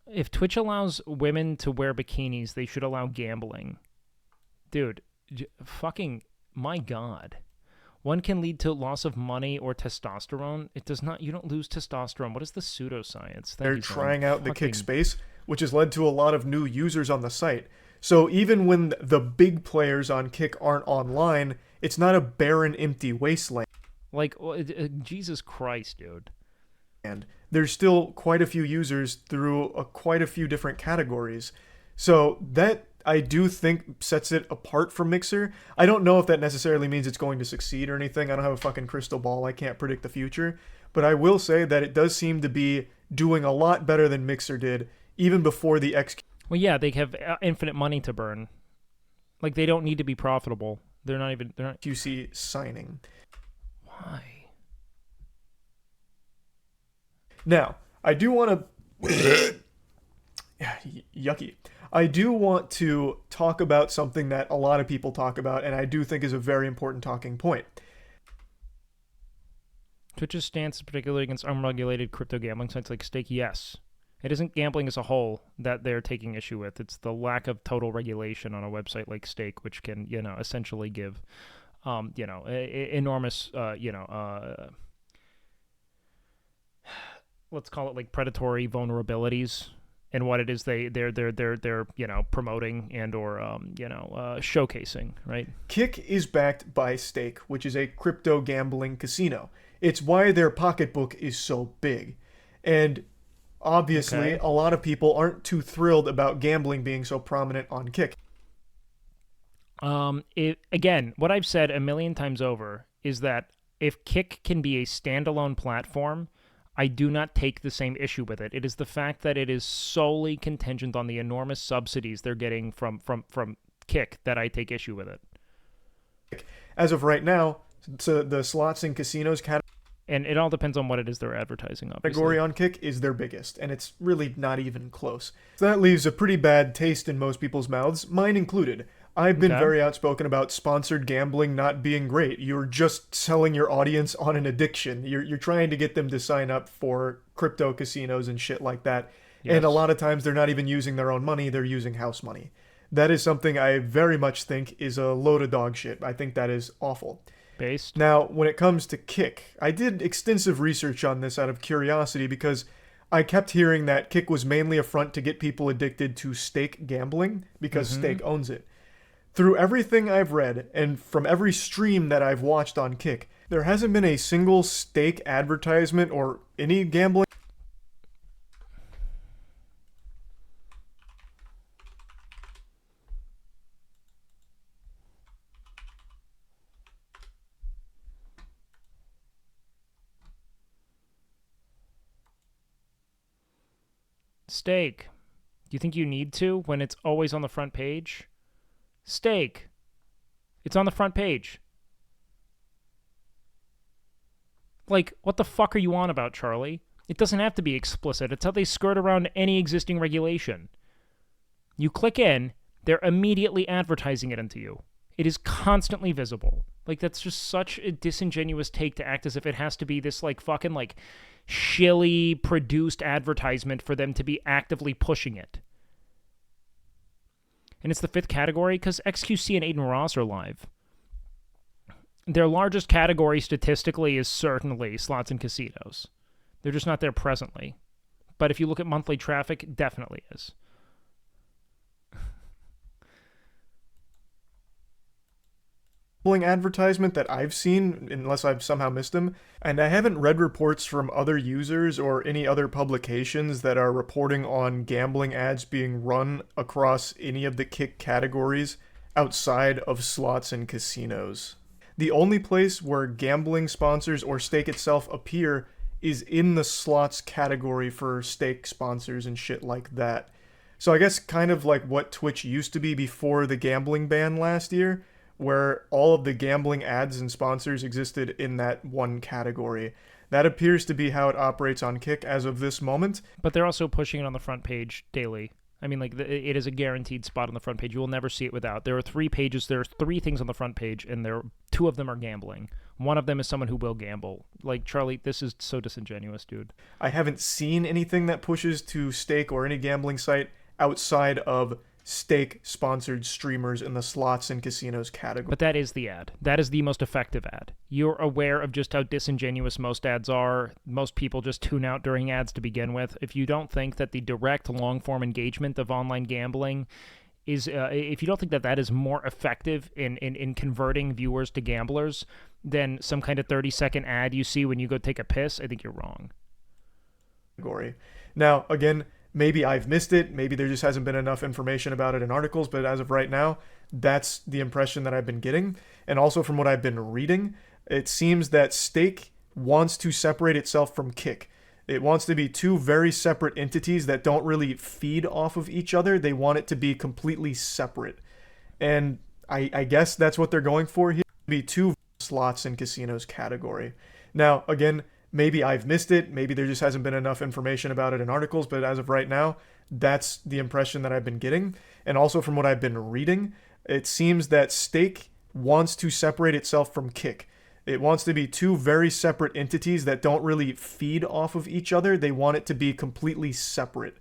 If Twitch allows women to wear bikinis, they should allow gambling. Dude, fucking, my God. One can lead to loss of money or testosterone. It does not, you don't lose testosterone. What is the pseudoscience? They're trying out the Kick space, which has led to a lot of new users on the site. So even when the big players on Kick aren't online, it's not a barren, empty wasteland. Like, Jesus Christ, dude. And there's still quite a few users through quite a few different categories. So that, I do think, sets it apart from Mixer. I don't know if that necessarily means it's going to succeed or anything. I don't have a fucking crystal ball. I can't predict the future. But I will say that it does seem to be doing a lot better than Mixer did, even before the Well, yeah, they have infinite money to burn. Like, they don't need to be profitable. They're not QC signing. Why? Now, I do want to... Yucky. I do want to talk about something that a lot of people talk about, and I do think is a very important talking point. Twitch's stance is particularly against unregulated crypto gambling sites like Stake. Yes. It isn't gambling as a whole that they're taking issue with. It's the lack of total regulation on a website like Stake, which can, essentially give, enormous, let's call it like predatory vulnerabilities and what it is they're promoting and or showcasing, right? Kick is backed by Stake, which is a crypto gambling casino. It's why their pocketbook is so big. And obviously, Okay. a lot of people aren't too thrilled about gambling being so prominent on Kick. Again, what I've said a million times over is that if Kick can be a standalone platform, I do not take the same issue with it. It is the fact that it is solely contingent on the enormous subsidies they're getting from Kick that I take issue with it. As of right now, so the slots and casinos And it all depends on what it is they're advertising, obviously. category on Kick is their biggest, and it's really not even close. So that leaves a pretty bad taste in most people's mouths, mine included. I've been Okay. very outspoken about sponsored gambling not being great. You're just selling your audience on an addiction. You're trying to get them to sign up for crypto casinos and shit like that. And a Yes. lot of times they're not even using their own money, they're using house money. That is something I very much think is a load of dog shit. I think that is awful. Based. Now, when it comes to Kick, I did extensive research on this out of curiosity because I kept hearing that Kick was mainly a front to get people addicted to stake gambling because Stake owns it. Through everything I've read and from every stream that I've watched on Kick, there hasn't been a single Stake advertisement or any gambling Steak. Do you think you need to when it's always on the front page? Steak. It's on the front page. Like, what the fuck are you on about, Charlie? It doesn't have to be explicit. It's how they skirt around any existing regulation. You click in, they're immediately advertising it into you. It is constantly visible. Like, that's just such a disingenuous take to act as if it has to be this, like, fucking, like, shilly produced advertisement for them to be actively pushing it. And it's the fifth category because XQC and Aiden Ross are live. Their largest category statistically is certainly slots and casinos. They're just not there presently. But if you look at monthly traffic, it definitely is. advertisement that I've seen, unless I've somehow missed them, and I haven't read reports from other users or any other publications that are reporting on gambling ads being run across any of the Kick categories outside of slots and casinos. The only place where gambling sponsors or Stake itself appear is in the slots category for Stake sponsors and shit like that. So I guess kind of like what Twitch used to be before the gambling ban last year, where all of the gambling ads and sponsors existed in that one category. That appears to be how it operates on Kick as of this moment. But they're also pushing it on the front page daily. I mean, like, it is a guaranteed spot on the front page. You will never see it without. There are 3 pages. There's 3 things on the front page, and 2 of them are gambling. One of them is someone who will gamble. Like, Charlie, this is so disingenuous, dude. I haven't seen anything that pushes to Stake or any gambling site outside of Stake-sponsored streamers in the slots and casinos category. But that is the ad. That is the most effective ad. You're aware of just how disingenuous most ads are. Most people just tune out during ads to begin with. If you don't think that the direct long-form engagement of online gambling is, if you don't think that that is more effective in converting viewers to gamblers than some kind of 30-second ad you see when you go take a piss, I think you're wrong. Now, again, maybe I've missed it. Maybe there just hasn't been enough information about it in articles, but as of right now, that's the impression that I've been getting. And also from what I've been reading, it seems that Stake wants to separate itself from Kick. It wants to be 2 very separate entities that don't really feed off of each other. They want it to be completely separate. And I guess that's what they're going for here. Be 2 slots and casinos category. Now, again, maybe I've missed it. Maybe there just hasn't been enough information about it in articles, but as of right now, that's the impression that I've been getting. And also from what I've been reading, it seems that Stake wants to separate itself from Kick. It wants to be 2 very separate entities that don't really feed off of each other. They want it to be completely separate.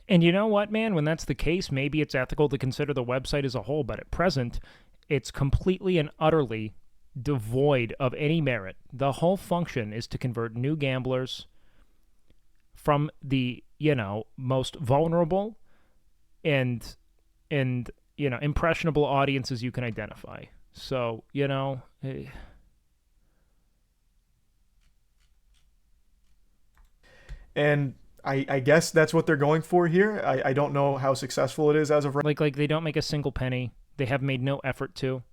And you know what, man? When that's the case, maybe it's ethical to consider the website as a whole, but at present, it's completely and utterly devoid of any merit. The whole function is to convert new gamblers from the, most vulnerable and impressionable audiences you can identify. So, And I guess that's what they're going for here. I don't know how successful it is as of right. like they don't make a single penny. They have made no effort to.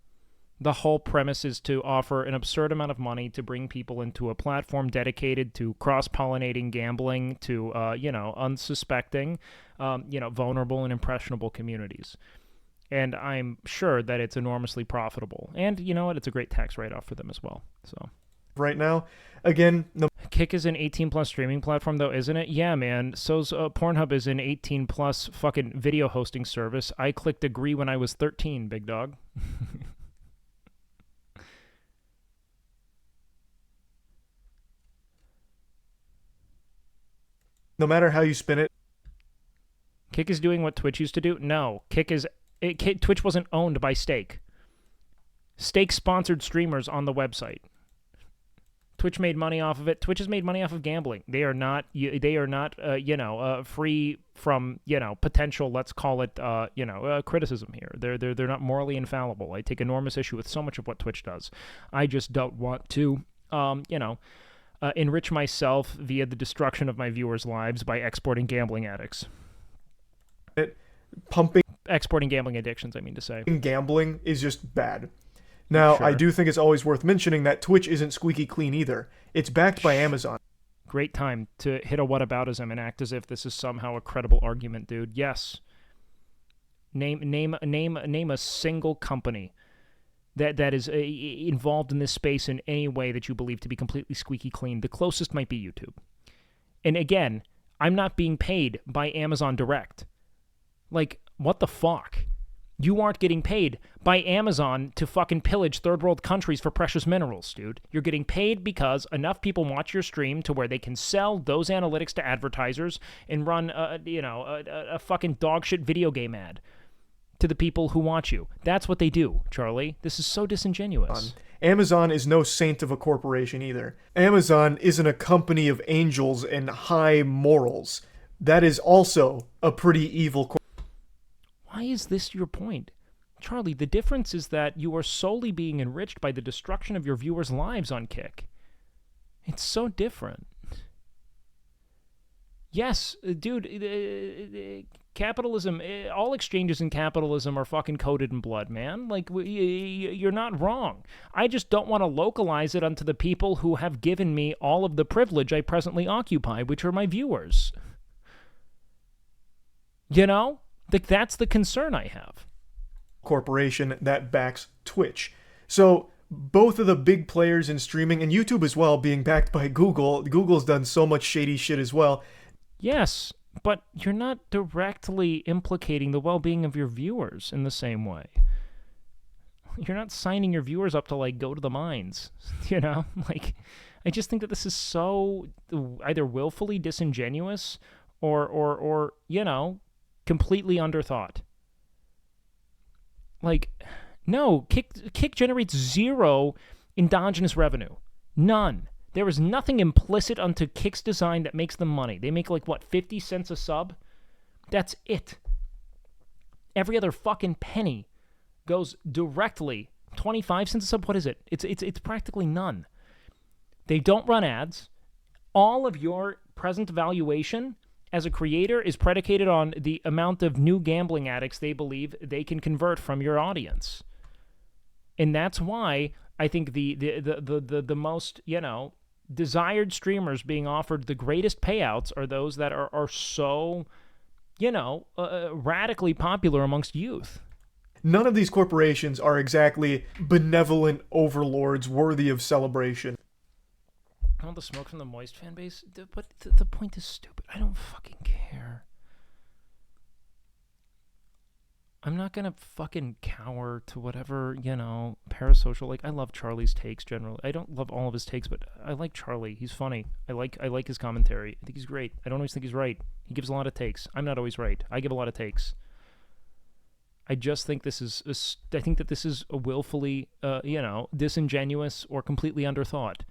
The whole premise is to offer an absurd amount of money to bring people into a platform dedicated to cross-pollinating gambling to, unsuspecting, vulnerable and impressionable communities. And I'm sure that it's enormously profitable. And you know what? It's a great tax write-off for them as well. So Right now, again, the Kick is an 18-plus streaming platform, though, isn't it? Yeah, man. So's Pornhub is an 18-plus fucking video hosting service. I clicked agree when I was 13, big dog. no matter how you spin it, Kick is doing what Twitch used to do? No. Twitch wasn't owned by Stake. Stake sponsored streamers on the website. Twitch made money off of it. Twitch has made money off of gambling. They are not free from, potential, let's call it, criticism here. They're not morally infallible. I take enormous issue with so much of what Twitch does. I just don't want to, enrich myself via the destruction of my viewers' lives by exporting gambling addicts. Exporting gambling addictions, I mean to say. Gambling is just bad. Now, Sure. I do think it's always worth mentioning that Twitch isn't squeaky clean either. It's backed by Amazon. Great time to hit a whataboutism and act as if this is somehow a credible argument, dude. Yes. Name a single company that is involved in this space in any way that you believe to be completely squeaky clean. The closest might be YouTube. And again, I'm not being paid by Amazon Direct. Like, what the fuck? You aren't getting paid by Amazon to fucking pillage third world countries for precious minerals, dude. You're getting paid because enough people watch your stream to where they can sell those analytics to advertisers and run a fucking dogshit video game ad to the people who watch you. That's what they do, Charlie. This is so disingenuous. Amazon is no saint of a corporation either. Amazon isn't a company of angels and high morals. That is also a pretty evil corporation. Why is this your point? Charlie, the difference is that you are solely being enriched by the destruction of your viewers' lives on Kick. It's so different. Yes, dude, capitalism, all exchanges in capitalism are fucking coated in blood, man. Like, you're not wrong. I just don't want to localize it onto the people who have given me all of the privilege I presently occupy, which are my viewers. You know? Like, that's the concern I have. Corporation that backs Twitch. So both of the big players in streaming, and YouTube as well, being backed by Google. Google's done so much shady shit as well. Yes, but you're not directly implicating the well-being of your viewers in the same way. You're not signing your viewers up to, like, go to the mines, you know? Like, I just think that this is so either willfully disingenuous or completely underthought. Like, no, Kick generates zero endogenous revenue. None. There is nothing implicit unto Kick's design that makes them money. They make, 50 cents a sub? That's it. Every other fucking penny goes directly. 25 cents a sub? What is it? It's practically none. They don't run ads. All of your present valuation as a creator is predicated on the amount of new gambling addicts they believe they can convert from your audience. And that's why I think the most, desired streamers being offered the greatest payouts are those that are so, radically popular amongst youth. None of these corporations are exactly benevolent overlords worthy of celebration. All the smoke from the Moist fan base, but the point is stupid. I don't fucking care. I'm not gonna fucking cower to whatever, parasocial. Like, I love Charlie's takes generally. I don't love all of his takes, but I like Charlie. He's funny. I like his commentary. I think he's great. I don't always think he's right. He gives a lot of takes. I'm not always right. I give a lot of takes. I just think this is I think that this is a willfully, disingenuous or completely underthought.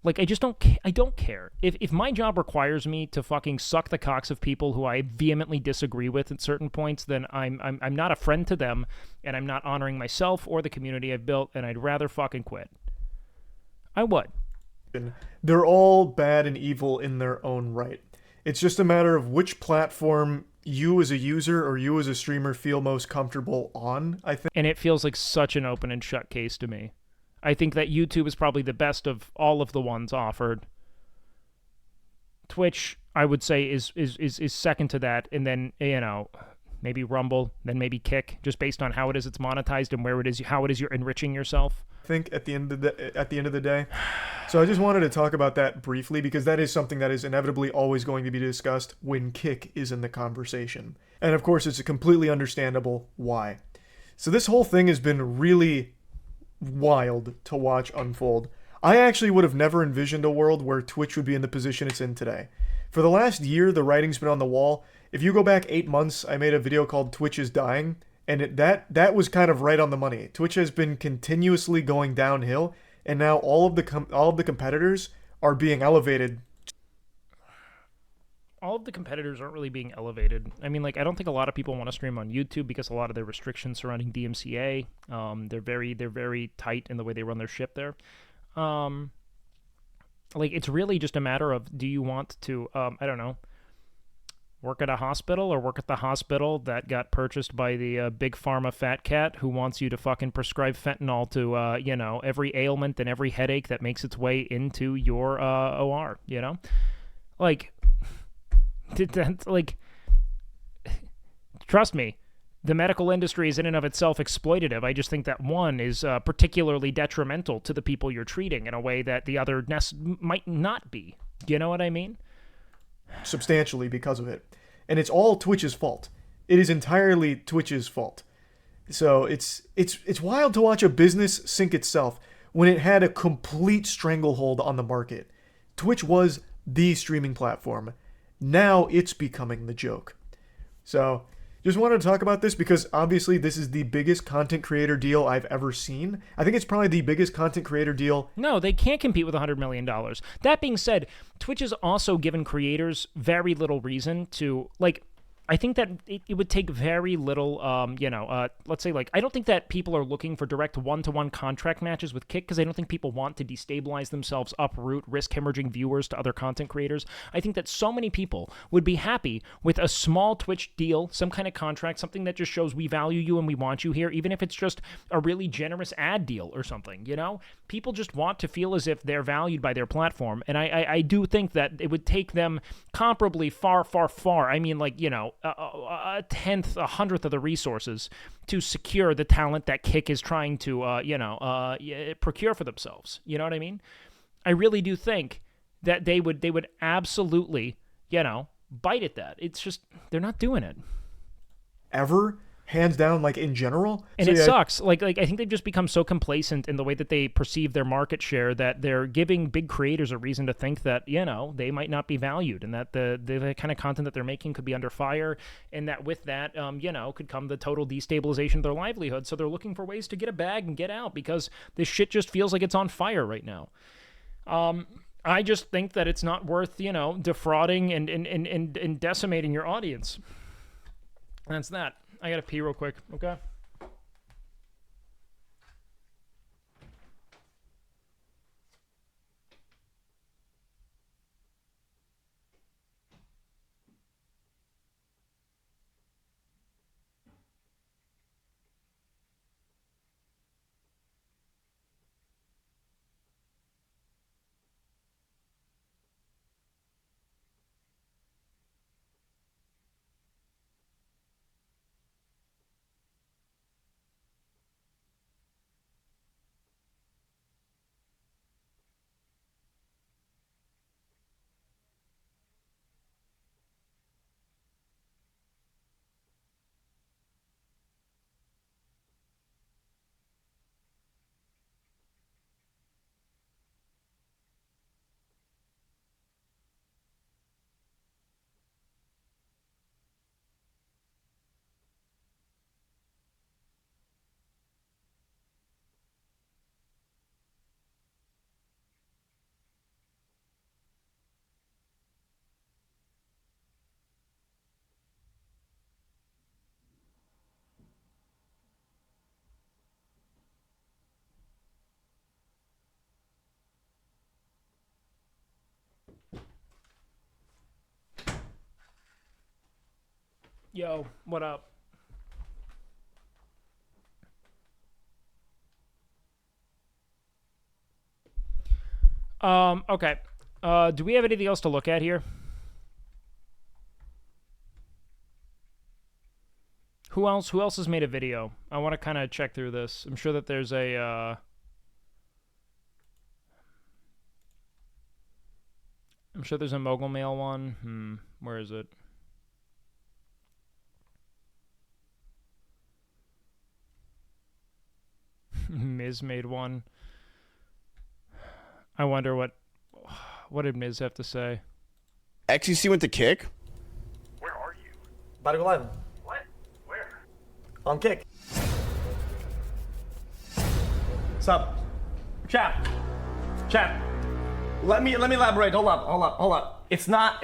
Like, I don't care. If my job requires me to fucking suck the cocks of people who I vehemently disagree with at certain points, then I'm not a friend to them, and I'm not honoring myself or the community I've built, and I'd rather fucking quit. I would. They're all bad and evil in their own right. It's just a matter of which platform you as a user or you as a streamer feel most comfortable on, I think. And it feels like such an open and shut case to me. I think that YouTube is probably the best of all of the ones offered. Twitch, I would say, is second to that, and then, you know, maybe Rumble, then maybe Kick, just based on how it is it's monetized and where it is, how it is you're enriching yourself. I think at the end of the day. So I just wanted to talk about that briefly because that is something that is inevitably always going to be discussed when Kick is in the conversation. And of course, it's completely understandable why. So this whole thing has been really wild to watch unfold. I actually would have never envisioned a world where Twitch would be in the position it's in today. For the last year, the writing's been on the wall. If you go back 8 months, I made a video called Twitch is Dying, and that was kind of right on the money. Twitch has been continuously going downhill, and now all of the competitors are being elevated. All of the competitors aren't really being elevated. I mean, like, I don't think a lot of people want to stream on YouTube because a lot of their restrictions surrounding DMCA. They're very tight in the way they run their ship there. Like, it's really just a matter of, do you want to, I don't know, work at a hospital or work at the hospital that got purchased by the big pharma fat cat who wants you to fucking prescribe fentanyl to, you know, every ailment and every headache that makes its way into your OR, you know? Like, trust me, the medical industry is in and of itself exploitative. I just think that one is particularly detrimental to the people you're treating in a way that the other might not be. You know what I mean? Substantially because of it. And it's all Twitch's fault. It is entirely Twitch's fault. So it's wild to watch a business sink itself when it had a complete stranglehold on the market. Twitch was the streaming platform. Now it's becoming the joke. So just wanted to talk about this because obviously this is the biggest content creator deal I've ever seen. I think it's probably the biggest content creator deal. No, they can't compete with $100 million. That being said, Twitch has also given creators very little reason to, like, I think that it would take very little, let's say, like, I don't think that people are looking for direct one-to-one contract matches with Kick because I don't think people want to destabilize themselves, uproot, risk hemorrhaging viewers to other content creators. I think that so many people would be happy with a small Twitch deal, some kind of contract, something that just shows we value you and we want you here, even if it's just a really generous ad deal or something, you know? People just want to feel as if they're valued by their platform, and I do think that it would take them comparably far, I mean, like, you know, a tenth, a hundredth of the resources to secure the talent that Kick is trying to, procure for themselves. You know what I mean? I really do think that they would absolutely, you know, bite at that. It's just, they're not doing it. Ever? Hands down, like, in general. And it sucks. Like I think they've just become so complacent in the way that they perceive their market share that they're giving big creators a reason to think that, you know, they might not be valued and that the kind of content that they're making could be under fire, and that with that, could come the total destabilization of their livelihood. So they're looking for ways to get a bag and get out because this shit just feels like it's on fire right now. I just think that it's not worth, you know, defrauding and decimating your audience. That's that. I gotta pee real quick, okay? Yo, what up? Okay. Do we have anything else to look at here? Who else has made a video? I want to kind of check through this. I'm sure that there's a I'm sure there's a Mogul Mail one. Where is it? Miz made one. I wonder what did Miz have to say? XQC went to Kick? Where are you? About to go live. What? Where? On Kick. What's up? Chat. Let me elaborate. Hold up. It's not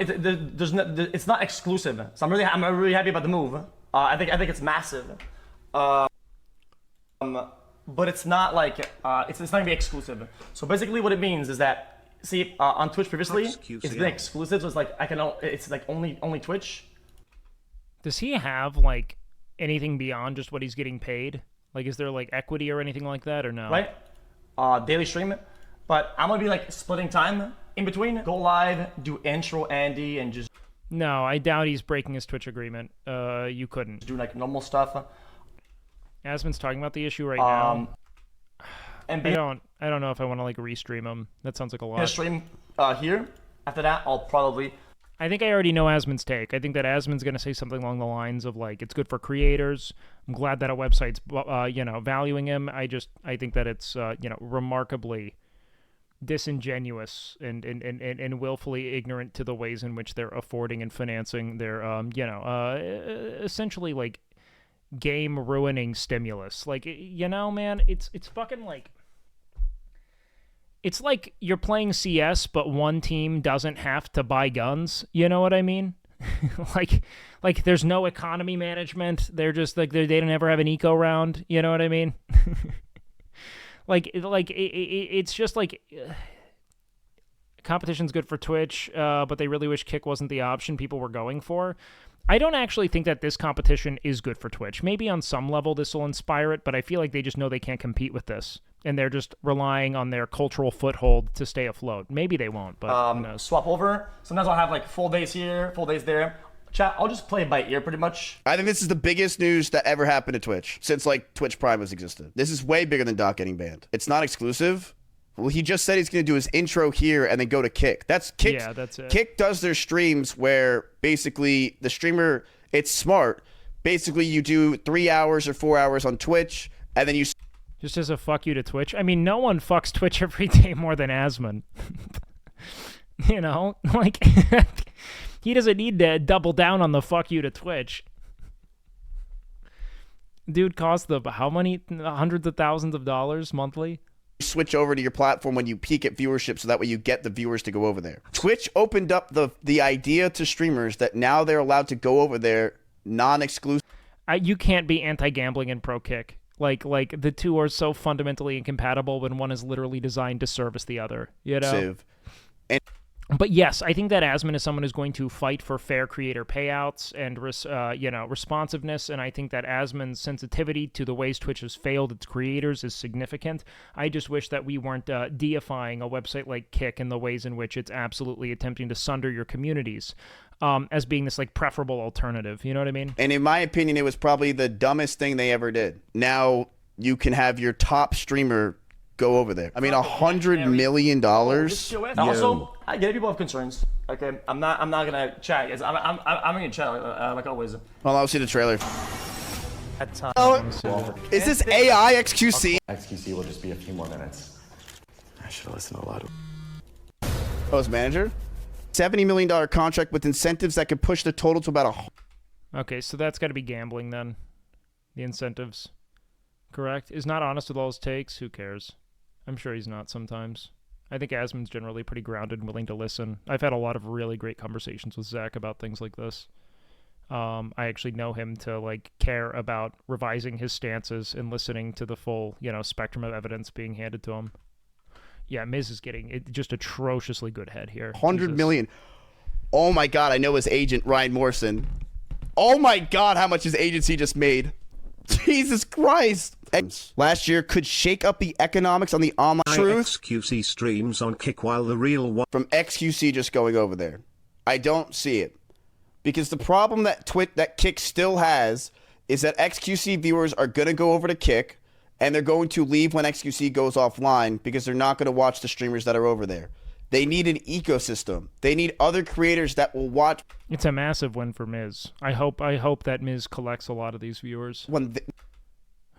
exclusive. So I'm really happy about the move. I think it's massive. But it's not like it's not gonna be exclusive. So basically, what it means is that on Twitch previously, it's been exclusive. So it's like it's like only Twitch. Does he have like anything beyond just what he's getting paid? Like, is there like equity or anything like that, or no? Right. Daily stream. But I'm gonna be like splitting time in between. Go live, do intro Andy, and just No, I doubt he's breaking his Twitch agreement. You couldn't. do like normal stuff. Asmon's talking about the issue right now. And I don't know if I want to like restream him. That sounds like a lot. stream here. After that, I'll probably. I think I already know Asmon's take. I think that Asmon's going to say something along the lines of like, it's good for creators. I'm glad that a website's valuing him. I think that it's remarkably disingenuous and willfully ignorant to the ways in which they're affording and financing their essentially like game ruining stimulus. Like, man, it's fucking like, it's like you're playing CS but one team doesn't have to buy guns. You know what I mean? like there's no economy management. They're just like they don't ever have an eco round. You know what I mean? It's just like competition's good for Twitch, but they really wish Kick wasn't the option people were going for. I don't actually think that this competition is good for Twitch. Maybe on some level this will inspire it, but I feel like they just know they can't compete with this, and they're just relying on their cultural foothold to stay afloat. Maybe they won't, but who knows? Swap over. Sometimes I'll have like full days here, full days there. Chat, I'll just play by ear pretty much. I think this is the biggest news that ever happened to Twitch since like Twitch Prime has existed. This is way bigger than Doc getting banned. It's not exclusive. Well, he just said he's going to do his intro here and then go to Kick. That's Kick. Yeah, that's it. Kick does their streams where basically the streamer, it's smart. Basically, you do 3 hours or 4 hours on Twitch, and then you... Just as a fuck you to Twitch. I mean, no one fucks Twitch every day more than Asmon. Like, he doesn't need to double down on the fuck you to Twitch. Dude costs how many hundreds of thousands of dollars monthly? Switch over to your platform when you peak at viewership, so that way you get the viewers to go over there. Twitch opened up the idea to streamers that now they're allowed to go over there non-exclusive. You can't be anti-gambling and pro-Kick. Like the two are so fundamentally incompatible when one is literally designed to service the other. But yes, I think that Asmon is someone who's going to fight for fair creator payouts and responsiveness, and I think that Asmon's sensitivity to the ways Twitch has failed its creators is significant. I just wish that we weren't deifying a website like Kick in the ways in which it's absolutely attempting to sunder your communities as being this like preferable alternative. You know what I mean? And in my opinion, it was probably the dumbest thing they ever did. Now you can have your top streamer go over there. I mean, $100 million. Also, I get it. People have concerns. Okay, I'm not gonna chat. Guys. I'm gonna chat like always. Well, I'll see the trailer. Oh, is this AI XQC? XQC will just be a few more minutes. I should have listened a lot. Oh, his manager? $70 million contract with incentives that could push the total to about Okay, so that's got to be gambling then. The incentives, correct? Is not honest with all his takes. Who cares? I'm sure he's not sometimes. I think Asmon's generally pretty grounded and willing to listen. I've had a lot of really great conversations with Zach about things like this. I actually know him to like care about revising his stances and listening to the full, spectrum of evidence being handed to him. Yeah, Miz is getting just atrociously good head here. $100 million. Oh my God, I know his agent, Ryan Morrison. Oh my God, how much his agency just made. Jesus Christ. Last year could shake up the economics on the online truth. XQC streams on Kick while the real one. From XQC just going over there. I don't see it. Because the problem that Kick still has is that XQC viewers are going to go over to Kick and they're going to leave when XQC goes offline because they're not going to watch the streamers that are over there. They need an ecosystem. They need other creators that will watch. It's a massive win for Miz. I hope that Miz collects a lot of these viewers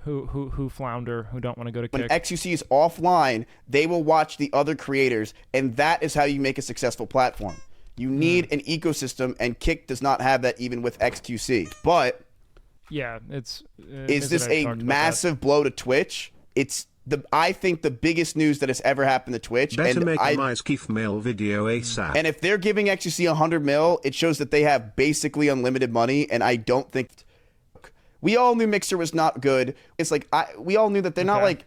who flounder, who don't want to go to Kick. When XQC is offline, they will watch the other creators, and that is how you make a successful platform. You need an ecosystem, and Kick does not have that even with XQC. But yeah, is this a massive blow to Twitch? I think the biggest news that has ever happened to Twitch. Better make a MySkiff mail video ASAP. And if they're giving XQC 100 mil, it shows that they have basically unlimited money, and I don't think. We all knew Mixer was not good. It's like we all knew that they're not like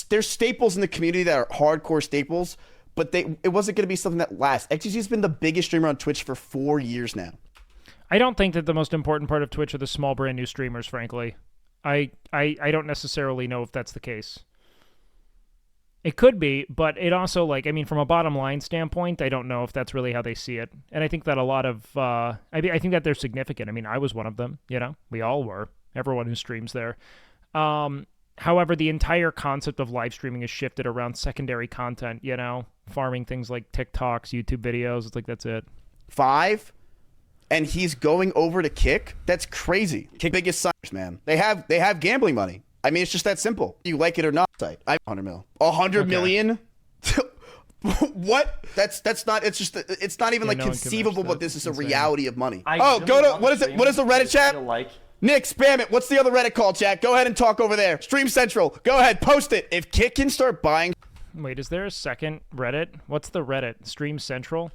there's staples in the community that are hardcore staples, but it wasn't going to be something that lasts. XQC has been the biggest streamer on Twitch for 4 years now. I don't think that the most important part of Twitch are the small brand new streamers, frankly. I don't necessarily know if that's the case. It could be, but it also, like, I mean, from a bottom line standpoint, I don't know if that's really how they see it. And I think that a lot of, I think that they're significant. I mean, I was one of them, you know? We all were. Everyone who streams there. However, the entire concept of live streaming is shifted around secondary content, you know? Farming things like TikToks, YouTube videos. It's like, that's it. 5? And he's going over to Kick? That's crazy. Kick biggest signers, man. They have gambling money. I mean, it's just that simple. You like it or not. I 100 mil. 100 million? What? That's not. It's just. It's not even like conceivable. But this is a reality of money. Go to what is it? What is the Reddit chat? Nick, spam it. What's the other Reddit call, chat? Go ahead and talk over there. Stream Central. Go ahead, post it. If Kick can start buying. Wait, is there a second Reddit? What's the Reddit? Stream Central.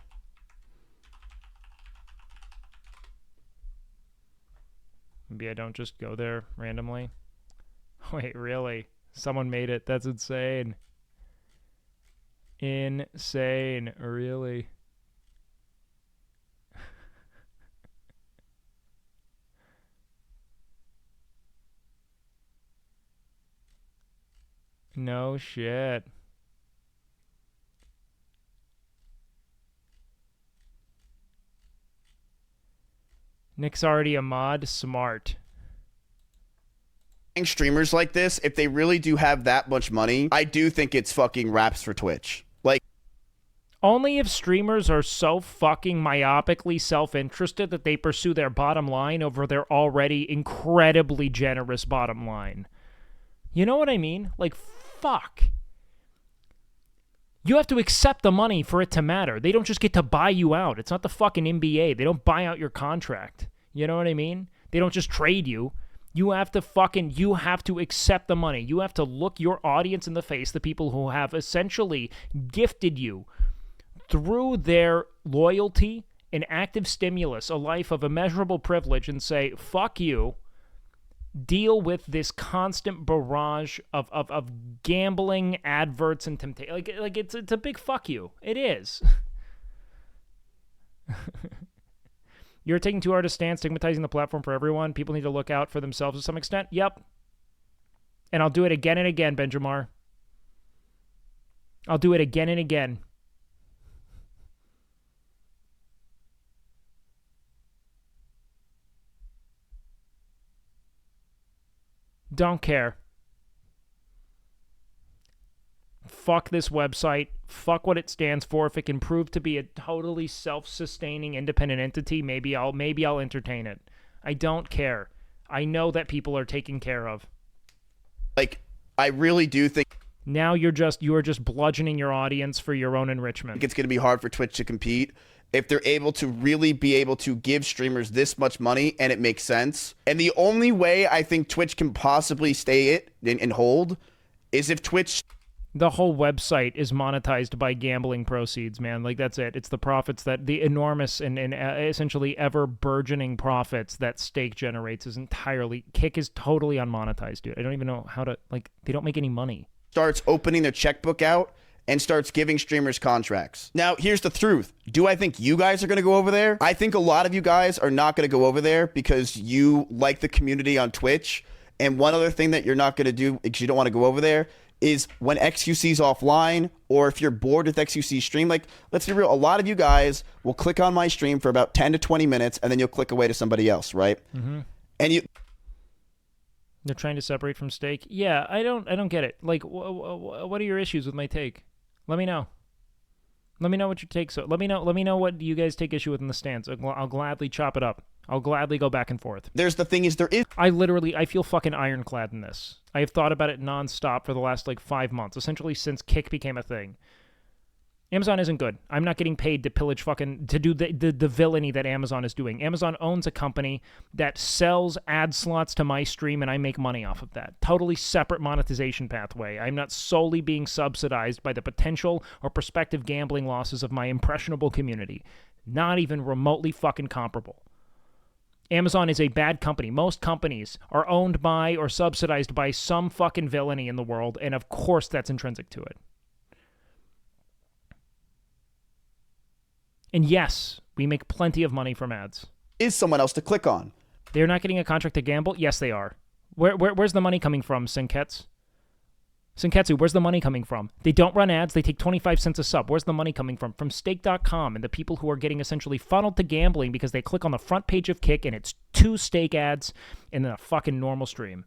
Maybe I don't just go there randomly. Wait, really? Someone made it. That's insane. Insane. Really. No shit. Nick's already a mod. Smart. Streamers like this, if they really do have that much money, I do think it's fucking raps for Twitch. Like, only if streamers are so fucking myopically self-interested that they pursue their bottom line over their already incredibly generous bottom line. You know what I mean? Like, fuck. You have to accept the money for it to matter. They don't just get to buy you out. It's not the fucking NBA. They don't buy out your contract. You know what I mean? They don't just trade you. You have to accept the money. You have to look your audience in the face, the people who have essentially gifted you through their loyalty and active stimulus, a life of immeasurable privilege, and say, fuck you, deal with this constant barrage of gambling, adverts, and temptation. Like it's a big fuck you. It is. You're taking too hard a stance, stigmatizing the platform for everyone. People need to look out for themselves to some extent. Yep. And I'll do it again and again, Benjamar. I'll do it again and again. Don't care. Fuck this website. Fuck what it stands for. If it can prove to be a totally self-sustaining independent entity, maybe I'll entertain it. I don't care. I know that people are taken care of. Like, I really do think now you are just bludgeoning your audience for your own enrichment. It's going to be hard for Twitch to compete if they're able to really be able to give streamers this much money and it makes sense. And the only way I think Twitch can possibly stay it and hold is if Twitch... The whole website is monetized by gambling proceeds, man. Like, that's it. It's the profits that the enormous and essentially ever burgeoning profits that Stake generates is entirely... Kick is totally unmonetized, dude. I don't even know how to... Like, they don't make any money. Starts opening their checkbook out and starts giving streamers contracts. Now, here's the truth. Do I think you guys are going to go over there? I think a lot of you guys are not going to go over there because you like the community on Twitch. And one other thing that you're not going to do because you don't want to go over there is when XQC's offline, or if you're bored with XQC stream, like, let's be real, a lot of you guys will click on my stream for about 10 to 20 minutes, and then you'll click away to somebody else, right? Mm-hmm. And they're trying to separate from stake. Yeah, I don't get it. Like, what are your issues with my take? Let me know. Let me know what your takes are. Let me know what you guys take issue with in the stance. I'll gladly chop it up. I'll gladly go back and forth. There's the thing is, there is... I feel fucking ironclad in this. I have thought about it nonstop for the last, like, 5 months, essentially since Kick became a thing. Amazon isn't good. I'm not getting paid to pillage fucking, to do the villainy that Amazon is doing. Amazon owns a company that sells ad slots to my stream, and I make money off of that. Totally separate monetization pathway. I'm not solely being subsidized by the potential or prospective gambling losses of my impressionable community. Not even remotely fucking comparable. Amazon is a bad company. Most companies are owned by or subsidized by some fucking villainy in the world, and of course that's intrinsic to it. And yes, we make plenty of money from ads. Is someone else to click on. They're not getting a contract to gamble? Yes, they are. Where's the money coming from, Sinketsu? Sinketsu, where's the money coming from? They don't run ads. They take 25 cents a sub. Where's the money coming from? From stake.com and the people who are getting essentially funneled to gambling because they click on the front page of Kick and it's 2 stake ads and then a fucking normal stream.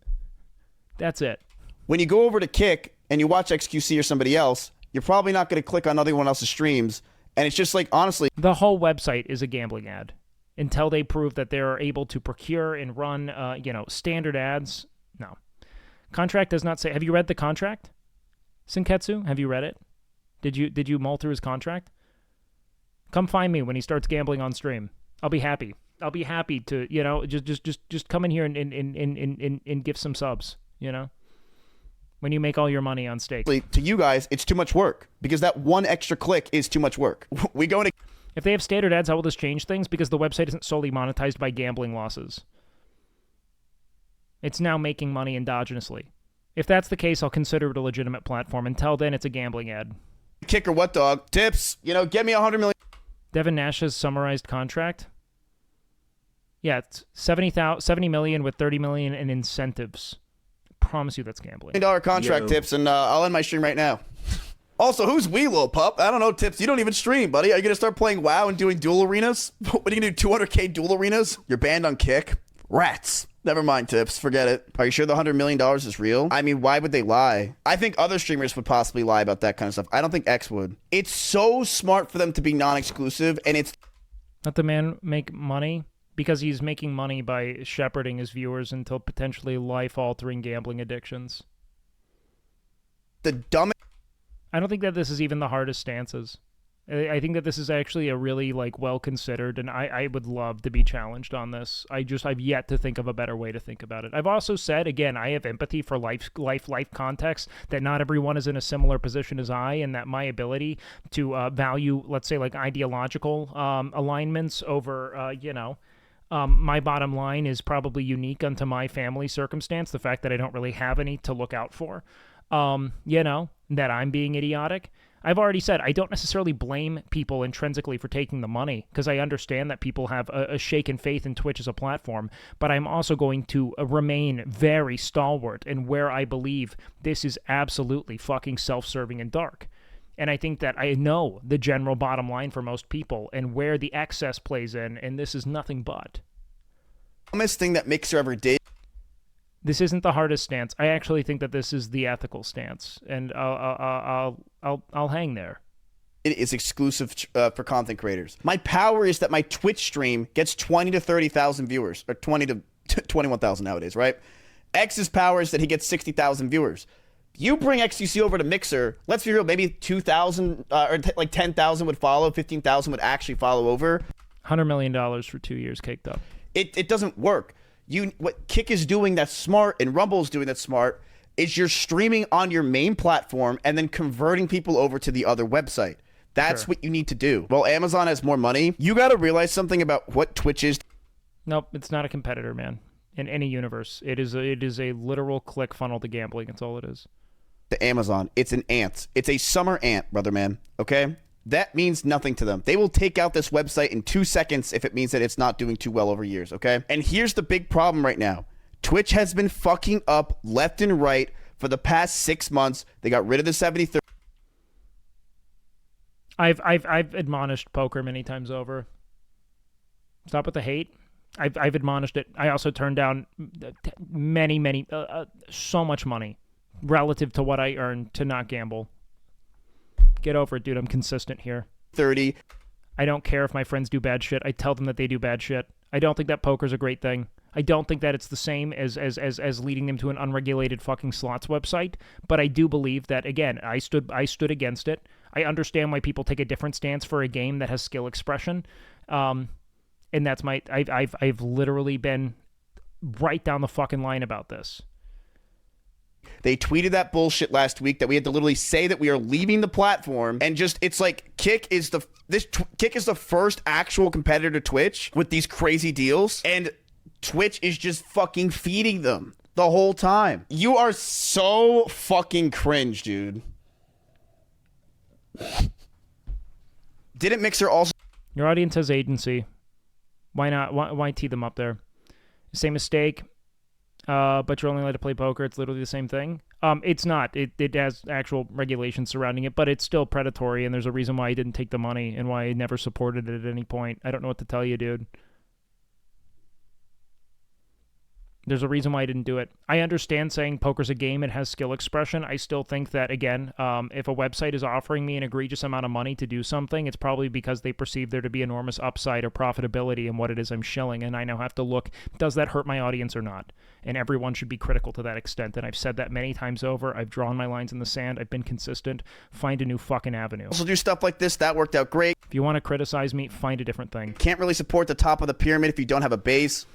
That's it. When you go over to Kick and you watch XQC or somebody else, you're probably not going to click on anyone else's streams. And it's just like, honestly... The whole website is a gambling ad. Until they prove that they're able to procure and run, standard ads, no. Contract does not say... Have you read the contract? Sinketsu, have you read it? Did you mull through his contract? Come find me when he starts gambling on stream. I'll be happy. I'll be happy to, just come in here and give some subs, when you make all your money on stake. To you guys, it's too much work because that one extra click is too much work. We go into... If they have standard ads, how will this change things? Because the website isn't solely monetized by gambling losses. It's now making money endogenously. If that's the case, I'll consider it a legitimate platform. Until then, it's a gambling ad. Kick or what, dog? Tips, get me 100 million. Devin Nash's summarized contract? Yeah, it's $70 million with $30 million in incentives. Promise you that's gambling. $1 contract tips, and I'll end my stream right now. Also, who's we, little pup? I don't know, Tips. You don't even stream, buddy. Are you going to start playing WoW and doing duel arenas? What are you going to do, 200K duel arenas? You're banned on Kick? Rats. Never mind, Tips. Forget it. Are you sure the $100 million is real? I mean, why would they lie? I think other streamers would possibly lie about that kind of stuff. I don't think X would. It's so smart for them to be non-exclusive, and it's... Let the man make money? Because he's making money by shepherding his viewers into potentially life-altering gambling addictions. The dumbest... I don't think that this is even the hardest stances. I think that this is actually a really, well-considered, and I would love to be challenged on this. I've yet to think of a better way to think about it. I've also said, again, I have empathy for life context, that not everyone is in a similar position as I, and that my ability to value, let's say, ideological alignments over, my bottom line is probably unique unto my family circumstance, the fact that I don't really have any to look out for, that I'm being idiotic. I've already said I don't necessarily blame people intrinsically for taking the money because I understand that people have a shaken faith in Twitch as a platform, but I'm also going to remain very stalwart in where I believe this is absolutely fucking self-serving and dark. And I think that I know the general bottom line for most people and where the excess plays in, and this is nothing but. The dumbest thing that Mixer ever did. This isn't the hardest stance. I actually think that this is the ethical stance, and I'll hang there. It is exclusive for content creators. My power is that my Twitch stream gets 20 to 30,000 viewers, or 20 to 21,000 nowadays, right? X's power is that he gets 60,000 viewers. You bring XQC over to Mixer, let's be real, maybe 2,000 or 10,000 would follow, 15,000 would actually follow over. $100 million for 2 years caked up. It doesn't work. What Kick is doing that's smart and Rumble is doing that's smart is you're streaming on your main platform and then converting people over to the other website. That's what you need to do. Well, Amazon has more money. You got to realize something about what Twitch is. Nope, it's not a competitor, man. In any universe, it is a literal click funnel to gambling. That's all it is. to Amazon. It's an ant. It's a summer ant, brother man. Okay? That means nothing to them. They will take out this website in 2 seconds if it means that it's not doing too well over years, okay? And here's the big problem right now. Twitch has been fucking up left and right for the past 6 months. They got rid of the 70/30. I've admonished poker many times over. Stop with the hate. I've admonished it. I also turned down many so much money relative to what I earn to not gamble. Get over it, dude. I'm consistent here. 30. I don't care if my friends do bad shit. I tell them that they do bad shit. I don't think that poker's a great thing. I don't think that it's the same as leading them to an unregulated fucking slots website. But I do believe that, again, I stood against it. I understand why people take a different stance for a game that has skill expression. And that's my... I've literally been right down the fucking line about this. They tweeted that bullshit last week that we had to literally say that we are leaving the platform, and just it's like Kick is the first actual competitor to Twitch with these crazy deals, and Twitch is just fucking feeding them the whole time. You are so fucking cringe, dude. Didn't Mixer also... Your audience has agency. Why not? Why tee them up there? Same mistake. But you're only allowed to play poker. It's literally the same thing. It's not. It has actual regulations surrounding it, but it's still predatory, and there's a reason why I didn't take the money and why I never supported it at any point. I don't know what to tell you, dude. There's a reason why I didn't do it. I understand saying poker's a game, it has skill expression. I still think that, again, if a website is offering me an egregious amount of money to do something, it's probably because they perceive there to be enormous upside or profitability in what it is I'm shilling, and I now have to look, does that hurt my audience or not? And everyone should be critical to that extent, and I've said that many times over. I've drawn my lines in the sand. I've been consistent. Find a new fucking avenue. also do stuff like this. That worked out great. If you want to criticize me, find a different thing. Can't really support the top of the pyramid if you don't have a base.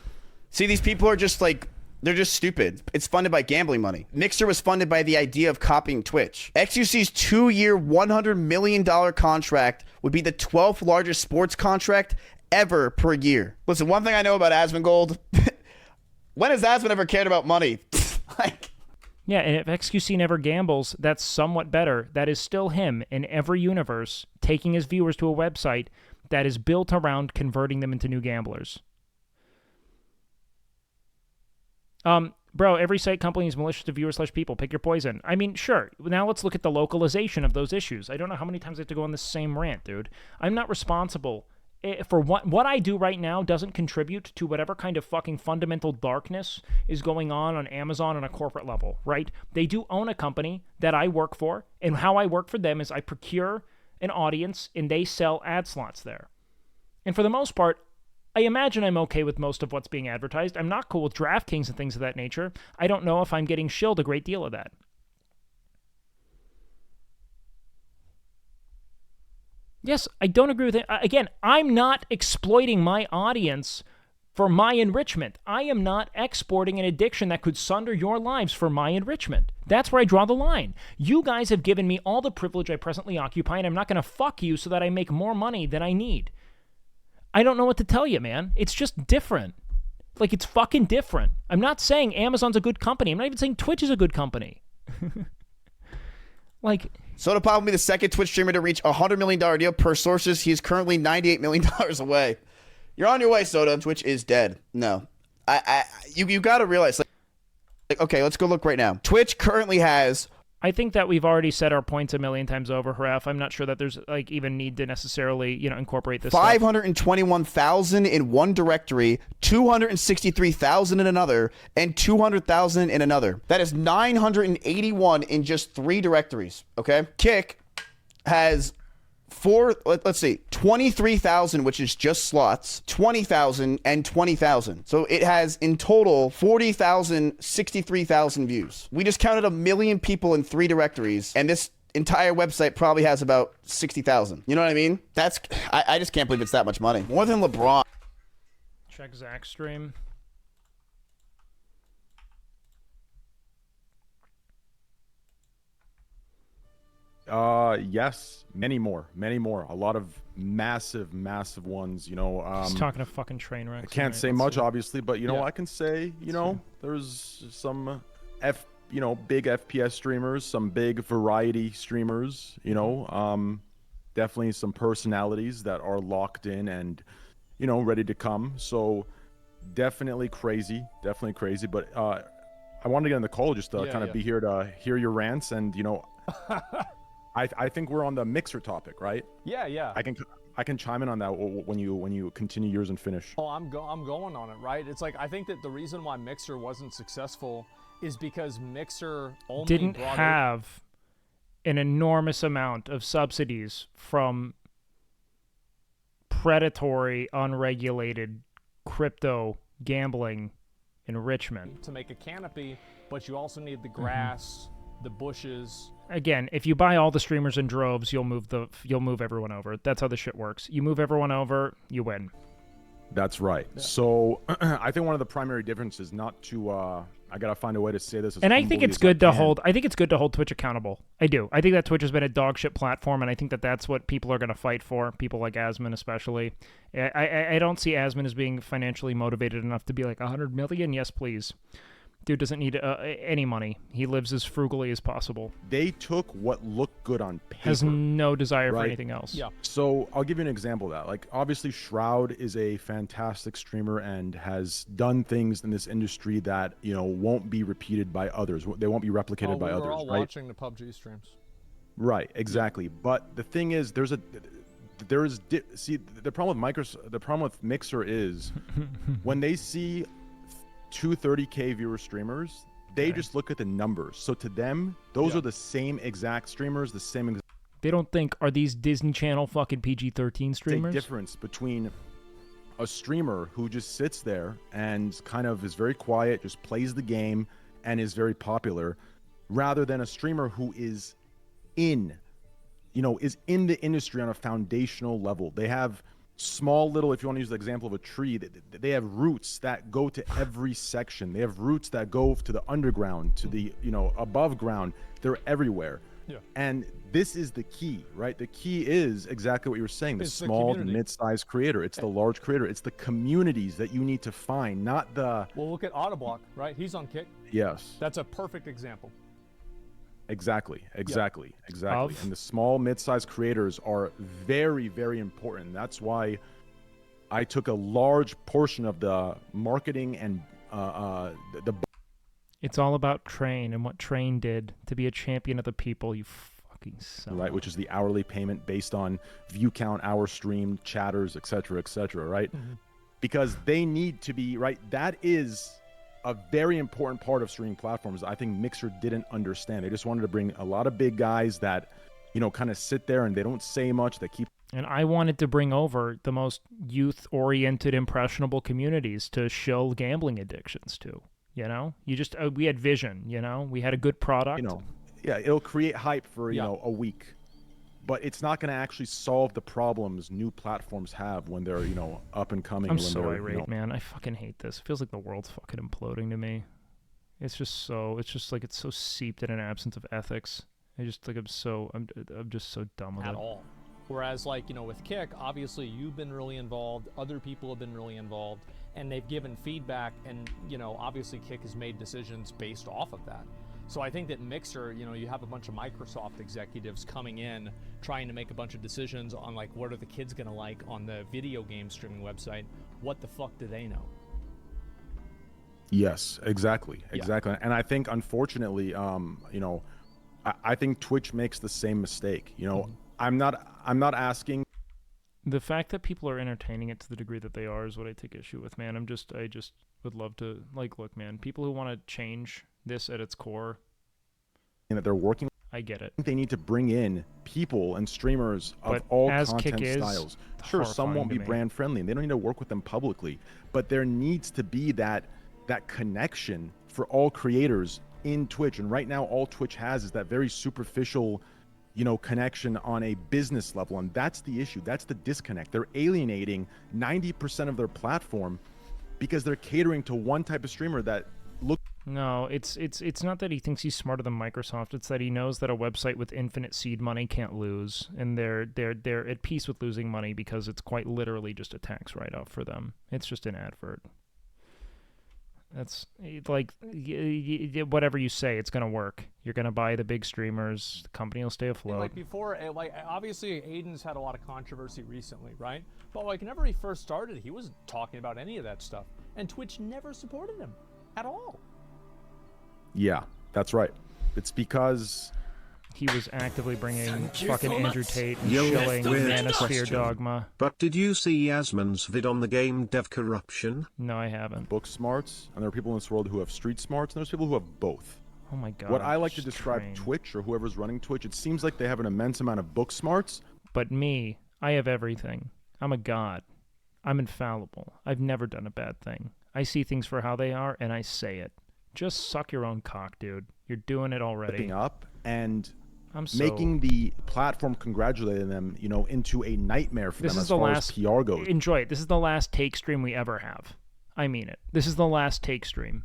See, these people are just like... They're just stupid. It's funded by gambling money. Mixer was funded by the idea of copying Twitch. XQC's 2-year, $100 million contract would be the 12th largest sports contract ever per year. Listen, one thing I know about Asmongold, when has Asmon ever cared about money? Like... Yeah, and if XQC never gambles, that's somewhat better. That is still him in every universe taking his viewers to a website that is built around converting them into new gamblers. Bro, every site company is malicious to viewers/people. Pick your poison. I mean, sure. Now let's look at the localization of those issues. I don't know how many times I have to go on this same rant, dude. I'm not responsible for what I do right now doesn't contribute to whatever kind of fucking fundamental darkness is going on Amazon on a corporate level, right? They do own a company that I work for, and how I work for them is I procure an audience, and they sell ad slots there. And for the most part, I imagine I'm okay with most of what's being advertised. I'm not cool with DraftKings and things of that nature. I don't know if I'm getting shilled a great deal of that. Yes, I don't agree with it. Again, I'm not exploiting my audience for my enrichment. I am not exporting an addiction that could sunder your lives for my enrichment. That's where I draw the line. You guys have given me all the privilege I presently occupy, and I'm not going to fuck you so that I make more money than I need. I don't know what to tell you, man. It's just different. Like, it's fucking different. I'm not saying Amazon's a good company. I'm not even saying Twitch is a good company. Like... Soda Pop will be the second Twitch streamer to reach a $100 million deal. Per sources, he is currently $98 million away. You're on your way, Soda. Twitch is dead. No. You got to realize, like, okay, let's go look right now. Twitch currently has... I think that we've already said our points a million times over, Haraf. I'm not sure that there's like even need to necessarily, incorporate this. 521,000 in one directory, 263,000 in another, and 200,000 in another. That is 981 in just 3 directories. Okay, Kick has 23,000, which is just slots, 20,000, and 20,000. So it has in total 40,000, 63,000 views. We just counted 1 million people in 3 directories, and this entire website probably has about 60,000. You know what I mean? I just can't believe it's that much money. More than LeBron. Check Zach's stream. Yes, many more, a lot of massive ones, He's talking a fucking train wreck. I can't say much, obviously, but I can say, there's some big FPS streamers, some big variety streamers, definitely some personalities that are locked in and, ready to come. So definitely crazy. But I wanted to get on the call just to kind of be here to hear your rants. And, I think we're on the Mixer topic, right? Yeah. I can chime in on that when you continue yours and finish. Oh, I'm going on it, right? It's like I think that the reason why Mixer wasn't successful is because Mixer only didn't have an enormous amount of subsidies from predatory, unregulated crypto gambling enrichment to make a canopy, but you also need the grass, the bushes. Again, if you buy all the streamers in droves, you'll move everyone over. That's how the shit works. You move everyone over, you win. That's right. Yeah. So I think one of the primary differences, not to I gotta find a way to say this. And I think it's good to hold. I think it's good to hold Twitch accountable. I do. I think that Twitch has been a dog shit platform, and I think that that's what people are gonna fight for. People like Asman, especially. I don't see Asman as being financially motivated enough to be like 100 million. Yes, please. Dude doesn't need any money. He lives as frugally as possible. They took what looked good on paper. Has no desire for anything else. Yeah. So I'll give you an example of that. Like, obviously, Shroud is a fantastic streamer and has done things in this industry that, won't be repeated by others. They won't be replicated by others, We're all right? watching the PUBG streams. Right, exactly. But the thing is, the problem with Mixer is when they see 230K viewer streamers, they just look at the numbers. So to them, those are the same exact streamers, the same exact. They don't think, are these Disney Channel fucking PG-13 streamers? There's a difference between a streamer who just sits there and kind of is very quiet, just plays the game and is very popular, rather than a streamer who is in the industry on a foundational level. They have small little, if you want to use the example of a tree, they have roots that go to every section. They have roots that go to the underground, to the above ground. They're everywhere. Yeah. And this is the key, right? The key is exactly what you were saying, the small, the mid-sized creator. It's the large creator. It's the communities that you need to find, not the... Well, look at Autoblock, right? He's on Kick. Yes. That's a perfect example. Exactly. And the small, mid-sized creators are very, very important. That's why I took a large portion of the marketing and the. It's all about Train and what Train did to be a champion of the people. You fucking son. Right, which is the hourly payment based on view count, hour streamed, chatters, etc., right? Mm-hmm. Because they need to be right. That is a very important part of streaming platforms. I think Mixer didn't understand. They just wanted to bring a lot of big guys that, kind of sit there and they don't say much. They keep. And I wanted to bring over the most youth-oriented, impressionable communities to shill gambling addictions to. We had vision. We had a good product. Yeah, it'll create hype for a week, but it's not going to actually solve the problems new platforms have when they're up and coming. I'm so irate, man. I fucking hate this. It feels like the world's fucking imploding to me. It's just so seeped in an absence of ethics. I'm just so dumb with it. At all. Whereas, with Kick, obviously you've been really involved, other people have been really involved, and they've given feedback, and, obviously Kick has made decisions based off of that. So I think that Mixer, you have a bunch of Microsoft executives coming in, trying to make a bunch of decisions on, what are the kids going to like on the video game streaming website. What the fuck do they know? Yes, exactly. Yeah. And I think, unfortunately, I think Twitch makes the same mistake. I'm not asking. The fact that people are entertaining it to the degree that they are is what I take issue with, man. I just would love to, look, man, people who want to change this at its core. And that they're working. I get it. They need to bring in people and streamers of all content styles. Sure, some won't be brand friendly and they don't need to work with them publicly, but there needs to be that connection for all creators in Twitch. And right now, all Twitch has is that very superficial connection on a business level. And that's the issue. That's the disconnect. They're alienating 90% of their platform because they're catering to one type of streamer that look. No, it's not that he thinks he's smarter than Microsoft. It's that he knows that a website with infinite seed money can't lose, and they're at peace with losing money because it's quite literally just a tax write-off for them. It's just an advert. That's like whatever you say, it's gonna work. You're gonna buy the big streamers. The company will stay afloat. Like before, like obviously Aiden's had a lot of controversy recently, right? But like whenever he first started, he wasn't talking about any of that stuff, and Twitch never supported him at all. Yeah, that's right. It's because he was actively bringing fucking Andrew Tate and Yo, shilling weird Manosphere question. Dogma. But did you see Yasmin's vid on the game dev corruption? No, I haven't. book smarts, and there are people in this world who have street smarts, and there's people who have both. Oh my god. What I like to just describe trained. Twitch or whoever's running Twitch, it seems like they have an immense amount of book smarts. But me, I have everything. I'm a god. I'm infallible. I've never done a bad thing. I see things for how they are, and I say it. Just suck your own cock, dude. You're doing it already. Up and I'm so... making the platform congratulating them, you know, into a nightmare for them as far as PR goes. Enjoy it. This is the last take stream we ever have. I mean it. This is the last take stream.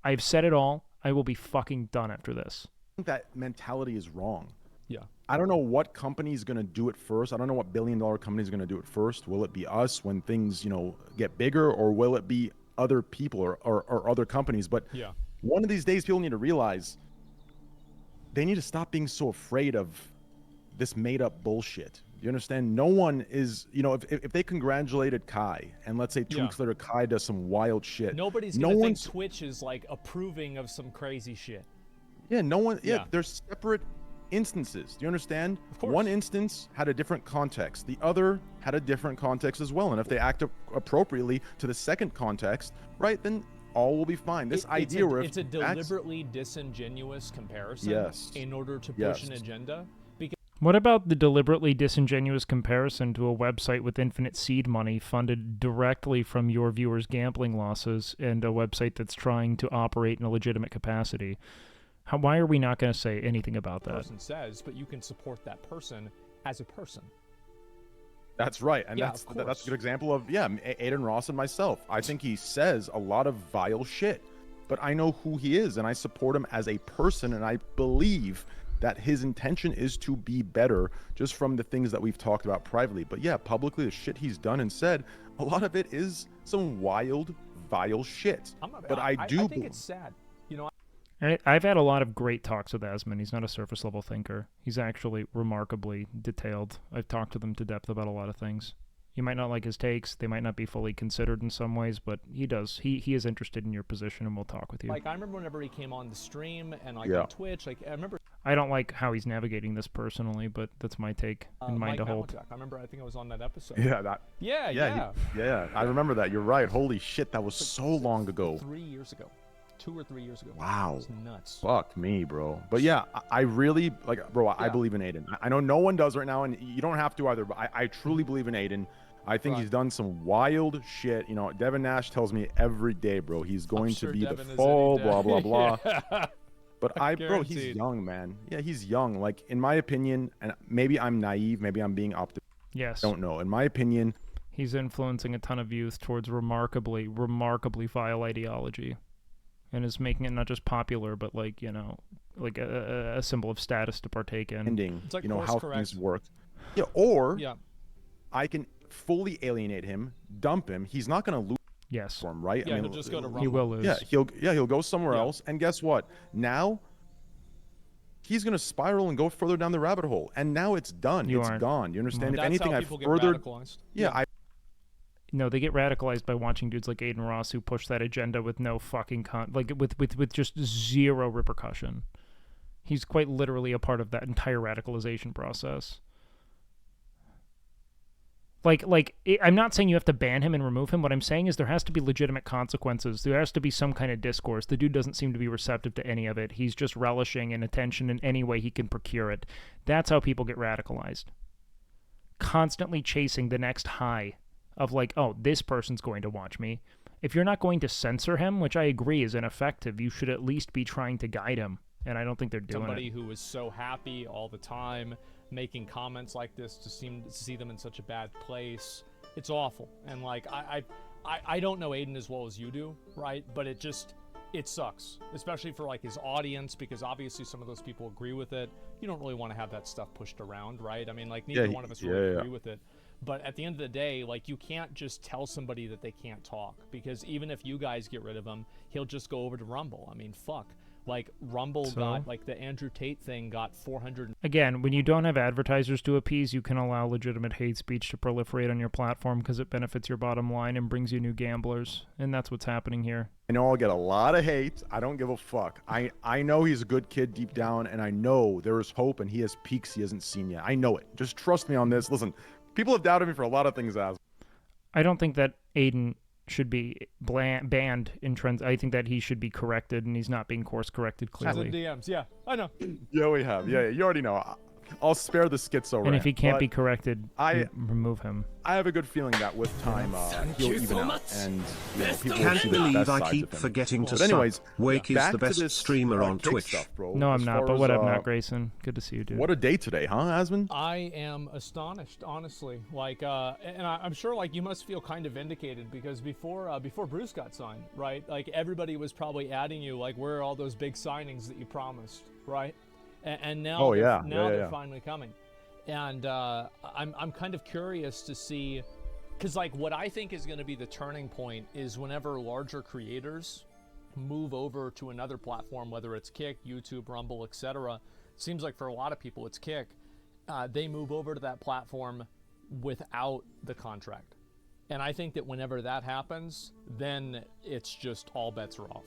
I've said it all. I will be fucking done after this. I think that mentality is wrong. Yeah. I don't know what company is going to do it first. I don't know what billion-dollar company is going to do it first. Will it be us when things, you know, get bigger, or will it be other people or other companies? But yeah. One of these days, people need to realize they need to stop being so afraid of this made-up bullshit. You understand? No one is, you know, if they congratulated Kai, and let's say 2 weeks later Kai does some wild shit. Nobody's gonna think Twitch is like approving of some crazy shit. Yeah, no one. Yeah, there's separate instances. Do you understand? Of course. One instance had a different context. The other had a different context as well. And if they act appropriately to the second context, right, then all will be fine. This idea where it's a deliberately disingenuous comparison in order to push an agenda. What about the deliberately disingenuous comparison to a website with infinite seed money funded directly from your viewers' gambling losses and a website that's trying to operate in a legitimate capacity? Why are we not going to say anything about that? Person says, but you can support that person as a person. That's right, and that's a good example of Aiden Ross and myself. I think he says a lot of vile shit, but I know who he is, and I support him as a person, and I believe that his intention is to be better, just from the things that we've talked about privately. But yeah, publicly, the shit he's done and said, a lot of it is some wild, vile shit. I think it's sad, you know. I've had a lot of great talks with Asmund. He's not a surface level thinker. He's actually remarkably detailed. I've talked to them to depth about a lot of things. You might not like his takes. They might not be fully considered in some ways, but he does. He is interested in your position, and will talk with you. Like, I remember whenever he came on the stream and like on Twitch, like I remember. I don't like how he's navigating this personally, but that's my take and mine to hold. I remember, I think I was on that episode. Yeah, Yeah. I remember that. You're right. Holy shit, that was so long ago. 3 years ago. 2 or 3 years ago. Wow. It's nuts. Fuck me, bro. But yeah, I really, like, bro, I believe in Aiden. I know no one does right now, and you don't have to either, but I truly believe in Aiden. I think he's done some wild shit. You know, Devin Nash tells me every day, bro, he's going to be Devin the fall, blah, blah, blah. Yeah. But bro, he's young, man. Yeah, he's young. Like, in my opinion, and maybe I'm naive, maybe I'm being optimistic. Yes. I don't know. In my opinion, he's influencing a ton of youth towards remarkably vile ideology. And is making it not just popular, but like, you know, like a symbol of status to partake in. It's like, you know, how things work. Yeah, or I can fully alienate him, dump him. He's not going to lose. Yes. For him, right? Yeah, he'll just go to Rumble. He will lose. Yeah, he'll go somewhere else. And guess what? Now he's going to spiral and go further down the rabbit hole. And now it's done. It's gone. You understand? If anything, I've furthered. Yeah, No, they get radicalized by watching dudes like Aiden Ross who push that agenda with no fucking with just zero repercussion. He's quite literally a part of that entire radicalization process. I'm not saying you have to ban him and remove him. What I'm saying is there has to be legitimate consequences. There has to be some kind of discourse. The dude doesn't seem to be receptive to any of it. He's just relishing in attention in any way he can procure it. That's how people get radicalized. Constantly chasing the next high of like, oh, this person's going to watch me. If you're not going to censor him, which I agree is ineffective, you should at least be trying to guide him. And I don't think they're doing Somebody it. who is so happy all the time, making comments like this to see them in such a bad place. It's awful. And like I don't know Aiden as well as you do, right? But it sucks, especially for like his audience, because obviously some of those people agree with it. You don't really want to have that stuff pushed around, right? I mean, like neither one of us really agree with it. But at the end of the day, like, you can't just tell somebody that they can't talk, because even if you guys get rid of him, he'll just go over to Rumble. I mean, fuck. Like, Rumble got, like, the Andrew Tate thing got 400. Again, when you don't have advertisers to appease, you can allow legitimate hate speech to proliferate on your platform because it benefits your bottom line and brings you new gamblers. And that's what's happening here. I know I'll get a lot of hate. I don't give a fuck. I know he's a good kid deep down, and I know there is hope, and he has peaks he hasn't seen yet. I know it. Just trust me on this. Listen, people have doubted me for a lot of things, as I don't think that Aiden should be banned in trends. I think that he should be corrected, and he's not being course corrected clearly. DMs, yeah, I know. Yeah, we have. Yeah, you already know. I'll spare the schizo rant. And if he can't be corrected, remove him. I have a good feeling that with time, he'll even out, and people will Can't see the believe best I sides keep of him. forgetting to But anyways, Wake is back the to best this, streamer on kick Twitch. stuff, bro. No, I'm As not, far but as, what up, Matt Grayson? Good to see you, dude. What a day today, huh, Asmund? I am astonished, honestly. Like, and I'm sure, like, you must feel kind of vindicated, because before Bruce got signed, right? Like, everybody was probably adding you, like, where are all those big signings that you promised, right? And now, they're finally coming. And I'm kind of curious to see, because, like, what I think is going to be the turning point is whenever larger creators move over to another platform, whether it's Kick, YouTube, Rumble, etc. Seems like for a lot of people it's Kick. They move over to that platform without the contract. And I think that whenever that happens, then it's just all bets are off.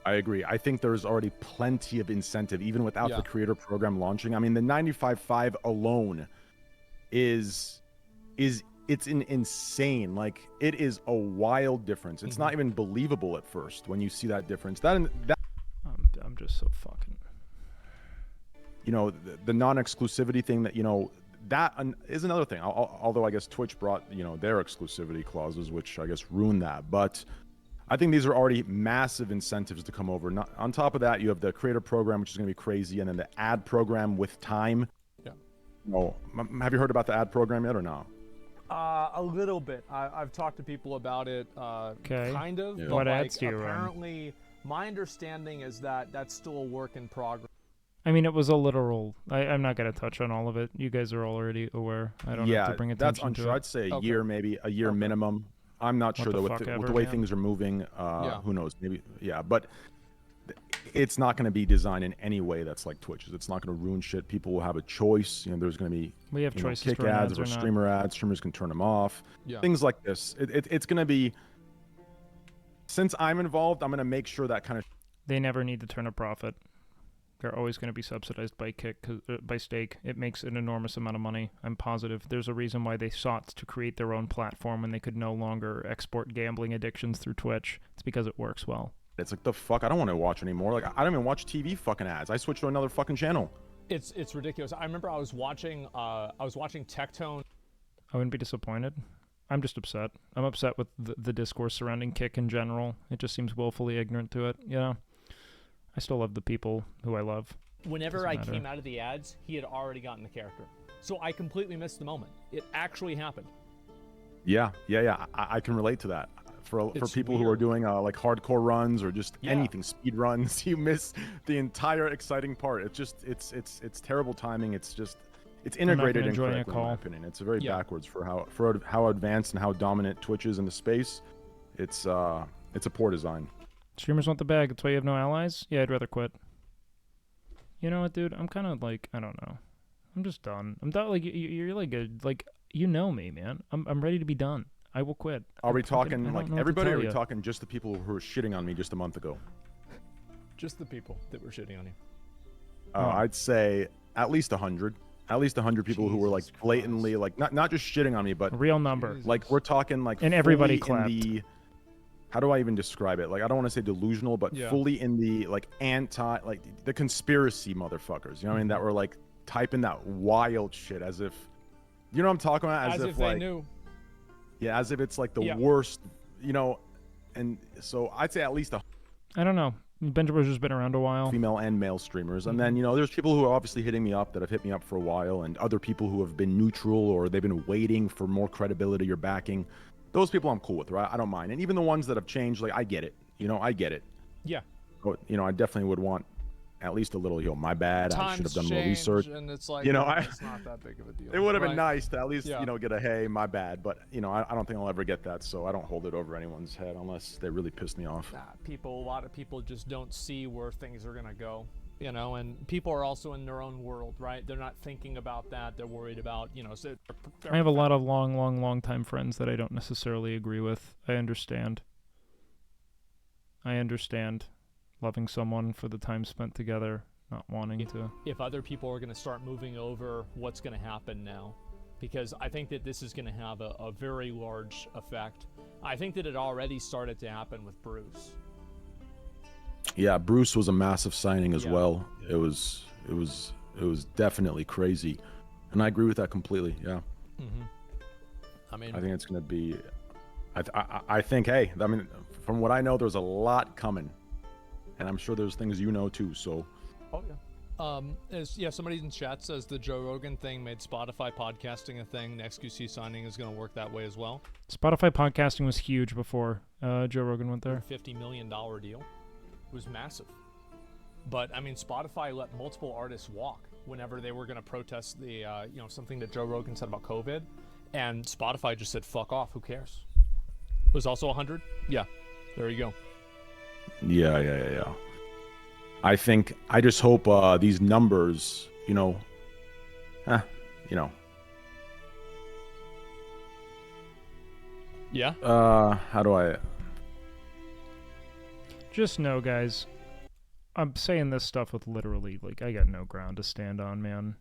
I agree. I think there's already plenty of incentive, even without the creator program launching. I mean, the 95.5 alone is it's an insane. Like, it is a wild difference. It's not even believable at first when you see that difference. That I'm just so fucking. You know, the non-exclusivity thing that, you know, that is another thing. Although I guess Twitch brought, you know, their exclusivity clauses, which I guess ruined that. But I think these are already massive incentives to come over. Not, on top of that, you have the creator program, which is going to be crazy, and then the ad program with time. Yeah. Oh, have you heard about the ad program yet or no? A little bit. I've talked to people about it. Kind of. Yeah. But What like, ads do you run? apparently, my understanding is that that's still a work in progress. I mean, it was a literal. I'm not going to touch on all of it. You guys are already aware. I don't have to bring attention that's to unsure. it. I'd say a year, maybe a year minimum. I'm not sure though with the way things are moving. Who knows? Maybe but it's not going to be designed in any way that's like Twitch's. It's not going to ruin shit. People will have a choice. You know, there's going to be choices kick ads or streamer ads. Streamers can turn them off. Things like this. It's going to be. Since I'm involved, I'm going to make sure that kind of. They never need to turn a profit. They're always going to be subsidized by by stake. It makes an enormous amount of money. I'm positive. There's a reason why they sought to create their own platform when they could no longer export gambling addictions through Twitch. It's because it works well. It's like, the fuck, I don't want to watch anymore. Like, I don't even watch TV fucking ads. I switch to another fucking channel. It's ridiculous. I remember I was watching Tectone. I wouldn't be disappointed. I'm just upset. I'm upset with the discourse surrounding Kick in general. It just seems willfully ignorant to it, you know? I still love the people who I love. Whenever I came out of the ads, he had already gotten the character. So I completely missed the moment. It actually happened. Yeah. I can relate to that. For people who are doing like hardcore runs or just anything, speed runs, you miss the entire exciting part. It's just it's terrible timing. It's integrated incorrectly, in my opinion. It's very backwards for how advanced and how dominant Twitch is in the space. It's a poor design. Streamers want the bag. That's why you have no allies? Yeah, I'd rather quit. You know what, dude? I'm kind of like, I don't know. I'm just done. I'm done. Like, you're like you know me, man. I'm ready to be done. I will quit. Are we talking like everybody, or are we talking just the people who were shitting on me just a month ago? Just the people that were shitting on you. I'd say at least 100. At least 100 people who were like blatantly, like not just shitting on me, but real number. Like, we're talking like, and everybody clapped. How do I even describe it? Like, I don't want to say delusional, but fully in the like the conspiracy motherfuckers. You know what I mean? That were like typing that wild shit as if, you know what I'm talking about? As if like, they knew. Yeah, as if it's like the worst, you know. And so I'd say at least I don't know. Benjamin's just been around a while. Female and male streamers. And then, you know, there's people who are obviously hitting me up that have hit me up for a while, and other people who have been neutral or they've been waiting for more credibility or backing. Those people I'm cool with, right? I don't mind. And even the ones that have changed, like, I get it. You know, I get it. Yeah. But, you know, I definitely would want at least a little, my bad. I should have done more Times research. change, and it's like, It's not that big of a deal. It would have been Right. nice to at least, get a hey, my bad. But, I don't think I'll ever get that. So I don't hold it over anyone's head unless they really piss me off. A lot of people just don't see where things are going to go, and people are also in their own world, right? They're not thinking about that. They're worried about, so I have a lot of long time friends that I don't necessarily agree with. I understand loving someone for the time spent together, not wanting to. If other people are going to start moving over, what's going to happen now? Because I think that this is going to have a very large effect. I think that it already started to happen with Bruce. Yeah, Bruce was a massive signing as well. It was definitely crazy, and I agree with that completely. Yeah. I mean, I think it's going to be. I think. Hey, from what I know, there's a lot coming, and I'm sure there's things too. So. Oh yeah. Somebody in chat says the Joe Rogan thing made Spotify podcasting a thing. The XQC signing is going to work that way as well. Spotify podcasting was huge before Joe Rogan went there. $50 million deal. It was massive. But Spotify let multiple artists walk whenever they were going to protest the something that Joe Rogan said about COVID, and Spotify just said fuck off. Who cares? It was also 100. Yeah, there you go. Yeah. I just hope these numbers, Yeah. How do I? Just know, guys, I'm saying this stuff with literally, I got no ground to stand on, man.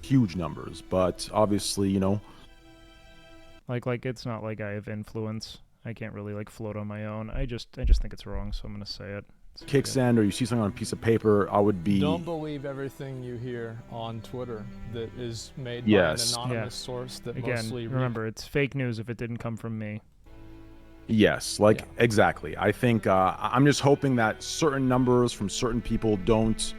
Huge numbers, but obviously, Like it's not like I have influence. I can't really float on my own. I just think it's wrong, so I'm gonna say it. Kicksend, or you see something on a piece of paper, I would be. Don't believe everything you hear on Twitter that is made by an anonymous source that mostly. Remember, it's fake news if it didn't come from me. Yes, exactly. I think I'm just hoping that certain numbers from certain people don't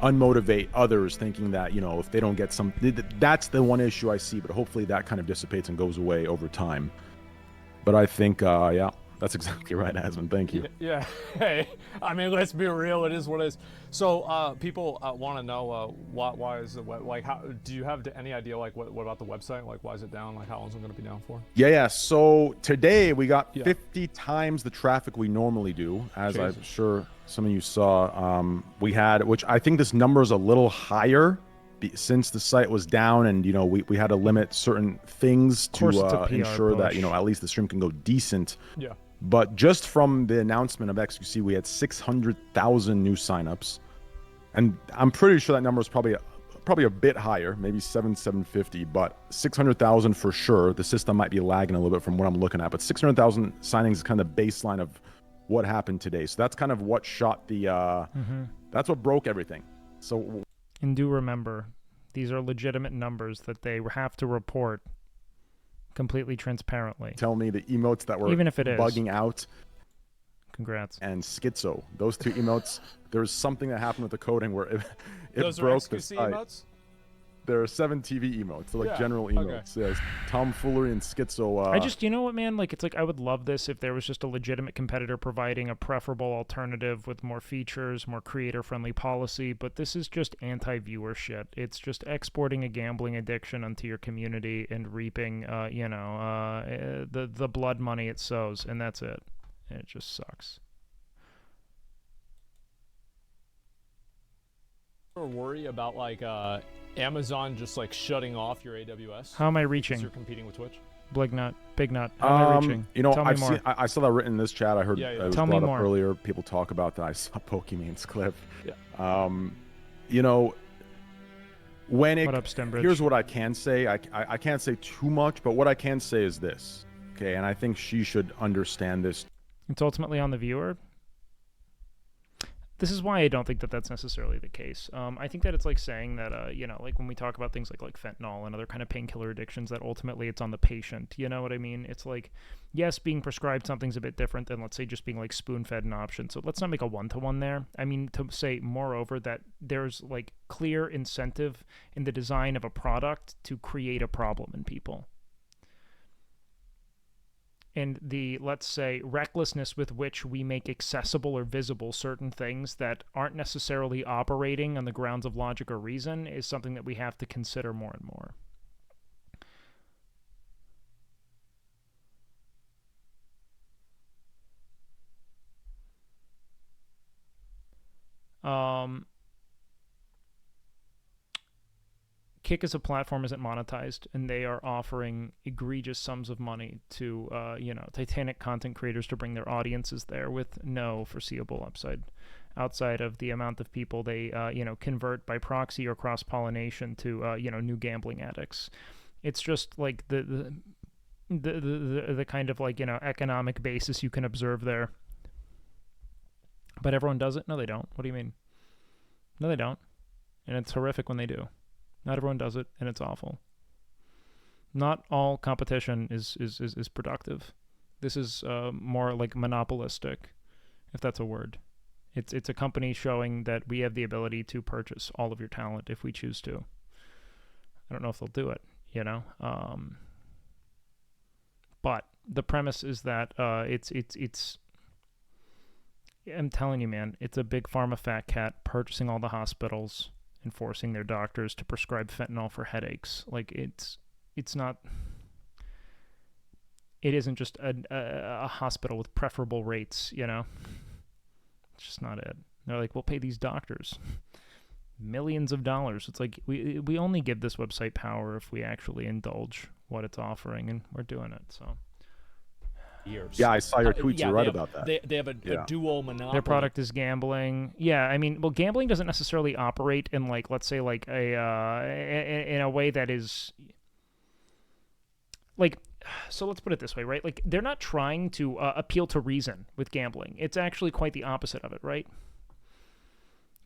unmotivate others, thinking that if they don't get some. That's the one issue I see, but hopefully that kind of dissipates and goes away over time. But I think, that's exactly right, Asmund. Thank you. Yeah. Hey, let's be real. It is what it is. So, people want to know why is it how do you have any idea what about the website? Why is it down? How long is it going to be down for? Yeah. So today we got 50 times the traffic we normally do, as Jesus. I'm sure some of you saw. We had, which I think this number is a little higher since the site was down, and we had to limit certain things to ensure that at least the stream can go decent. Yeah. But just from the announcement of XQC, we had 600,000 new signups, and I'm pretty sure that number is probably a bit higher, maybe 750, but 600,000 for sure. The system might be lagging a little bit from what I'm looking at, but 600,000 signings is kind of the baseline of what happened today. So that's kind of what shot the. That's what broke everything. So. And do remember, these are legitimate numbers that they have to report completely transparently. Tell me the emotes that were even if it is bugging out. Congrats. And Schizo. Those two emotes, there was something that happened with the coding where it those broke are the site. Emotes? There are 7 TV emotes. They're general emotes. Okay. Yes. Tomfoolery and Schizo. I just, what, man? It's I would love this if there was just a legitimate competitor providing a preferable alternative with more features, more creator-friendly policy, but this is just anti-viewer shit. It's just exporting a gambling addiction onto your community and reaping, the blood money it sows, and that's it. It just sucks. Worry about Amazon just shutting off your AWS? How am I reaching? Because you're competing with Twitch. Big nut. How am I reaching? Tell me more. I saw that written in this chat. I heard it was brought up earlier. People talk about that. I saw Pokemon's clip. Yeah. When it. What up, Stembridge? Here's what I can say. I can't say too much, but what I can say is this. Okay, and I think she should understand this. It's ultimately on the viewer. This is why I don't think that that's necessarily the case. I think that it's saying that, when we talk about things like fentanyl and other kind of painkiller addictions, that ultimately it's on the patient. You know what I mean? It's yes, being prescribed something's a bit different than, let's say, just being spoon-fed an option. So let's not make a one-to-one there. I mean, to say, moreover, that there's clear incentive in the design of a product to create a problem in people. and the, let's say, recklessness with which we make accessible or visible certain things that aren't necessarily operating on the grounds of logic or reason is something that we have to consider more and more. Kick as a platform isn't monetized, and they are offering egregious sums of money to, Titanic content creators to bring their audiences there with no foreseeable upside outside of the amount of people they, convert by proxy or cross-pollination to, new gambling addicts. It's just like the kind of like, economic basis you can observe there. But everyone does it? No, they don't. What do you mean? No, they don't. And it's horrific when they do. Not everyone does it, and it's awful. Not all competition is productive. This is more like monopolistic, if that's a word. It's a company showing that we have the ability to purchase all of your talent if we choose to. I don't know if they'll do it, but the premise is that it's. I'm telling you, man, it's a big pharma fat cat purchasing all the hospitals and forcing their doctors to prescribe fentanyl for headaches. Like, it's not... It isn't just a hospital with preferable rates, It's just not it. They're like, we'll pay these doctors millions of dollars. It's like, we only give this website power if we actually indulge what it's offering, and we're doing it, so... Years. Yeah, I saw your tweets. You're right about that. They have a dual monopoly. Their product is gambling. Yeah, I mean, well, gambling doesn't necessarily operate in, like, let's say, like in a way that is, like, so let's put it this way, right? Like, they're not trying to appeal to reason with gambling. It's actually quite the opposite of it, right?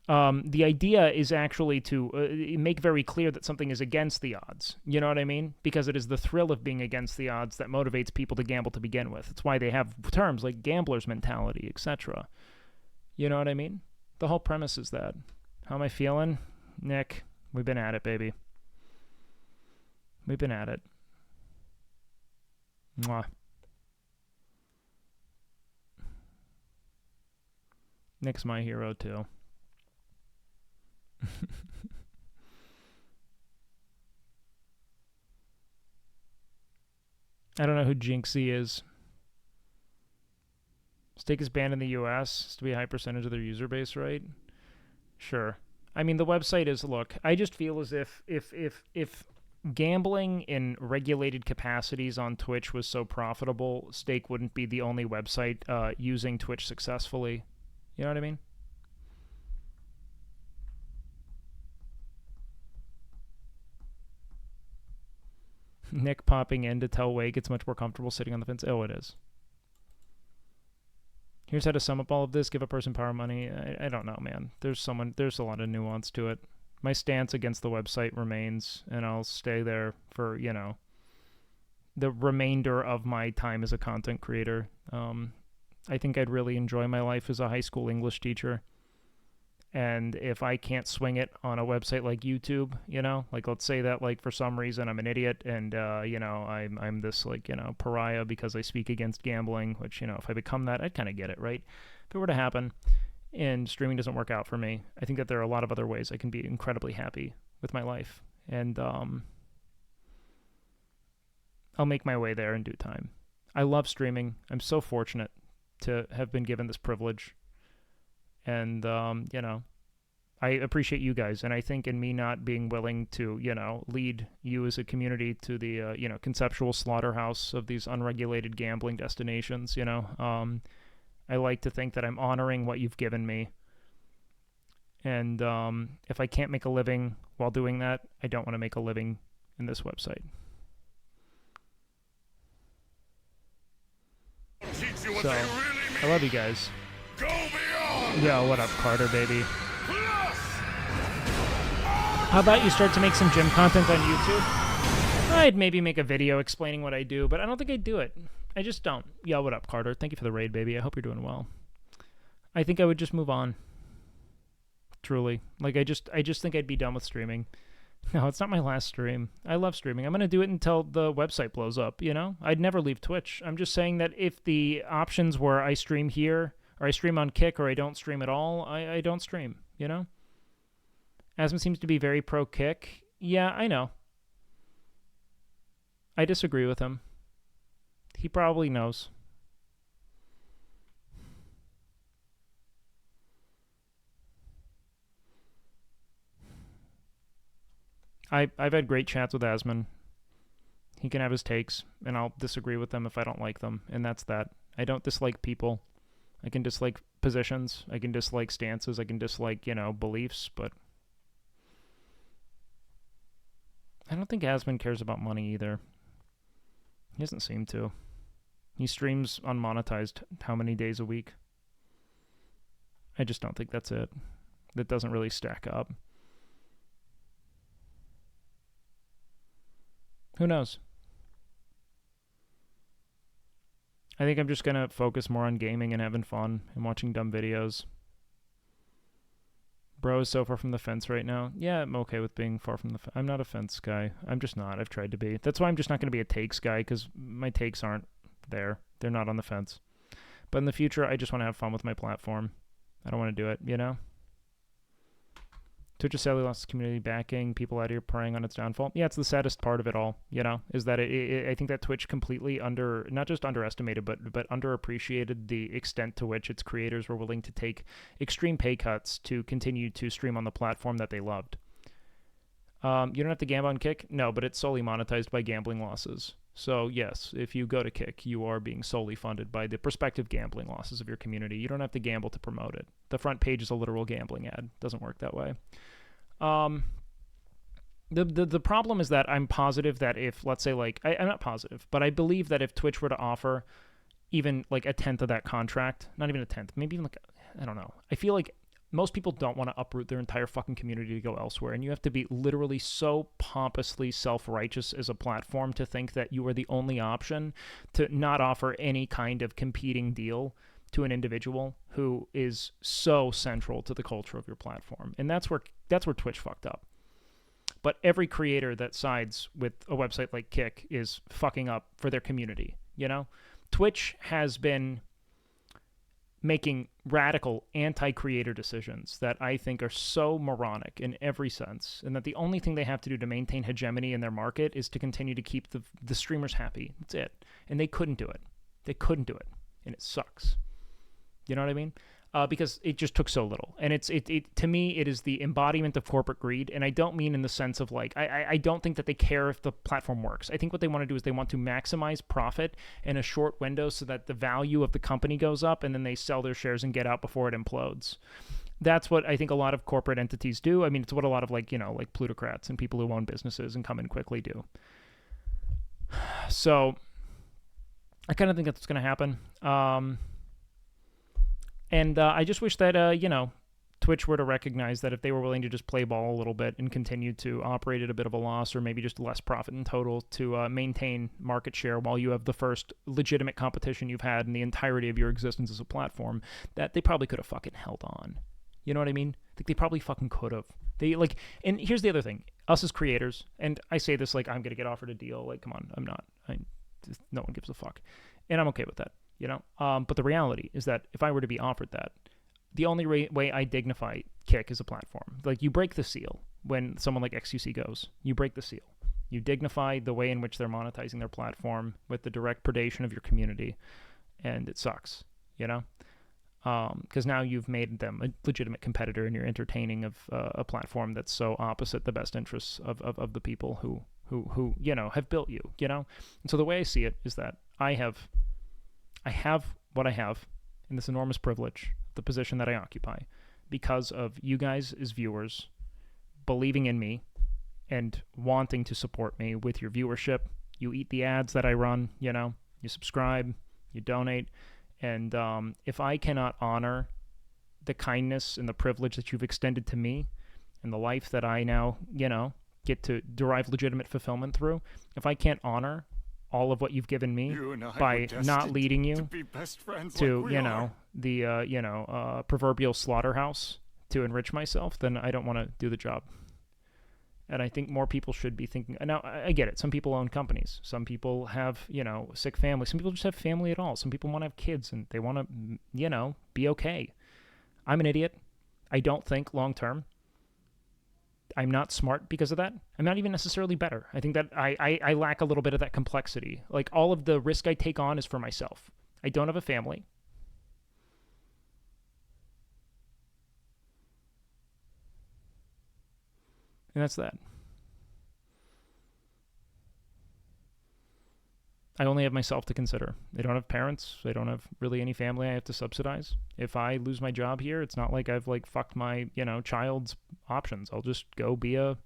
The idea is actually to make very clear that something is against the odds. You know what I mean? Because it is the thrill of being against the odds that motivates people to gamble to begin with. It's why they have terms like gambler's mentality, etc. You know what I mean? The whole premise is that. How am I feeling? Nick, we've been at it, baby. We've been at it. Mwah. Nick's my hero, too. I don't know who Jinxie is. Stake is banned in the US to be a high percentage of their user base, right? Sure. I mean, the website is, look, I just feel as if gambling in regulated capacities on Twitch was so profitable, Stake wouldn't be the only website using Twitch successfully. You know what I mean? Nick popping in to tell Wake it's much more comfortable sitting on the fence. Oh, it is. Here's how to sum up all of this. Give a person power money. I don't know, man. There's a lot of nuance to it. My stance against the website remains, and I'll stay there for, the remainder of my time as a content creator. I think I'd really enjoy my life as a high school English teacher. And if I can't swing it on a website like YouTube, like, let's say that, like, for some reason I'm an idiot and, I'm this, like, pariah because I speak against gambling, which, if I become that, I'd kind of get it, right? If it were to happen and streaming doesn't work out for me, I think that there are a lot of other ways I can be incredibly happy with my life. And I'll make my way there in due time. I love streaming. I'm so fortunate to have been given this privilege. And, I appreciate you guys. And I think in me not being willing to, lead you as a community to the, conceptual slaughterhouse of these unregulated gambling destinations, I like to think that I'm honoring what you've given me. And if I can't make a living while doing that, I don't want to make a living in this website. So, I love you guys. Go beyond! Yo, what up, Carter, baby? How about you start to make some gym content on YouTube? I'd maybe make a video explaining what I do, but I don't think I'd do it. I just don't. Yo, what up, Carter? Thank you for the raid, baby. I hope you're doing well. I think I would just move on. Truly. Like, I just think I'd be done with streaming. No, it's not my last stream. I love streaming. I'm going to do it until the website blows up, you know? I'd never leave Twitch. I'm just saying that if the options were I stream here, or I stream on Kick, or I don't stream at all, I don't stream, you know? Asman seems to be very pro-Kick. Yeah, I know. I disagree with him. He probably knows. I've had great chats with Asman. He can have his takes, and I'll disagree with them if I don't like them, and that's that. I don't dislike people. I can dislike positions. I can dislike stances. I can dislike, you know, beliefs, but I don't think Asman cares about money either. He doesn't seem to. He streams unmonetized how many days a week? I just don't think that's it. That doesn't really stack up. Who knows? I think I'm just going to focus more on gaming and having fun and watching dumb videos. Bro is so far from the fence right now. Yeah, I'm okay with being far from the fence. I'm not a fence guy. I'm just not. I've tried to be. That's why I'm just not going to be a takes guy, because my takes aren't there. They're not on the fence. But in the future, I just want to have fun with my platform. I don't want to do it, you know? Twitch has sadly lost its community backing, people out here preying on its downfall. Yeah, it's the saddest part of it all, you know, is that I think that Twitch completely not just underestimated, but underappreciated the extent to which its creators were willing to take extreme pay cuts to continue to stream on the platform that they loved. You don't have to gamble on Kick? No, but it's solely monetized by gambling losses. So yes, if you go to Kick, you are being solely funded by the prospective gambling losses of your community. You don't have to gamble to promote it. The front page is a literal gambling ad. Doesn't work that way. The problem is that I'm positive that if, let's say, like, I'm not positive, but I believe that if Twitch were to offer even like a tenth of that contract, not even a tenth, maybe even like, I don't know. I feel like most people don't want to uproot their entire fucking community to go elsewhere, and you have to be literally so pompously self-righteous as a platform to think that you are the only option to not offer any kind of competing deal to an individual who is so central to the culture of your platform. And that's where Twitch fucked up. But every creator that sides with a website like Kick is fucking up for their community, you know? Twitch has been making radical anti-creator decisions that I think are so moronic in every sense, and that the only thing they have to do to maintain hegemony in their market is to continue to keep the streamers happy. That's it. And they couldn't do it. They couldn't do it. And it sucks. You know what I mean? Because it just took so little. And it to me, it is the embodiment of corporate greed. And I don't mean in the sense of like, I don't think that they care if the platform works. I think what they want to do is they want to maximize profit in a short window so that the value of the company goes up, and then they sell their shares and get out before it implodes. That's what I think a lot of corporate entities do. I mean, it's what a lot of like plutocrats and people who own businesses and come in quickly do. So I kind of think that's what's going to happen. And I just wish that, Twitch were to recognize that if they were willing to just play ball a little bit and continue to operate at a bit of a loss, or maybe just less profit in total, to maintain market share while you have the first legitimate competition you've had in the entirety of your existence as a platform, that they probably could have fucking held on. You know what I mean? I think they probably fucking could have. And here's the other thing. Us as creators, and I say this like I'm going to get offered a deal. Like, come on, I'm not. No one gives a fuck. And I'm okay with that. But the reality is that if I were to be offered that, the only way I dignify Kick is a platform. Like, you break the seal when someone like XQC goes. You break the seal. You dignify the way in which they're monetizing their platform with the direct predation of your community, and it sucks, because now you've made them a legitimate competitor, and you're entertaining of a platform that's so opposite the best interests of the people who have built you, And so the way I see it is that I have what I have in this enormous privilege, the position that I occupy, because of you guys as viewers believing in me and wanting to support me with your viewership. You eat the ads that I run, you subscribe, you donate. And if I cannot honor the kindness and the privilege that you've extended to me and the life that I now, get to derive legitimate fulfillment through, if I can't honor all of what you've given me by not leading you to, the proverbial slaughterhouse to enrich myself, then I don't want to do the job. And I think more people should be thinking. Now, I get it. Some people own companies. Some people have, sick families. Some people just have family at all. Some people want to have kids and they want to, be okay. I'm an idiot. I don't think long term. I'm not smart because of that. I'm not even necessarily better. I think that I lack a little bit of that complexity. Like, all of the risk I take on is for myself. I don't have a family. And that's that. I only have myself to consider. I don't have parents. I don't have really any family I have to subsidize. If I lose my job here, it's not like I've fucked my, child's options. I'll just go be a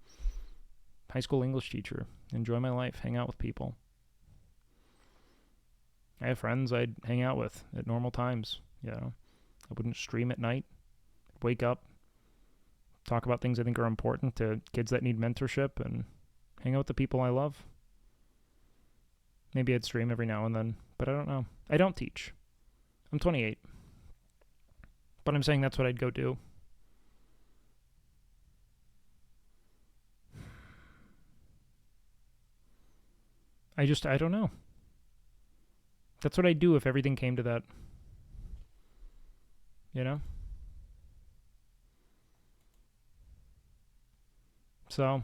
high school English teacher, enjoy my life, hang out with people. I have friends I'd hang out with at normal times. I wouldn't stream at night. Wake up, talk about things I think are important to kids that need mentorship, and hang out with the people I love. Maybe I'd stream every now and then, but I don't know. I don't teach. I'm 28. But I'm saying that's what I'd go do. I don't know. That's what I'd do if everything came to that. So,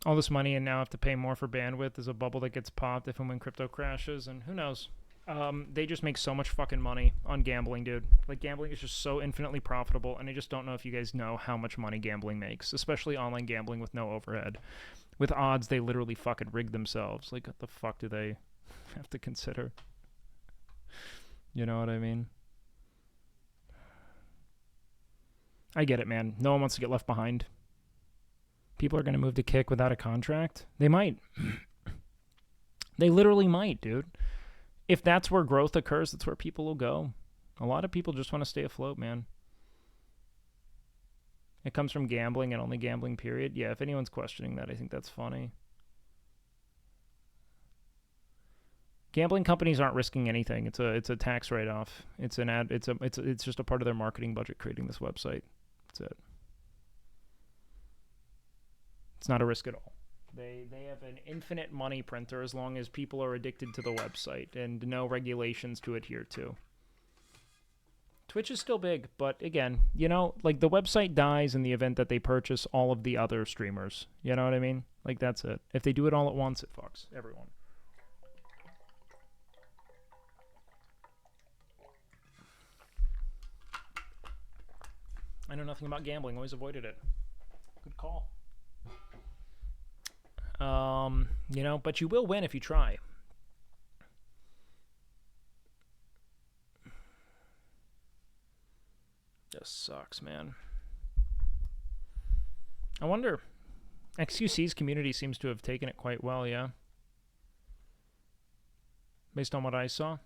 all this money, and now I have to pay more for bandwidth. There's a bubble that gets popped if and when crypto crashes, and who knows. They just make so much fucking money on gambling, dude. Like, gambling is just so infinitely profitable, and I just don't know if you guys know how much money gambling makes, especially online gambling with no overhead. With odds, they literally fucking rig themselves. Like, what the fuck do they have to consider? You know what I mean? I get it, man. No one wants to get left behind. People are going to move to Kick without a contract. They might. They literally might, dude. If that's where growth occurs, that's where people will go. A lot of people just want to stay afloat, man. It comes from gambling and only gambling, period. Yeah, if anyone's questioning that, I think that's funny. Gambling companies aren't risking anything. It's a tax write-off. It's an ad. It's just a part of their marketing budget creating this website. That's it. It's not a risk at all. They have an infinite money printer as long as people are addicted to the website and no regulations to adhere to. Twitch is still big, but again, like, the website dies in the event that they purchase all of the other streamers. You know what I mean? Like, that's it. If they do it all at once, it fucks everyone. I know nothing about gambling. Always avoided it. Good call. But you will win if you try. Just sucks, man. I wonder. XQC's community seems to have taken it quite well, yeah? Based on what I saw.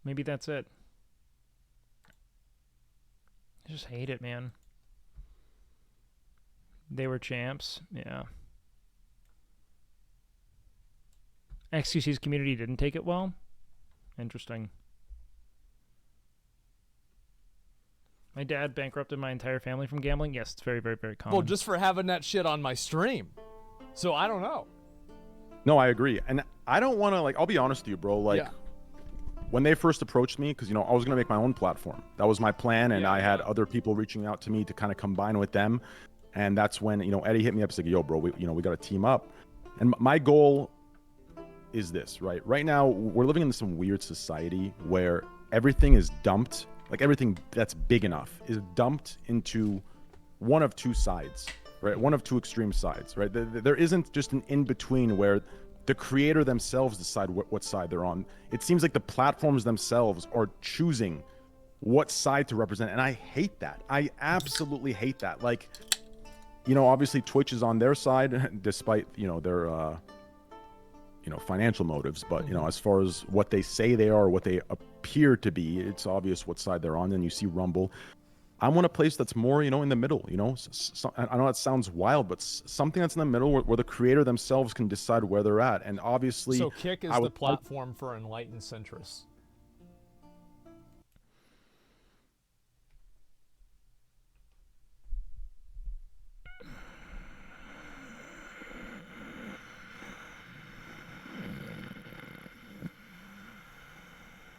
Maybe that's it. I just hate it, man. They were champs, yeah. XQC's community didn't take it well? Interesting. My dad bankrupted my entire family from gambling? Yes, it's very, very, very common. Well, just for having that shit on my stream. So, I don't know. No, I agree. And I don't want to, I'll be honest with you, bro. When they first approached me, because, I was going to make my own platform. That was my plan, and I had other people reaching out to me to kind of combine with them. And that's when, Eddie hit me up. He's like, yo, bro, we got to team up. And my goal is this, right? Right now, we're living in some weird society where everything is dumped. Like, everything that's big enough is dumped into one of two sides, right? One of two extreme sides, right? There isn't just an in-between where the creator themselves decide what side they're on. It seems like the platforms themselves are choosing what side to represent. And I hate that. I absolutely hate that. Like, obviously Twitch is on their side despite, their, financial motives. But, as far as what they say they are, what they appear to be, it's obvious what side they're on. And you see Rumble. I want a place that's more, in the middle, I know that sounds wild, but something that's in the middle where the creator themselves can decide where they're at. And obviously, so Kick is the platform for enlightened centrists.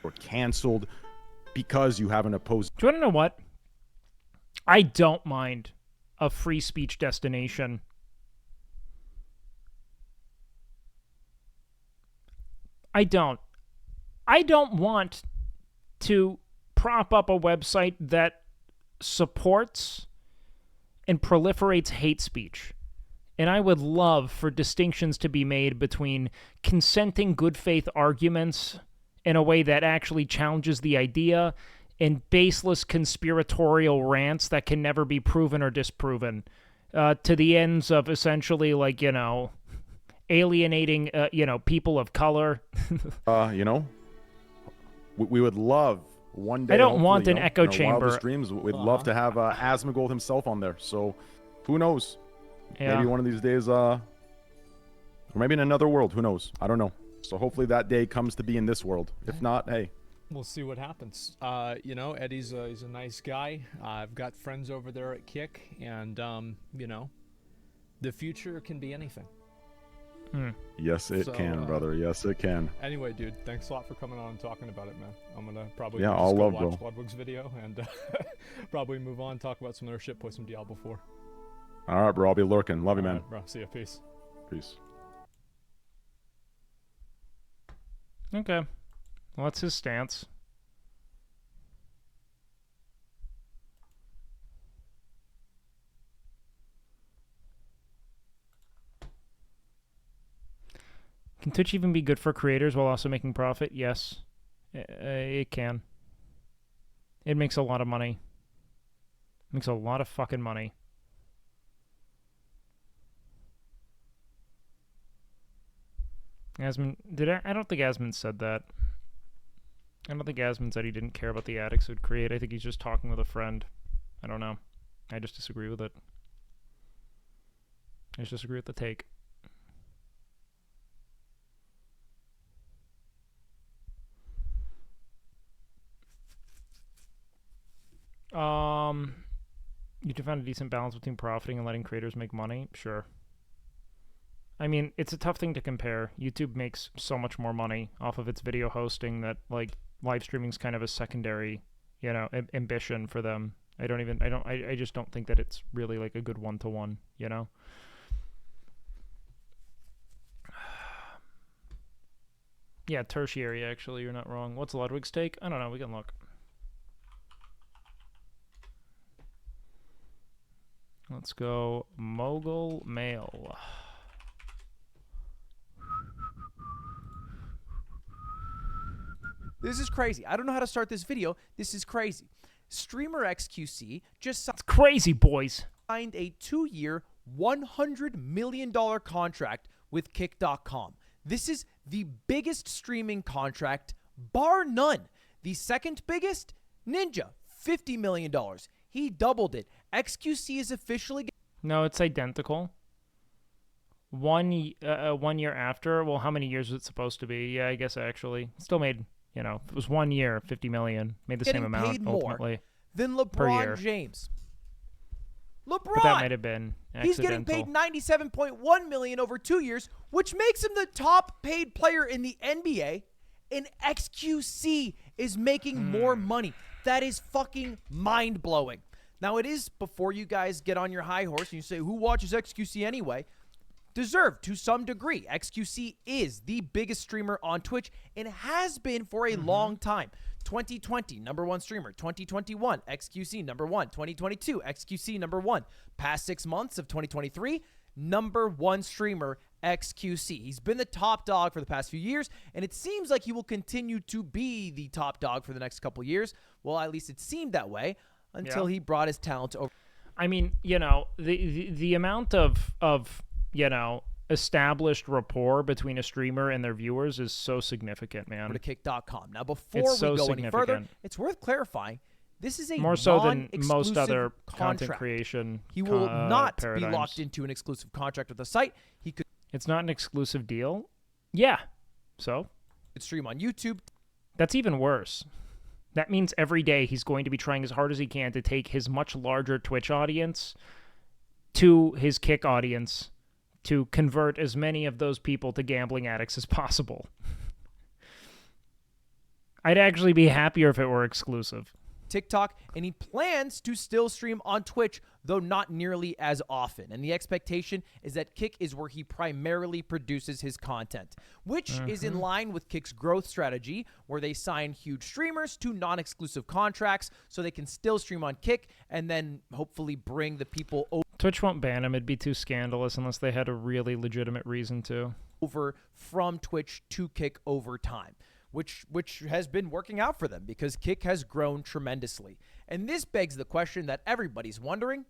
Or canceled because you have an opposed. Do you want to know what? I don't mind a free speech destination. I don't want to prop up a website that supports and proliferates hate speech. And I would love for distinctions to be made between consenting good faith arguments in a way that actually challenges the idea and baseless conspiratorial rants that can never be proven or disproven, to the ends of essentially, like, alienating, people of color. We would love one day. I don't want an echo chamber. Wildest dreams. We'd love to have Asmongold himself on there. So, who knows? Yeah. Maybe one of these days, or maybe in another world. Who knows? I don't know. So hopefully that day comes to be in this world. If not, hey. We'll see what happens. Eddie's he's a nice guy. I've got friends over there at Kick, and the future can be anything. Yes, it can, brother. Yes, it can. Anyway, dude, thanks a lot for coming on and talking about it, man. I'm gonna probably I'll love, watch Ludwig's video and probably move on, talk about some other shit, play some Diablo 4. All right, bro. I'll be lurking. Love you, man. Right, bro. See ya. Peace. Peace. Okay. What's his stance? Can Twitch even be good for creators while also making profit? Yes. It can. It makes a lot of money. It makes a lot of fucking money. Asmon, I don't think Asmon said that. I don't think Asmon said he didn't care about the addicts it would create. I think he's just talking with a friend. I don't know. I just disagree with it. I just disagree with the take. You can find a decent balance between profiting and letting creators make money? Sure. I mean, it's a tough thing to compare. YouTube makes so much more money off of its video hosting that, like, live streaming's kind of a secondary, ambition for them. I just don't think that it's really, like, a good one-to-one, Yeah, tertiary, actually, you're not wrong. What's Ludwig's take? I don't know, we can look. Let's go Mogul Mail. This is crazy. I don't know how to start this video. This is crazy. Streamer XQC just It's crazy, boys. signed a 2-year, $100 million contract with Kick.com. This is the biggest streaming contract, bar none. The second biggest, Ninja, $50 million. He doubled it. XQC is officially... No, it's identical. One year after, well, how many years was it supposed to be? Yeah, I guess actually. Still made, it was 1 year, 50 million. Made the same amount, paid ultimately. More than LeBron James. LeBron! But that might have been accidental. He's getting paid $97.1 million over 2 years, which makes him the top paid player in the NBA, and XQC is making more money. That is fucking mind-blowing. Now, it is before you guys get on your high horse and you say, who watches XQC anyway? Deserved to some degree. XQC is the biggest streamer on Twitch and has been for a long time. 2020, #1 streamer. 2021, XQC #1. 2022, XQC #1. Past 6 months of 2023, #1 streamer, XQC. He's been the top dog for the past few years, and it seems like he will continue to be the top dog for the next couple years. Well, at least it seemed that way until he brought his talent over. I mean, the amount of established rapport between a streamer and their viewers is so significant, man. To Kick.com. Now, before we go any further, it's worth clarifying This is a more so than non-exclusive most other contract. content creation. He will not paradigms. be locked into an exclusive contract with the site. He could. It's not an exclusive deal. Yeah. So Stream on YouTube. That's even worse. That means every day he's going to be trying as hard as he can to take his much larger Twitch audience to his Kick audience to convert as many of those people to gambling addicts as possible. I'd actually be happier if it were exclusive. TikTok, and he plans to still stream on Twitch, though not nearly as often. And the expectation is that Kick is where he primarily produces his content, which is in line with Kick's growth strategy, where they sign huge streamers to non-exclusive contracts so they can still stream on Kick and then hopefully bring the people Twitch won't ban him. It'd be too scandalous unless they had a really legitimate reason to. over from Twitch to Kick over time. Which has been working out for them because Kick has grown tremendously. And this begs the question that everybody's wondering,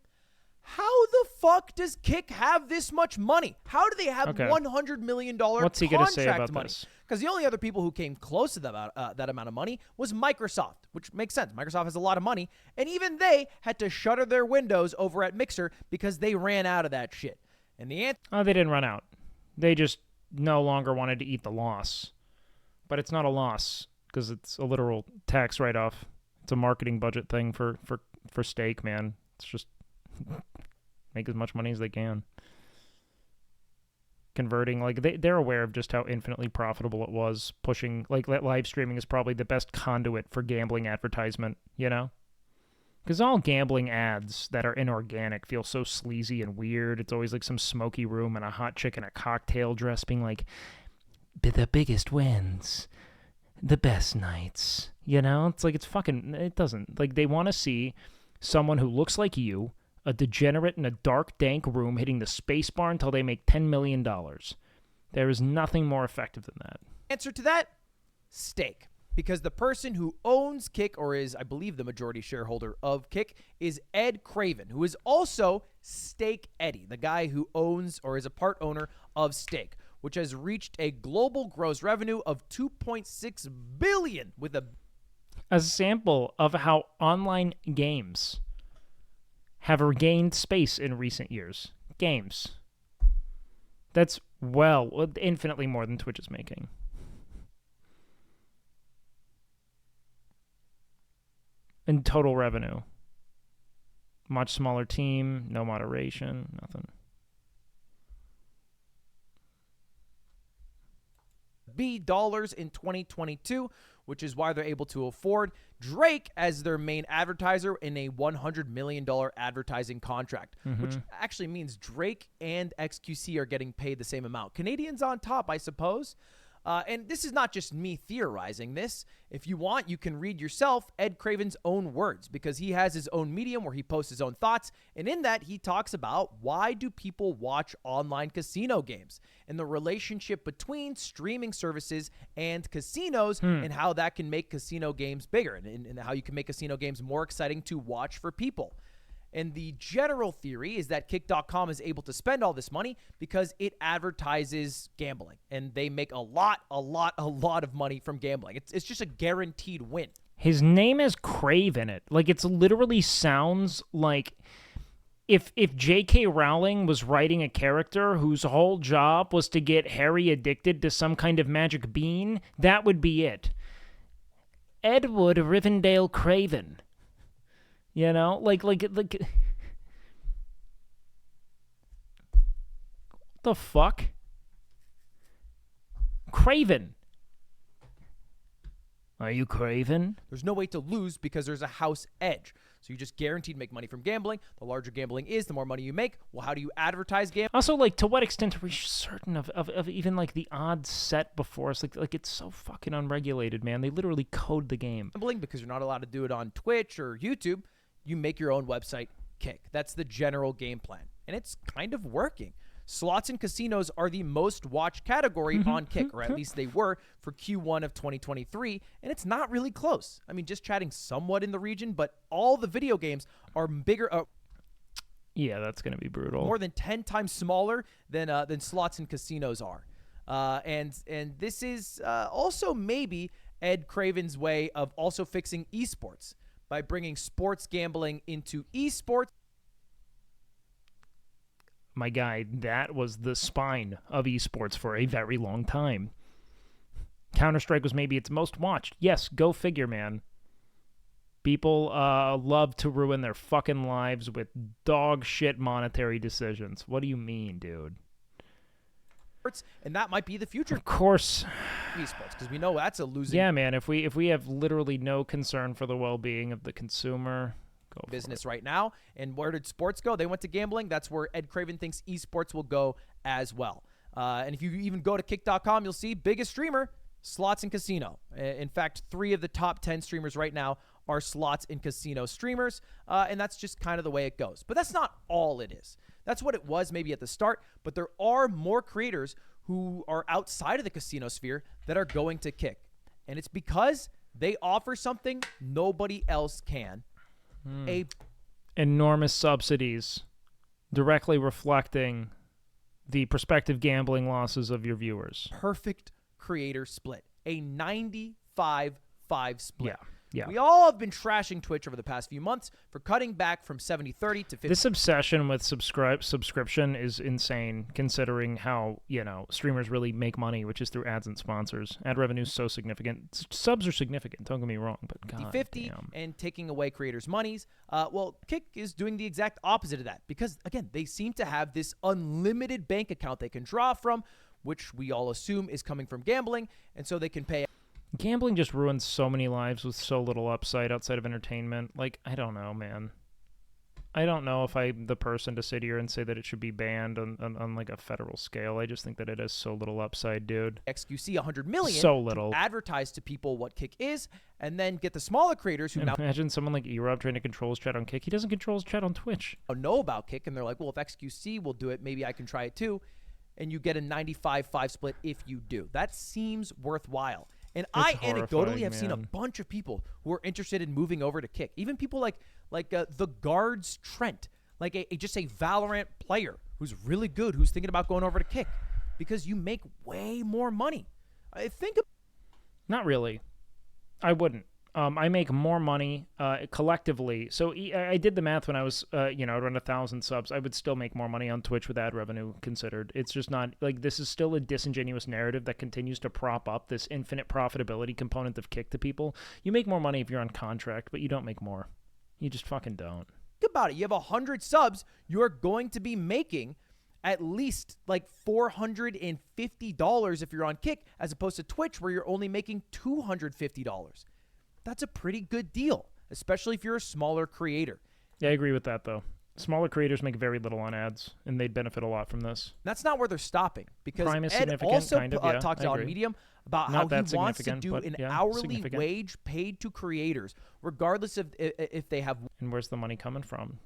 how the fuck does Kick have this much money? How do they have $100 million What's he gonna say about money? this? Because the only other people who came close to that amount of money was Microsoft, which makes sense. Microsoft has a lot of money, and even they had to shutter their windows over at Mixer because they ran out of that shit. And the answer... Oh, they didn't run out. They just no longer wanted to eat the loss. But it's not a loss because it's a literal tax write-off. It's a marketing budget thing for Stake, man. It's just make as much money as they can. Converting, like, they're aware of just how infinitely profitable it was. Pushing, like, live streaming is probably the best conduit for gambling advertisement, you know? Because all gambling ads that are inorganic feel so sleazy and weird. It's always like some smoky room and a hot chick in a cocktail dress being like... the biggest wins, the best nights, you know? It's like, it's fucking, it doesn't, like, they want to see someone who looks like you, a degenerate in a dark, dank room hitting the space bar until they make $10 million. There is nothing more effective than that. Answer to that, Stake. Because the person who owns Kick, or is, I believe, the majority shareholder of Kick, is Ed Craven, who is also Stake Eddie, the guy who owns or is a part owner of Stake, which has reached a global gross revenue of $2.6 billion with a sample of how online games have regained space in recent years. Games. That's, well, infinitely more than Twitch is making. In total revenue. Much smaller team, no moderation, nothing. $B in 2022, which is why they're able to afford Drake as their main advertiser in a $100 million advertising contract, which actually means Drake and XQC are getting paid the same amount. Canadians on top, I suppose. And this is not just me theorizing this. If you want, you can read yourself Ed Craven's own words, because he has his own medium where he posts his own thoughts. And in that, he talks about why do people watch online casino games and the relationship between streaming services and casinos and how that can make casino games bigger and how you can make casino games more exciting to watch for people. And the general theory is that Kick.com is able to spend all this money because it advertises gambling. And they make a lot of money from gambling. It's just a guaranteed win. His name has Crave in it. Like, it's literally sounds like if J.K. Rowling was writing a character whose whole job was to get Harry addicted to some kind of magic bean, that would be it. Edward Rivendell Craven. You know, like, what the fuck? Craven. Are you Craven? There's no way to lose because there's a house edge. So you just guaranteed to make money from gambling. The larger gambling is, the more money you make. Well, how do you advertise gambling? Also, like, to what extent are we certain of even, like, the odds set before us? Like, it's so fucking unregulated, man. They literally code the game. Gambling, because you're not allowed to do it on Twitch or YouTube. You make your own website, Kick. That's the general game plan. And it's kind of working. Slots and casinos are the most watched category on Kick, or at least they were for Q1 of 2023, and it's not really close. I mean, just chatting somewhat in the region, but all the video games are bigger. Yeah, that's going to be brutal. More than 10 times smaller than slots and casinos are. And this is also maybe Ed Craven's way of also fixing esports. by bringing sports gambling into esports. My guy, that was the spine of esports for a very long time. Counter-Strike was maybe its most watched. Yes, go figure, man. People love to ruin their fucking lives with dog shit monetary decisions. What do you mean, dude? And that might be the future. Of course. Esports, because we know that's a losing. Yeah, man. If we have literally no concern for the well-being of the consumer, go for business it. right now. And where did sports go? They went to gambling. That's where Ed Craven thinks esports will go as well. And if you even go to kick.com, you'll see biggest streamer, slots and casino. In fact, 3 of the top 10 streamers right now are slots and casino streamers. And that's just kind of the way it goes. But that's not all it is. That's what it was maybe at the start. But there are more creators who are outside of the casino sphere that are going to Kick. And it's because they offer something nobody else can. Enormous subsidies directly reflecting the prospective gambling losses of your viewers. Perfect creator split. A 95-5 split. Yeah. We all have been trashing Twitch over the past few months for cutting back from 70-30 to 50. This obsession with subscription is insane, considering how, streamers really make money, which is through ads and sponsors. Ad revenue is so significant. Subs are significant, don't get me wrong, but god 50 damn. And taking away creators' monies. Well, Kick is doing the exact opposite of that because, again, they seem to have this unlimited bank account they can draw from, which we all assume is coming from gambling, and so they can pay. Gambling just ruins so many lives with so little upside outside of entertainment. Like, I don't know, man. I don't know if I'm the person to sit here and say that it should be banned on like a federal scale. I just think that it has so little upside, dude. XQC 100 million so little. To advertise to people what Kick is, and then get the smaller creators who imagine someone like Erob trying to control his chat on Kick. He doesn't control his chat on Twitch. Know about Kick, and they're like, well, if XQC will do it, maybe I can try it too. And you get a 95-5 split if you do. That seems worthwhile. And I anecdotally have seen a bunch of people who are interested in moving over to Kick. Even people like the Guards Trent, like just a Valorant player who's really good, who's thinking about going over to Kick because you make way more money. I think. Not really. I wouldn't. I make more money collectively. So I did the math when I was, around 1,000 subs. I would still make more money on Twitch with ad revenue considered. It's just not, like, this is still a disingenuous narrative that continues to prop up this infinite profitability component of Kick to people. You make more money if you're on contract, but you don't make more. You just fucking don't. Think about it. You have 100 subs. You're going to be making at least like $450 if you're on Kick, as opposed to Twitch where you're only making $250. That's a pretty good deal, especially if you're a smaller creator. Yeah, I agree with that, though. Smaller creators make very little on ads, and they'd benefit a lot from this. That's not where they're stopping, because Prime is Ed also kind of, yeah, talks on Medium about not how he wants to do an hourly wage paid to creators, regardless of if they have. And where's the money coming from?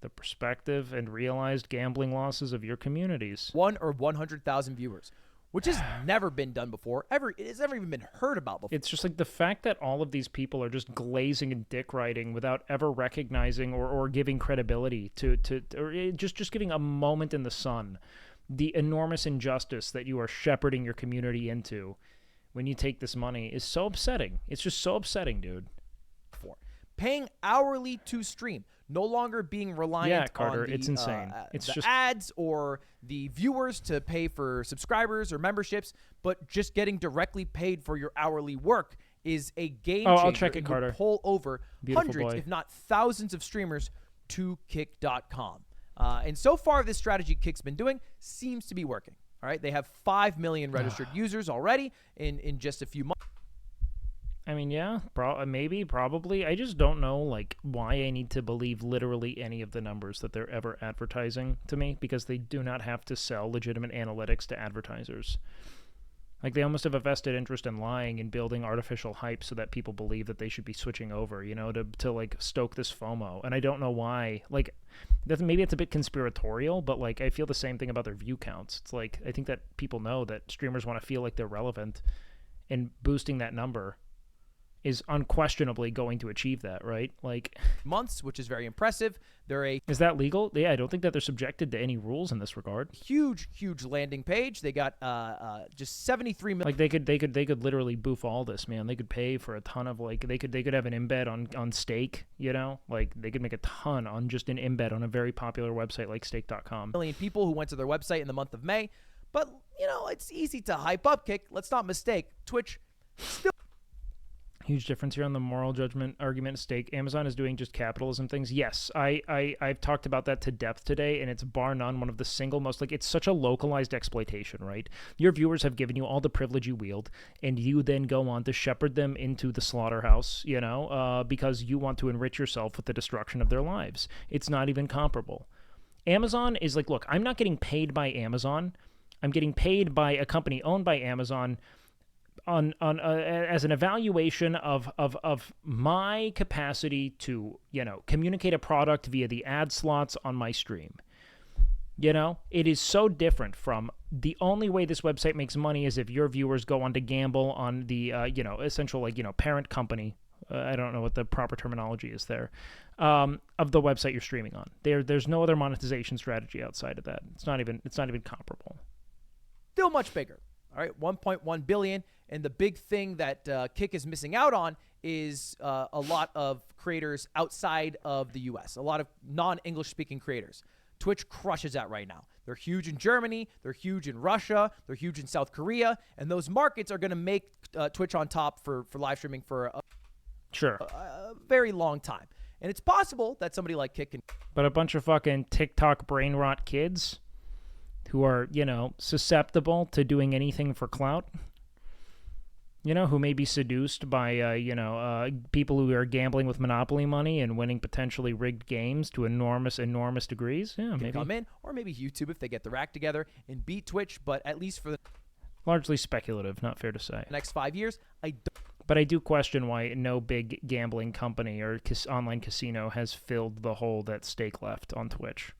The perspective and realized gambling losses of your communities. 1 or 100,000 viewers. Which has never been done before. It has never even been heard about before. It's just like the fact that all of these people are just glazing and dick riding without ever recognizing or giving credibility to or just giving a moment in the sun. The enormous injustice that you are shepherding your community into when you take this money is so upsetting. It's just so upsetting, dude. Paying hourly to stream, no longer being reliant Carter, on the, it's insane. It's just ads or the viewers to pay for subscribers or memberships, but just getting directly paid for your hourly work is a game changer. I'll check it, Carter. Pull over Beautiful hundreds, boy. if not thousands of streamers to Kick.com. And so far, this strategy Kick's been doing seems to be working. All right, they have 5 million registered users already in just a few months. I mean, yeah, maybe, probably. I just don't know, like, why I need to believe literally any of the numbers that they're ever advertising to me, because they do not have to sell legitimate analytics to advertisers. Like, they almost have a vested interest in lying and building artificial hype so that people believe that they should be switching over, to like, stoke this FOMO. And I don't know why. Like, maybe it's a bit conspiratorial, but, like, I feel the same thing about their view counts. It's like, I think that people know that streamers want to feel like they're relevant, and boosting that number is unquestionably going to achieve that, right? Like months, which is very impressive. Is that legal? Yeah, I don't think that they're subjected to any rules in this regard. Huge landing page. They got just 73 million. Like they could literally boof all this, man. They could pay for a ton of like they could have an embed on Stake, you know? Like they could make a ton on just an embed on a very popular website like stake.com. Million people who went to their website in the month of May. But, you know, it's easy to hype up Kick. Let's not mistake. Twitch still. Huge difference here on the moral judgment argument. Stake. Amazon is doing just capitalism things. Yes, I've talked about that to depth today, and it's bar none one of the single most, like, it's such a localized exploitation, right? Your viewers have given you all the privilege you wield, and you then go on to shepherd them into the slaughterhouse, you know, because you want to enrich yourself with the destruction of their lives. It's not even comparable. Amazon is like, look, I'm not getting paid by Amazon. I'm getting paid by a company owned by Amazon as an evaluation of my capacity to, you know, communicate a product via the ad slots on my stream. You know, it is so different from the only way this website makes money is if your viewers go on to gamble on the, you know, essential, like, you know, parent company. I don't know what the proper terminology is there, of the website you're streaming on. There's no other monetization strategy outside of that. It's not even comparable. Still much bigger. All right, 1.1 billion. And the big thing that Kick is missing out on is a lot of creators outside of the U.S., a lot of non-English speaking creators. Twitch crushes that right now. They're huge in Germany. They're huge in Russia. They're huge in South Korea. And those markets are going to make Twitch on top for live streaming for a very long time. And it's possible that somebody like Kick can. But a bunch of fucking TikTok brain rot kids who are, you know, susceptible to doing anything for clout. You know, who may be seduced by, you know, people who are gambling with Monopoly money and winning potentially rigged games to enormous degrees. Yeah, maybe. Come in, or maybe YouTube if they get their act together and beat Twitch, but at least for the... Largely speculative, not fair to say. Next 5 years, But I do question why no big gambling company or online casino has filled the hole that Stake left on Twitch.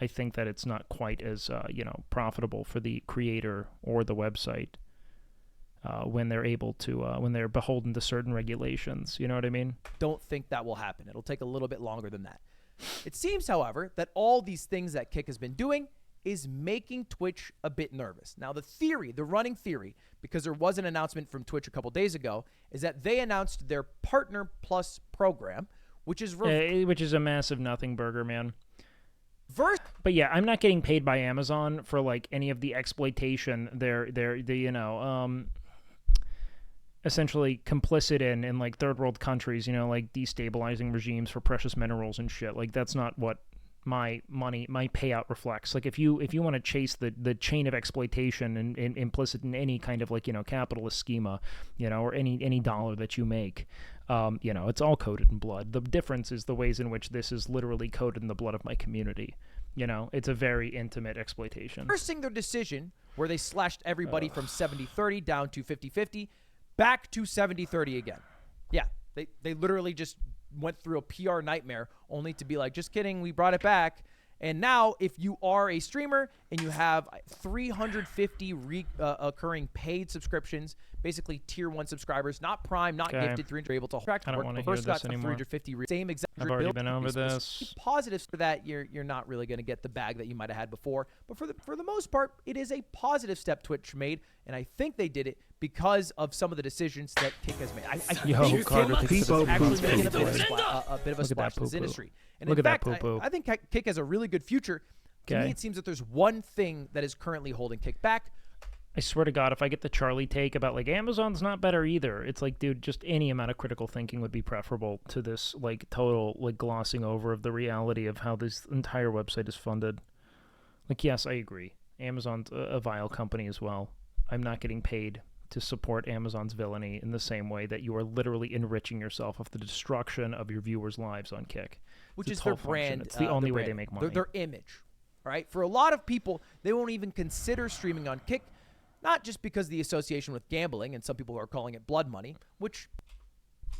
I think that it's not quite as, you know, profitable for the creator or the website. When they're able to, when they're beholden to certain regulations. You know what I mean? Don't think that will happen. It'll take a little bit longer than that. It seems, however, that all these things that Kick has been doing is making Twitch a bit nervous. Now, the running theory, because there was an announcement from Twitch a couple days ago, is that they announced their Partner Plus program, which is a massive nothing burger, man. But yeah, I'm not getting paid by Amazon for like any of the exploitation they're you know, essentially complicit in like third world countries, you know, like destabilizing regimes for precious minerals and shit. Like that's not what my payout reflects. Like if you want to chase the chain of exploitation and implicit in any kind of like, you know, capitalist schema, you know, or any dollar that you make, you know, it's all coated in blood. The difference is the ways in which this is literally coated in the blood of my community. You know, it's a very intimate exploitation. Reversing their decision where they slashed everybody from 70-30 down to 50-50 back to 70-30 again. Yeah, they literally just went through a PR nightmare only to be like, just kidding, we brought it back. And now if you are a streamer and you have 350 occurring paid subscriptions, basically tier 1 subscribers, not Prime, not gifted, 300, you're able to track. I don't want to hear this anymore. 350 same exact. I've already been over this. Positives for that, you're not really going to get the bag that you might have had before, but for the most part, it is a positive step Twitch made, and I think they did it because of some of the decisions that Kick has made. I think Carter Kick is actually making a bit of a splash in this industry. And Look in at fact, that poo-poo. I think Kick has a really good future. To me, it seems that there's one thing that is currently holding Kick back. I swear to God, if I get the Charlie take about like Amazon's not better either, it's like, dude, just any amount of critical thinking would be preferable to this like total like glossing over of the reality of how this entire website is funded. Like, yes, I agree. Amazon's a vile company as well. I'm not getting paid to support Amazon's villainy in the same way that you are literally enriching yourself off the destruction of your viewers' lives on Kick. Which is their brand. It's the only way they make money. Their image. All right? For a lot of people, they won't even consider streaming on Kick, not just because of the association with gambling, and some people are calling it blood money, which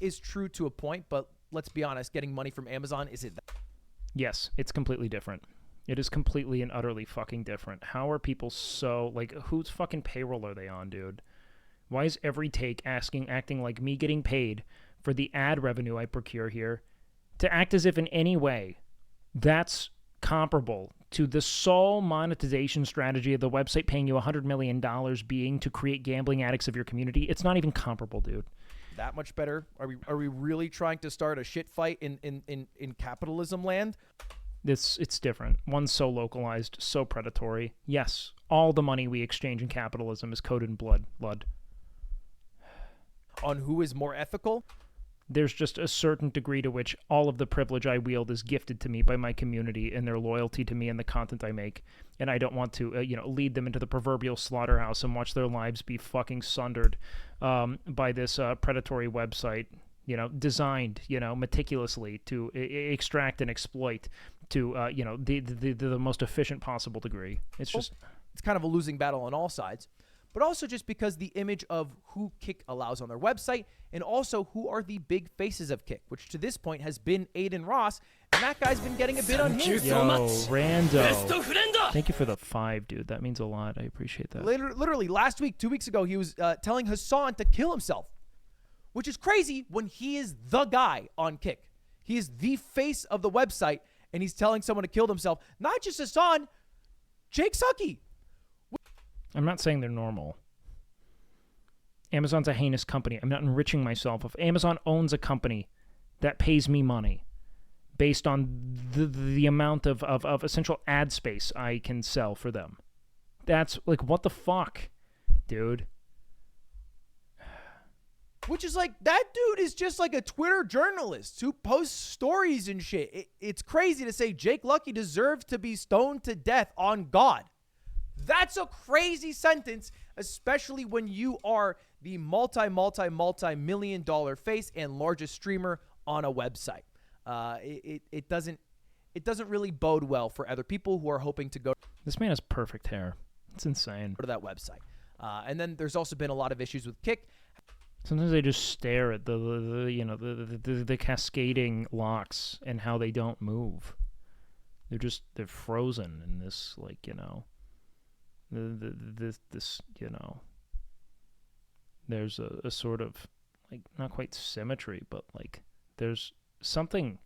is true to a point, but let's be honest, getting money from Amazon, is it that? Yes, it's completely different. It is completely and utterly fucking different. How are people so, like, whose fucking payroll are they on, dude? Why is every take acting like me getting paid for the ad revenue I procure here to act as if in any way that's comparable to the sole monetization strategy of the website paying you $100 million being to create gambling addicts of your community? It's not even comparable, dude. That much better? Are we really trying to start a shit fight in capitalism land? It's different. One's so localized, so predatory. Yes, all the money we exchange in capitalism is coded in blood. On who is more ethical? There's just a certain degree to which all of the privilege I wield is gifted to me by my community and their loyalty to me and the content I make. And I don't want to, lead them into the proverbial slaughterhouse and watch their lives be fucking sundered by this predatory website, designed, meticulously to extract and exploit to, the most efficient possible degree. It's kind of a losing battle on all sides. But also just because the image of who Kick allows on their website, and also who are the big faces of Kick, which to this point has been Aiden Ross, and that guy's been getting a bit on his. Yo, Rando. Thank you for the 5, dude. That means a lot. I appreciate that. Literally, last week, 2 weeks ago, he was telling Hassan to kill himself, which is crazy when he is the guy on Kick. He is the face of the website, and he's telling someone to kill themselves. Not just Hassan, Jake Sucky. I'm not saying they're normal. Amazon's a heinous company. I'm not enriching myself. If Amazon owns a company that pays me money based on the amount of essential ad space I can sell for them, that's like, what the fuck, dude? Which is like, that dude is just like a Twitter journalist who posts stories and shit. It's crazy to say Jake Lucky deserved to be stoned to death on God. That's a crazy sentence, especially when you are the multi-million dollar face and largest streamer on a website. It doesn't really bode well for other people who are hoping to go. This man has perfect hair. It's insane. To that website. And then there's also been a lot of issues with Kick. Sometimes I just stare at the cascading locks and how they don't move. They're frozen in this, there's a sort of, not quite symmetry, but there's something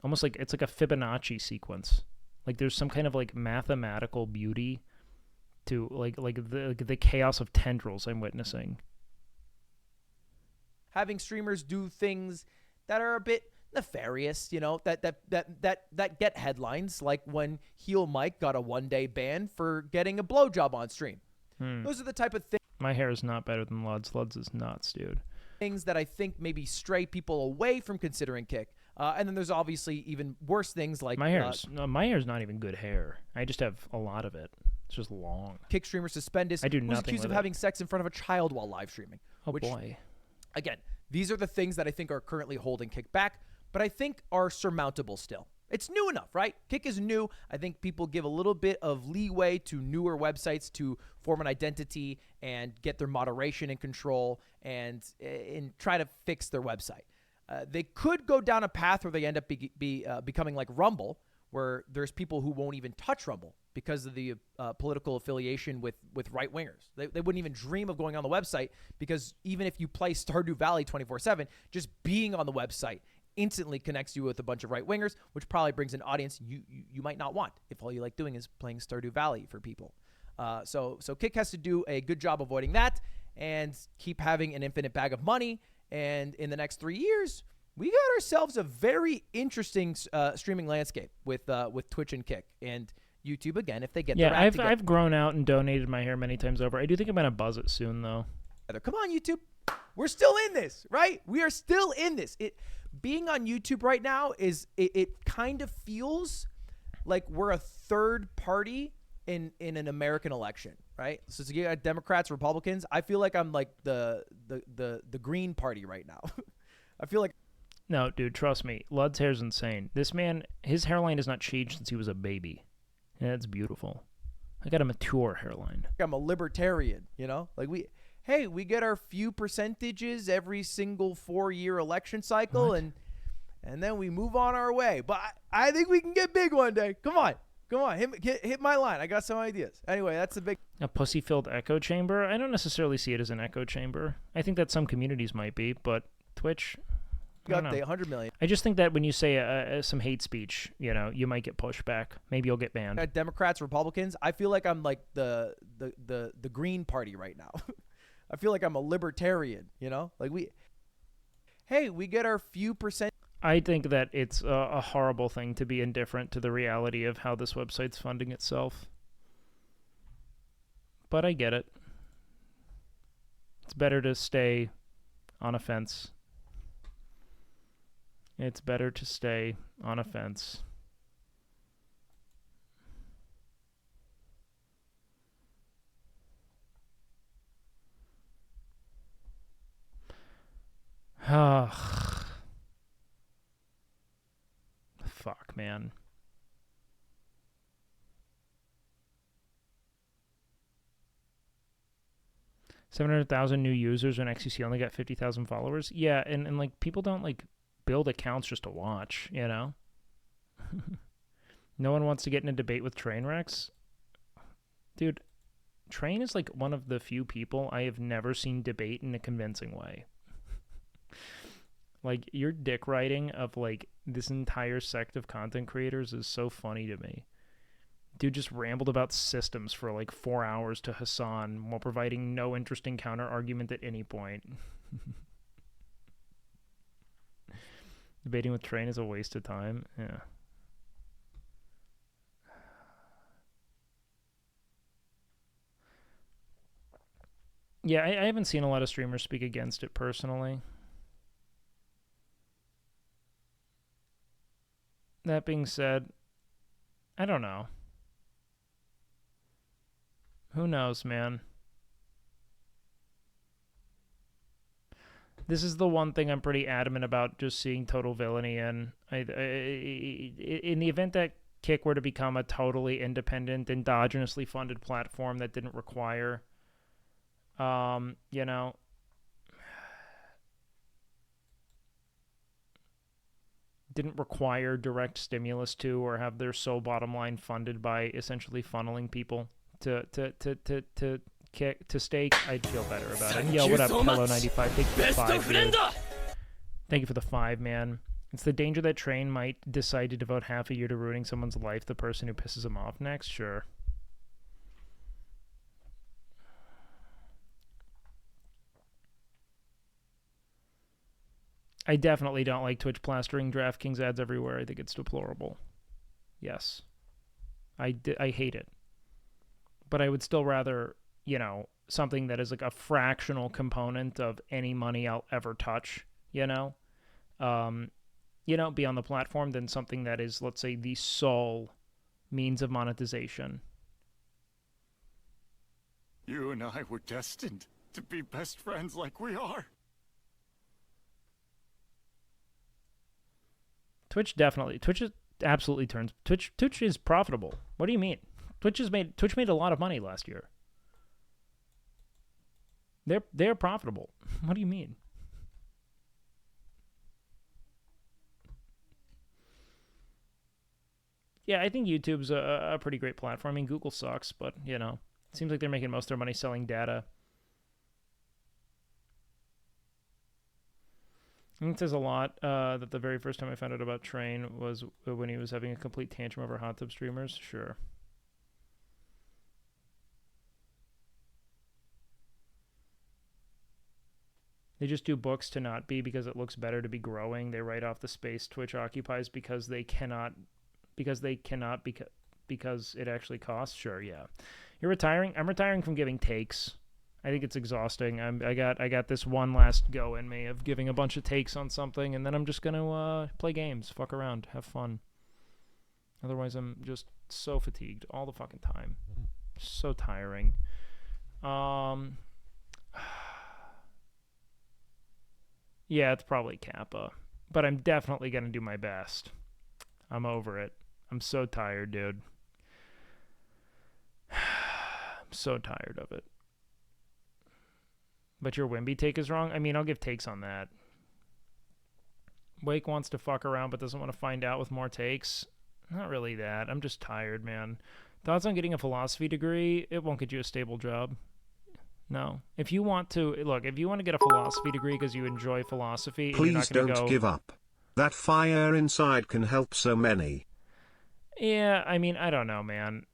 almost like it's like a Fibonacci sequence. There's some kind of mathematical beauty to the chaos of tendrils I'm witnessing. Having streamers do things that are a bit nefarious, that get headlines, like when Heel Mike got a 1-day ban for getting a blowjob on stream. Those are the type of things. My hair is not better than Lud's. Lud's is nuts, dude. Things that I think maybe stray people away from considering Kick. And then there's obviously even worse things like my hair's not even good hair. I just have a lot of it. It's just long. Kick streamer Suspendus. I do nothing who's accused of having sex in front of a child while live streaming. Oh boy. Again, these are the things that I think are currently holding Kick back, but I think are surmountable still. It's new enough, right? Kick is new. I think people give a little bit of leeway to newer websites to form an identity and get their moderation in control and try to fix their website. They could go down a path where they end up becoming like Rumble, where there's people who won't even touch Rumble because of the political affiliation with right-wingers. They wouldn't even dream of going on the website because even if you play Stardew Valley 24/7, just being on the website instantly connects you with a bunch of right-wingers, which probably brings an audience you might not want if all you like doing is playing Stardew Valley for people. So Kick has to do a good job avoiding that and keep having an infinite bag of money. And in the next 3 years, we got ourselves a very interesting streaming landscape with Twitch and Kick and YouTube again if they get their act together. I've grown out and donated my hair many times over. I do think I'm gonna buzz it soon though. Come on, YouTube. We're still in this, right? We are still in this. Being on YouTube right now it kind of feels like we're a third party in an American election, right? So you got Democrats, Republicans. I feel like I'm like the Green Party right now. I feel like. No, dude, trust me. Lud's hair's insane. This man, his hairline has not changed since he was a baby. Yeah, it's beautiful. I got a mature hairline. I'm a libertarian, Like we get our few percentages every single 4-year election cycle, and then we move on our way. But I think we can get big one day. Come on. Come on, hit my line. I got some ideas. Anyway, that's the big. A pussy-filled echo chamber? I don't necessarily see it as an echo chamber. I think that some communities might be, but Twitch. Got the 100 million. I just think that when you say some hate speech, you might get pushback. Maybe you'll get banned. Democrats, Republicans. I feel like I'm like the Green Party right now. I feel like I'm a libertarian. Like we get our few percent. I think that it's a horrible thing to be indifferent to the reality of how this website's funding itself. But I get it. It's better to stay on a fence. It's better to stay on a fence. Fuck, man. 700,000 new users when XQC only got 50,000 followers. Yeah, and like people don't like build accounts just to watch, No one wants to get in a debate with Trainwrecks. Dude, Train is like one of the few people I have never seen debate in a convincing way. Like, your dick writing of like this entire sect of content creators is so funny to me. Dude just rambled about systems for like 4 hours to Hassan while providing no interesting counter argument at any point. Debating with Train is a waste of time. Yeah. Yeah, I haven't seen a lot of streamers speak against it personally. That being said, I don't know. Who knows, man? This is the one thing I'm pretty adamant about just seeing total villainy in. In the event that Kick were to become a totally independent, endogenously funded platform that didn't require, didn't require direct stimulus to or have their sole bottom line funded by essentially funneling people to kick to stake, I'd feel better about it. Yo, what up, Hello95? Thank you for the 5, dude. Thank you for the 5, man. It's the danger that Train might decide to devote half a year to ruining someone's life, the person who pisses him off next. Sure. I definitely don't like Twitch plastering DraftKings ads everywhere. I think it's deplorable. Yes. I hate it. But I would still rather, something that is like a fractional component of any money I'll ever touch, be on the platform than something that is, let's say, the sole means of monetization. You and I were destined to be best friends like we are. Twitch absolutely turns. Twitch is profitable. What do you mean? Twitch made a lot of money last year. They're profitable. What do you mean? Yeah, I think YouTube's a pretty great platform. I mean, Google sucks, but it seems like they're making most of their money selling data. I think it says a lot that the very first time I found out about Train was when he was having a complete tantrum over hot tub streamers. Sure. They just do books to not be because it looks better to be growing. They write off the space Twitch occupies because it actually costs. Sure, yeah. You're retiring? I'm retiring from giving takes. I think it's exhausting. I got this one last go in me of giving a bunch of takes on something, and then I'm just gonna play games, fuck around, have fun. Otherwise, I'm just so fatigued all the fucking time. So tiring. Yeah, it's probably Kappa, but I'm definitely gonna do my best. I'm over it. I'm so tired, dude. I'm so tired of it. But your Wimby take is wrong? I mean, I'll give takes on that. Wake wants to fuck around but doesn't want to find out with more takes. Not really that. I'm just tired, man. Thoughts on getting a philosophy degree? It won't get you a stable job. No. If you want to, look, if you want to get a philosophy degree because you enjoy philosophy, and you're not Please going to don't go, give up. That fire inside can help so many. Yeah, I mean, I don't know, man.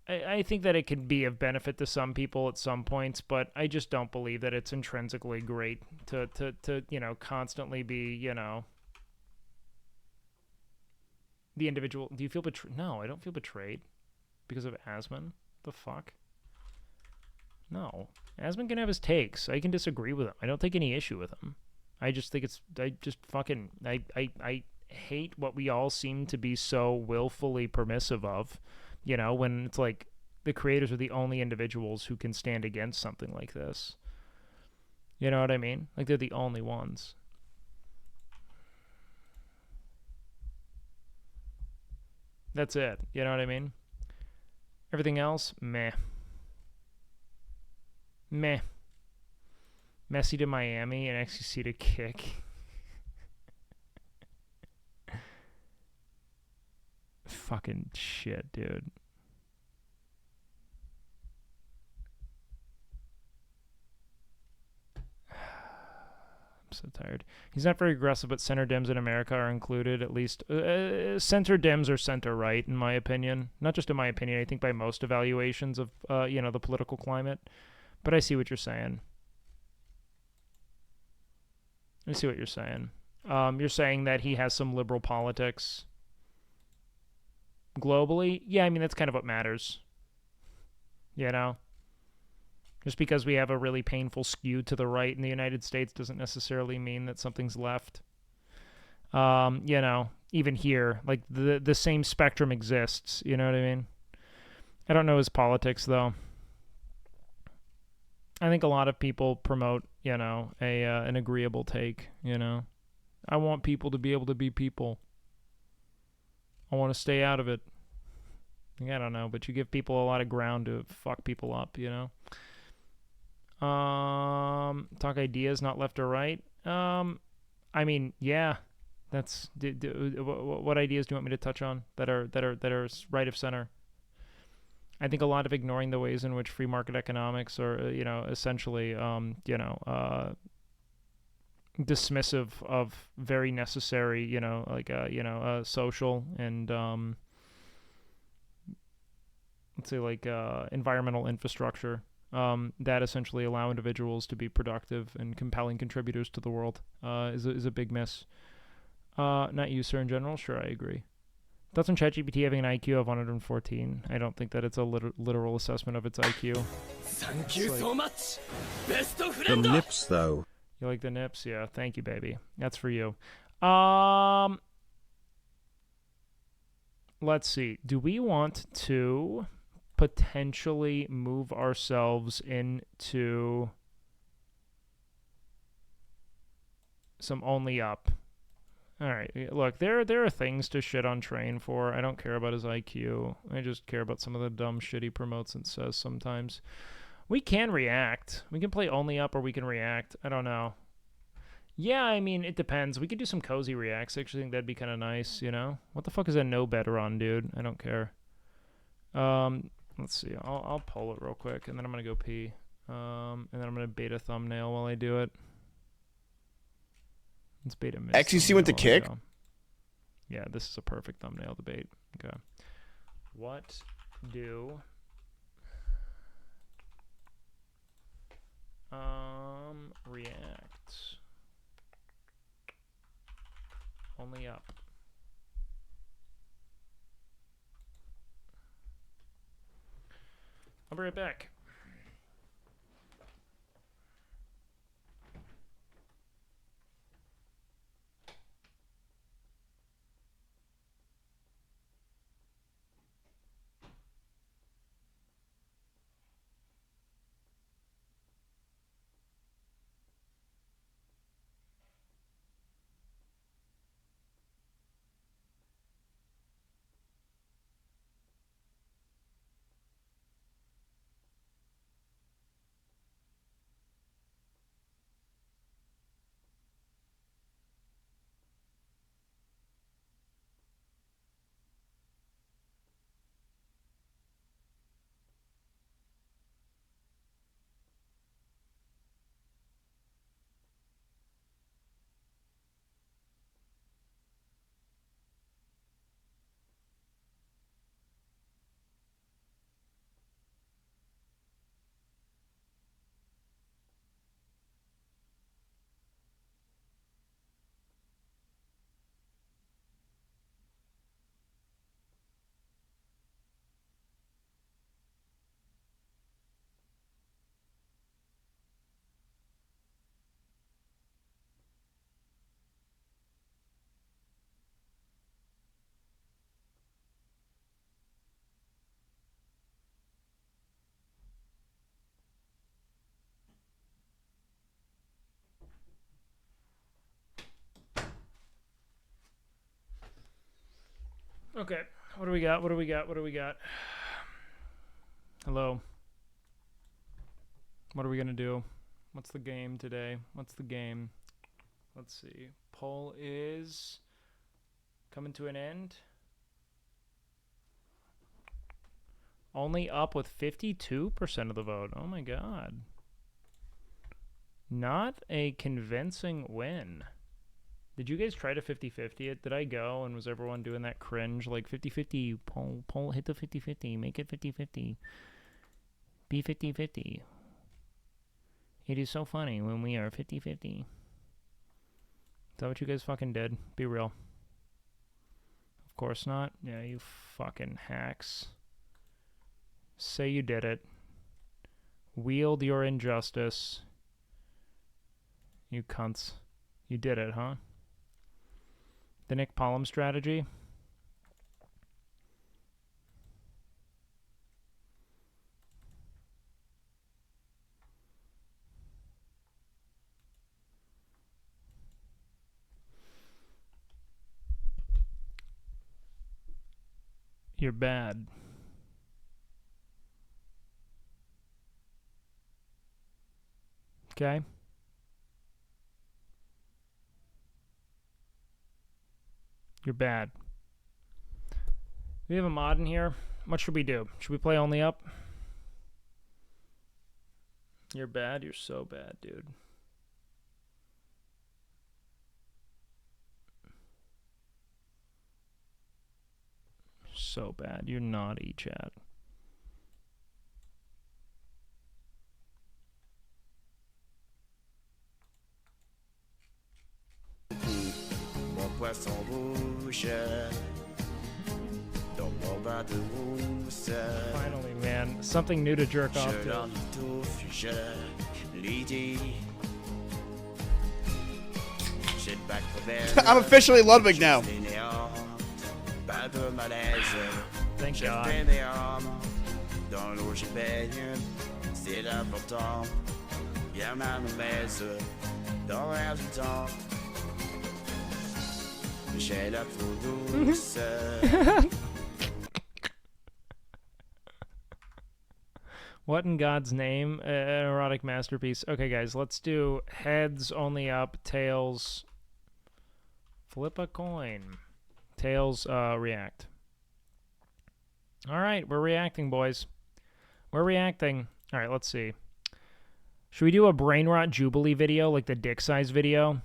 I think that it can be of benefit to some people at some points, but I just don't believe that it's intrinsically great to constantly be, the individual. Do you feel betrayed? No, I don't feel betrayed because of Asman. The fuck? No. Asman can have his takes. I can disagree with him. I don't take any issue with him. I just think I hate what we all seem to be so willfully permissive of, when it's like the creators are the only individuals who can stand against something like this. You know what I mean? Like, they're the only ones. That's it. You know what I mean? Everything else, meh. Meh. Messi to Miami and XQC to Kick. Fucking shit, dude. I'm so tired. He's not very aggressive, but center Dems in America are included, at least. Center Dems are center right, in my opinion. Not just in my opinion, I think by most evaluations of, the political climate. But I see what you're saying. I see what you're saying. You're saying that he has some liberal politics globally. Yeah, I mean, that's kind of what matters. Just because we have a really painful skew to the right in the United States doesn't necessarily mean that something's left. Even here, like the same spectrum exists. You know what I mean? I don't know his politics, though. I think a lot of people promote, an agreeable take, I want people to be able to be people. I want to stay out of it. I don't know, but you give people a lot of ground to fuck people up, Talk ideas, not left or right. I mean, yeah. That's what ideas do you want me to touch on that are right of center? I think a lot of ignoring the ways in which free market economics are, essentially, dismissive of very necessary, social and, let's say, environmental infrastructure that essentially allow individuals to be productive and compelling contributors to the world is a big miss. Not you, sir, in general. Sure, I agree. Thoughts on ChatGPT having an IQ of 114? I don't think that it's a literal assessment of its IQ. Thank you so much. Best of friend. The nips, though. You like the nips? Yeah. Thank you, baby. That's for you. Let's see. Do we want to potentially move ourselves into some only up? All right, look, there are things to shit on Train for. I don't care about his IQ. I just care about some of the dumb shit he promotes and says sometimes. We can react. We can play only up or we can react. I don't know. Yeah, I mean, it depends. We could do some cozy reacts. I actually think that'd be kind of nice, What the fuck is a no better on, dude? I don't care. Let's see. I'll pull it real quick, and then I'm going to go pee. And then I'm going to bait a thumbnail while I do it. Let's bait a miss. XUC went to Kick? Yeah, this is a perfect thumbnail to bait. Okay. What do react only up? I'll be right back. Okay. What do we got? What do we got? What do we got? Hello. What are we gonna do? What's the game today? What's the game? Let's see. Poll is coming to an end. Only up with 52% of the vote. Oh my god. Not a convincing win. Did you guys try to 50-50 it? Did I go and was everyone doing that cringe like 50-50 poll hit the 50-50, make it 50-50. Be 50-50. It is so funny when we are 50-50. Is that what you guys fucking did? Be real. Of course not. Yeah, you fucking hacks. Say you did it. Wield your injustice. You cunts. You did it, huh? The Nick Pollum strategy. You're bad. Okay. You're bad. We have a mod in here. What should we do? Should we play only up? You're bad. You're so bad, dude. So bad. You're naughty, chat. Finally, man. Something new to jerk off to. I'm officially Ludwig now. Thank God. What in God's name? An erotic masterpiece. Okay, guys, let's do heads only up, tails. Flip a coin. Tails react. All right, we're reacting, boys. We're reacting. All right, let's see. Should we do a brain rot Jubilee video, like the dick size video?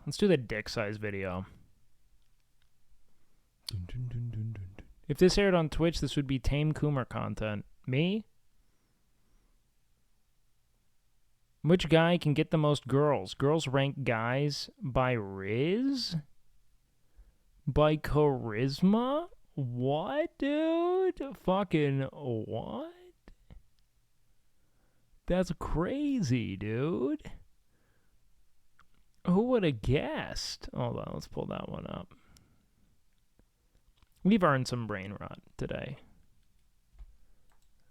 Let's do the dick size video. If this aired on Twitch, this would be Tame Coomer content. Me? Which guy can get the most girls? Girls rank guys by Riz? By charisma? What, dude? Fucking what? That's crazy, dude. Who would have guessed? Hold on, let's pull that one up. We've earned some brain rot today.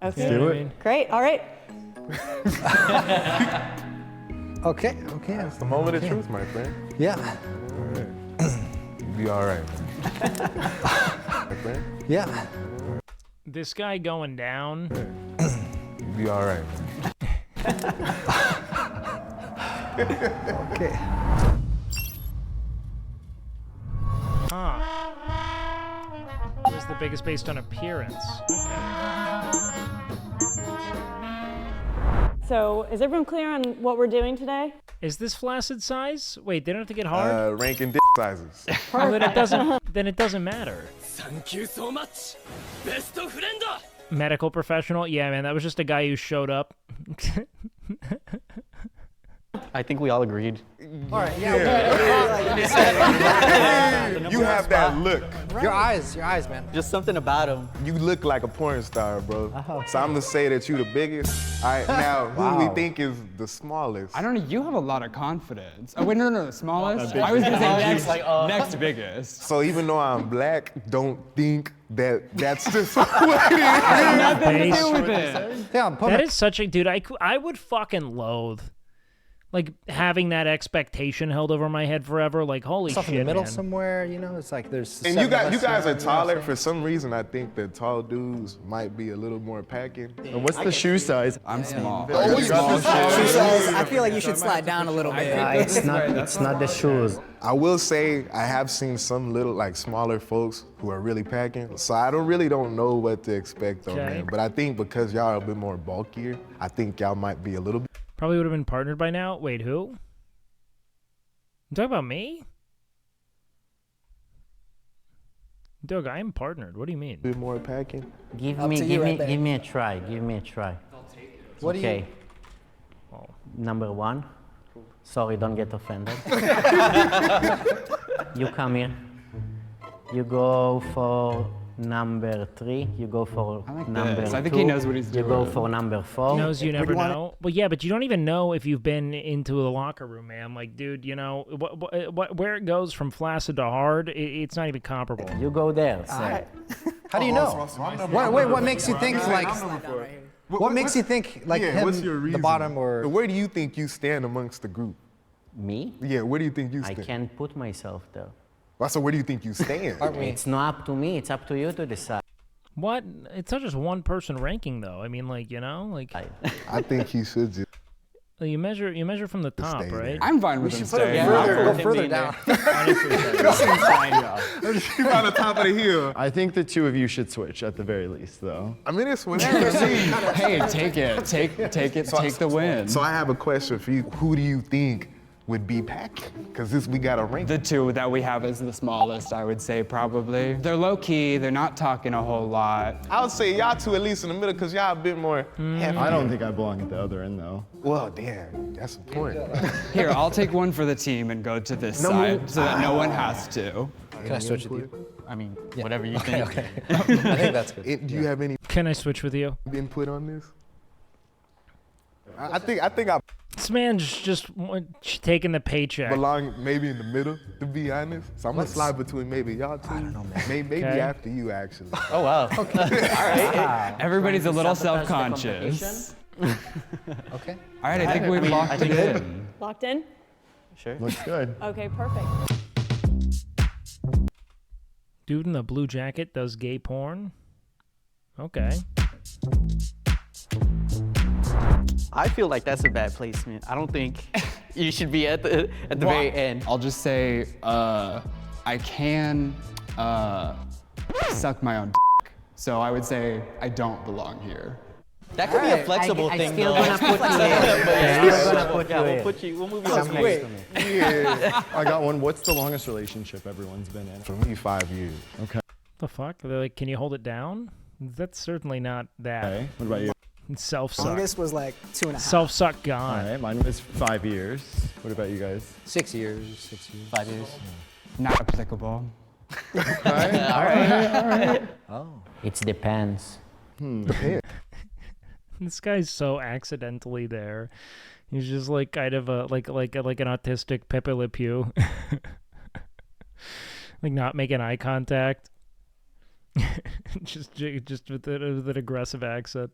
Okay. Do it. Great. All right. Okay. It's the moment of truth, my friend. Yeah. All right. You'll be all right, my friend. Yeah. This guy going down. You'll be all right. Okay. Huh. Who's the biggest based on appearance? Okay. So, is everyone clear on what we're doing today? Is this flaccid size? Wait, they don't have to get hard? Ranking dick sizes. Oh, then it doesn't matter. Thank you so much. Best friend. Medical professional? Yeah, man, that was just a guy who showed up. I think we all agreed. All right. You have that look. Your eyes, man. Just something about him. You look like a porn star, bro. Oh, So I'm gonna say that you the biggest. All right, now who we think is the smallest? I don't know. You have a lot of confidence. Oh wait, no, the smallest. Biggest. I was gonna say next biggest. So even though I'm black, don't think that that's just what it is. Nothing to do with it. Yeah, that is such a dude. I would fucking loathe. like having that expectation held over my head forever. Like, holy Stuff shit, in the middle man. somewhere, you know, it's like there's. And you guys are taller. For some reason, I think that tall dudes might be a little more packing. What's the shoe size? I'm small. Oh, Shoe size, I feel like you should slide down a little bit. It's not the shoes. I will say I have seen some little like smaller folks who are really packing. So I don't know what to expect though, man. But I think because y'all are a bit more bulkier, I think y'all might be a little bit. Probably would have been partnered by now. Wait, who? You talking about me? Doug, I am partnered. What do you mean? Bit more packing. Give me a try. Give me a try. What okay. Number one. Sorry, don't get offended. You come here. You go for number 3. You go for number 2. I think he knows what he's doing. You go for number 4. He knows you never know. Well, yeah, but you don't even know if you've been into the locker room, man. Like, dude, you know, where it goes from flaccid to hard, it's not even comparable. You go there. How do you know? What makes you think like? What makes you think like him, what's your reason? the bottom or? Where do you think you stand amongst the group? Me? Yeah, where do you think you stand? I can't put myself there. Well, so where do you think you stand? It's not up to me. It's up to you to decide. What? It's not just one person ranking, though. I mean, like, you know, like. I think he should just. You measure from the top, right? I'm fine with him staying. Go further down. He's on the top of the hill. I think the two of you should switch at the very least, though. I mean, it's whatever. Hey, take it. Take the win. So I have a question for you. Who do you think would be packing? Because we got a rank. The two that we have is the smallest, I would say, probably. They're low-key, they're not talking a whole lot. I would say y'all two at least in the middle, because y'all a bit more heavy. I don't think I belong at the other end, though. Well, damn, that's the point. Here, I'll take one for the team and go to this side so that no one has to. Can I switch with you? I mean, whatever you think. Okay. I think that's good. Do you have any Can I switch with you? input on this? I think I This man's just taking the paycheck. belong maybe in the middle, to be honest. So I'm gonna slide between maybe y'all two. I don't know, man. Maybe Okay. after you, actually. Oh wow. Okay. All right. Everybody's a little self-conscious. Okay. All right, I think we've locked it in. Locked in? Sure. Looks good. Okay, perfect. Dude in the blue jacket does gay porn? Okay. I feel like that's a bad placement. I don't think you should be at the very end. I'll just say, I can suck my own dick. So I would say I don't belong here. That could be a flexible thing, still though. gonna put you in. We'll move you over Wait. Yeah. I got one. What's the longest relationship everyone's been in? For me, 5 years. Okay. The fuck? They're like, can you hold it down? That's certainly not that. Okay. What about you? Self-suck. Longest was like 2.5. Self-suck All gone. right. Mine was 5 years. What about you guys? 6 years. 6 years. 5 years. Not applicable. All right. Oh. It depends. This guy's so accidentally there. He's just like kind of a like an autistic Pepe Le Pew. Like not making eye contact. just with an aggressive accent.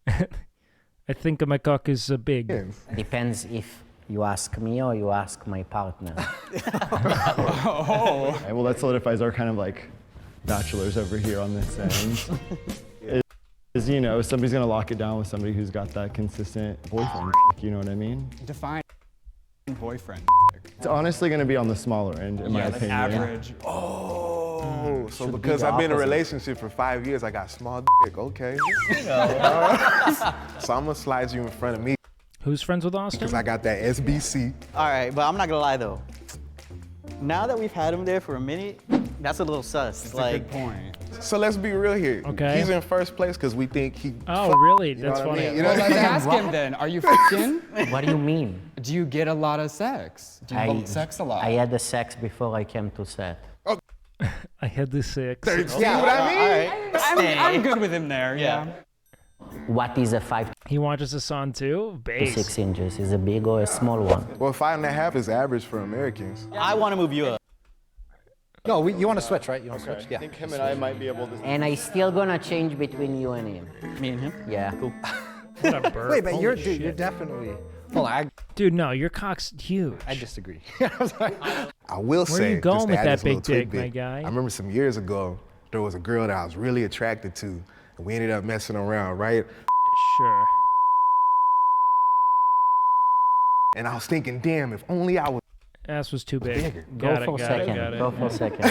I think my cock is big. Depends if you ask me or you ask my partner. Oh. Okay, well, that solidifies our kind of like bachelors over here on this end. Is, you know, somebody's gonna lock it down with somebody who's got that consistent boyfriend. You know what I mean? Define boyfriend. It's honestly gonna be on the smaller end, in my opinion. Average. Oh, so because I've been in a relationship for 5 years, I got small dick. Okay. So I'm gonna slide you in front of me. Who's friends with Austin? Because I got that SBC. All right, but I'm not gonna lie though. Now that we've had him there for a minute, that's a little sus. That's like, a good point. So let's be real here. Okay. He's in first place because we think he. Oh, really? You know That's what I funny. mean? You know Well, what I let's mean? ask him then. Are you f***ing? What do you mean? Do you get a lot of sex? Do you sex a lot? I had the sex before I came to set. I had the 6. See what I mean? all right. I'm good with him there, yeah. What is a 5 He watches this on too? to Base. 6 inches? Is it a big or a small one? Well, 5.5 is average for Americans. I want to move you up. No, you want to switch, right? You want to switch? I Yeah. think him and I might be able to. And I still gonna change between you and him. Me and him. Yeah. Cool. What a burp. Wait, but Holy you're shit. definitely Dude, no, your cock's huge. I disagree. I will Where say, you going just to with add that this little big dick, tidbit, my guy? I remember some years ago, there was a girl that I was really attracted to, and we ended up messing around, right? Sure. And I was thinking, damn, if only I was Ass was too big. bigger. Go Got for a it, got second. it, got it. Go for a second.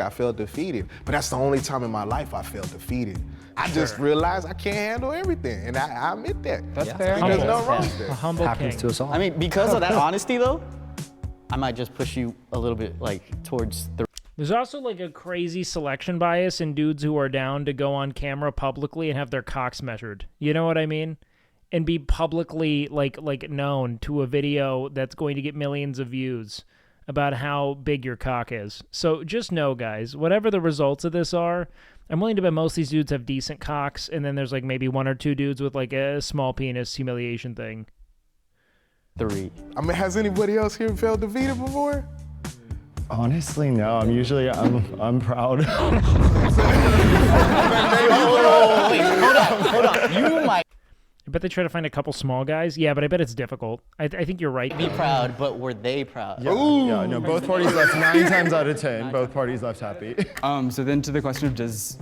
I felt defeated, but that's the only time in my life I felt defeated. I just realized I can't handle everything, and I admit that. That's fair. There's no wrong with A that. humble Happens king. to us all. I mean, because of that honesty, though, I might just push you a little bit, like, towards the... There's also like a crazy selection bias in dudes who are down to go on camera publicly and have their cocks measured. You know what I mean? And be publicly like known to a video that's going to get millions of views about how big your cock is. So just know, guys, whatever the results of this are, I'm willing to bet most of these dudes have decent cocks, and then there's like maybe one or two dudes with like a small penis humiliation thing. 3. I mean, has anybody else here felt defeated before? Honestly, no. I'm proud. Wait, hold on. You might I bet they try to find a couple small guys. Yeah, but I bet it's difficult. I think you're right. be proud, but were they proud? Yeah, no, both parties left 9 times out of 10. Both parties left happy. So then to the question of does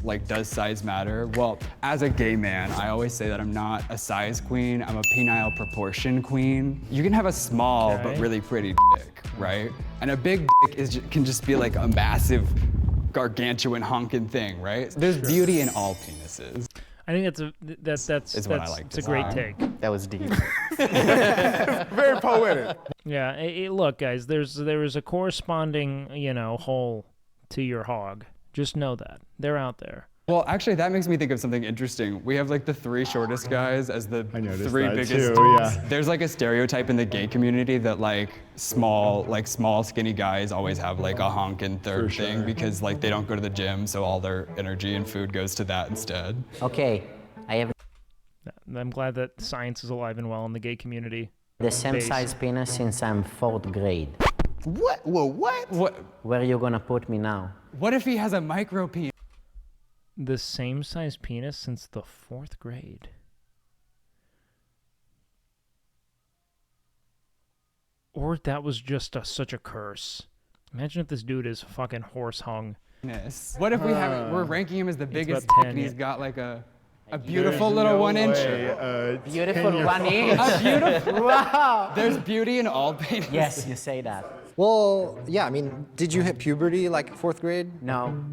size matter? Well, as a gay man, I always say that I'm not a size queen, I'm a penile proportion queen. You can have a small but really pretty dick, right? And a big dick can just be like a massive, gargantuan honking thing, right? There's beauty in all penises. I think that's what I like it's a to great say. take. That was deep. Very poetic. Yeah, look, guys, there is a corresponding, hole to your hog. Just know that. They're out there. Well, actually, that makes me think of something interesting. We have like the 3 shortest guys as the 3 biggest too, dudes. yeah. There's like a stereotype in the gay community that like small skinny guys always have like a honkin' third thing because like they don't go to the gym, so all their energy and food goes to that instead. Okay, I have I'm glad that science is alive and well in the gay community. the same size penis since I'm 4th grade. What? Well, what? Where are you gonna put me now? What if he has a micro penis? The same size penis since the 4th grade. Or that was just such a curse. Imagine if this dude is fucking horse hung. What if we're ranking him as the biggest about dick 10, and he's yeah. got like a beautiful little 1-inch? Beautiful 1 inch. A beautiful. Wow. There's beauty in all penises. Yes, you say that. Well, yeah, I mean, did you hit puberty like 4th grade? No.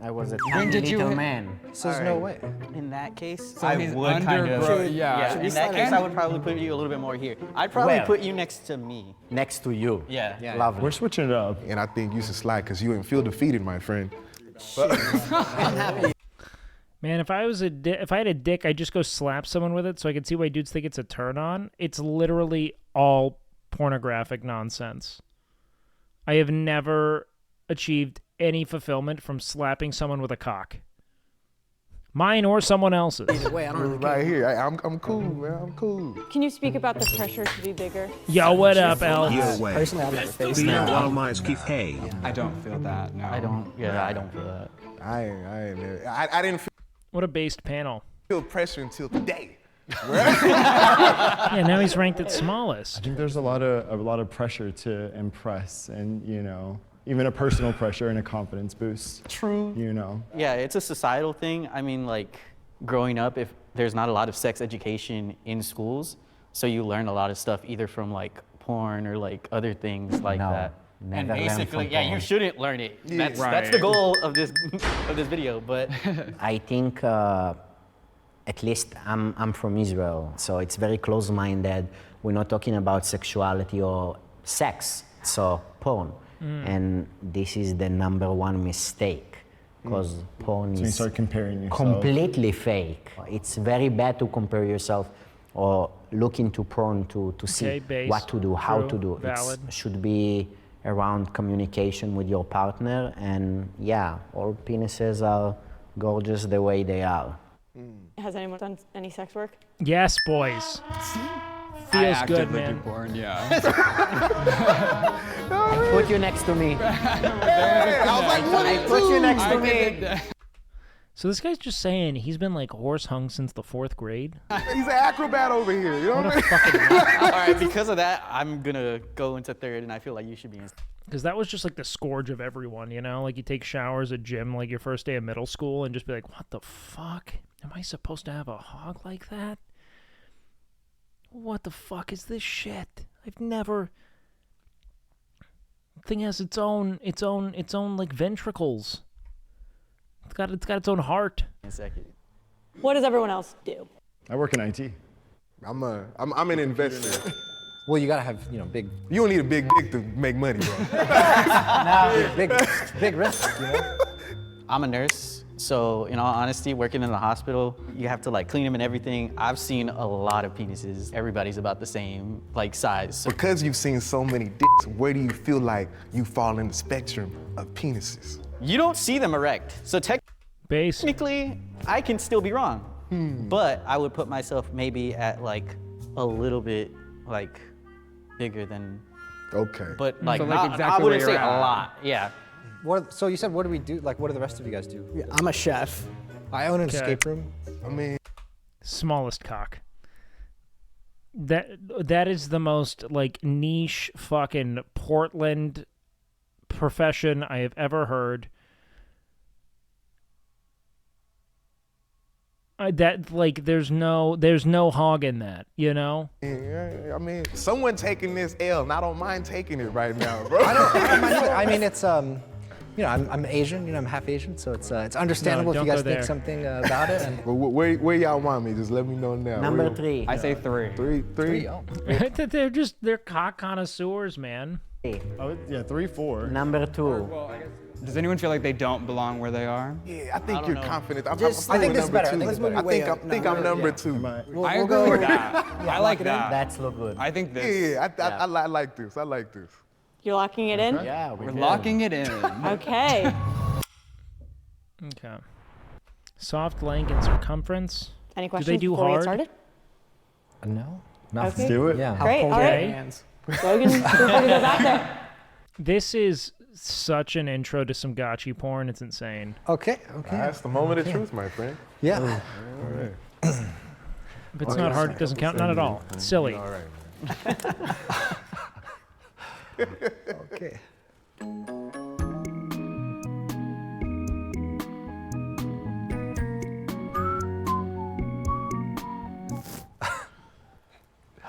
I was a When tiny did you little hit- man. So there's no way. In that case, So I he's would kind of. undergrown. Yeah. In that case, I would probably put you a little bit more here. I'd probably Where? put you next to me. Next to you. Yeah. Lovely. We're switching it up. And I think you should slide because you didn't feel defeated, my friend. Man, if I had a dick, I'd just go slap someone with it so I could see why dudes think it's a turn on. It's literally all pornographic nonsense. I have never achieved any fulfillment from slapping someone with a cock. Mine or someone else's. Either way, I don't really care. Right here. I'm cool, man. I'm cool. Can you speak about the pressure to be bigger? Yo, what up, El? Personally, I've never faced Being that. while my ski hey. I don't feel that, no. I don't feel that. I didn't What a based panel. feel pressure until today. Yeah, now he's ranked at smallest. I think there's a lot of pressure to impress, and even a personal pressure and a confidence boost. True. Yeah, it's a societal thing. I mean, like, growing up, if there's not a lot of sex education in schools, so you learn a lot of stuff either from, like, porn or, like, other things like that. Never And learn basically, from yeah, porn. you shouldn't learn it. That's Right. the goal of this video, but I think, at least I'm from Israel, so it's very close-minded. We're not talking about sexuality or sex, so porn. And this is the #1 mistake, because porn So you is start comparing yourself. completely fake. It's very bad to compare yourself or look into porn to see Okay, based. what to do, how True. to do. Valid. It should be around communication with your partner, and yeah, all penises are gorgeous the way they are. Has anyone done any sex work? Yes, boys. I Feels good, actively do man. porn, yeah. I put you next to me. I was like, what I put you next to me. So this guy's just saying he's been like horse hung since the 4th grade. He's an acrobat over here. You know what I mean? All right, because of that, I'm gonna go into 3rd, and I feel like you should be in. Because that was just like the scourge of everyone, you know? Like you take showers at gym like your first day of middle school and just be like, what the fuck? Am I supposed to have a hog like that? What the fuck is this shit? I've never... Thing has its own like ventricles. It's got its own heart. In a second. What does everyone else do? I work in IT. I'm an investor. Well, you gotta have, big. You don't need a big dick to make money, bro. big risk, I'm a nurse, so in all honesty, working in the hospital, you have to like clean them and everything. I've seen a lot of penises. Everybody's about the same like size. So Because you've seen so many dicks, where do you feel like you fall in the spectrum of penises? you don't see them erect. So technically, I can still be wrong. But I would put myself maybe at like a little bit like bigger than. Okay. But like, So, like, not, exactly I wouldn't where say you're a at. lot. Yeah. So you said, what do we do? Like, what do the rest of you guys do? Yeah, I'm a chef. I own an Okay. escape room. I mean, Smallest cock. That is the most like niche fucking Portland profession I have ever heard. That like there's no hog in that, you know? yeah, I mean, someone taking this L, and I don't mind taking it right now, bro. I mean, it's I'm Asian. I'm half Asian, so it's understandable if you guys think something about it. And Well, where y'all want me? Just let me know now. Number 3. I say 3. Three. Oh. they're cock connoisseurs, man. Oh, yeah, 3, 4. Number 2. Does anyone feel like they don't belong where they are? Yeah, I think you're confident. I think this is better. I think I'm number 2. I agree with that. I like that. That's look good. I think this. Yeah, I like this. I like this. You're locking it in? Yeah, We're locking it in. Okay. Okay. Soft length and circumference. Any questions Do they do before we get hard? started? No. Okay. Do it. Yeah. Great. All right. Logan, feel free to go back there. This is such an intro to some gotchi porn. It's insane. Okay. That's the moment of truth, my friend. Yeah. All right. If it's not hard, it doesn't count. Not at all. It's silly. All right. Okay.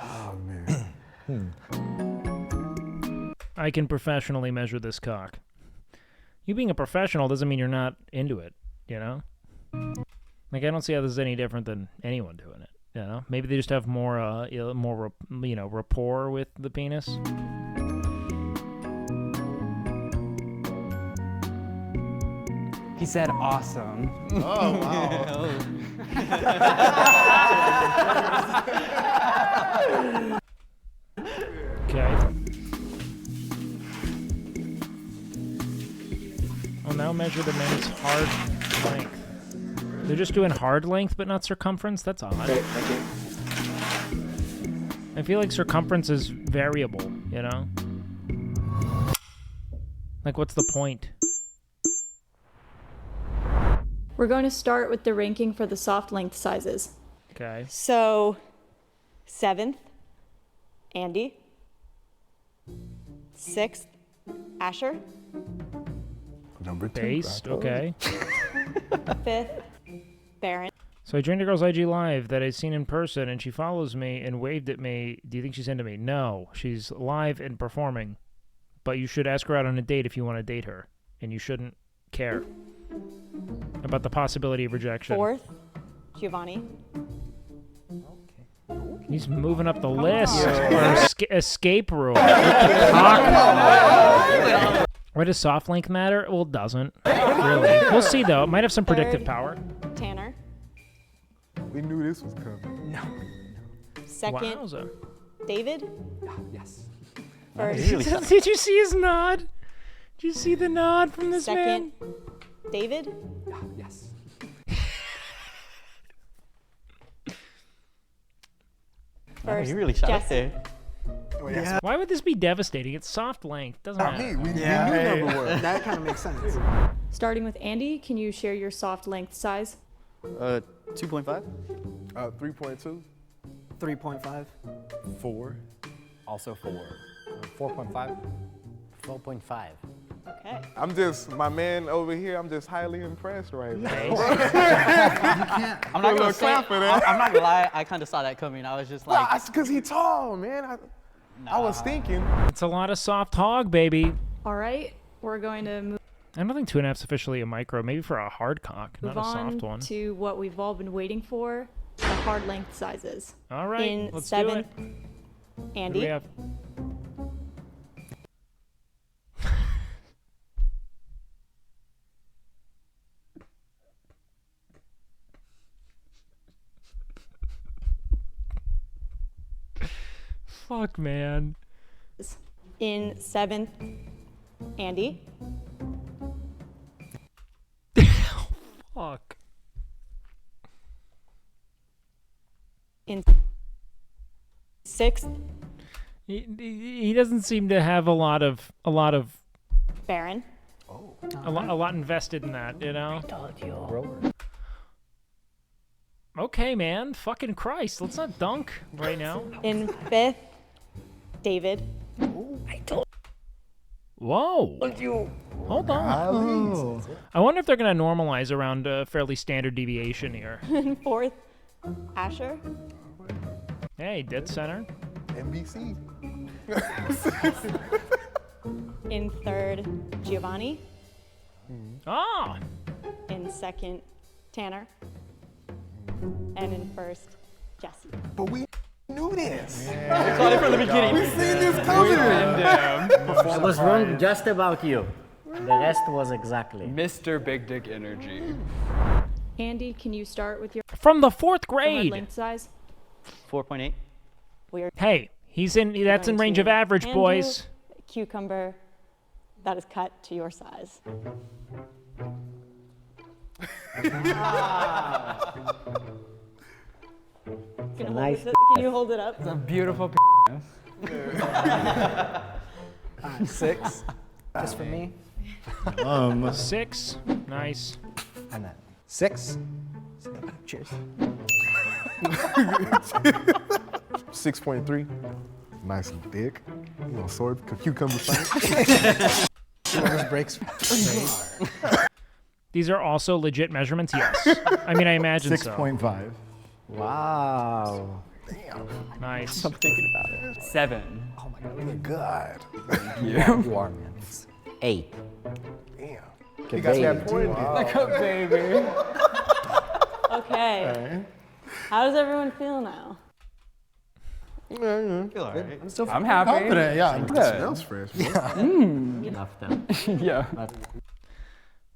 Oh man. I can professionally measure this cock. You being a professional doesn't mean you're not into it, you know? Like, I don't see how this is any different than anyone doing it, you know? Maybe they just have more rapport with the penis. He said awesome. Oh wow. Okay. I'll now measure the men's hard length. They're just doing hard length but not circumference? That's odd. Great, thank you. I feel like circumference is variable, you know? Like, what's the point? We're going to start with the ranking for the soft length sizes. Okay. So, 7th, Andy. 6th, Asher. Number 2. Based, okay. 5th, Baron. So I joined a girl's IG Live that I'd seen in person, and she follows me and waved at me. Do you think she's into me? No. She's live and performing. But you should ask her out on a date if you want to date her. And you shouldn't care about the possibility of rejection. 4th, Giovanni. He's moving up the list. Or escape room. Why does soft length matter? Well, it doesn't. Really. We'll see, though. It might have some predictive 3rd, power. Tanner. We knew this was coming. No. 2nd, Wowza. David. Yes. 1st, Did you see his nod? Did you see the nod from this man? 2nd, David. Yes. First, You really shot up Jesse. there. Yeah. Why would this be devastating? It's soft length. Doesn't matter. Yeah, that kind of makes sense. Starting with Andy, can you share your soft length size? 2.5. 3.2. 3.5. 4. Also 4. 4.5. 4.5. Okay. I'm just, my man over here, I'm just highly impressed right now. I'm not gonna say, I'm not gonna lie, I kind of saw that coming. I was just like, Nah, because he tall, man. I was thinking. It's a lot of soft hog, baby. All right, we're going to move I don't think 2.5 is officially a micro. Maybe for a hard cock, not a on soft one. to what we've all been waiting for, the hard length sizes. All right, In let's 7th, do it. Andy. Who do we have? Fuck, man. In 7th, Andy. Fuck. In 6th, He doesn't seem to have a lot of Baron. a lot invested in that, you know. Okay, man. Fucking Christ. Let's not dunk right now. In 5th, David. Whoa. Hold on. I wonder if they're going to normalize around a fairly standard deviation here. In 4th, Asher. Hey, dead center. NBC. In 3rd, Giovanni. Ah. In 2nd, Tanner. And in 1st, Jesse. But we knew this. we caught it from the beginning. We seen this coming. I was wrong just about you. The rest was exactly. Mr. Big Dick Energy. Andy, can you start with your From the 4th hard grade. length size? 4.8. We're Hey, that's in range of average, handle boys. Cucumber that is cut to your size. Can you hold it up? It's a beautiful penis. 6. Just for me. 6. Nice. And then 6. Cheers. 6.3. Nice and thick. You know, sword, cucumber size. breaks. These are also legit measurements? Yes. I mean, I imagine 6.5. Wow. Damn. Nice. I'm thinking about it. 7. Oh my God. You are, man. 8. Damn. Good You got baby. that pointed. Like a baby. Okay. How does everyone feel now? Feel all right. I'm happy. Confident, yeah. It smells fresh. Yeah. Yeah.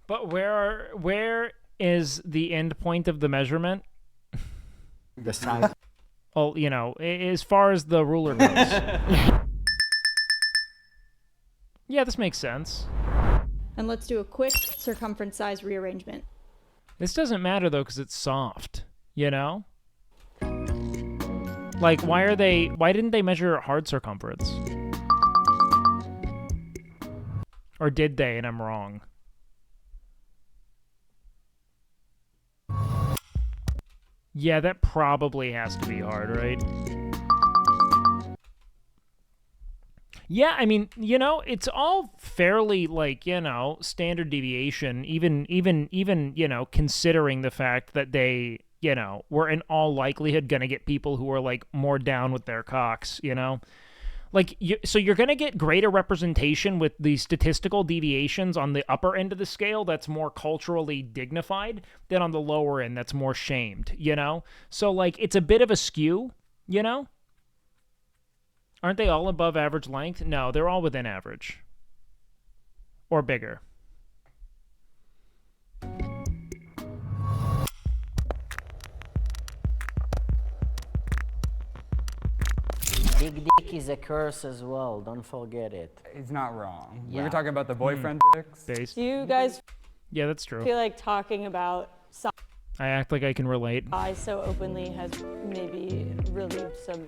But where is the end point of the measurement? The size. Well, you know, as far as the ruler goes. Yeah, this makes sense. And let's do a quick circumference size rearrangement. This doesn't matter though, because it's soft. You know. Like, why didn't they measure hard circumference? Or did they, and I'm wrong? Yeah, that probably has to be hard, right? Yeah, I mean, you know, it's all fairly, like, you know, standard deviation, even, you know, considering the fact that they, you know, were in all likelihood going to get people who are, like, more down with their cocks, you know? Like, so you're going to get greater representation with the statistical deviations on the upper end of the scale that's more culturally dignified than on the lower end that's more shamed, you know? So, like, it's a bit of a skew, you know? Aren't they all above average length? No, they're all within average. Or bigger. Big dick is a curse as well. Don't forget it. He's not wrong. We Yeah. were talking about the boyfriend dicks. Based. Do you guys Yeah, that's true. feel like talking about I act like I can relate. size so openly has maybe relieved some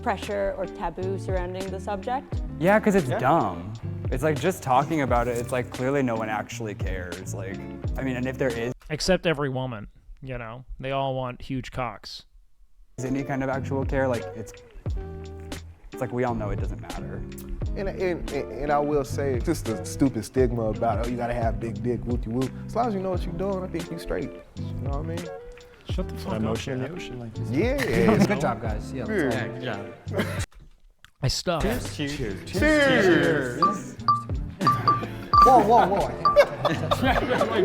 pressure or taboo surrounding the subject? Yeah, because it's dumb. It's like just talking about it, it's like clearly no one actually cares. Like, I mean, and if there is. Except every woman, you know? They all want huge cocks. Any kind of actual care, like it's like we all know it doesn't matter. And I will say, just the stupid stigma about, oh, you gotta have big dick, whoopty whoop. As long as you know what you're doing, I think you straight. You know what I mean? Shut the fuck up. Emotion in the ocean like this. Yeah. Good job, guys. Yeah, good job. I stopped. Cheers. Whoa, whoa, whoa.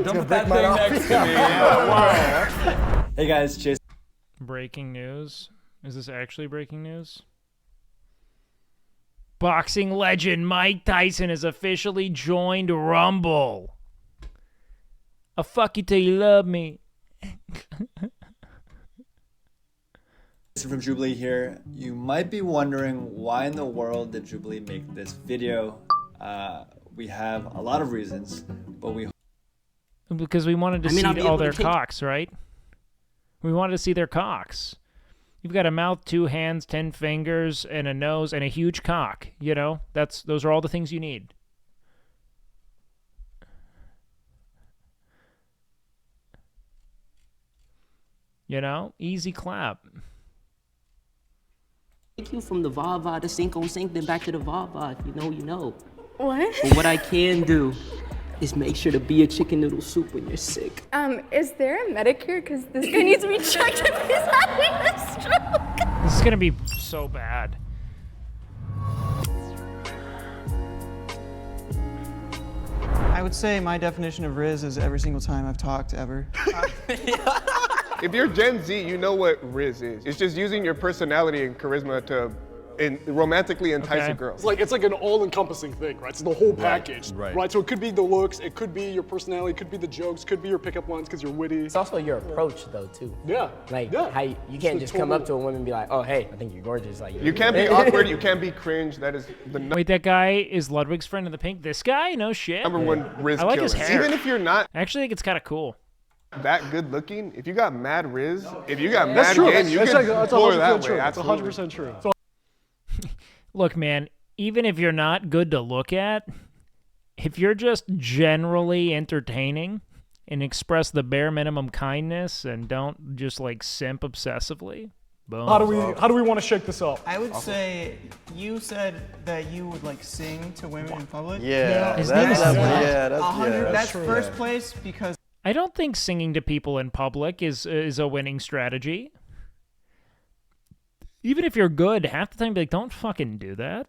Dump that thing next to me. Wow. Hey guys, cheers. Breaking news. Is this actually breaking news? Boxing legend Mike Tyson has officially joined Rumble. I'll fuck you till you love me. From Jubilee here. You might be wondering why in the world did Jubilee make this video? We have a lot of reasons, but because we wanted to see all their cocks, right? We wanted to see their cocks. You've got a mouth, 2 hands, 10 fingers, and a nose, and a huge cock. You know, those are all the things you need. You know, easy clap. Take you from the VOD to sync on sync, then back to the VOD. If you know, you know. What? But what I can do is make sure to be a chicken noodle soup when you're sick. Is there a Medicare? Because this guy needs to be checked if he's having a stroke. This is gonna be so bad. I would say my definition of Riz is every single time I've talked ever. If you're Gen Z, you know what Riz is. It's just using your personality and charisma to romantically entice a girl. It's like an all-encompassing thing, right? It's the whole package, right? So it could be the looks, it could be your personality, it could be the jokes, could be your pickup lines because you're witty. It's also your approach, though, too. Yeah. How you can't just come up to a woman and be like, oh, hey, I think you're gorgeous. Like you can't be awkward, you can't be cringe. That is the Wait, that guy is Ludwig's friend in the pink. This guy? No shit. number one Riz I like killer. his hair. Even if you're not I actually think it's kind of cool. that good looking, if you got mad Riz, if you got That's mad true. game, you That's can explore 100% that true. way. That's Absolutely. 100% true. Look, man, even if you're not good to look at, if you're just generally entertaining and express the bare minimum kindness and don't just like simp obsessively, boom. How do we want to shake this up? I would say you said that you would like sing to women in public. Yeah, His name is That's first place because I don't think singing to people in public is a winning strategy. Even if you're good, half the time, be like, don't fucking do that.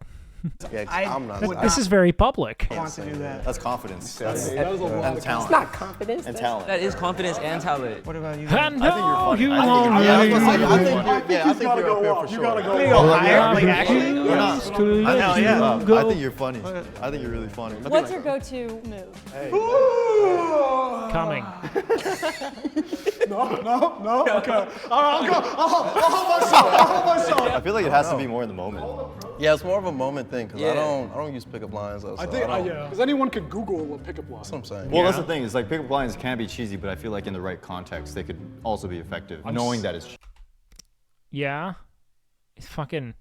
Yeah, I'm not. This is very public. I want to do that. That's confidence. That's That was a lot and of talent. It's not confidence. And talent. That is confidence and talent. What about you? I know you I think you gotta go up. You gotta go up. Like actually? I think you're funny. I think you're really funny. What's your go-to move? Coming. No. Okay. I'll hold myself. I feel like it has to be more in the moment. Yeah, it's more of a moment thing because I don't use pickup lines. So I think because anyone could Google a pickup line. That's what I'm saying. Well, that's the thing. Is like pickup lines can be cheesy, but I feel like in the right context, they could also be effective, knowing that it's. Yeah. It's fucking.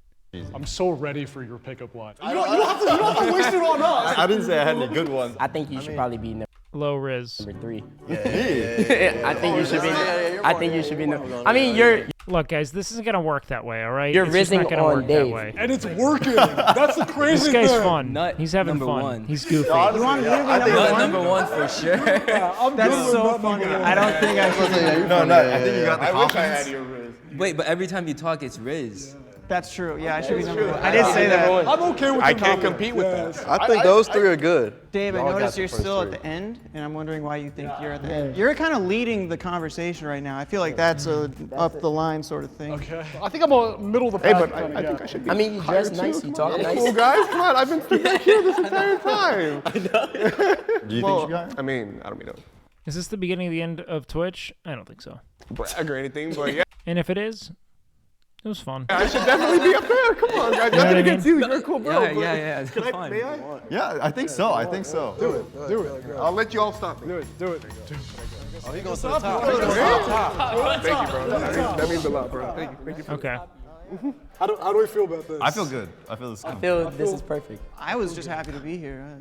I'm so ready for your pickup line. You don't have to waste it on us. I didn't say I had any good ones. I think you should probably be low Riz. number 3. Yeah. I think you should be. I think you should be. I mean, you're. Look, guys, this isn't gonna work that way, all right? You're it's just not rizzing gonna on work Dave. that way. And it's working. That's the crazy This guy's thing. fun. Nut He's having number fun. one. He's goofy. You want me to be Nut number number one for sure. I'm That's good with so nut funny. number one. I don't think I should. No, I think you got the I wish I had confidence. your Riz. Wait, but every time you talk, it's Riz. That's true. Yeah, I should be number 1. I did say that. I'm okay with I your can't number. compete with that. I think those 3 are good. Dave, I Y'all got noticed the you're first still 3. at the end, and I'm wondering why you think you're at the end. You're kind of leading the conversation right now. I feel like that's a up the line sort of thing. Okay. I think I'm a middle of the Hey, pack. but I think I should be. I mean, you dress nice, you talk nice. Cool guys, come on! I've been sitting back here this entire time. Do you think you got? I mean, I don't mean to Is this the beginning of the end of Twitch? I don't think so. brag or anything, but yeah. And if it is, it was fun. I should definitely be up there. Come on, guys. Nothing against you. You're a cool bro. Yeah. It's Can fun. May I? Yeah, I think so. I think so. Do it. I'll let you all stop me. Do it. Oh, he goes to the top. Thank you, bro. That means a lot, bro. Thank you. Okay. How do we feel about this? I feel good. I feel this. I feel this is perfect. I was just happy to be here.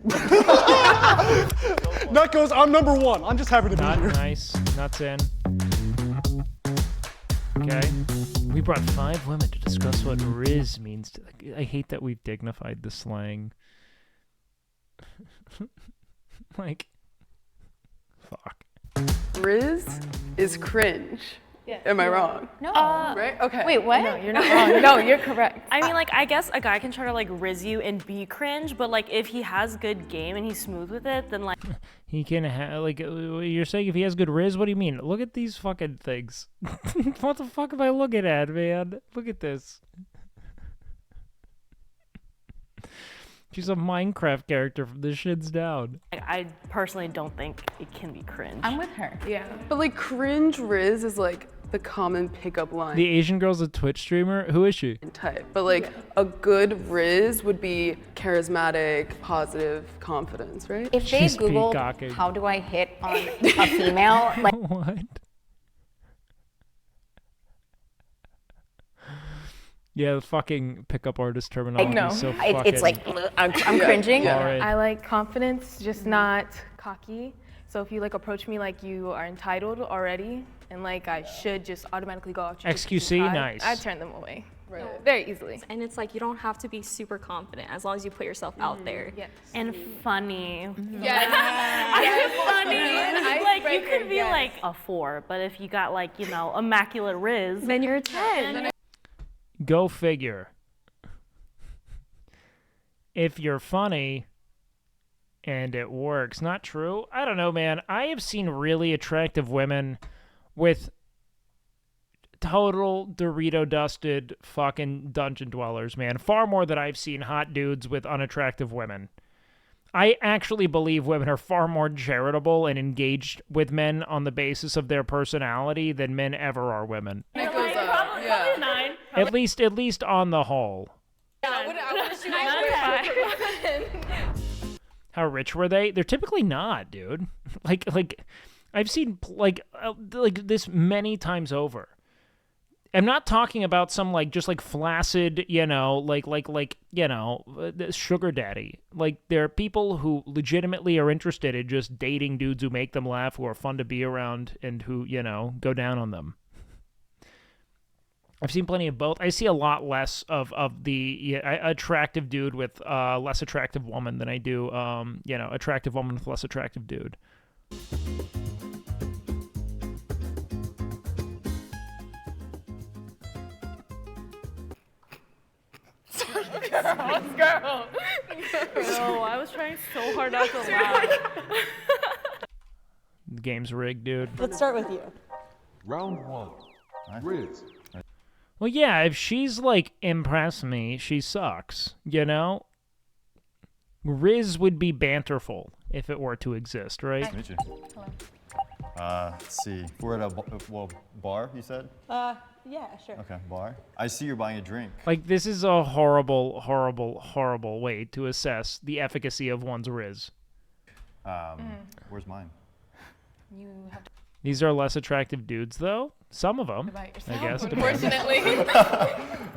That goes, I'm number one. I'm just happy to be Not here. nice. Nuts in. Okay. We brought 5 women to discuss what Riz means. I hate that we've dignified the slang. Like, fuck. Riz is cringe. Am I wrong? No. Right? Okay. Wait, what? No, you're not wrong. No, you're correct. I mean, like, I guess a guy can try to, like, riz you and be cringe, but, like, if he has good game and he's smooth with it, then, like... He can have, like, you're saying if he has good Riz? What do you mean? Look at these fucking things. What the fuck am I looking at, man? Look at this. She's a Minecraft character from the shins down. I personally don't think it can be cringe. I'm with her. Yeah. But, like, cringe Riz is, like, the common pickup line. The Asian girl's a Twitch streamer? Who is she? Type. But, like, a good Riz would be charismatic, positive, confidence, right? If they Googled, how do I hit on a female? Like, what? Yeah, the fucking pickup artist terminology is so fucking... It's like, I'm cringing. I like confidence, just not cocky. So if you like approach me like you are entitled already, and like I should just automatically go off. XQC, nice. I turn them away. Right. Very easily. And it's like you don't have to be super confident as long as you put yourself out there. Yes. And funny. Yeah. I'm funny. Like you could be like a 4, but if you got like, you know, immaculate Riz, then you're a 10. Go figure. If you're funny and it works. Not true. I don't know, man. I have seen really attractive women with total Dorito dusted fucking dungeon dwellers, man. Far more than I've seen hot dudes with unattractive women. I actually believe women are far more charitable and engaged with men on the basis of their personality than men ever are women. It goes up. probably 9. At least on the whole. How rich were they? They're typically not, dude. Like I've seen like this many times over. I'm not talking about some like just like flaccid, you know, like you know, sugar daddy. Like there are people who legitimately are interested in just dating dudes who make them laugh, who are fun to be around, and who, you know, go down on them. I've seen plenty of both. I see a lot less of the attractive dude with less attractive woman than I do, you know, attractive woman with less attractive dude. Girl. No, I was trying so hard not to laugh. The game's rigged, dude. Let's start with you. Round 1. Riz. Well, yeah, if she's, like, impressed me, she sucks, you know? Riz would be banterful if it were to exist, right? Nice to meet you. Hello. Let's see. We're at a bar, you said? Yeah, sure. Okay, bar. I see you're buying a drink. Like, this is a horrible, horrible, horrible way to assess the efficacy of one's Riz. Where's mine? You have to... These are less attractive dudes, though. Some of them, About I yourself, guess. unfortunately.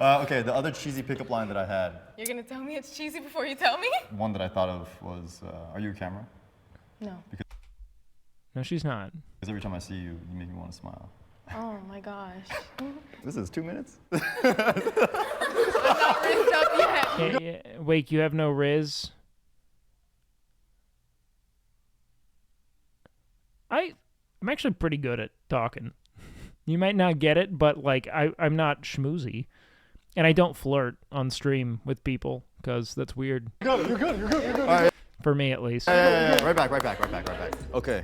Okay, the other cheesy pickup line that I had. You're gonna tell me it's cheesy before you tell me? One that I thought of was, are you a camera? No. No, she's not. Because every time I see you, you make me want to smile. Oh my gosh. This is 2 minutes? I'm not rizzed up yet. Yeah, Wake, you have no Riz? I'm actually pretty good at talking. You might not get it, but like I'm not schmoozy. And I don't flirt on stream with people, because that's weird. You're good. All right. For me, at least. Yeah. Right back. Okay.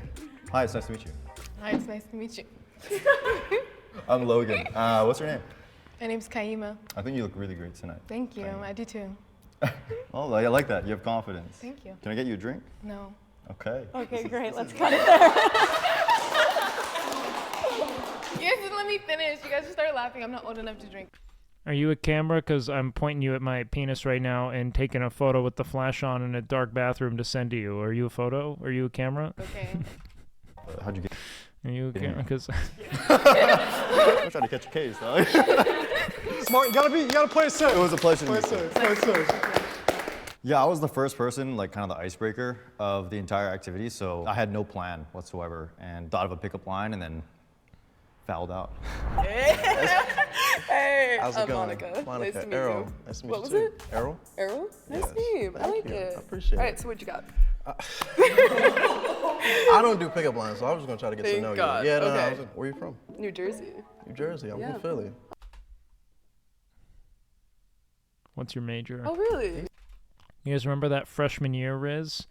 Hi, it's nice to meet you. Hi, it's nice to meet you. I'm Logan. What's your name? My name's Kaima. I think you look really great tonight. Thank you. I do too. Oh, I like that. You have confidence. Thank you. Can I get you a drink? No. Okay, great. Let's cut it there. You guys didn't let me finish. You guys just started laughing. I'm not old enough to drink. Are you a camera? Because I'm pointing you at my penis right now and taking a photo with the flash on in a dark bathroom to send to you. Are you a photo? Are you a camera? Okay. How'd you get? Are you a camera? Because was trying to catch a case, dog. Smart. You gotta play it safe. It was a pleasure to Play meet you. it safe. Play it safe. Yeah, I was the first person, like kind of the icebreaker of the entire activity, so I had no plan whatsoever and thought of a pickup line and then fouled out. Hey, How's it going? Monica. Monica. Nice to meet Errol. you. Nice to meet What you was too. it? Errol? Errol? Nice Yes. name. I like you. it. I appreciate All it. right, so what you got? I don't do pickup lines, so I was just gonna try to get to Thank know God. you. Yeah, no, Okay. where you from? New Jersey. New Jersey. I'm Yeah. from Philly. What's your major? Oh, really? You guys remember that freshman year, Riz?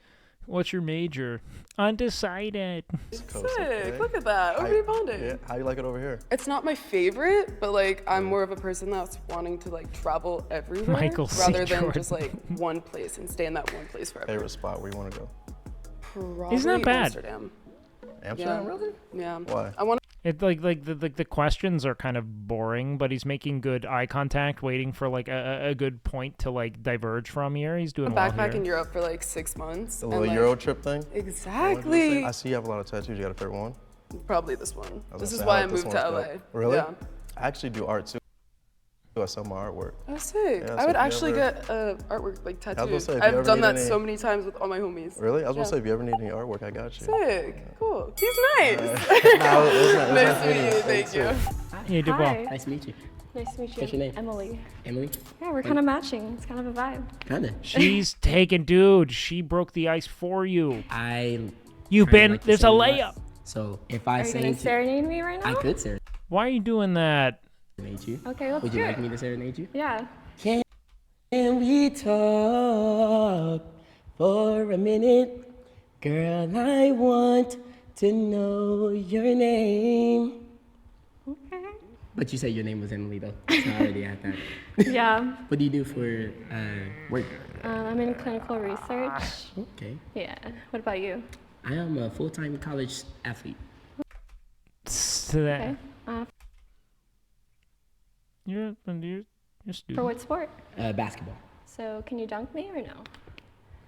What's your major? Undecided. Sick. Look at that. Everybody bonding. Yeah. How you like it over here? It's not my favorite, but like I'm more of a person that's wanting to like travel everywhere Michael C. rather than Jordan. just like one place and stay in that one place forever. Favorite spot where you want to go? Probably Isn't that bad? Amsterdam. Amsterdam, Yeah. really? Yeah. Why? I want It like the questions are kind of boring, but he's making good eye contact, waiting for like a good point to like diverge from here. He's doing to well backpack here. in Europe for like 6 months. The and, little like, Euro trip thing? Exactly. I see you have a lot of tattoos. You got a favorite one? Probably this one. I was This gonna is say, why I like this moved to one's LA. dope. Really? Yeah. I actually do art too. I sell my artwork. Oh, sick. Yeah, I so would if you actually ever- get artwork like gonna tattooed. say, if you ever I've done need that any- so many times with all my homies. Really? I was gonna Yeah. say, if you ever need any artwork, I got you. Sick. Cool. He's nice. No, it was nice Nice to meet meeting you. you. Thank you. You did well. Hi. Nice to meet you. Nice to meet you. What's your name? Emily. Emily? Yeah, we're kind of matching. It's kind of a vibe. Kinda. She's taken, dude. She broke the ice for you. You've kinda been. like to There's a sing a lot. layup. So if I Are you sang gonna to serenade me right now? I could serenade Why are you doing that? you. Okay, let's Would do you it. like me to serenade you? Yeah. Can we talk for a minute? Girl, I want to know your name. Okay. But you said your name was Emily though, so I already had that. Yeah. What do you do for work? I'm in clinical research. Okay. Yeah. What about you? I am a full-time college athlete. To that. Okay. You're student. For what sport? Basketball. So can you dunk me or no?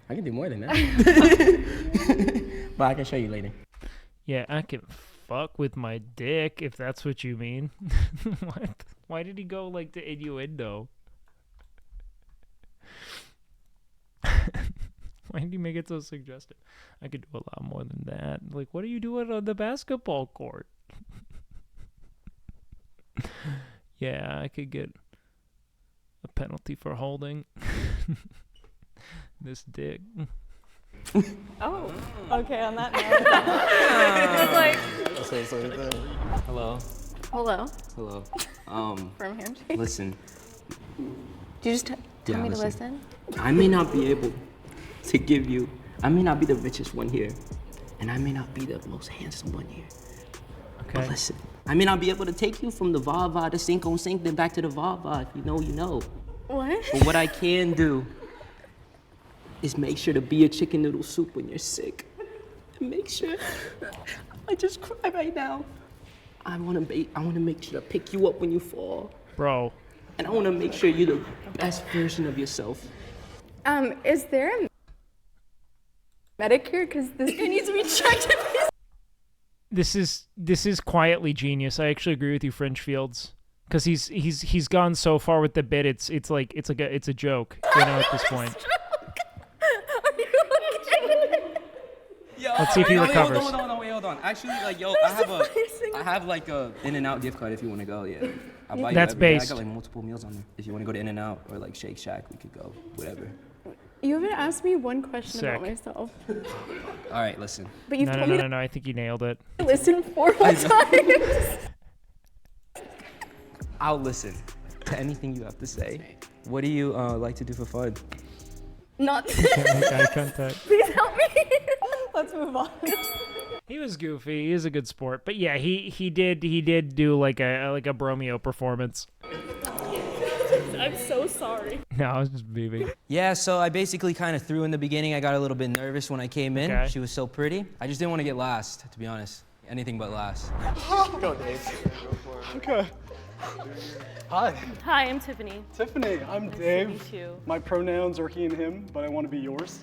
I can do more than that. But I can show you later. Yeah, I can fuck with my dick if that's what you mean. What? Why did he go like the innuendo? Why did he make it so suggestive? I could do a lot more than that. Like, what are you doing on the basketball court? Yeah, I could get a penalty for holding this dick. Oh. Okay. On that note. Like. Hello. Hello. Hello. From handshake. Listen. Did you just tell me to listen. listen? I may not be able to give you, I may not be the richest one here, and I may not be the most handsome one here. Okay. But listen, I may not be able to take you from the va-va to sink on sink, then back to the va-va. If you know, you know. What? But what I can do is make sure to be a chicken noodle soup when you're sick. And make sure, I just cry right now. I wanna make sure to pick you up when you fall. Bro. And I wanna make sure you're the best version of yourself. Is there a medic here? Because this guy needs to be checked. This is quietly genius. I actually agree with you, Fringe Fields, because he's gone so far with the bit. It's a joke, you know, at this point. Yo, Let's see if he recovers. Hold on. Actually, like, yo, I have like a In-N-Out gift card if you want to go. Yeah, I'll buy you That's every day. based. I got like multiple meals on there. If you want to go to In-N-Out or like Shake Shack, we could go. Whatever. You haven't asked me one question Sick. about myself. All right, listen. But you've told me to No. I think he nailed it. listen 4 whole times. I'll listen to anything you have to say. What do you like to do for fun? Not. Make eye contact. Please help me. Let's move on. He was goofy. He is a good sport, but yeah, he did do like a Bromeo performance. I'm so sorry. No, I was just BB. Yeah, so I basically kind of threw in the beginning. I got a little bit nervous when I came in. Okay. She was so pretty. I just didn't want to get last, to be honest. Anything but last. Go, Dave. Okay. Hi. Hi, I'm Tiffany. Tiffany, I'm Nice to Dave. meet you. My pronouns are he and him, but I want to be yours.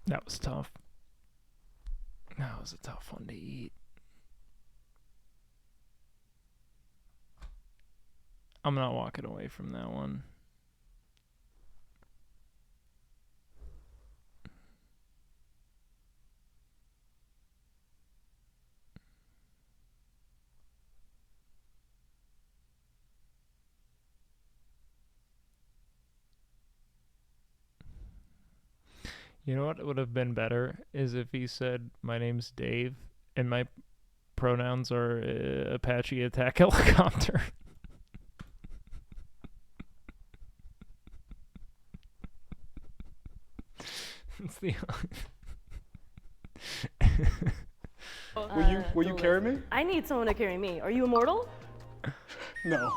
That was tough. That was a tough one to eat. I'm not walking away from that one. You know what would have been better is if he said, "My name's Dave, and my pronouns are Apache attack helicopter." It's the Will you carry me? I need someone to carry me. Are you immortal? No.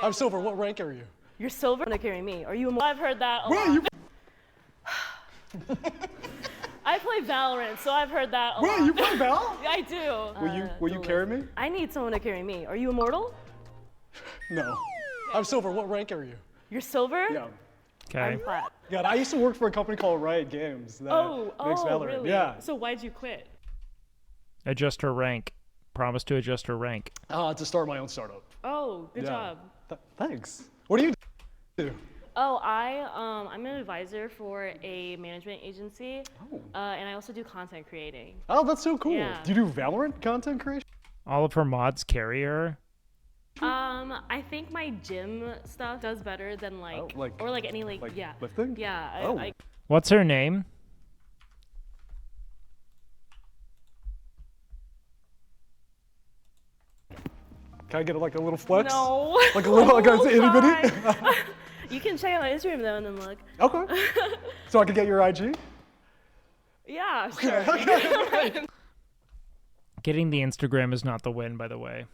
I'm silver. What rank are you? You're silver to carry me. Are you immortal? I've heard that a lot. You I play Valorant, so I've heard that a lot. Wait, you play Val? I do. Will you carry me? I need someone to carry me. Are you immortal? No. I'm silver. What rank are you? You're silver? Yeah. Okay. I'm plat. God, I used to work for a company called Riot Games that makes Valorant. Really? Yeah. So why'd you quit? Adjust her rank. Promise to adjust her rank. To start my own startup. Oh, good job. Thanks. What do you do? Oh, I'm an advisor for a management agency, and I also do content creating. Oh, that's so cool. Yeah. Do you do Valorant content creation? All of her mods carry her. I think my gym stuff does better than any yeah. Lifting? Yeah. What's her name? Can I get like a little flex? No. Like a little, like a itty bitty? You can check out my Instagram though and then look. Okay. So I can get your IG? Yeah, sure. Okay. Getting the Instagram is not the win, by the way.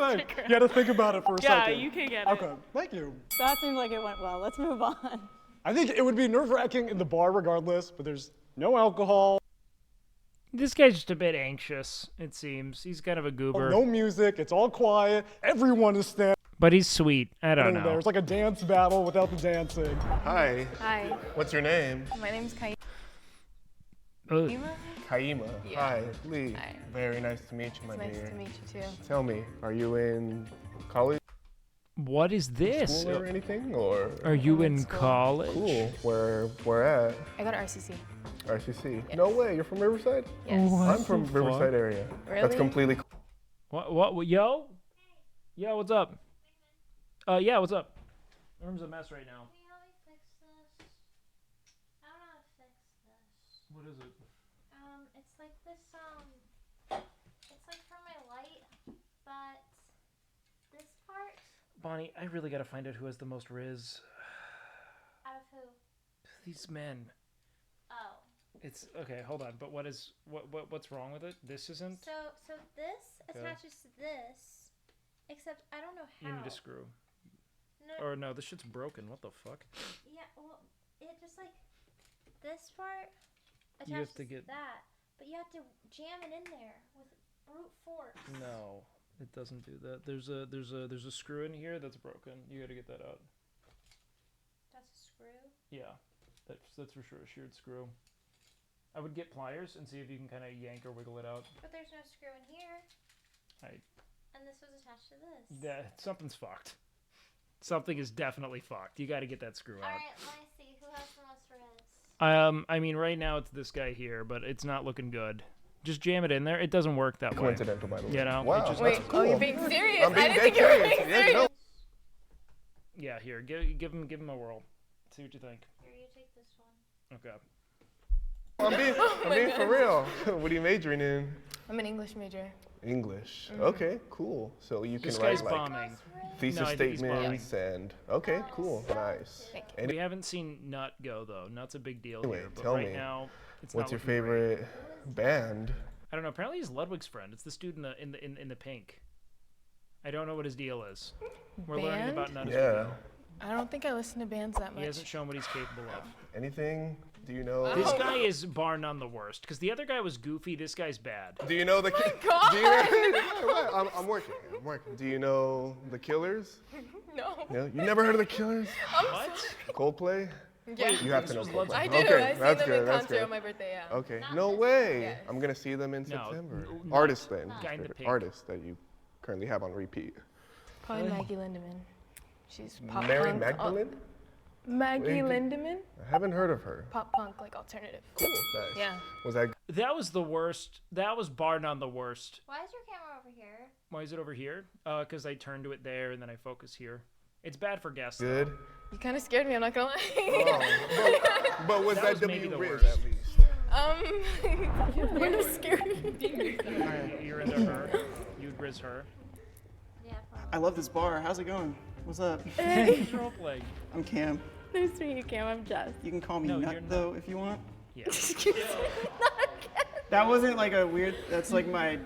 You had to think about it for a second. Yeah, you can get it. Okay, thank you. That seems like it went well. Let's move on. I think it would be nerve-wracking in the bar regardless, but there's no alcohol. This guy's just a bit anxious, it seems. He's kind of a goober. No music, it's all quiet, everyone is standing. But he's sweet. I don't know. There's like a dance battle without the dancing. Hi. Hi. What's your name? My name's Kai. Kaima. Yeah. Hi, Lee. Hi. Very nice to meet you, my It's dear. nice to meet you too. Tell me, are you in college? What is this? School or anything, or? Are you in school. college? Cool. Where at? I go to RCC. RCC. Yes. No way. You're from Riverside? Yes. I'm from Riverside area. Really? That's completely cool. What? Yo? Yo, what's up? Yeah, what's up? The room's a mess right now. What is it? It's like this, it's like for my light, but this part. Bonnie, I really gotta find out who has the most riz. Out of who? These men. Oh. It's okay. Hold on. But what's wrong with it? This isn't. So this attaches to this, except I don't know how. You need a screw. No. Or no, this shit's broken. What the fuck? Yeah. Well, it just like this part attaches You have to get. that, but you have to jam it in there with brute force. No, it doesn't do that. There's a screw in here that's broken. You gotta get that out. That's a screw. Yeah, that's for sure a sheared screw. I would get pliers and see if you can kind of yank or wiggle it out. But there's no screw in here. And this was attached to this. Yeah, something's fucked. Something is definitely fucked. You got to get that screw out. All right, let me see who has the most riz. I mean, right now it's this guy here, but it's not looking good. Just jam it in there. It doesn't work that way. Coincidental, by the way. You know? Wow, it just, that's cool. Oh, you're being serious? I'm being I didn't think you were being serious. No. Yeah, here, give him a whirl. See what you think. Here, you take this one. Okay. I'm being for real. What are you majoring in? I'm an English major. English. Mhm. Okay, cool. So you can This write guy's like bombing. thesis No, I think he's statements and okay, cool, nice. We haven't seen Nut go though. Nut's a big deal Anyway, here, but tell right me, now it's what's not your looking great. favorite band? I don't know. Apparently he's Ludwig's friend. It's this dude in the pink. I don't know what his deal is. We're learning about Nut as we go. I don't think I listen to bands that much. He hasn't shown what he's capable of. Anything? Do you know? This guy is bar none the worst. Because the other guy was goofy. This guy's bad. Do you know the? God! Do you know, I'm working. I'm working. Do you know the Killers? No. You never heard of the Killers? What? Coldplay? Yeah. You have to know Coldplay. I do. Okay, I see that's them good. in That's concert good. on my birthday. Yeah. Okay. No way. Yes. I'm gonna see them in September. not Artists then. Guy in the Pig. Artists that you currently have on repeat. Probably Maggie Lindemann. She's pop Mary punk. Magdalene? Maggie Lindemann. I haven't heard of her. Pop punk, like alternative. Cool. Nice. Yeah. Was that? That was the worst. That was bar none the worst. Why is your camera over here? Why is it over here? Because I turn to it there and then I focus here. It's bad for guests. Good. Though. You kind of scared me. I'm not gonna lie. But was that, maybe W the Riz worst. at least? We're not scary. You're into her. You'd Riz her. Yeah. I love this bar. How's it going? What's up? Hey. Role play. I'm Cam. Nice to meet you, Cam. I'm Jess. You can call me No, Nut you're not. though if you want. Yeah. That wasn't like a weird. That's like my.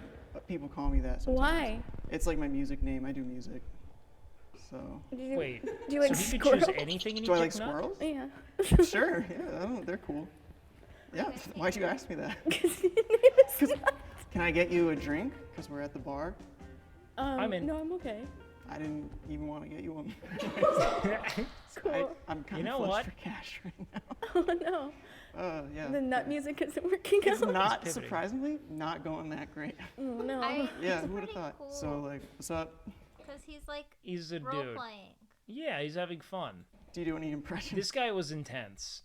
People call me that. Sometimes. Why? It's like my music name. I do music. So. Wait. Do you like so he could squirrels? choose anything and Do I he'd like pick nut? squirrels? Yeah. Sure. Yeah. I don't, they're cool. Yeah. Why'd you ask me that? Can I get you a drink? Because we're at the bar. I'm in. No, I'm okay. I didn't even want to get you one. Cool. I'm kind You know of flush what? for cash right now. Oh no. Yeah. The nut music isn't working It's out. not, pivoting. surprisingly, not going that great. Oh, no. Yeah, He's who would have pretty thought? cool. So, like, what's up? Because he's like He's a role dude. playing. Yeah, he's having fun. Do you do any impressions? This guy was intense.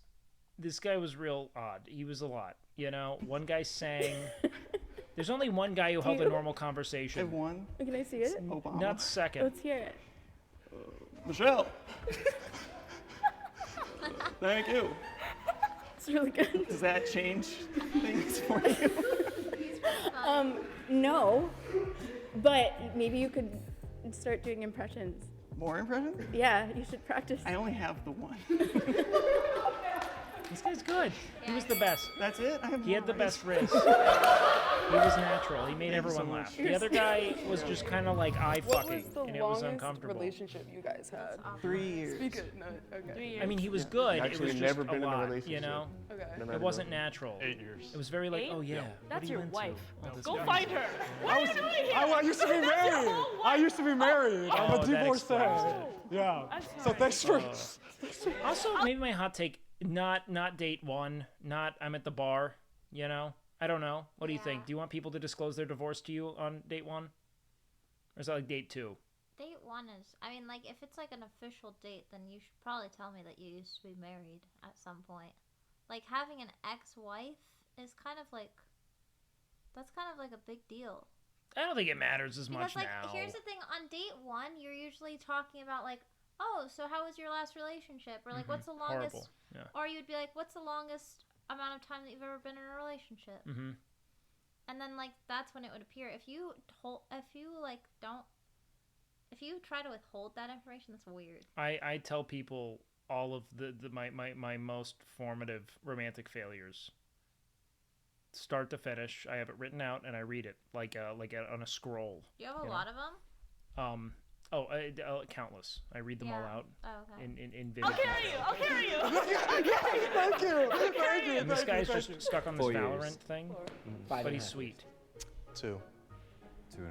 This guy was real odd. He was a lot. You know, one guy sang. There's only one guy who held a normal conversation. Have one? Can I see it? Obama. Not second. Let's hear it. Michelle. Thank you. It's really good. Does that change things for you? No. But maybe you could start doing impressions. More impressions? Yeah, you should practice. I only have the one. This guy's good. He was the best. That's it? I have He had the more, best right? riz. He was natural. He made Thank you so everyone much. laugh. The other guy was just kind of like eye What fucking, was the and it was longest uncomfortable. relationship you guys had? 3 years. Speak it. No, okay. 3 years. I mean, he was good. Actually, it was never just been a in a lot, relationship. you know? Okay. Never had It a wasn't girl. natural. 8 years. It was very like, oh yeah. That's what are you your into? wife. Oh, this Go guy. find her. What are you doing here? I used to be married. I used to be married. I'm Oh, a that divorcee. explains Yeah. I'm So thanks for. Also, maybe my hot take, not date one, not I'm at the bar, you know? I don't know. What do you think? Do you want people to disclose their divorce to you on date one? Or is that like date two? Date one is, I mean, like, if it's like an official date, then you should probably tell me that you used to be married at some point. Like, having an ex-wife is kind of like, that's kind of like a big deal. I don't think it matters as much Because, like, now. here's the thing, on date one, you're usually talking about, like, oh, so how was your last relationship? Or, like, what's the longest, Horrible. Yeah. or you'd be like, what's the longest amount of time that you've ever been in a relationship? Mm-hmm. And then, like, that's when it would appear. If you try to withhold that information, that's weird. I tell people all of my most formative romantic failures. Start to finish, I have it written out and I read it like on a scroll. Do you have a lot of them? Countless. I read them all out. Oh, okay. in vivid I'll carry you. detail. I'll carry you. Thank you. Thank you. And this guy's just stuck on this 4 years. Valorant thing, but he's sweet. 2. 2.5.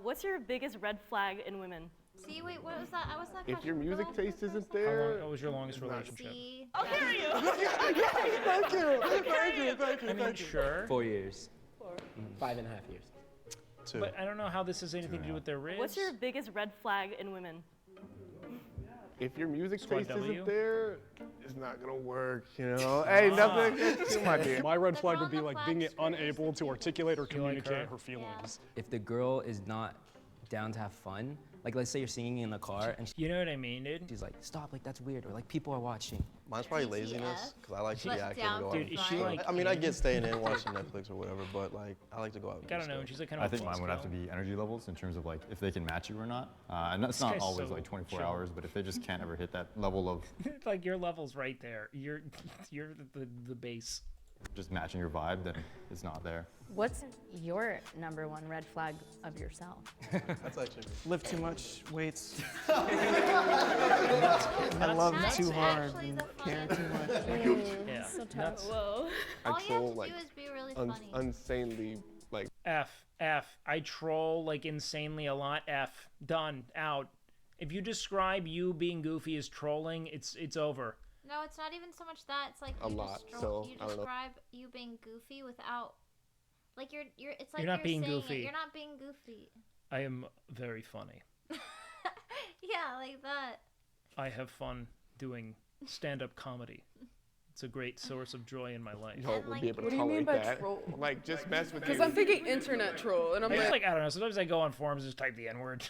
What's your biggest red flag in women? See, wait, what was that? What's that If your question? music Go taste for isn't first one. there, What was your longest relationship? See, I'll carry you. Thank you. Thank you. Thank you. I mean, sure. 4 years. 5.5 years. 2. But I don't know how this has anything to do with their riz. What's your biggest red flag in women? if your music Squad taste W? isn't there, it's not gonna work. You know, hey, nothing. It's my dear. My red flag would be like being unable to articulate or communicate her feelings. If the girl is not down to have fun, like let's say you're singing in the car and You know what I mean, dude? she's like, stop, like that's weird, or like people are watching. Mine's probably laziness, because I like to be Let active down and go for out. Dude, is she fun. like? I mean, I get staying in watching Netflix or whatever, but like, I like to go out. And I do don't know. stuff. And she's like kind I of. think mine would have to be energy levels in terms of like if they can match you or not. And that's This not guy's always so like 24 chill. hours, but if they just can't ever hit that level of Like your level's right there. You're the base. just matching your vibe, then it's not there. What's your number one red flag of yourself? That's actually me. Lift too much weights. Not I love That's too hard actually and the care funny- too much. Yeah. So tough. Nuts. Whoa. I All you troll have to like do is be really funny. insanely like. F. I troll like insanely a lot. F. Done. Out. If you describe you being goofy as trolling, it's over. No, it's not even so much that. It's like A lot, so, you I don't know. describe you being goofy without, like you're. It's like You're not being saying goofy. It. You're not being goofy. I am very funny. Yeah, like that. I have fun doing stand-up comedy. It's a great source of joy in my life. No, we'll be able to What do you mean tolerate by that. troll? Like, just mess with you. Because I'm thinking internet troll, and I'm I just like, I don't know. Sometimes I go on forums and just type the N-word.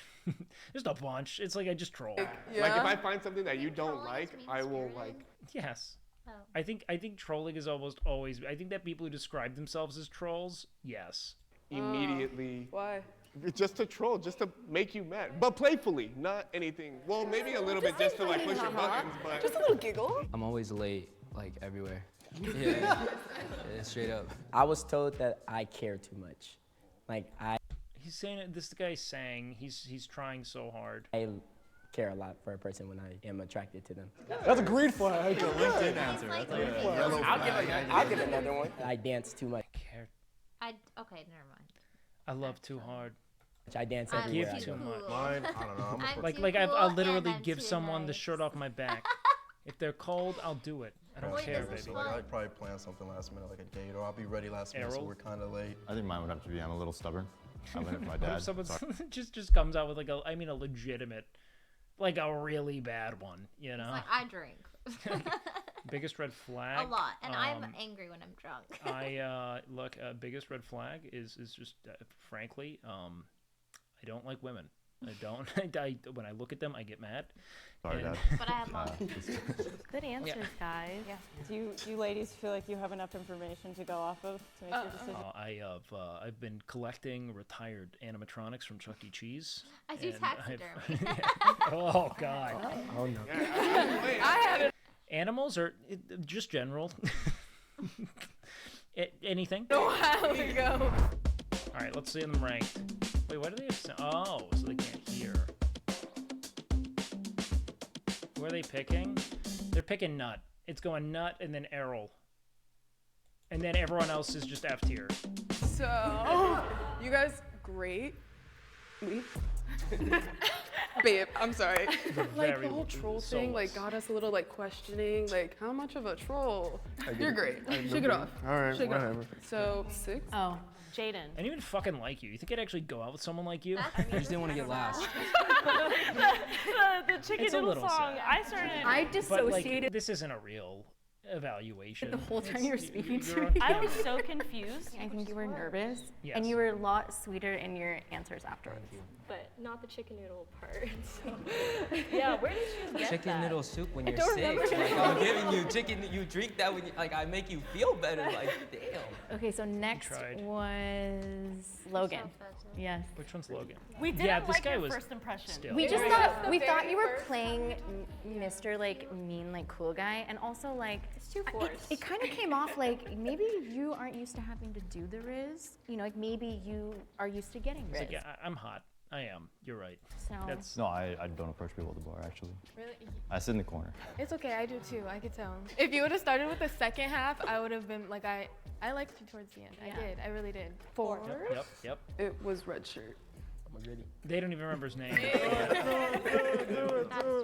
Just a bunch. It's like I just troll. yeah. Like, if I find something that you don't like, I will, like... Yes. Oh. I think trolling is almost always. I think that people who describe themselves as trolls, yes. Immediately... Why? Just to troll, just to make you mad. But playfully, not anything. Well, maybe a little bit just to, like, push your buttons, but... Just a little giggle. I'm always late, like everywhere. Yeah, straight up. I was told that I care too much. Like He's saying it. This guy's saying he's trying so hard. I care a lot for a person when I am attracted to them. That's a green flag. That's a LinkedIn answer. That's like a yellow flag. I'll give another one. I dance too much. Okay, never mind. I love too hard. I dance I'm everywhere. Give too too cool. much. Mine, I don't know. I'm Like too I'll cool literally and I'm give too someone the nice. shirt off my back. If they're cold, I'll do it. I don't Wait, care, this is baby. Like, I'd probably plan something last minute, like a date, or I'll be ready last minute, so Errol? we're kind of late. I think mine would have to be I'm a little stubborn. I live with my What dad. if someone Sorry. just comes out with a legitimate, like a really bad one, you know? It's like I drink. Biggest red flag. A lot, and I'm angry when I'm drunk. Look. Biggest red flag is just frankly, I don't like women. I don't. When I look at them, I get mad. Sorry, Dad. But I have long. Good answers, guys. Yeah. Do you ladies feel like you have enough information to go off of to make your decision? I've been collecting retired animatronics from Chuck E. Cheese. I do and taxidermy. Oh God. Oh no. I had it. Animals or just general. Anything. A while ago. All right, let's see them ranked. Wait, why do they have oh, so they can't hear. Who are they picking? They're picking Nut. It's going Nut and then Errol. And then everyone else is just F tier. So, you guys, great. Me? Babe, I'm sorry. Like the whole troll thing, like got us a little like questioning, like how much of a troll? You're great. Shake it off. All right, Shake it whatever. off. So 6. Oh, Jaden. I didn't even fucking like you. You think I'd actually go out with someone like you? I just didn't want to get last. the chicken It's a noodle little song. sad. I started. I But dissociated like, this isn't a real evaluation. the whole time you were speaking to you're- me. I was so confused. I think you were nervous, Yes. and you were a lot sweeter in your answers afterwards. But not the chicken noodle part. So. Yeah, where did you get Chicken that? noodle soup when you're don't sick. remember. Like I'm giving you chicken, you drink that when you, like I make you feel better. Like damn. Okay, so next tried. was Logan. Yes. Which one's Logan? We didn't Yeah, this like guy your was first impression. still. We just Yeah. thought you were playing Mr. like mean like cool guy, and also like It's too it, forced. it kind of came off like maybe you aren't used to having to do the Riz. You know, like maybe you are used to getting Riz. It's like, yeah, I'm hot. I am. You're right. So That's No, I don't approach people at the bar, actually. Really? I sit in the corner. It's okay, I do too, I could tell. If you would have started with the second half, I would have been like, I liked you towards the end. Yeah. I did, I really did. Yep. It was red shirt. They don't even remember his name.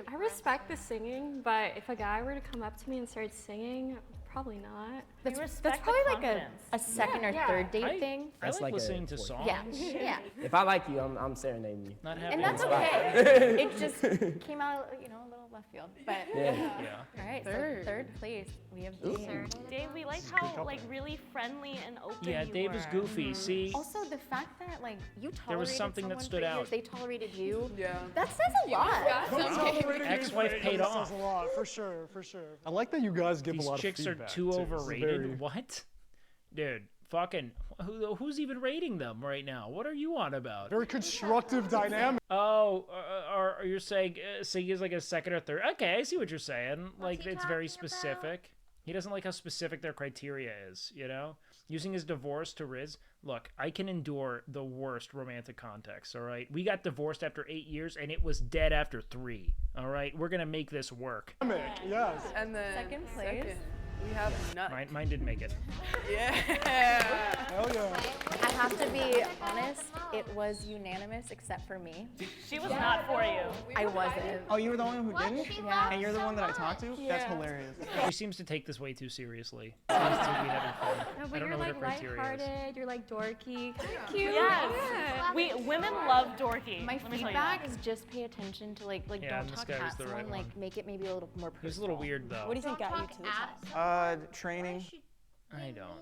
I respect the singing, but if a guy were to come up to me and start singing, probably not. that's respect probably the like a second or Yeah. third date thing. I That's like like a listening to fourth. songs. Yeah, yeah. If I like you, I'm serenading you. Not having And that's it. okay. It just came out, a little left field. But Yeah. Yeah. all right, Third. so third place we have Dave. Dave, we like how like really friendly and open Yeah, you Dave were. is goofy. See, Also, the fact that like you tolerated There was something that someone stood for years, out. they tolerated you. Yeah. That says a lot. ex-wife paid That off. says a lot, for sure, for sure. I like that you guys give These a lot chicks of are feedback. too This is overrated. very- What? Dude, fucking, who's even rating them right now? What are you on about? Very constructive dynamic. Oh, or you're saying he's like a second or third? Okay, I see what you're saying. Like, he it's very talking about? specific. He doesn't like how specific their criteria is, you know? Using his divorce to Riz. Look, I can endure the worst romantic context, all right? We got divorced after 8 years, and it was dead after 3, all right? We're going to make this work. Yes. And then Second place. We have nuts. Mine didn't make it. Yeah. Hell yeah. I have to be honest, it was unanimous except for me. She was not for you. I wasn't. Oh, you were the only one who didn't? Yeah. And you're the one that I talked to? That's hilarious. She seems to take this way too seriously. Seems to be having fun. No, I but don't you're know what her like criteria is. lighthearted, you're like dorky, kind of cute. Yes. Yeah. Women love dorky. My Let me tell you feedback that. is just pay attention to like Yeah, don't this talk guy was at the someone, right like one. make it maybe a little more personal. He was a little weird though. What do you think got you to the top? Training, I don't.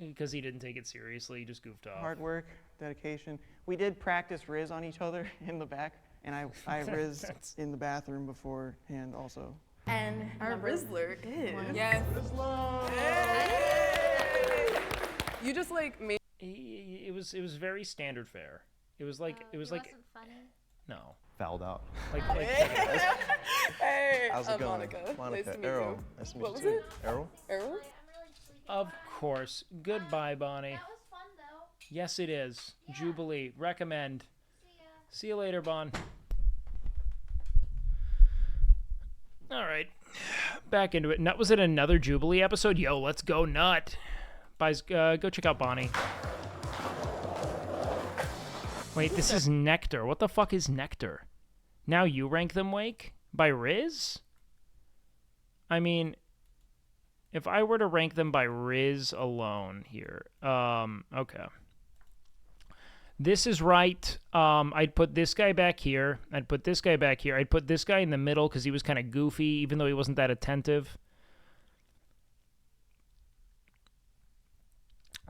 Because he didn't take it seriously, he just goofed off. hard work, dedication. We did practice Riz on each other in the back, and I Riz in the bathroom beforehand also. And Our Rizzler is. one. Yes. You just like made. It was very standard fare. It was like It wasn't funny. no. Fouled out. Like Hey, How's it going? Monica. Monica. Nice to meet Errol. you. Nice to meet What you was too. it? Errol? Errol? Of course. Goodbye, Bonnie. That was fun though. Yes, it is. Yeah. Jubilee. Recommend. See you later, Bon. All right. Back into it. Nut was it another Jubilee episode? Yo, let's go Nut. Guys, go check out Bonnie. Wait, this is Nectar. What the fuck is Nectar? Now you rank them, Wake? By Riz? I mean, if I were to rank them by Riz alone here, okay. This is right. I'd put this guy back here. I'd put this guy back here. I'd put this guy in the middle because he was kind of goofy, even though he wasn't that attentive.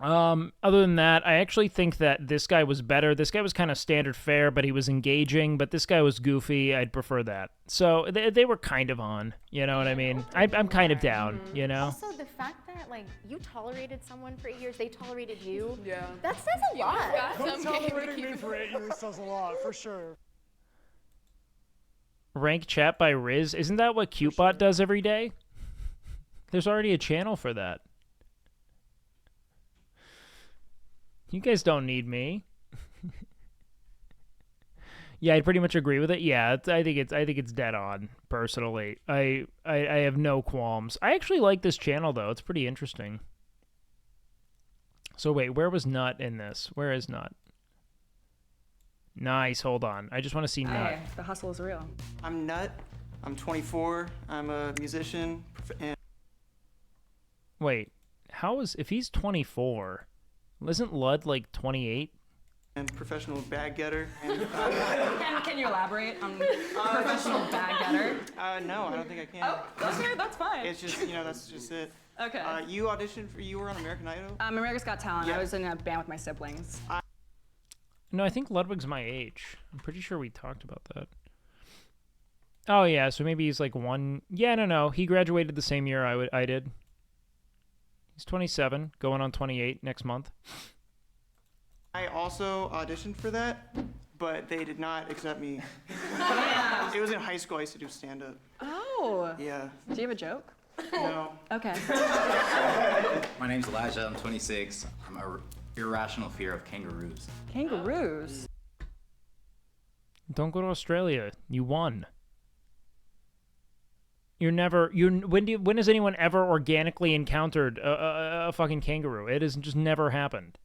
Other than that, I actually think that this guy was better. This guy was kind of standard fare, but he was engaging. But this guy was goofy. I'd prefer that. So they were kind of on. You know what I mean? I'm kind of down. You know? Also, the fact that like you tolerated someone for 8 years, they tolerated you. Yeah. That says a lot. Tolerating me for 8 years says a lot, for sure. Rank chat by Riz. Isn't that what CuteBot does every day? There's already a channel for that. You guys don't need me. Yeah, I pretty much agree with it. Yeah, I think it's dead on. Personally, I have no qualms. I actually like this channel though. It's pretty interesting. So wait, where was Nut in this? Where is Nut? Nice. Hold on. I just want to see Nut. Hey, the hustle is real. I'm Nut. I'm 24. I'm a musician. And Wait, if he's 24? Isn't Lud like 28? and professional bag getter. And, Can you elaborate on professional bag getter? No, I don't think I can. Oh, okay, that's fine. It's just, that's just it. Okay. You were on American Idol? America's Got Talent. Yeah. I was in a band with my siblings. No, I think Ludwig's my age. I'm pretty sure we talked about that. Oh yeah, so maybe he's like one. Yeah, no. He graduated the same year I did. He's 27, going on 28 next month. I also auditioned for that, but they did not accept me. It was in high school. I used to do stand-up. Oh. Yeah. Do you have a joke? No. Okay. My name's Elijah. I'm 26. I'm an irrational fear of kangaroos. Kangaroos? Don't go to Australia. You won. When has anyone ever organically encountered a fucking kangaroo? It has just never happened.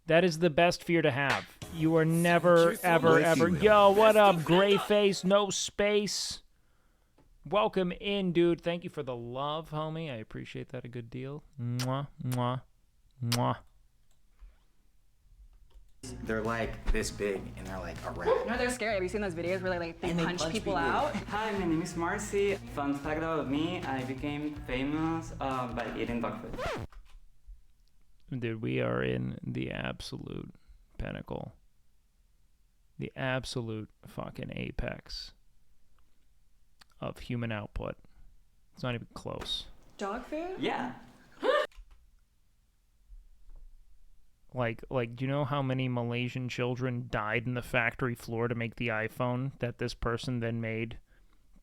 That is the best fear to have. You are never, ever. Yo, what up, gray face, no space? Welcome in, dude. Thank you for the love, homie. I appreciate that a good deal. Mwah, mwah, mwah. They're like this big and they're like a rat. No, they're scary. Have you seen those videos where they punch people out? Hi, my name is Marcy. Fun fact about me, I became famous by eating dog food. Dude, we are in the absolute pinnacle. The absolute fucking apex of human output. It's not even close. Dog food? Yeah. Like, do you know how many Malaysian children died in the factory floor to make the iPhone that this person then made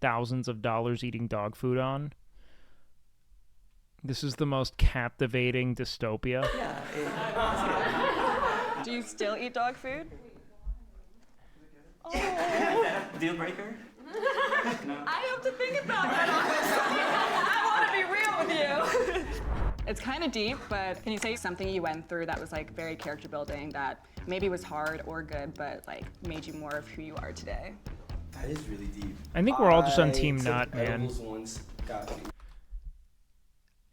thousands of dollars eating dog food on? This is the most captivating dystopia. Yeah. Do you still eat dog food? Oh. Deal breaker? No. I have to think about that, honestly. I want to be real with with you. It's kind of deep, but can you say something you went through that was like very character building that maybe was hard or good, but like made you more of who you are today? That is really deep. I think we're all just on Team took Nut, man. edibles once, got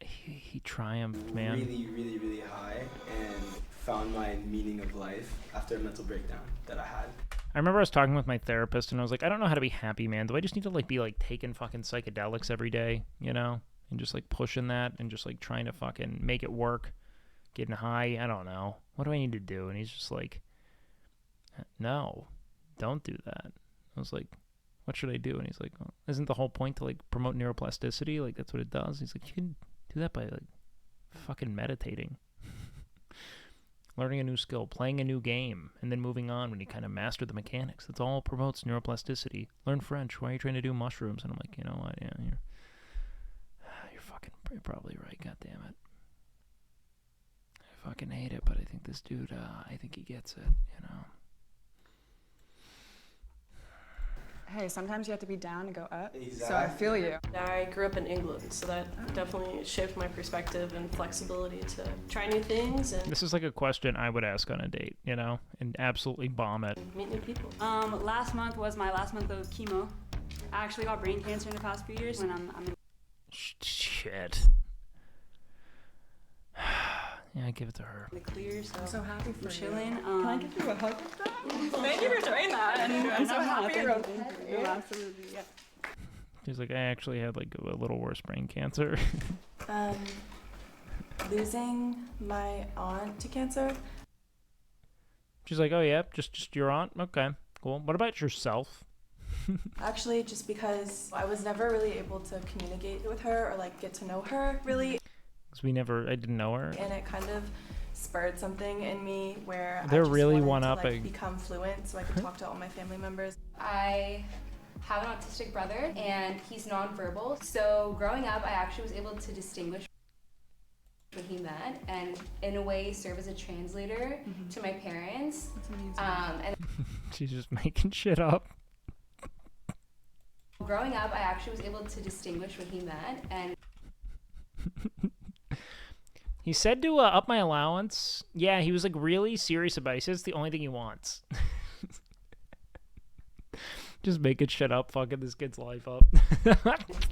He triumphed, man. really, really, really high, and found my meaning of life after a mental breakdown that I had. I remember I was talking with my therapist, and I was like, I don't know how to be happy, man. Do I just need to like be like taking fucking psychedelics every day, you know? And just like pushing that and just like trying to fucking make it work, getting high. I don't know. What do I need to do? And he's just like, no, don't do that. I was like, what should I do? And he's like, well, isn't the whole point to like promote neuroplasticity? Like that's what it does. He's like, you can do that by like fucking meditating, learning a new skill, playing a new game, and then moving on when you kind of master the mechanics. That's all promotes neuroplasticity. Learn French. Why are you trying to do mushrooms? And I'm like, you know what? Yeah, you're probably right. God damn it. I fucking hate it, but I think this dude, I think he gets it, you know. Hey, sometimes you have to be down to go up. Exactly. So I feel you. I grew up in England, so that definitely shaped my perspective and flexibility to try new things and This is like a question I would ask on a date, you know, and absolutely bomb it. meet new people. Last month was my last month of chemo. I actually got brain cancer in the past few years, and I'm Shit. Yeah, give it to her. in the clear, so I'm so happy for I'm chilling. you. Can I give you a hug with that? Thank you for doing that. And I'm so happy. Thank You absolutely, yeah. She's like, I actually had like a little worse brain cancer. Losing my aunt to cancer. She's like, oh yeah, just your aunt? Okay, cool. What about yourself? Actually, just because I was never really able to communicate with her or like get to know her really. Because I didn't know her. And it kind of spurred something in me where They're I just really wanted one-upping. to like become fluent so I could talk to all my family members. I have an autistic brother and he's nonverbal. So growing up, I actually was able to distinguish when he met and in a way serve as a translator to my parents. And She's just making shit up. growing up, I actually was able to distinguish when he met and He said to up my allowance. Yeah, he was like really serious about it. He says it's the only thing he wants. Just making shit up, fucking this kid's life up.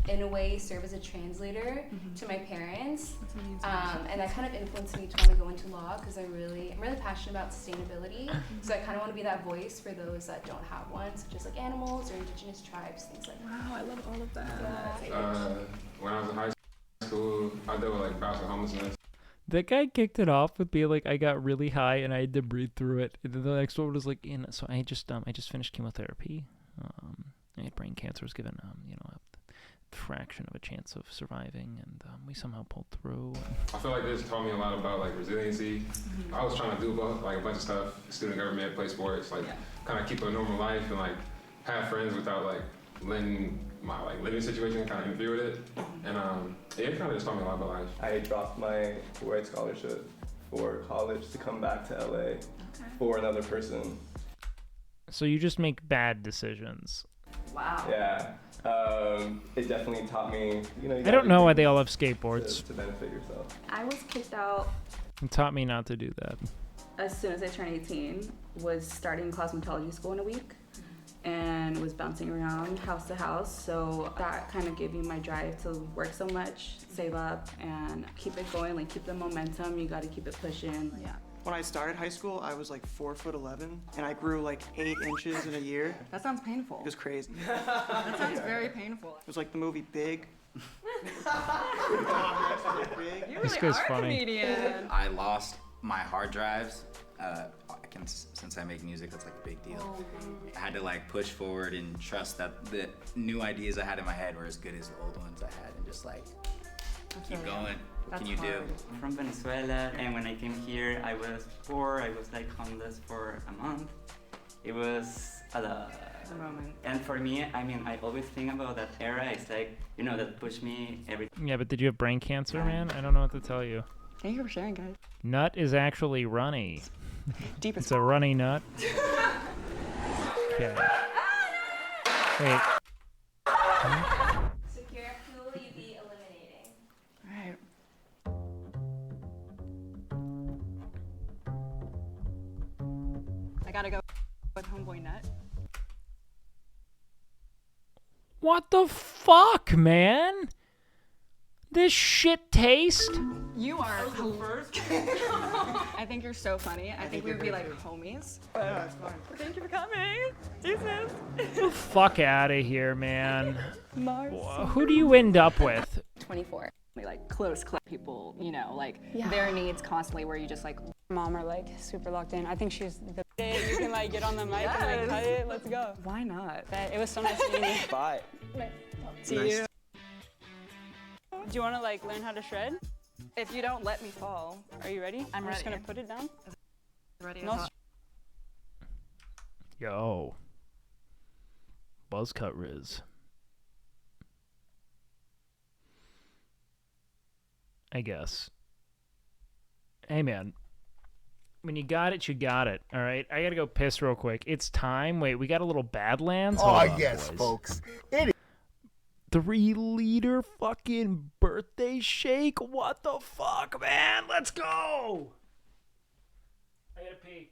in a way serve as a translator to my parents. And that kind of influenced me to want to go into law because I'm really passionate about sustainability. So I kind of want to be that voice for those that don't have one, such as like animals or indigenous tribes, things like that. Wow, I love all of that. When I was in high school, I dealt with like bouts of homelessness. That guy kicked it off with being like, I got really high and I had to breathe through it. And then the next one was like, so I just finished chemotherapy. I had brain cancer, was given a fraction of a chance of surviving, and we somehow pulled through. I feel like this taught me a lot about like resiliency. I was trying to do like a bunch of stuff, student government, play sports, like kind of keep a normal life and like have friends without like letting my like living situation kind of interfere with it. And it kind of just taught me a lot about life. I dropped my Fulbright scholarship for college to come back to LA for another person. So you just make bad decisions. Wow. Yeah. It definitely taught me, I don't know why they all have skateboards. To benefit yourself. I was kicked out It taught me not to do that. as soon as I turned 18, was starting cosmetology school in a week, and was bouncing around house to house. So that kind of gave me my drive to work so much, save up, and keep it going, like keep the momentum. You got to keep it pushing. Yeah. When I started high school, I was like 4'11", and I grew like 8 inches in a year. That sounds painful. It was crazy. That sounds very painful. It was like the movie Big. You This really guy's are a funny. comedian. I lost my hard drives. Since I make music, that's like a big deal. I had to like push forward and trust that the new ideas I had in my head were as good as the old ones I had, and just like keep going. What can you do? I'm from Venezuela, and when I came here, I was poor. I was like homeless for a month. It was a moment. And for me, I mean, I always think about that era. It's like, that pushed me every. Yeah, but did you have brain cancer, man? I don't know what to tell you. Thank you for sharing, guys. Nut is actually runny. Deepest. It's a runny nut. Okay. Wait. Secure, who will you be eliminating? gotta go with Homeboy Nut. What the fuck, man? This shit taste? You are the first. I think you're so funny. I think we would be like homies. It's fine. Thank you for coming. Deuces. Fuck out of here, man. Marcy. Who do you end up with? 24. Like close people, you know, like Yeah. their needs constantly where you just like Mom are like super locked in. I think she's the day you can like get on the mic and like Yes. cut it. Let's go. Why not? It was so nice meeting you. Bye. See Nice. you. Do you want to like learn how to shred? If you don't let me fall. Are you ready? I'm just ready. gonna put it down. Ready No. Yo. Buzzcut Riz. I guess. Hey, man. When you got it, you got it. All right? I got to go piss real quick. It's time. Wait, we got a little Badlands? Oh, Hold on, yes, boys. folks. It is 3-liter fucking birthday shake? What the fuck, man? Let's go! I gotta pee.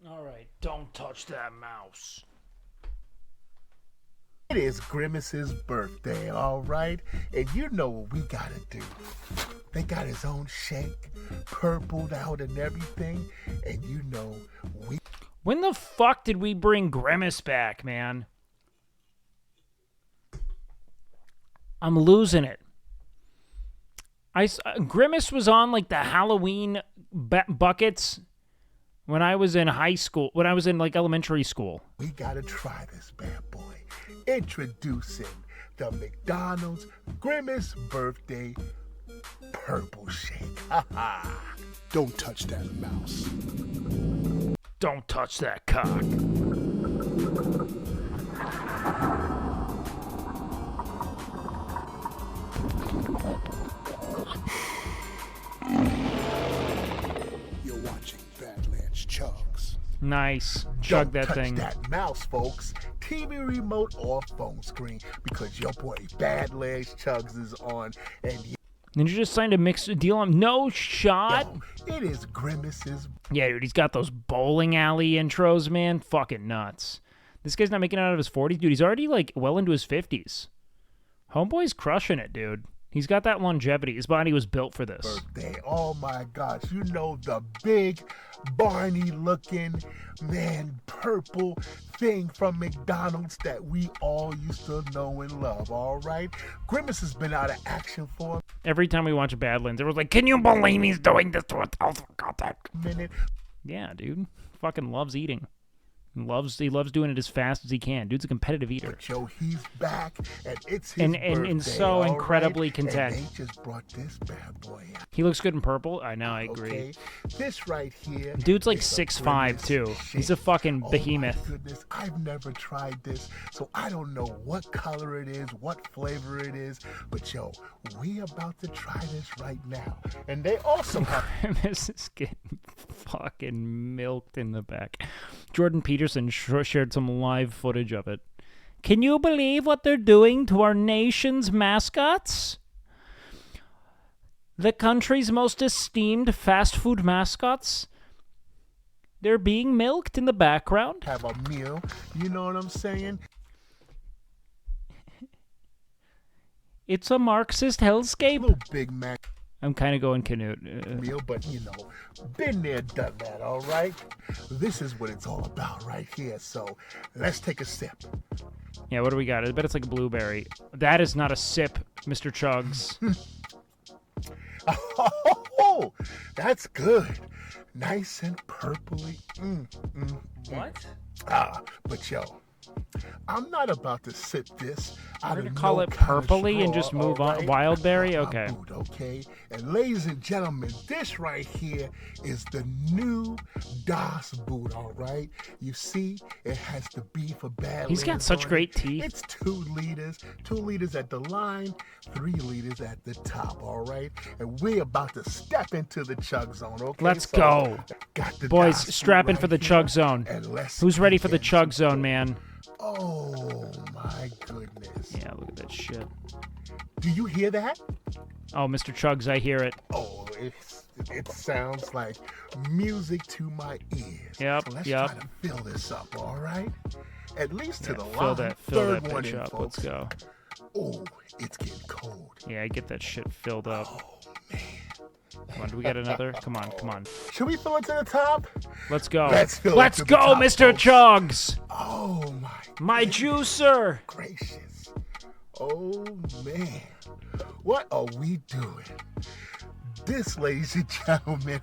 All right, don't touch that mouse. It is Grimace's birthday, all right? And you know what we gotta do. They got his own shake, purpled out and everything. And you know we... When the fuck did we bring Grimace back, man? I'm losing it. Grimace was on like the Halloween buckets when I was in high school, when I was in like elementary school. We gotta try this bad boy. Introducing the McDonald's Grimace birthday purple shake. Ha ha. Don't touch that mouse. Don't touch that cock. You're watching Badlands Chugs. Nice. Chug that thing. Don't touch that mouse, folks. TV remote or phone screen, because your boy Badlands Chugs is on, and Did you just sign a mixed deal on? No shot. yo, it is Grimace's. Yeah, dude, he's got those bowling alley intros, man. Fucking nuts. This guy's not making it out of his 40s, dude. He's already like well into his 50s. Homeboy's crushing it, dude. He's got that longevity. His body was built for this. Birthday. Oh my gosh, you know the big Barney looking man purple thing from McDonald's that we all used to know and love, all right? Grimace has been out of action for Every time we watch Badlands, everyone's like, can you believe he's doing this to a 1,000 goddamn minute. Yeah, dude. Fucking loves eating. He loves doing it as fast as he can. Dude's a competitive eater. But yo, he's back, and it's his birthday, and so all incredibly right? content. And they just brought this bad boy out. He looks good in purple. I know, I agree. Okay, this right here. Dude's like is a 6'5" too. grimace He's a shake. fucking Oh behemoth. my goodness, I've never tried this, so I don't know what color it is, what flavor it is. But yo, we about to try this right now, and they also have. This is getting fucking milked in the back. Jordan Peterson shared some live footage of it. Can you believe what they're doing to our nation's mascots? The country's most esteemed fast food mascots? They're being milked in the background? Have a meal, you know what I'm saying? It's a Marxist hellscape. Little Big Mac I'm kind of going Canute. meal, but you know, been there, done that, all right? This is what it's all about right here, so let's take a sip. Yeah, what do we got? I bet it's like a blueberry. That is not a sip, Mr. Chugs. Oh, that's good. Nice and purpley. What? But yo, I'm not about to sip this out We're of gonna call no it kind of purpley and straw, just move all on. right? Wildberry? My Okay. boot, okay? And ladies and gentlemen, this right here is the new Das boot, all right? You see, it has the B for bad. He's got such great teeth. It's 2 liters at the line, 3 liters at the top, all right? And we're about to step into the chug zone, okay? Let's So, go. got the Boys, Das boot strap in right for the here, chug zone. and let's Who's ready for the begin. chug zone, man? Oh my goodness. Yeah, look at that shit. Do you hear that? Oh, Mr. Chugs, I hear it. Oh, it sounds like music to my ears. Yep, So let's yep. try to fill this up, all right? At least to the Fill line. that Third bitch one in, up. folks. Let's go. Oh, it's getting cold. Yeah, get that shit filled up. Oh, man. Come on, do we get another? Come on, come on. Should we fill it to the top? Let's go. Let's fill it Let's to the go, top, Mr. folks. Chugs. Oh, My juicer. gracious. Oh, man. What are we doing? This, ladies and gentlemen,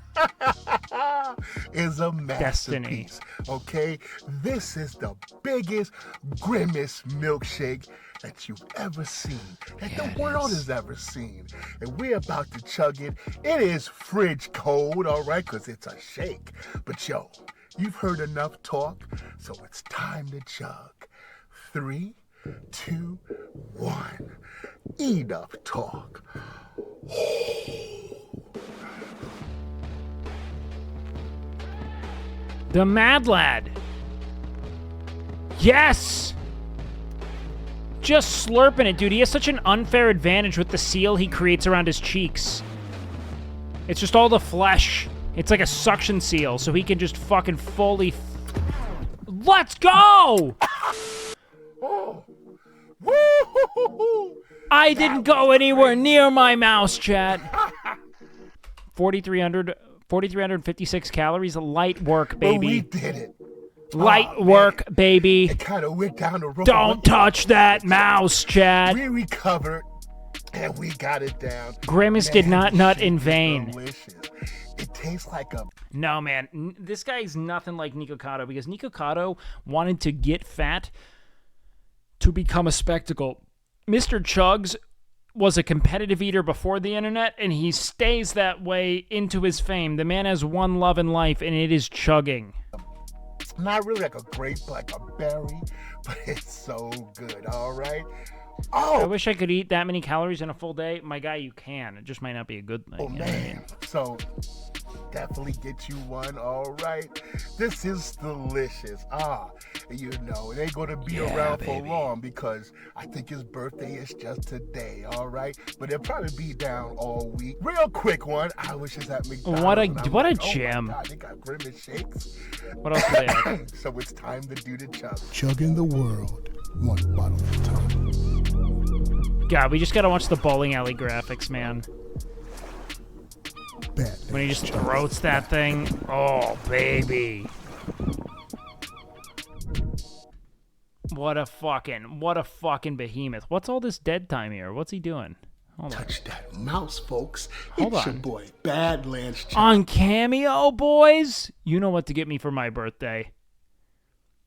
is a masterpiece. Okay? This is the biggest, grimmest milkshake that you've ever seen, that the world has ever seen. And we're about to chug it. It is fridge cold, all right, because it's a shake. But yo, you've heard enough talk, so it's time to chug. 3, 2, 1. Enough talk. The Mad Lad. Yes! Just slurping it, dude. He has such an unfair advantage with the seal he creates around his cheeks. It's just all the flesh. It's like a suction seal, so he can just fucking fully... Let's go! I didn't go anywhere near my mouse, chat. 4,356 calories. Light work, baby. But we did it. Light work, baby. It kind of went down the road. Don't touch that mouse, Chad. We recovered, and we got it down. Grimace did not nut in vain. Delicious. It tastes like a... No, man. This guy is nothing like Nico Cotto, because Nico Cotto wanted to get fat to become a spectacle. Mr. Chugs was a competitive eater before the internet, and he stays that way into his fame. The man has one love in life, and it is chugging. Not really like a grape, like a berry, but it's so good, all right? Oh! I wish I could eat that many calories in a full day. My guy, you can. It just might not be a good thing. Oh, you know what I man. mean? So, definitely get you one, all right? This is delicious. You know, it ain't going to be around for long because I think his birthday is just today, all right? But it'll probably be down all week. Real quick one. I wish it's at McDonald's. What a and I'm gem. Oh, my God, they got Grimace shakes. What else do they have? So it's time to do the chug. Chugging the world, one bottle at a time. God, we just gotta watch the bowling alley graphics, man. When he just throats that thing. Oh, baby. What a fucking behemoth. What's all this dead time here? What's he doing? Hold on. Touch that mouse, folks. Hold it's on. your boy, Badlands. On Cameo, boys? You know what to get me for my birthday.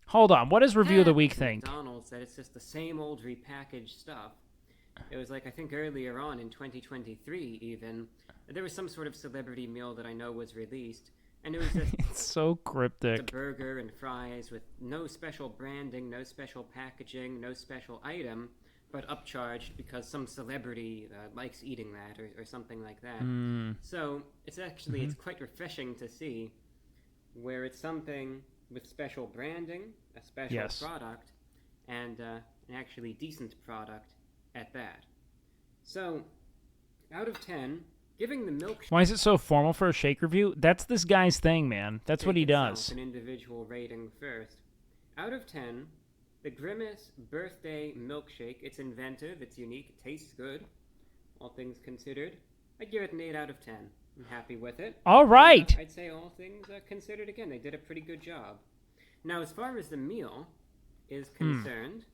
Hold on. What does review of the week think? McDonald's that it's just the same old repackaged stuff. It was like, I think earlier on in 2023 even, there was some sort of celebrity meal that I know was released, and it was just It's so cryptic. a burger and fries with no special branding, no special packaging, no special item, but upcharged because some celebrity likes eating that or something like that. Mm. So it's actually, it's quite refreshing to see where it's something with special branding, a special Yes. product, and an actually decent product at that. So, out of 10, giving the milkshake Why is it so formal for a shake review? That's this guy's thing, man. That's what he itself does. an individual rating first. Out of 10, the Grimace birthday milkshake. It's inventive, it's unique, it tastes good, all things considered. I'd give it an 8 out of 10. I'm happy with it. All right. I'd say all things considered, again, they did a pretty good job. Now, as far as the meal is concerned,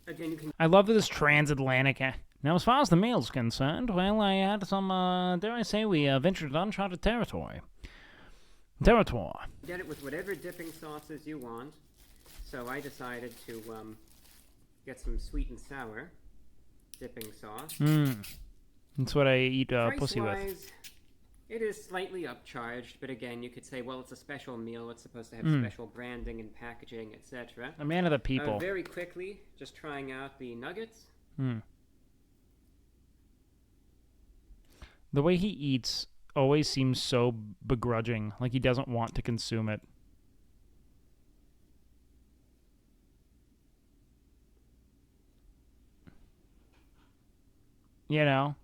again, you can... I love this transatlantic. Now, as far as the meal's concerned, well, I had some, dare I say, we ventured uncharted territory. Get it with whatever dipping sauces you want. So I decided to get some sweet and sour dipping sauce. That's what I eat pussy with. Price-wise, it is slightly upcharged, but again, you could say, well, it's a special meal. It's supposed to have special branding and packaging, etc. A man of the people. Very quickly, just trying out the nuggets. The way he eats always seems so begrudging, like he doesn't want to consume it. You know?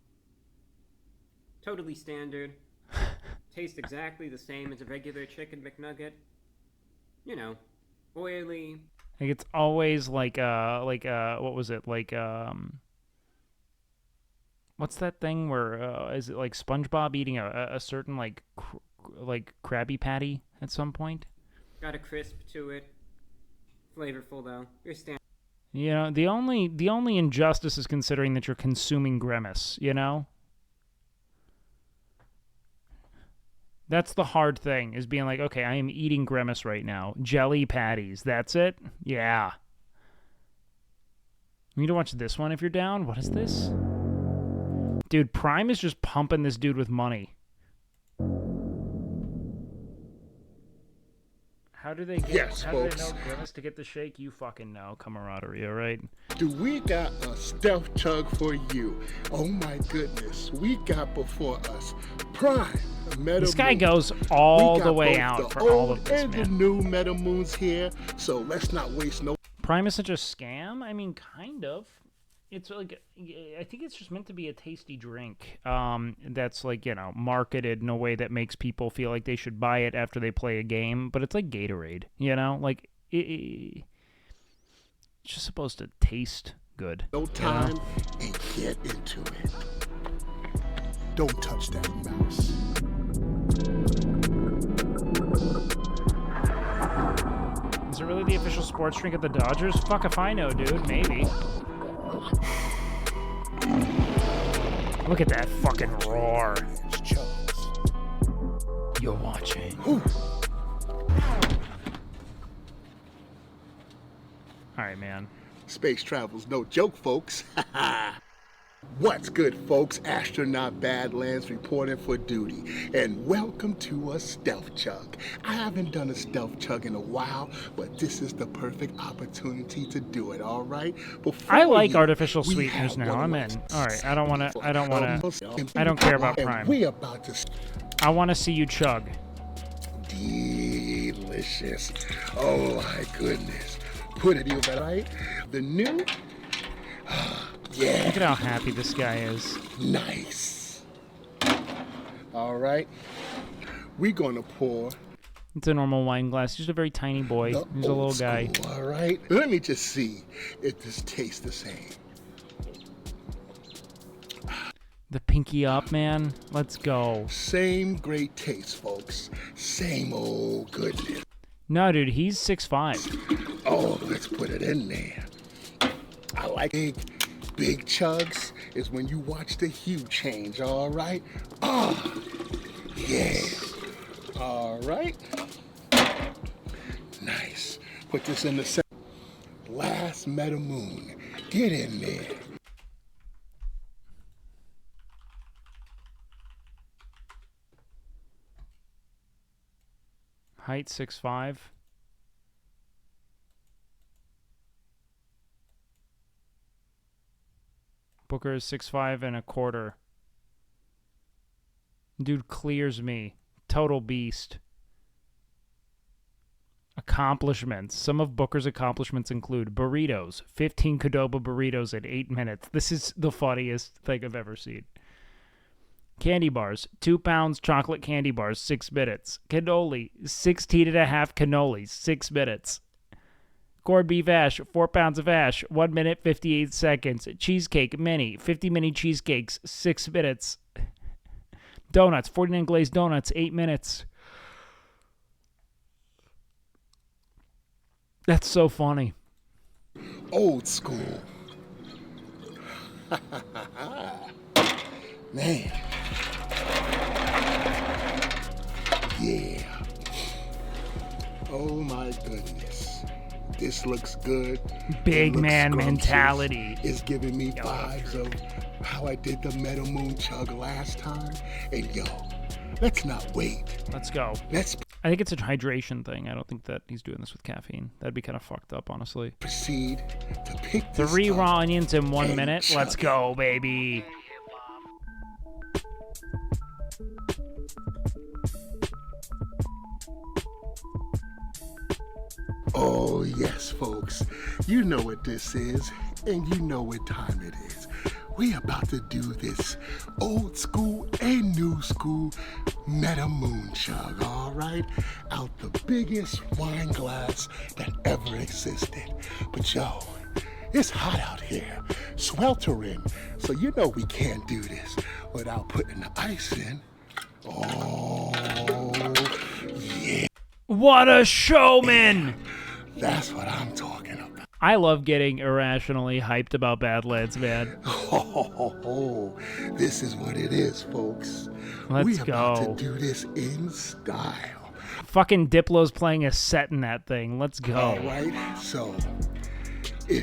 Totally standard. Tastes exactly the same as a regular chicken McNugget. You know, oily. Like it's always like what was it? Like what's that thing where is it like SpongeBob eating a certain like Krabby Patty at some point? Got a crisp to it. Flavorful though. Your standard. You know, the only injustice is considering that you're consuming Grimace, you know? That's the hard thing, is being like, okay, I am eating Grimace right now. Jelly patties, that's it? Yeah. You need to watch this one if you're down. What is this? Dude, Prime is just pumping this dude with money. How do they get how do they know Grimace to get the shake? You fucking know, camaraderie, all right? Do we got a stealth chug for you? Oh my goodness. We got before us Prime Meta This guy Moon. goes all We got the way both out the for all old of this, and the man. new Meta Moons here, so let's not waste no. Prime is such a scam? I mean, kind of. It's like, I think it's just meant to be a tasty drink that's like, you know, marketed in a way that makes people feel like they should buy it after they play a game. But it's like Gatorade, you know? Like, it's just supposed to taste good. No time and get into it. Don't touch that mouse. Is it really the official sports drink of the Dodgers? Fuck if I know, dude. Maybe. Look at that fucking roar. You're watching. Alright, man. Space travel's no joke, folks. What's good, folks? Astronaut Badlands reporting for duty, and welcome to a stealth chug. I haven't done a stealth chug in a while, but this is the perfect opportunity to do it. All right. I like artificial sweeteners now. I'm in. All right. I don't want to. I don't care about Prime. We about to. I want to see you chug. Delicious. Oh my goodness. Put it in right. The new. Yeah. Look at how happy this guy is. Nice. All right. We're going to pour. It's a normal wine glass. He's just a very tiny boy. He's a little guy. All right. Let me just see if this tastes the same. The pinky up, man. Let's go. Same great taste, folks. Same old goodness. No, dude. He's 6'5". Oh, let's put it in there. I like big chugs is when you watch the hue change, all right? Oh, yeah. All right. Nice. put this in the center. Last meta moon. Get in there. Height 6'5". Booker is 6'5" and a quarter. Dude clears me. Total beast. Accomplishments. Some of Booker's accomplishments include burritos. 15 Qdoba burritos in 8 minutes. This is the funniest thing I've ever seen. Candy bars. 2 pounds chocolate candy bars, 6 minutes. Cannoli. 16 and a half cannolis, 6 minutes. Corned beef ash. 4 pounds of ash, 1 minute, 58 seconds. Cheesecake mini. 50 mini cheesecakes, 6 minutes. Donuts. 49 glazed donuts, 8 minutes. That's so funny. Old school. Man. Yeah. Oh my goodness. This looks good. Big It looks man scrumptious. mentality. It's giving me vibes of how I did the Meta Moon chug last time. And yo, let's not wait. Let's go. Let's I think it's a hydration thing. I don't think that he's doing this with caffeine. That'd be kind of fucked up, honestly. proceed to pick this 3 up raw onions in 1 and minute. chug Let's it. go, baby. Oh, yes, folks. You know what this is, and you know what time it is. We about to do this old school and new school Meta Moon chug, all right? Out the biggest wine glass that ever existed. But yo, it's hot out here, sweltering. So you know we can't do this without putting the ice in. Oh, yeah. What a showman! That's what I'm talking about. I love getting irrationally hyped about Badlands, man. Oh, this is what it is, folks. Let's we about go. to do this in style. Fucking Diplo's playing a set in that thing. Let's go. All right, so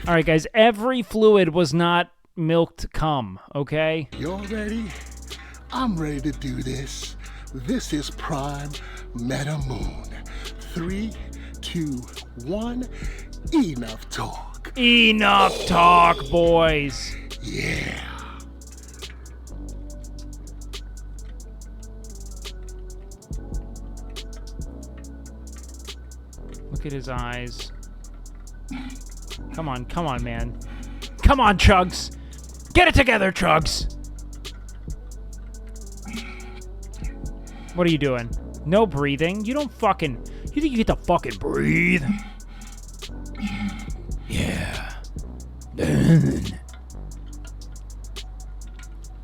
All right, guys. Every fluid was not milked cum, okay? you're ready? I'm ready to do this. This is Prime Meta Moon. 3, 2, 1. Enough talk. Enough talk, boys. Yeah. Look at his eyes. Come on, man. Come on, Chugs. Get it together, Chugs. What are you doing? No breathing? You don't fucking... You think you get to fucking breathe? Yeah.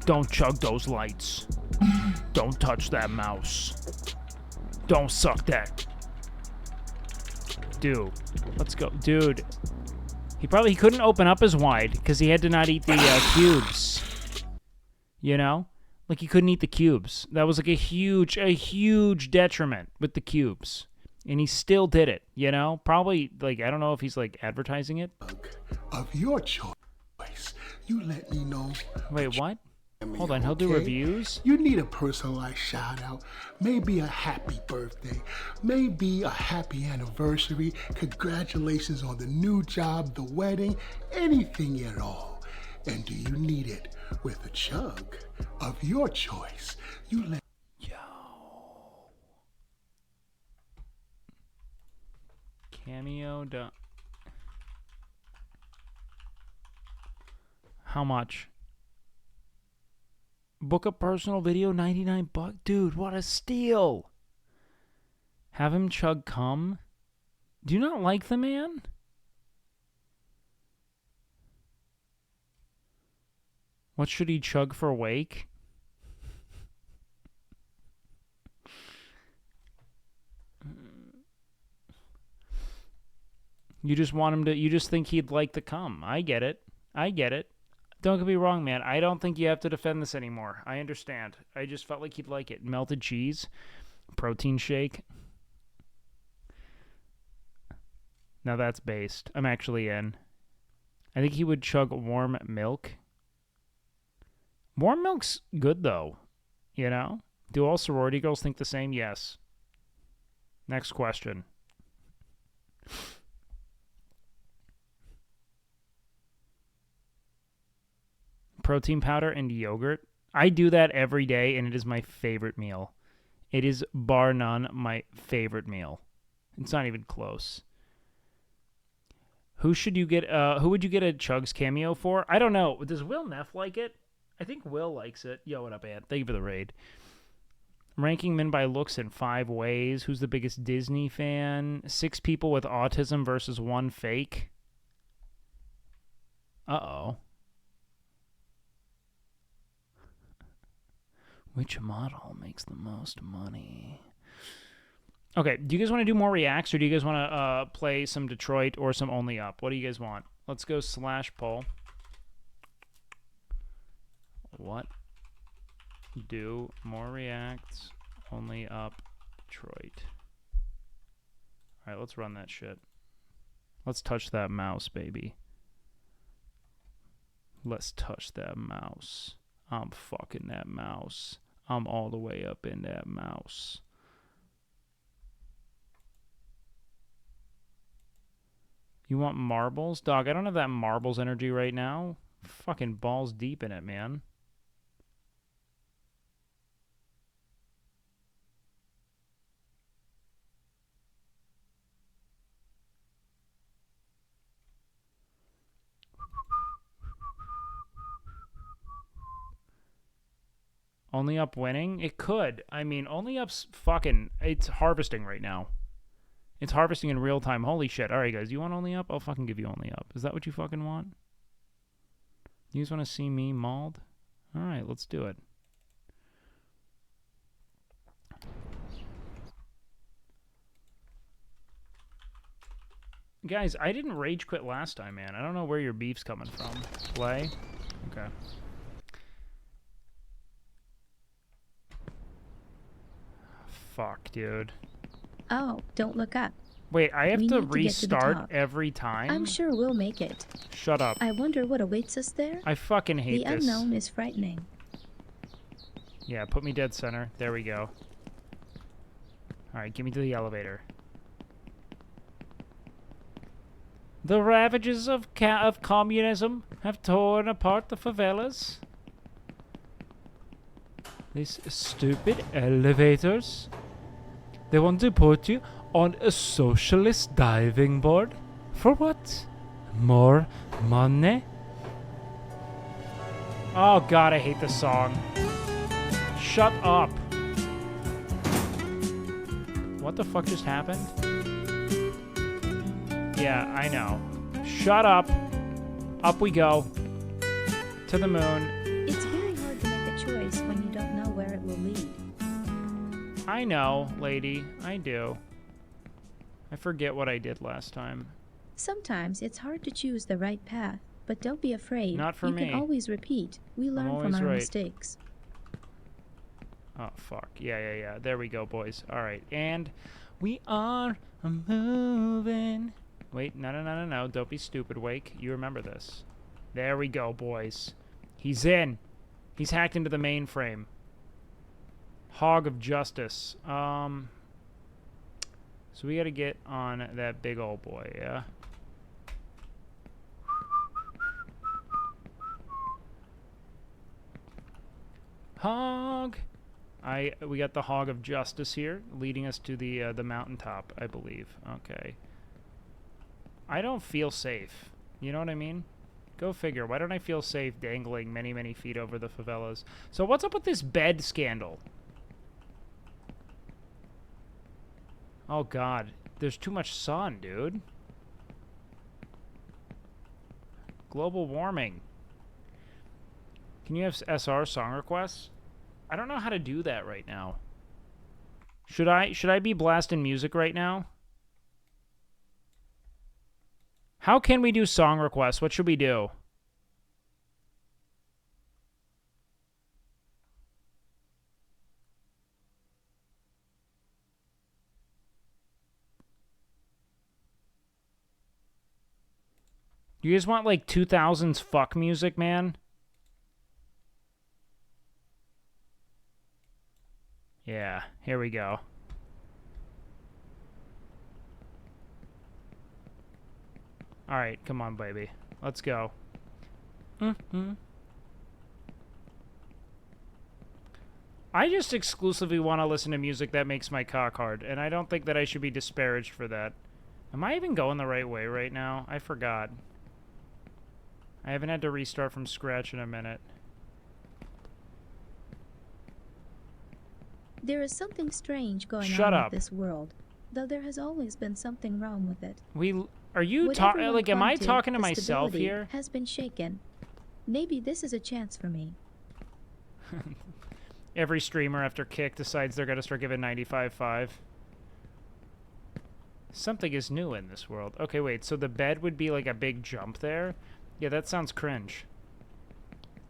Don't chug those lights. Don't touch that mouse. Don't suck that. Dude, let's go. Dude, he couldn't open up as wide because he had to not eat the cubes. You know? Like he couldn't eat the cubes. That was like a huge detriment with the cubes. And he still did it, you know? Probably, like, I don't know if he's, like, advertising it. Of your choice. You let me know. Wait, what? Hold on, he'll do Okay? reviews? You need a personalized shout out. Maybe a happy birthday. Maybe a happy anniversary. Congratulations on the new job, the wedding, anything at all. And do you need it with a chug of your choice? You let Cameo done. How much? Book a personal video, $99. Dude, what a steal. Have him chug cum? Do you not like the man? What should he chug for Wake? You just want him to, you just think he'd like the cum. I get it. Don't get me wrong, man. I don't think you have to defend this anymore. I understand. I just felt like he'd like it. Melted cheese, protein shake. Now that's based. I'm actually in. I think he would chug warm milk. Warm milk's good, though. You know? Do all sorority girls think the same? Yes. Next question. Protein powder and yogurt. I do that every day, and it is my favorite meal. It is, bar none, my favorite meal. It's not even close. Who should you get? Who would you get a Chugs cameo for? I don't know. Does Will Neff like it? I think Will likes it. Yo, what up, Ant? Thank you for the raid. Ranking men by looks in 5 ways. Who's the biggest Disney fan? 6 people with autism versus 1 fake. Uh-oh. Which model makes the most money? Okay, do you guys want to do more reacts, or do you guys want to play some Detroit or some Only Up? What do you guys want? Let's go /poll. What? Do more reacts, Only Up, Detroit. All right, let's run that shit. Let's touch that mouse, baby. Let's touch that mouse. I'm fucking that mouse. I'm all the way up in that mouse. You want marbles? Dog, I don't have that marbles energy right now. Fucking balls deep in it, man. Only Up winning? It could. I mean, Only Up's fucking... It's harvesting right now. It's harvesting in real time. Holy shit. Alright, guys. You want Only Up? I'll fucking give you Only Up. Is that what you fucking want? You guys want to see me mauled? Alright, let's do it. Guys, I didn't rage quit last time, man. I don't know where your beef's coming from. Play? Okay. Fuck, dude. Oh, don't look up. Wait, I have We to need to get to the restart top. every time? I'm sure we'll make it. Shut up. I wonder what awaits us there. I fucking hate The this. unknown is frightening. Yeah, put me dead center. There we go. Alright, get me to the elevator. The ravages of communism have torn apart the favelas. These stupid elevators. They want to put you on a socialist diving board? For what? More money? Oh god, I hate this song. Shut up. What the fuck just happened? Yeah, I know. Shut up. Up we go. To the moon. It's very hard to make a choice when you don't know where it will lead. I know, lady. I do. I forget what I did last time. Sometimes it's hard to choose the right path, but don't be afraid. Not for you me. can always repeat. We learn from always our right. mistakes. Oh, fuck. Yeah. There we go, boys. All right. And we are moving. Wait, no. Don't be stupid, Wake. You remember this. There we go, boys. He's in. He's hacked into the mainframe. Hog of Justice. So we gotta get on that big old boy, yeah? Hog! We got the Hog of Justice here, leading us to the mountaintop, I believe. Okay. I don't feel safe. You know what I mean? Go figure. Why don't I feel safe dangling many, many feet over the favelas? So what's up with this bed scandal? Oh, God. There's too much sun, dude. Global warming. Can you have SR song requests? I don't know how to do that right now. Should I be blasting music right now? How can we do song requests? What should we do? You guys want like 2000s fuck music, man? Yeah, here we go. Alright, come on, baby. Let's go. I just exclusively want to listen to music that makes my cock hard, and I don't think that I should be disparaged for that. Am I even going the right way right now? I forgot. I haven't had to restart from scratch in a minute. There is something strange going Shut on up. with this world, though there has always been something wrong with it. Are you What talking, everyone like, am clung I talking to the myself stability here? Has been shaken. Maybe this is a chance for me. Every streamer after Kick decides they're gonna start giving 95.5. Something is new in this world. Okay, wait, so the bed would be like a big jump there? Yeah, that sounds cringe.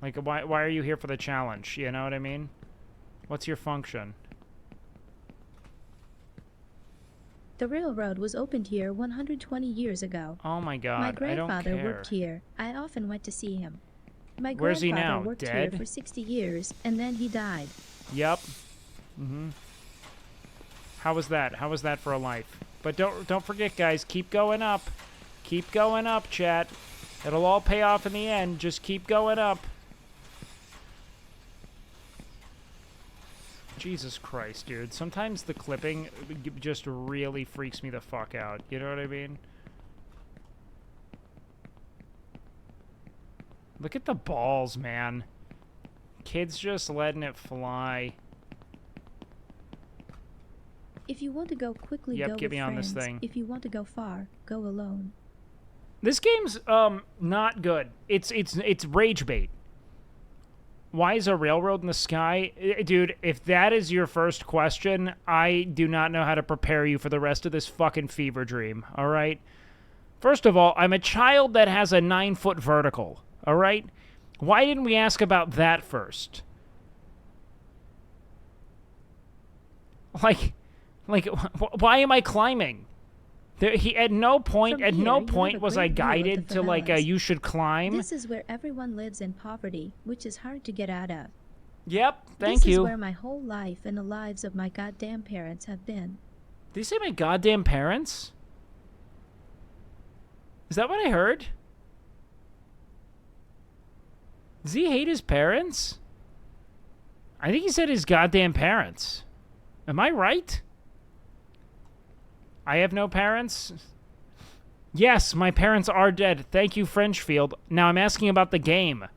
Like, why are you here for the challenge? You know what I mean? What's your function? The railroad was opened here 120 years ago. Oh my god, My I don't grandfather care. worked here. I often went to see him. My Where's he grandfather now? worked Dead? here for 60 years, and then he died. Yep. How was that? How was that for a life? But don't forget, guys, keep going up. Keep going up, chat. It'll all pay off in the end. Just keep going up. Jesus Christ, dude. Sometimes the clipping just really freaks me the fuck out. You know what I mean? Look at the balls, man. Kids just letting it fly. If you want to go quickly, Yep, go get with me on this friends. thing. If you want to go far, go alone. This game's not good. It's rage bait. Why is a railroad in the sky? Dude, if that is your first question, I do not know how to prepare you for the rest of this fucking fever dream, all right? First of all, I'm a child that has a 9-foot vertical, all right? Why didn't we ask about that first? Like, why am I climbing? At no point From here, you have a was I great view of the guided to, like, favelas. you should climb. This is where everyone lives in poverty, which is hard to get out of. Yep, thank This is you. where my whole life and the lives of my goddamn parents have been. Did you say my goddamn parents? Is that what I heard? Does he hate his parents? I think he said his goddamn parents. Am I right? I have no parents? Yes, my parents are dead. Thank you, Frenchfield. Now I'm asking about the game.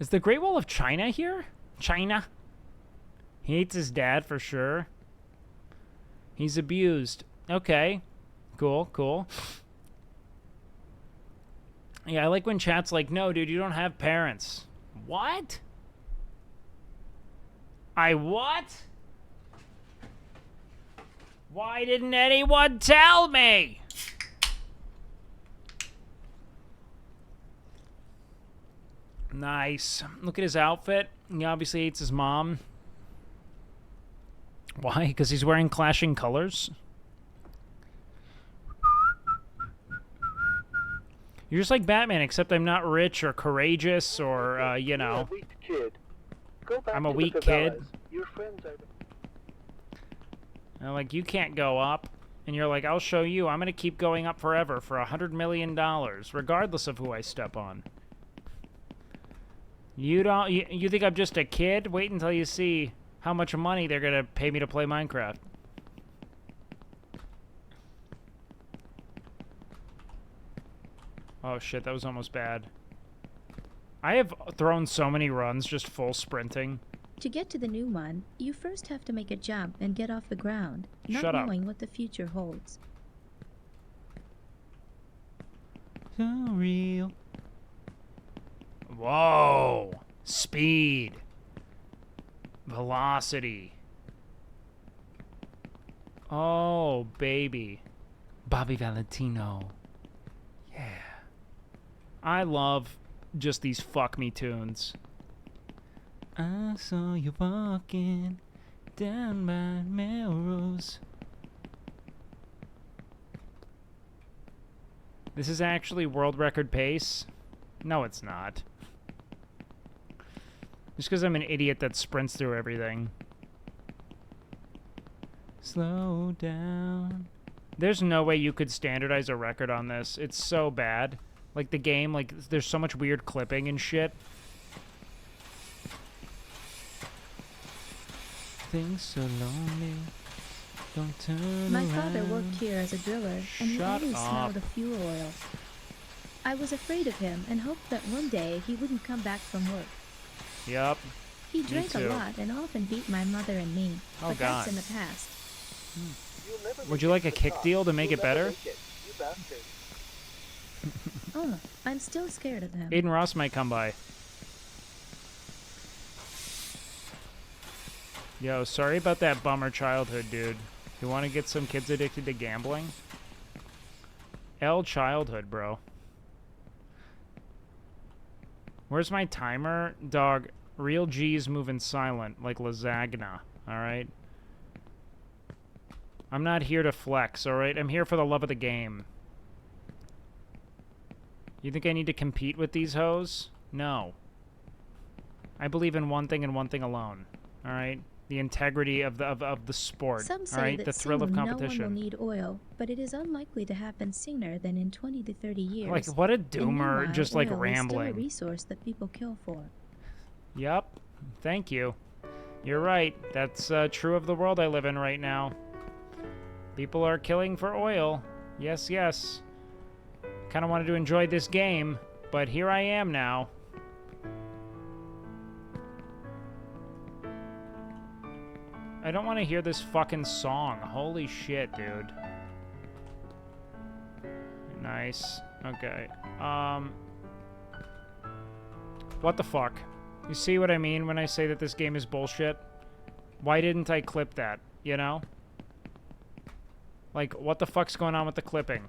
Is the Great Wall of China here? China? He hates his dad for sure. He's abused. Okay. Cool, cool. Yeah, I like when chat's like, no, dude, you don't have parents. What? I what? Why didn't anyone tell me? Nice. Look at his outfit. He obviously hates his mom. Why? Because he's wearing clashing colors? You're just like Batman, except I'm not rich or courageous or, you know. I'm a weak kid. Your friends are And like, you can't go up. And you're like, I'll show you. I'm going to keep going up forever for $100 million, regardless of who I step on. You don't... You think I'm just a kid? Wait until you see how much money they're going to pay me to play Minecraft. Oh, shit. That was almost bad. I have thrown so many runs just full sprinting. To get to the new one, you first have to make a jump and get off the ground, not Shut up. knowing what the future holds. So real. Whoa. Speed. Velocity. Oh, baby. Bobby Valentino. Yeah. I love just these fuck me tunes. I saw you walking down by Melrose. This is actually world record pace? No, it's not. Just because I'm an idiot that sprints through everything. Slow down. There's no way you could standardize a record on this. It's so bad. Like, the game, like, there's so much weird clipping and shit. Things so lonely. Don't turn My around. father worked here as a driller, and he Shut always up. smelled of fuel oil. I was afraid of him and hoped that one day he wouldn't come back from work. Yup. He Me drank a too. lot and often beat my mother and me, Oh, but God. that's in the past. Would you like a kick deal to make it better? Oh, I'm still scared of him. Aiden Ross might come by. Yo, sorry about that bummer childhood, dude. You want to get some kids addicted to gambling? L childhood, bro. Where's my timer? Dog, real G's moving silent, like lasagna, alright? I'm not here to flex, alright? I'm here for the love of the game. You think I need to compete with these hoes? No. I believe in one thing and one thing alone, alright? The integrity of the sport, Some say alright? that The thrill of soon competition. no one will need oil, but it is unlikely to happen sooner than in 20 to 30 years. Like, what a And doomer, meanwhile, just, like, oil is rambling. still a resource that people kill for. Yup. Thank you. You're right. That's true of the world I live in right now. People are killing for oil. Yes, yes. Kind of wanted to enjoy this game, but here I am now. I don't want to hear this fucking song. Holy shit, dude. Nice. Okay. What the fuck? You see what I mean when I say that this game is bullshit? Why didn't I clip that, you know? Like, what the fuck's going on with the clipping?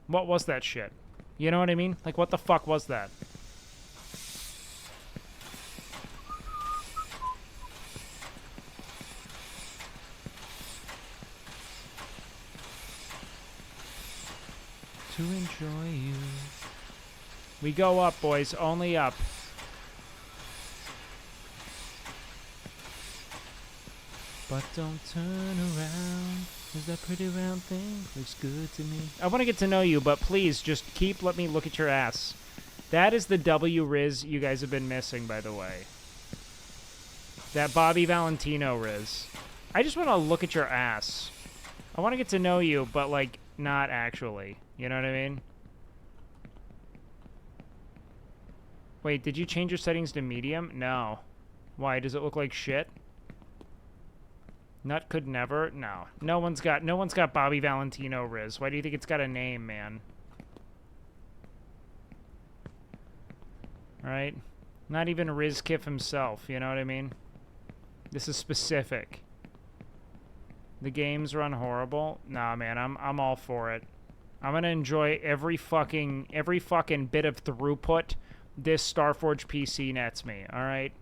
What was that shit? You know what I mean? Like, what the fuck was that? To enjoy you. We go up, boys. Only up. But don't turn around, 'cause that pretty round thing looks good to me. I want to get to know you, but please just let me look at your ass. That is the W Riz you guys have been missing, by the way. That Bobby Valentino Riz. I just want to look at your ass. I want to get to know you, but, like, not actually. You know what I mean? Wait, did you change your settings to medium? No. Why? Does it look like shit? Nut could never? No. No one's got Bobby Valentino Riz. Why do you think it's got a name, man? Right? Not even Riz Kiff himself, you know what I mean? This is specific. The games run horrible? Nah, man, I'm all for it. I'm gonna enjoy every fucking bit of throughput this Starforge PC nets me, alright?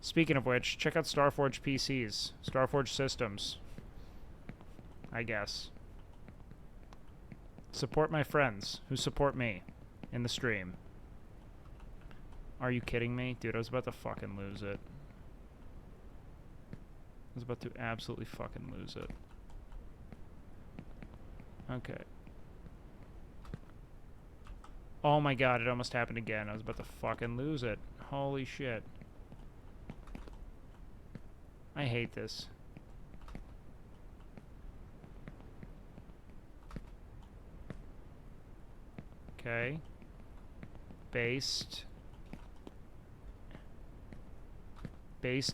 Speaking of which, check out Starforge PCs. Starforge Systems. I guess. Support my friends who support me in the stream. Are you kidding me? Dude, I was about to fucking lose it. I was about to absolutely fucking lose it. Okay. Oh my god, it almost happened again. I was about to fucking lose it. Holy shit. I hate this. Okay. Based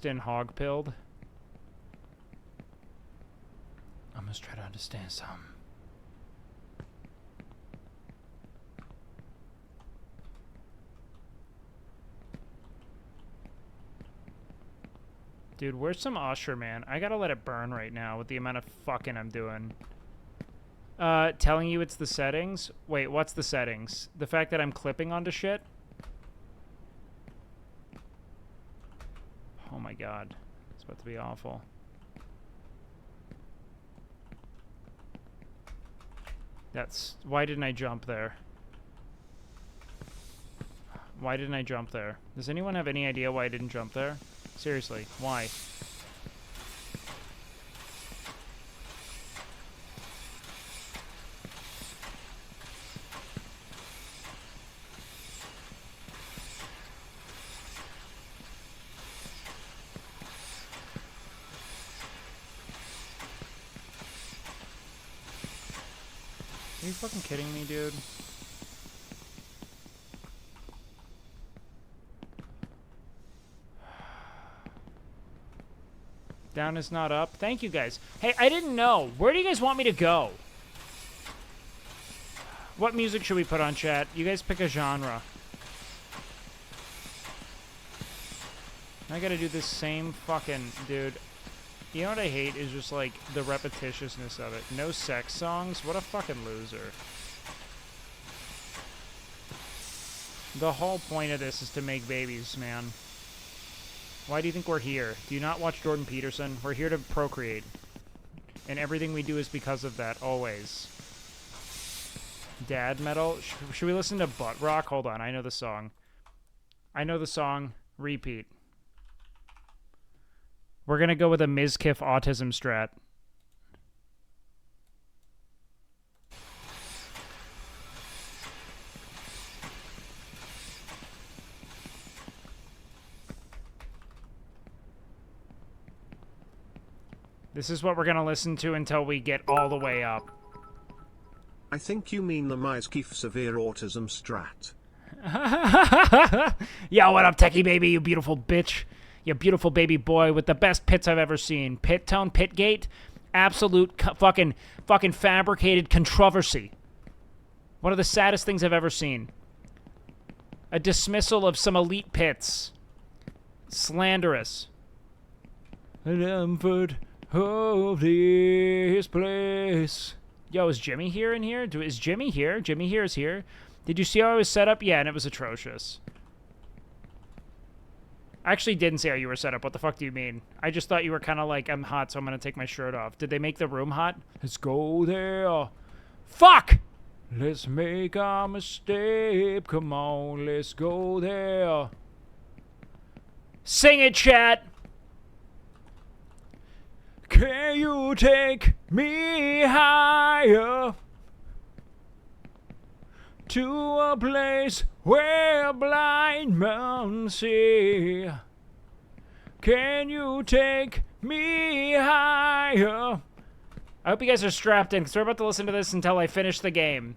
and hog-pilled. I'm just trying to understand some. Dude, where's some Usher, man? I gotta let it burn right now with the amount of fucking I'm doing. Telling you it's the settings? Wait, what's the settings? The fact that I'm clipping onto shit? Oh my god. It's about to be awful. That's... Why didn't I jump there? Why didn't I jump there? Does anyone have any idea why I didn't jump there? Seriously, why? Are you fucking kidding me, dude? Down is not up. Thank you, guys. Hey, I didn't know. Where do you guys want me to go? What music should we put on, chat? You guys pick a genre. I gotta do this same fucking... Dude. You know what I hate is just, like, the repetitiousness of it. No sex songs? What a fucking loser. The whole point of this is to make babies, man. Why do you think we're here? Do you not watch Jordan Peterson? We're here to procreate. And everything we do is because of that, always. Dad metal? Should we listen to Butt Rock? Hold on, I know the song. I know the song. Repeat. We're gonna go with a Mizkif autism strat. This is what we're gonna listen to until we get all the way up. I think you mean the Mizkif severe autism strat. Yo, what up, techie baby, you beautiful bitch. You beautiful baby boy with the best pits I've ever seen. Pit tone, pit gate, absolute fucking fabricated controversy. One of the saddest things I've ever seen. A dismissal of some elite pits. Slanderous. Comfort of this place. Yo, is Jimmy here in here? Is Jimmy here? Jimmy here is here. Did you see how I was set up? Yeah, and it was atrocious. I actually didn't see how you were set up. What the fuck do you mean? I just thought you were kind of like, I'm hot, so I'm going to take my shirt off. Did they make the room hot? Let's go there. Fuck! Let's make a mistake. Come on, let's go there. Sing it, chat! Can you take me higher? To a place where blind men see. Can you take me higher? I hope you guys are strapped in, because we're about to listen to this until I finish the game.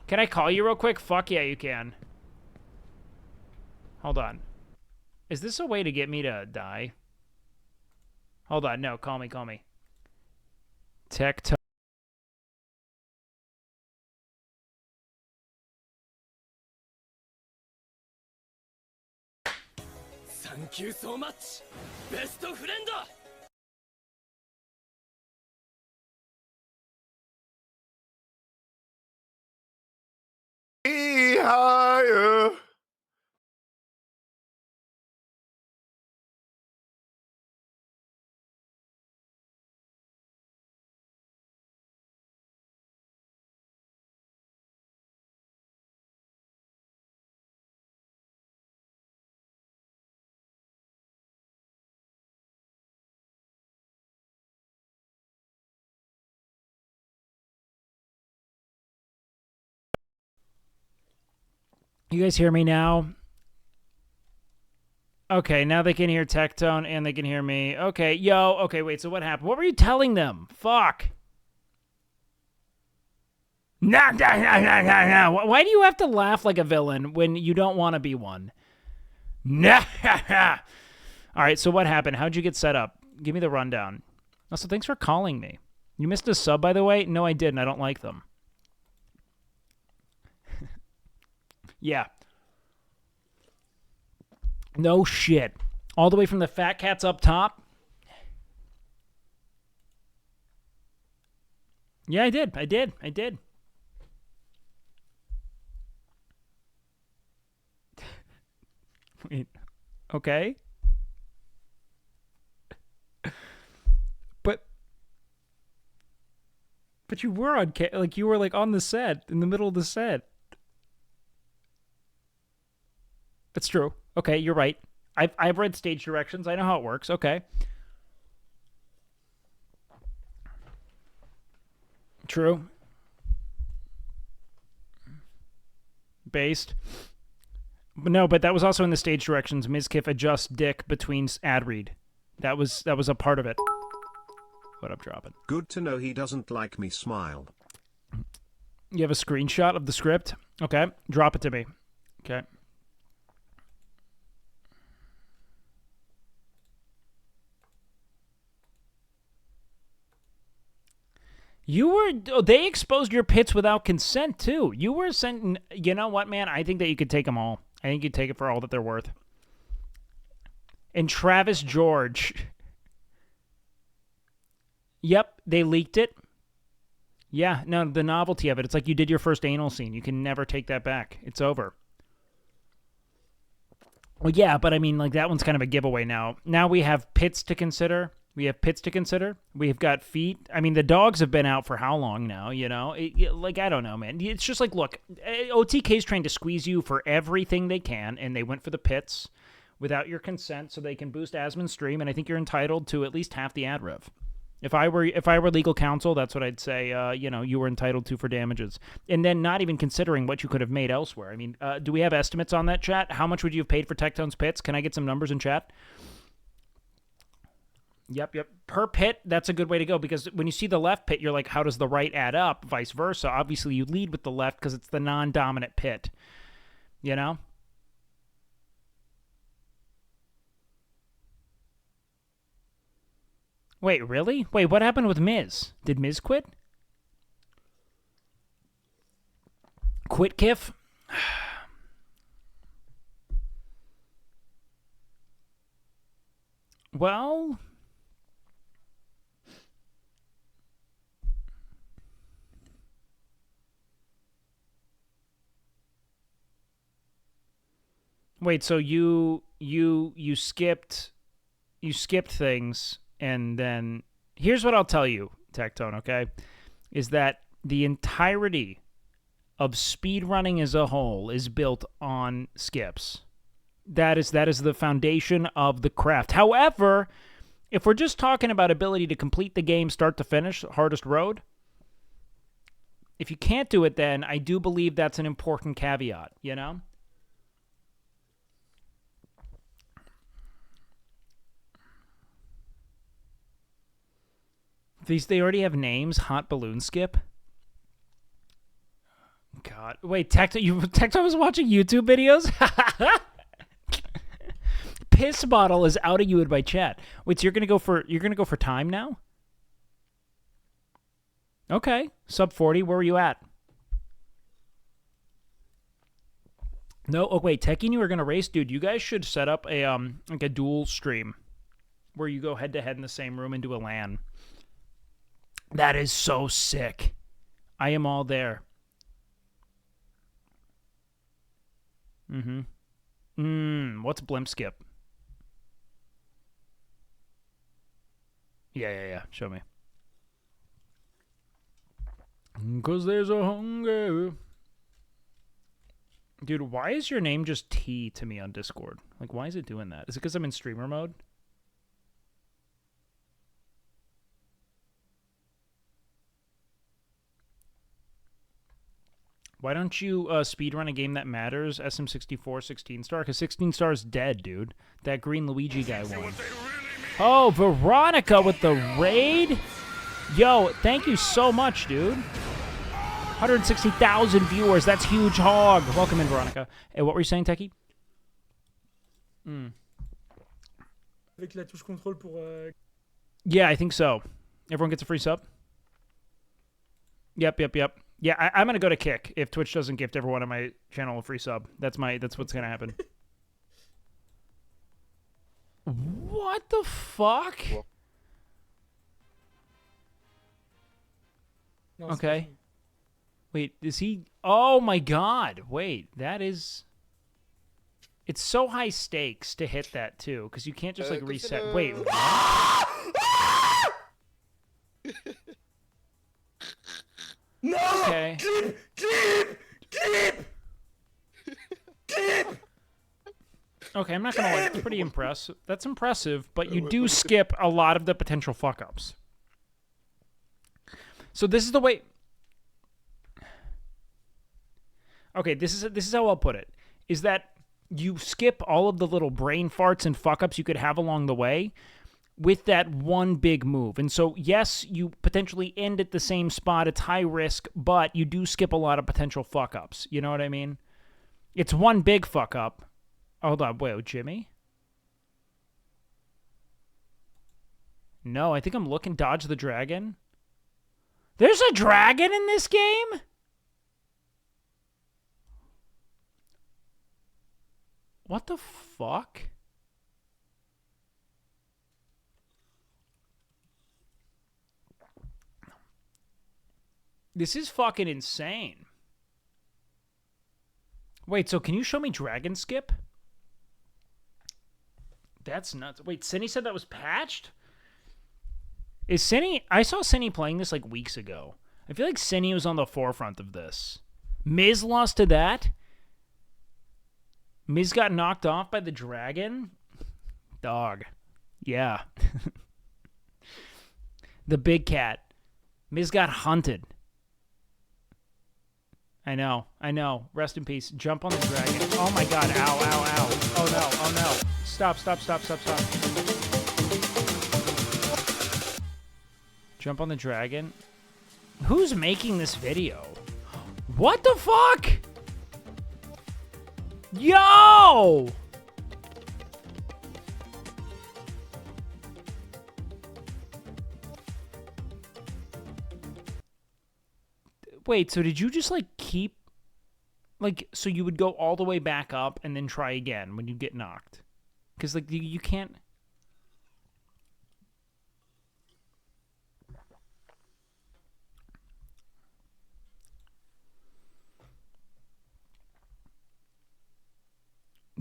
Can I call you real quick? Fuck yeah, you can. Hold on. Is this a way to get me to die? Hold on, no, call me, call me. Tech. Thank you so much, best friend. Higher. You guys hear me now? Okay, now they can hear Tectone and they can hear me. Okay, yo, okay, wait, so what happened? What were you telling them? Fuck. Nah. Why do you have to laugh like a villain when you don't want to be one? Nah. Alright, so what happened? How'd you get set up? Give me the rundown. Also, thanks for calling me. You missed a sub, by the way? No, I didn't. I don't like them. Yeah. No shit. All the way from the fat cats up top? Yeah, I did. Wait. Okay. But you were on, like, you were, like, on the set, in the middle of the set. That's true. Okay, you're right. I've read stage directions. I know how it works. Okay. True. Based. But no, but that was also in the stage directions. Ms. Kiff adjusts dick between ad read. That was a part of it. What I'm dropping. Good to know he doesn't like me smile. You have a screenshot of the script? Okay. Drop it to me. Okay. You were, they exposed your pits without consent, too. You were sent, you know what, man? I think that you could take them all. I think you'd take it for all that they're worth. And Travis George. Yep, they leaked it. Yeah, no, the novelty of it. It's like you did your first anal scene. You can never take that back. It's over. Well, yeah, but I mean, like, that one's kind of a giveaway now. Now we have pits to consider. We've got feet. I mean, the dogs have been out for how long now, you know? Like, I don't know, man. It's just like, look, OTK's trying to squeeze you for everything they can, and they went for the pits without your consent so they can boost Asmon's stream, and I think you're entitled to at least half the ad rev. If I were legal counsel, that's what I'd say, you know, you were entitled to for damages. And then not even considering what you could have made elsewhere. I mean, do we have estimates on that, chat? How much would you have paid for Tectone's pits? Can I get some numbers in chat? Yep. Per pit, that's a good way to go, because when you see the left pit, you're like, how does the right add up? Vice versa. Obviously, you lead with the left because it's the non-dominant pit. You know? Wait, really? Wait, what happened with Miz? Did Miz quit? Quit, Kiff? Well... Wait, so you skipped things, and then here's what I'll tell you, Tectone, okay? Is that the entirety of speedrunning as a whole is built on skips. That is the foundation of the craft. However, if we're just talking about ability to complete the game start to finish, hardest road, if you can't do it, then I do believe that's an important caveat, you know? They already have names. Hot balloon skip. God, wait, Tecto was watching YouTube videos. Piss bottle is outing you in my chat. Wait, so you're gonna go for time now? Okay, sub 40. Where were you at? No. Oh wait, Techie and you are gonna race, dude. You guys should set up a like a dual stream where you go head to head in the same room and do a LAN. That is so sick. I am all there. What's blimp skip? Yeah. Show me. 'Cause there's a hunger. Dude, why is your name just T to me on Discord? Like, why is it doing that? Is it because I'm in streamer mode? Why don't you speedrun a game that matters? SM64 16 star? Because 16 star is dead, dude. That green Luigi guy won. Oh, Veronica with the raid? Yo, thank you so much, dude. 160,000 viewers. That's huge hog. Welcome in, Veronica. Hey, what were you saying, Techie? Avec la touche contrôle pour, Yeah, I think so. Everyone gets a free sub? Yep. Yeah, I'm going to go to Kick if Twitch doesn't gift everyone on my channel a free sub. That's what's going to happen. What the fuck? Okay. Wait, is he... Oh my god. Wait, that is... It's so high stakes to hit that too, because you can't just like reset. Wait, what? No! Okay. Keep! Okay, I'm not gonna lie, it's pretty impressive. That's impressive, but you do skip a lot of the potential fuck-ups. So this is the way... Okay, this is how I'll put it. Is that you skip all of the little brain farts and fuck-ups you could have along the way with that one big move. And so, yes, you potentially end at the same spot. It's high risk, but you do skip a lot of potential fuck-ups. You know what I mean? It's one big fuck-up. Hold on, wait, Jimmy? No, I think I'm looking. Dodge the dragon. There's a dragon in this game? What the fuck? This is fucking insane. Wait, so can you show me Dragon Skip? That's nuts. Wait, Cinny said that was patched? Is Cinny... I saw Cinny playing this like weeks ago. I feel like Cinny was on the forefront of this. Miz lost to that? Miz got knocked off by the dragon? Dog. Yeah. The big cat. Miz got hunted. I know. Rest in peace. Jump on the dragon. Oh my god. Ow, ow, ow. Oh no. Stop. Jump on the dragon. Who's making this video? What the fuck? Yo! Wait, so did you just like keep... Like, so you would go all the way back up and then try again when you get knocked? Because, like, you can't...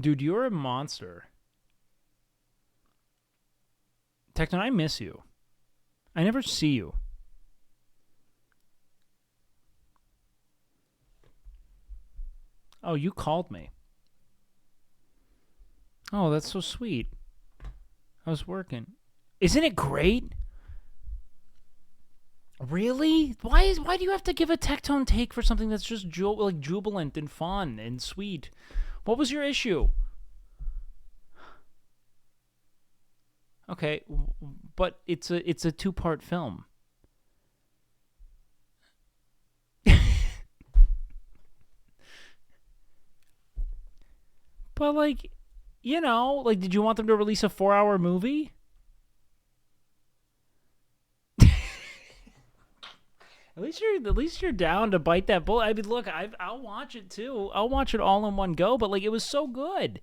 Dude, you're a monster. Tecton, I miss you. I never see you. Oh, you called me. Oh, that's so sweet. I was working. Isn't it great? Really? Why do you have to give a Tectone take for something that's just jubilant and fun and sweet? What was your issue? Okay, but it's a two-part film. But like, you know, like, did you want them to release a 4-hour movie? At least you're down to bite that bullet. I mean, look, I'll watch it too. I'll watch it all in one go. But like, it was so good.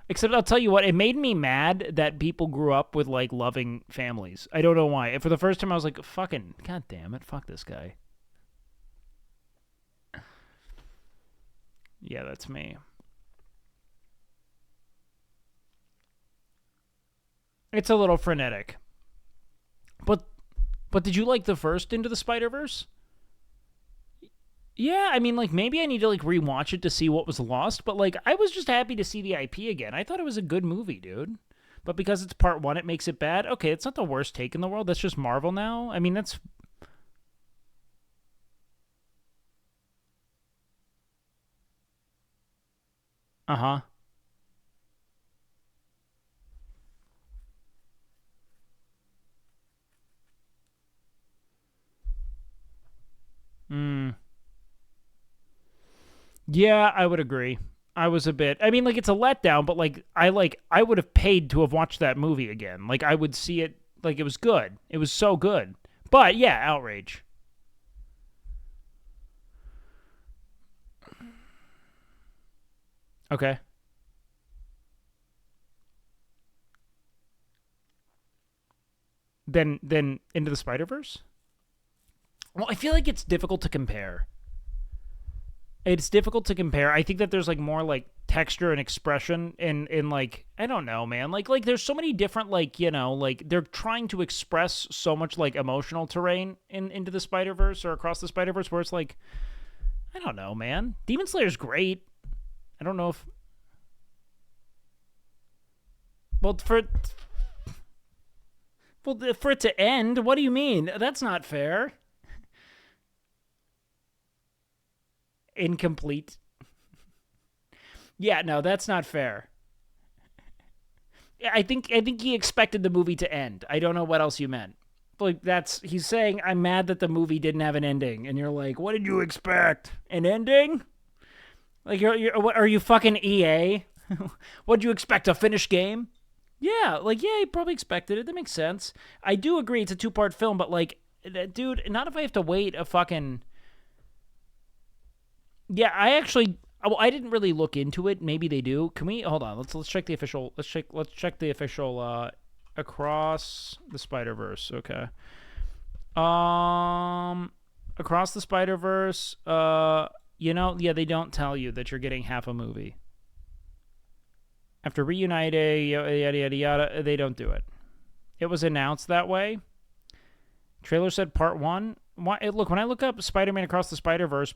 Except I'll tell you what, it made me mad that people grew up with like loving families. I don't know why. And for the first time, I was like, fucking, god damn it, fuck this guy. Yeah, that's me. It's a little frenetic. But did you like the first Into the Spider-Verse? Yeah, I mean, like, maybe I need to, like, rewatch it to see what was lost, but, like, I was just happy to see the IP again. I thought it was a good movie, dude. But because it's part one, it makes it bad? Okay, it's not the worst take in the world. That's just Marvel now. I mean, that's... Uh-huh. Yeah, I would agree. I was a bit... I mean, like, it's a letdown, but, like, I would have paid to have watched that movie again. Like, I would see it... Like, it was good. It was so good. But, yeah, outrage. Okay. Then Into the Spider-Verse? Well, I feel like it's difficult to compare. It's difficult to compare. I think that there's like more like texture and expression in like, I don't know, man. Like there's so many different like, you know, like they're trying to express so much like emotional terrain into the Spider-Verse or across the Spider-Verse where it's like, I don't know, man. Demon Slayer's great. I don't know if for it to end, what do you mean? That's not fair. Incomplete. Yeah, no, that's not fair. I think he expected the movie to end. I don't know what else you meant. Like he's saying I'm mad that the movie didn't have an ending, and you're like, what did you expect? An ending? Like what are you fucking EA? What'd you expect, a finished game? Yeah, like yeah, he probably expected it. That makes sense. I do agree it's a 2-part film, but like, dude, not if I have to wait a fucking. Yeah, I didn't really look into it. Maybe they do. Can we hold on? Let's check the official. Let's check the official Across the Spider-Verse. Okay. Across the Spider-Verse. You know, yeah, they don't tell you that you're getting half a movie. After reuniting, yada yada yada, they don't do it. It was announced that way. Trailer said part 1. Look, when I look up Spider-Man Across the Spider-Verse,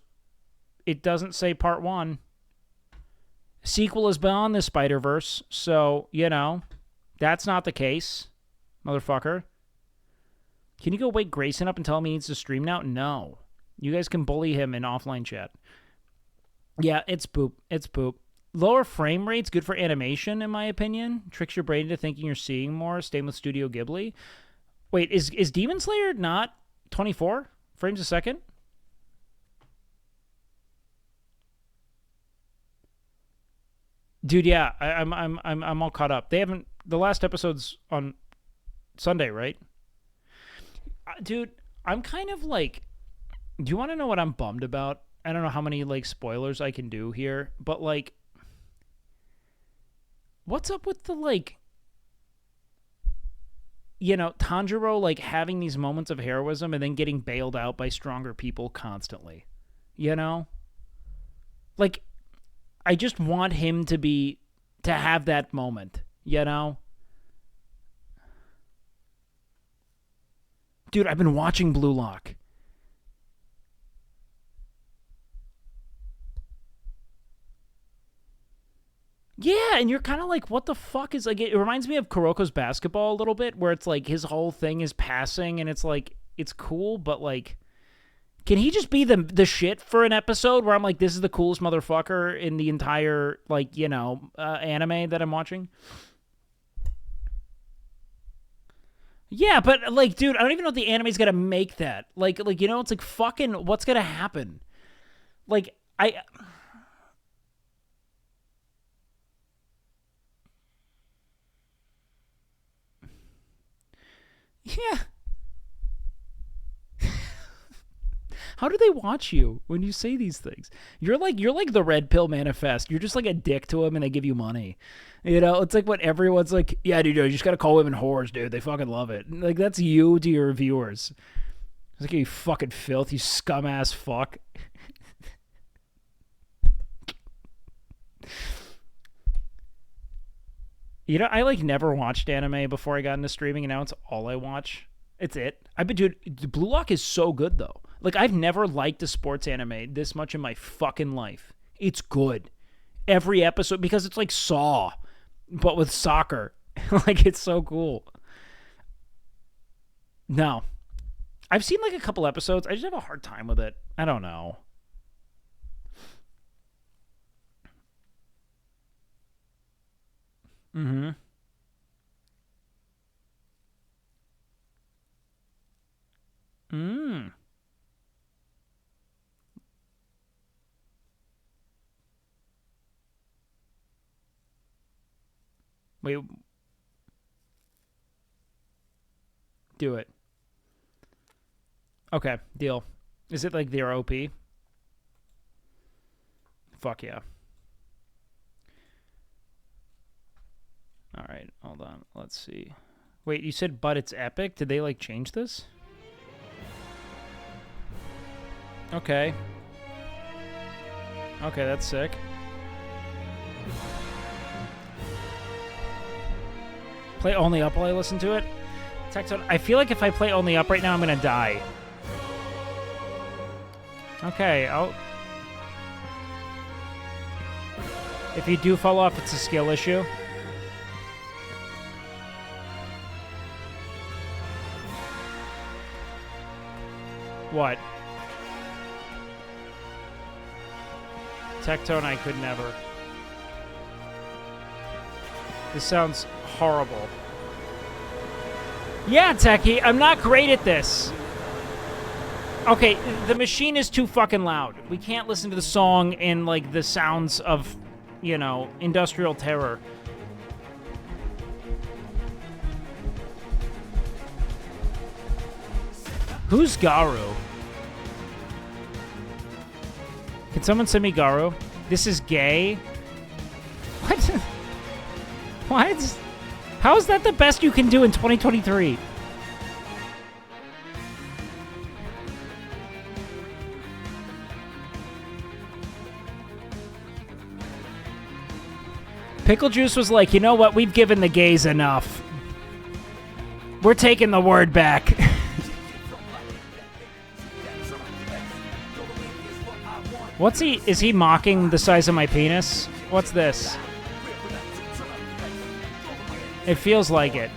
it doesn't say part 1. Sequel is beyond the Spider-Verse, so, you know, that's not the case, motherfucker. Can you go wake Grayson up and tell him he needs to stream now? No. You guys can bully him in offline chat. Yeah, it's poop. It's poop. Lower frame rates, good for animation, in my opinion. Tricks your brain into thinking you're seeing more. Stay with Studio Ghibli. Wait, is Demon Slayer not 24 frames a second? Dude, yeah, I'm all caught up. They haven't. The last episode's on Sunday, right? Dude, I'm kind of like. Do you want to know what I'm bummed about? I don't know how many like spoilers I can do here, but like, what's up with the like? You know, Tanjiro like having these moments of heroism and then getting bailed out by stronger people constantly. You know, like. I just want him to have that moment, you know? Dude, I've been watching Blue Lock. Yeah, and you're kind of like, what the fuck is, like, it reminds me of Kuroko's Basketball a little bit, where it's like his whole thing is passing, and it's like, it's cool, but like, can he just be the shit for an episode where I'm like, this is the coolest motherfucker in the entire, like, you know, anime that I'm watching? Yeah, but, like, dude, I don't even know if the anime's gonna make that. Like, you know, it's like, fucking, what's gonna happen? Like, Yeah. How do they watch you when you say these things? You're like the Red Pill Manifest. You're just like a dick to them and they give you money. You know, it's like what everyone's like, yeah, dude, you just got to call women whores, dude. They fucking love it. Like, that's you to your viewers. It's like, you fucking filth, you scum ass fuck. You know, I like never watched anime before I got into streaming, and now it's all I watch. It's it. Dude, Blue Lock is so good though. Like, I've never liked a sports anime this much in my fucking life. It's good. Every episode, because it's like Saw, but with soccer. Like, it's so cool. No. I've seen like a couple episodes. I just have a hard time with it. I don't know. Mm-hmm. Mm. Wait. Do it. Okay, deal. Is it like their OP? Fuck yeah. All right, hold on. Let's see. Wait, you said but it's epic? Did they like change this? Okay. Okay, that's sick. Play only up while I listen to it? Tectone, I feel like if I play only up right now, I'm gonna die. Okay, I'll... If you do fall off, it's a skill issue. What? Tectone, I could never. This sounds horrible. Yeah, Techie, I'm not great at this. Okay, the machine is too fucking loud. We can't listen to the song and, like, the sounds of, you know, industrial terror. Who's Garu? Can someone send me Garu? This is gay? What? What? How is that the best you can do in 2023? Pickle Juice was like, you know what? We've given the gays enough. We're taking the word back. What's he? Is he mocking the size of my penis? What's this? It feels like it.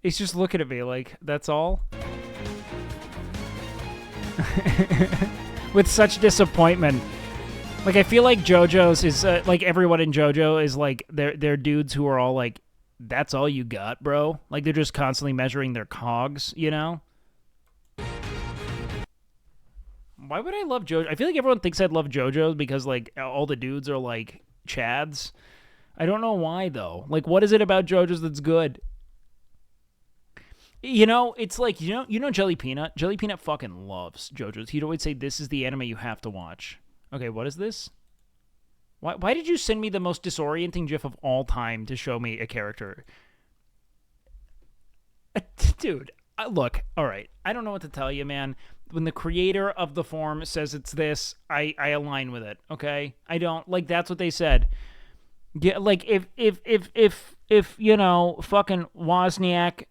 He's just looking at me like, that's all? With such disappointment. Like, I feel like JoJo's is, like, everyone in JoJo is, like, they're dudes who are all, like, that's all you got, bro? Like, they're just constantly measuring their cogs, you know? Why would I love JoJo? I feel like everyone thinks I'd love JoJo because, like, all the dudes are, like, chads. I don't know why, though. Like, what is it about JoJo's that's good? You know, it's like, you know Jelly Peanut? Jelly Peanut fucking loves JoJo's. He'd always say, this is the anime you have to watch. Okay, what is this? Why did you send me the most disorienting GIF of all time to show me a character? Dude, look, all right. I don't know what to tell you, man. When the creator of the form says it's this, I align with it, okay? I don't, like, that's what they said. Yeah, like, if you know, fucking Wozniak...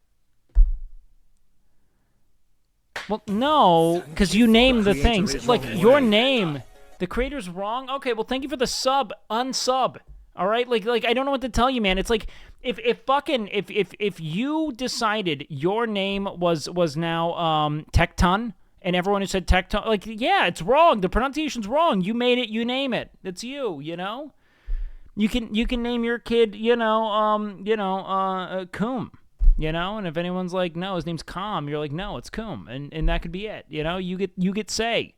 Well, no, because you name the things. Like, your name... The creator's wrong? Okay, well, thank you for the sub. Unsub. All right? Like I don't know what to tell you, man. It's like, if you decided your name was now Tecton, and everyone who said Tecton, like, yeah, it's wrong. The pronunciation's wrong. You made it. You name it. It's you. You know. You can name your kid. Coom. You know. And if anyone's like, no, his name's Com, you're like, no, it's Coom, and that could be it. You know. You get say.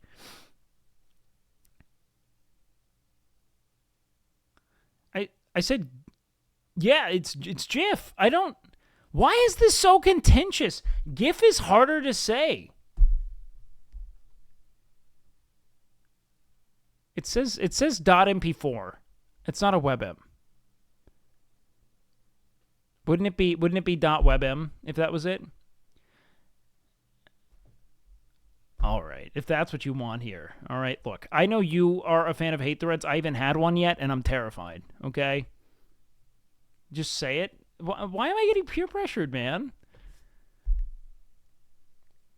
I said, yeah, it's GIF. I don't... Why is this so contentious? GIF is harder to say. It says .mp4. It's not a WebM. Wouldn't it be .webm if that was it? All right, if that's what you want here. All right, look, I know you are a fan of hate threads. I haven't had one yet, and I'm terrified, okay? Just say it. Why am I getting peer pressured, man?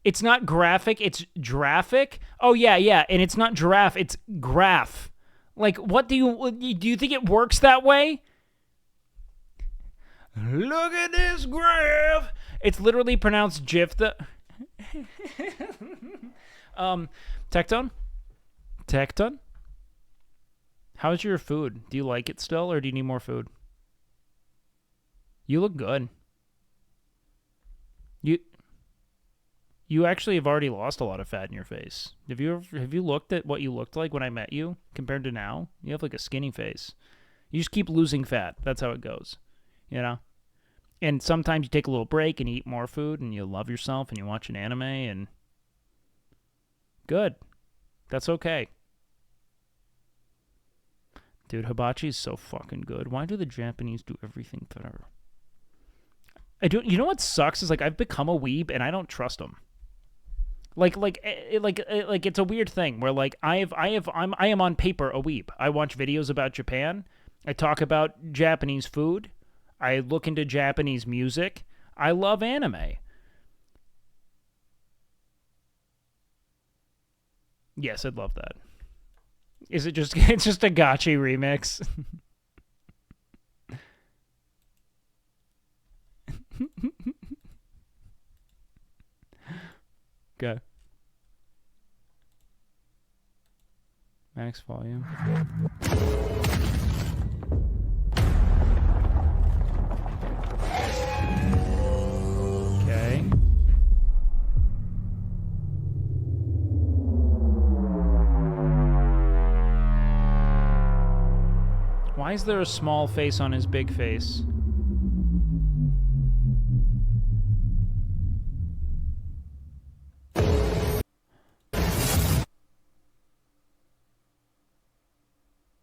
It's not graphic, it's graphic. Oh, yeah, and it's not giraffe, it's graph. Like, what do you think it works that way? Look at this graph. It's literally pronounced GIF. Tecton? How's your food? Do you like it still, or do you need more food? You look good. You actually have already lost a lot of fat in your face. Have you looked at what you looked like when I met you compared to now? You have like a skinny face. You just keep losing fat. That's how it goes. You know? And sometimes you take a little break and eat more food and you love yourself and you watch an anime and... Good. That's okay. Dude, hibachi is so fucking good. Why do the Japanese do everything better? You know what sucks is like I've become a weeb and I don't trust them. Like it's a weird thing where like I am on paper a weeb. I watch videos about Japan. I talk about Japanese food. I look into Japanese music. I love anime. Yes, I'd love that. Is it just it's just a gotchi remix? Okay. Max volume. Okay. Why is there a small face on his big face?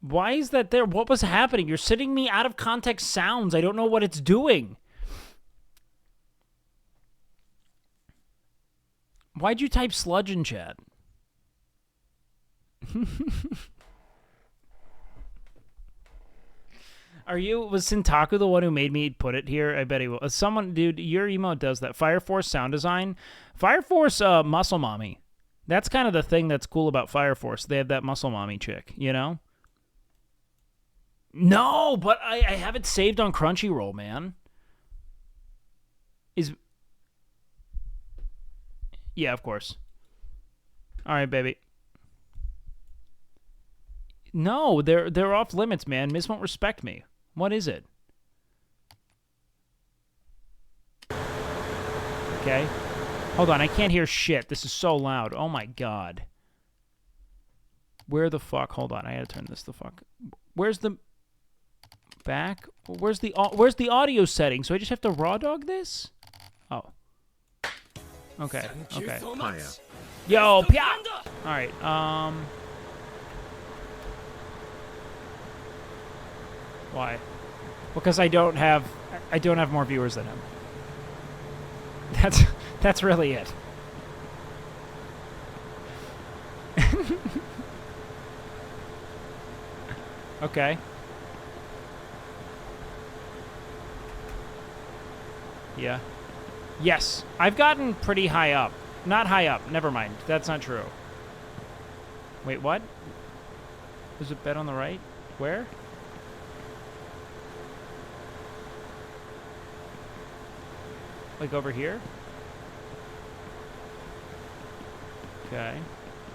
Why is that there? What was happening? You're sending me out of context sounds. I don't know what it's doing. Why'd you type sludge in chat? Was Sintaku the one who made me put it here? I bet he will. Someone, dude, your emote does that. Fire Force sound design. Fire Force muscle mommy. That's kind of the thing that's cool about Fire Force. They have that muscle mommy chick, you know? No, but I have it saved on Crunchyroll, man. Yeah, of course. All right, baby. No, they're off limits, man. Miss won't respect me. What is it? Okay. Hold on, I can't hear shit. This is so loud. Oh my god. Where the fuck? Hold on, I gotta turn this the fuck. Where's the back? Where's the audio setting? So I just have to raw dog this? Oh. Okay. Okay. Yo, pia! All right. Why? Because I don't have more viewers than him. That's really it. Okay. Yeah. Yes, I've gotten pretty high up. Not high up. Never mind. That's not true. Wait, what? There's a bed on the right? Where? Like over here? Okay.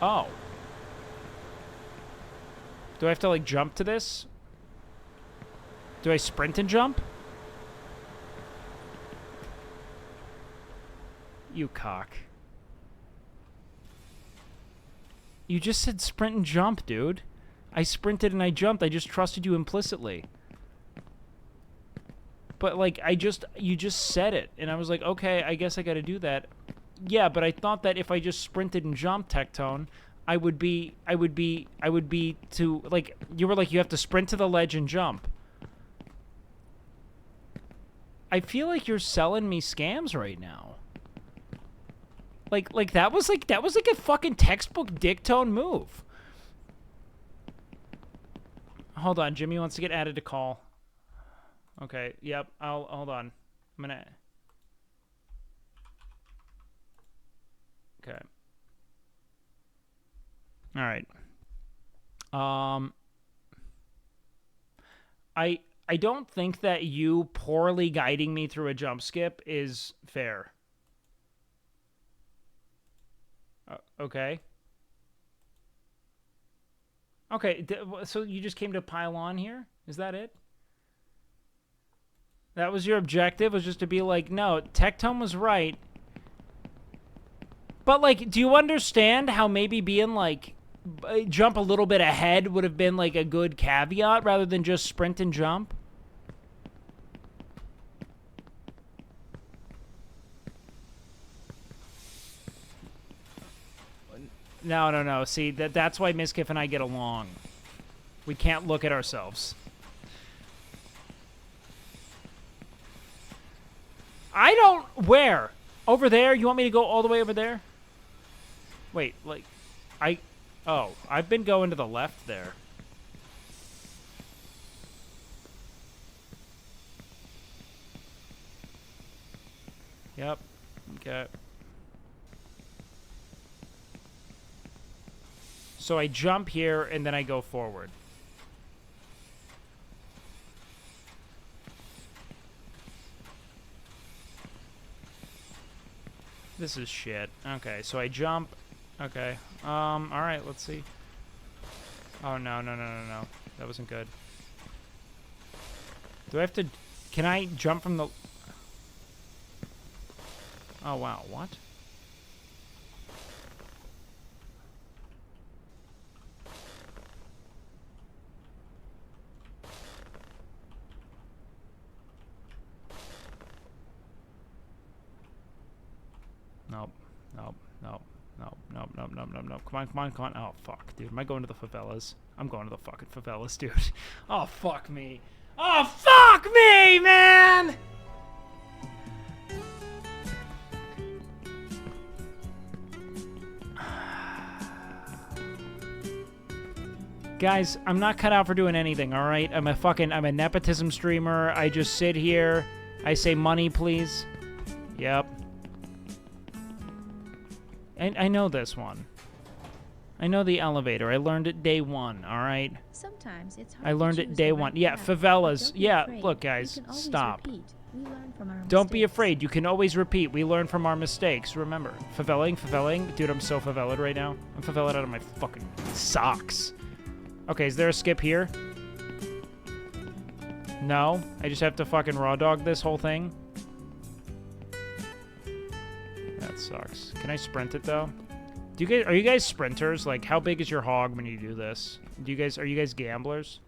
Oh. Do I have to like jump to this? Do I sprint and jump? You cock. You just said sprint and jump, dude. I sprinted and I jumped. I just trusted you implicitly. But like you just said it and I was like, okay, I guess I got to do that. Yeah, but I thought that if I just sprinted and jumped, Tectone, I would be to like you were like you have to sprint to the ledge and jump. I feel like you're selling me scams right now. Like that was like a fucking textbook Dictone move. Hold on, Jimmy wants to get added to call. Okay, yep, hold on. I'm gonna... Okay. Alright. I don't think that you poorly guiding me through a jump skip is fair. Okay. Okay, so you just came to pile on here? Is that it? That was your objective, was just to be like, no, Tectone was right. But, like, do you understand how maybe being, like, jump a little bit ahead would have been, like, a good caveat rather than just sprint and jump? No. See, that's why Miskiff and I get along. We can't look at ourselves. I don't... Where? Over there? You want me to go all the way over there? Wait, like... Oh, I've been going to the left there. Yep. Okay. So I jump here, and then I go forward. This is shit. Okay, so I jump. Okay. Alright, let's see. Oh, no. That wasn't good. Do I have to... Can I jump from the... Oh, wow. What? Nope. Come on. Oh, fuck, dude. Am I going to the favelas? I'm going to the fucking favelas, dude. Oh, fuck me. Oh, fuck me, man! Guys, I'm not cut out for doing anything, alright? I'm a nepotism streamer. I just sit here. I say money, please. Yep. I know this one. I know the elevator. I learned it day one, alright? Sometimes it's hard I learned it day one. Yeah, favelas. Yeah, look, guys, stop. Don't be afraid. You can always repeat. We learn from our mistakes. Remember, faveling. Dude, I'm so faveled right now. I'm faveled out of my fucking socks. Okay, is there a skip here? No? I just have to fucking raw dog this whole thing? That sucks. Can I sprint it, though? Are you guys sprinters? Like, how big is your hog when you do this? Are you guys gamblers?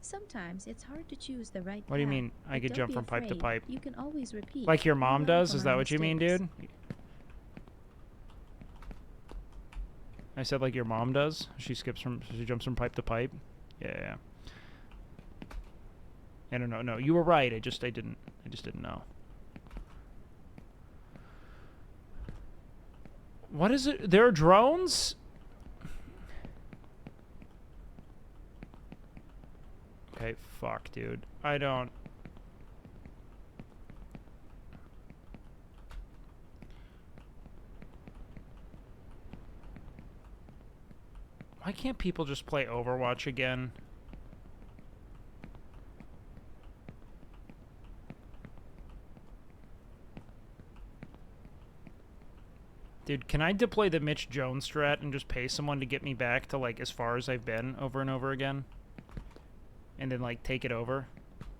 Sometimes it's hard to choose the right path. What do you mean? I could jump from pipe to pipe. You can always repeat. Like your mom does? Is that what you mean, dude? I said like your mom does. She jumps from pipe to pipe. Yeah. I don't know. No, you were right. I just didn't know. What is it? There are drones? Okay, fuck, dude. I don't... Why can't people just play Overwatch again? Dude, can I deploy the Mitch Jones strat and just pay someone to get me back to, like, as far as I've been over and over again? And then, like, take it over?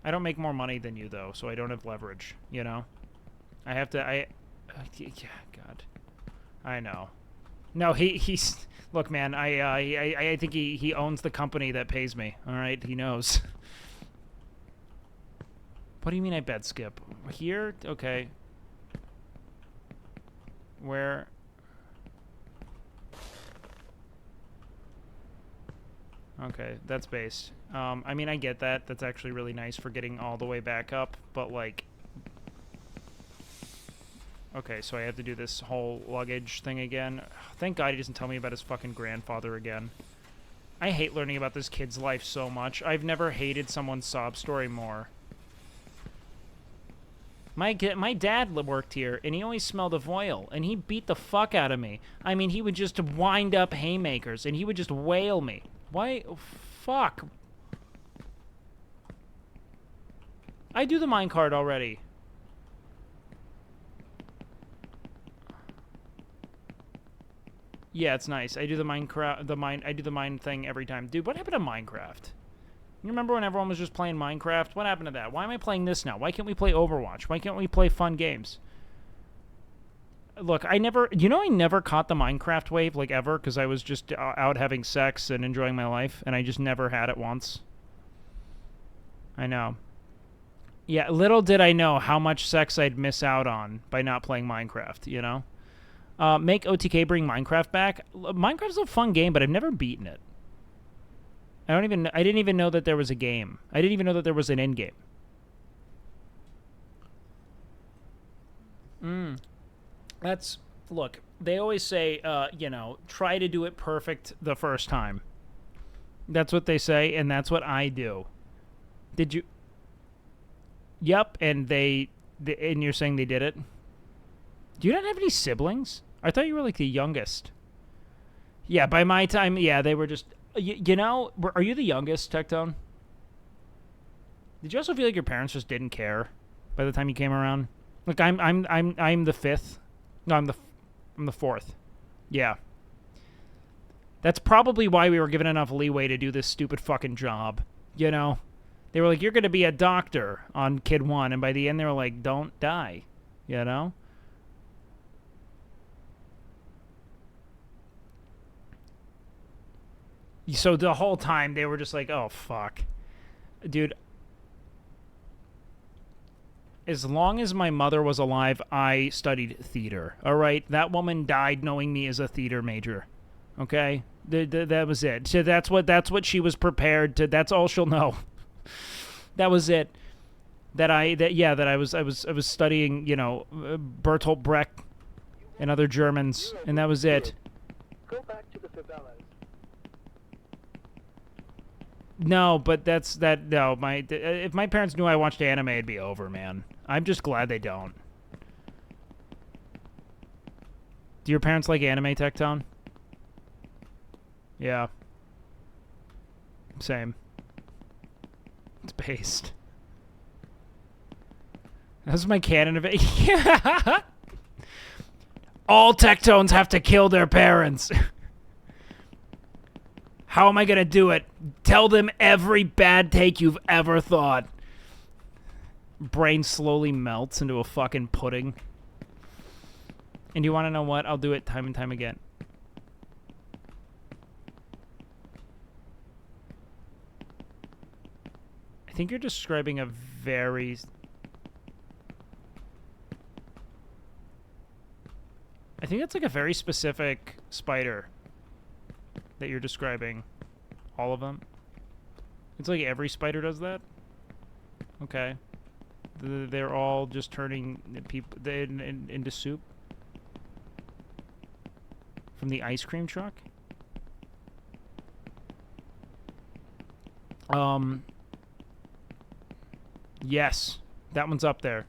I don't make more money than you, though, so I don't have leverage, you know? I have to, yeah, God. I know. No, he's... Look, man, I think he owns the company that pays me, alright? He knows. What do you mean I bet skip? Here? Okay. Where... Okay, that's base. I mean, I get that. That's actually really nice for getting all the way back up, but, like... Okay, so I have to do this whole luggage thing again. Thank God he doesn't tell me about his fucking grandfather again. I hate learning about this kid's life so much. I've never hated someone's sob story more. My dad worked here, and he always smelled of oil, and he beat the fuck out of me. I mean, he would just wind up haymakers, and he would just wail me. Why? Oh, fuck. I do the minecart already. Yeah, it's nice. I do the mine thing every time. Dude, what happened to Minecraft? You remember when everyone was just playing Minecraft? What happened to that? Why am I playing this now? Why can't we play Overwatch? Why can't we play fun games? Look, I never caught the Minecraft wave, like, ever, because I was just out having sex and enjoying my life, and I just never had it once. I know. Yeah, little did I know how much sex I'd miss out on by not playing Minecraft, you know? Make OTK bring Minecraft back. Minecraft's a fun game, but I've never beaten it. I didn't even know that there was a game. I didn't even know that there was an end game. That's, look, they always say, you know, try to do it perfect the first time. That's what they say, and that's what I do. Did you? Yep, and and you're saying they did it? Do you not have any siblings? I thought you were like the youngest. Yeah, by my time, yeah, they were just, you know, are you the youngest, Tectone? Did you also feel like your parents just didn't care by the time you came around? Like I'm the fifth. No, I'm the fourth. Yeah. That's probably why we were given enough leeway to do this stupid fucking job. You know? They were like, you're gonna be a doctor on Kid 1, and by the end they were like, don't die. You know? So the whole time they were just like, oh fuck. Dude, as long as my mother was alive, I studied theater. All right? That woman died knowing me as a theater major. Okay? That was it. So that's what she was prepared to, that's all she'll know. That was it. That I was studying, you know, Bertolt Brecht and other Germans, and that was it. Go back to the favelas. No, but if my parents knew I watched anime, it'd be over, man. I'm just glad they don't. Do your parents like anime, Tectone? Yeah. Same. It's based. That's my canon of it. All Tectones have to kill their parents. How am I gonna do it? Tell them every bad take you've ever thought. Brain slowly melts into a fucking pudding. And you want to know what? I'll do it time and time again. I think you're describing a very... I think that's like a very specific spider that you're describing. All of them. It's like every spider does that? Okay. They're all just turning people into soup? From the ice cream truck? Yes. That one's up there.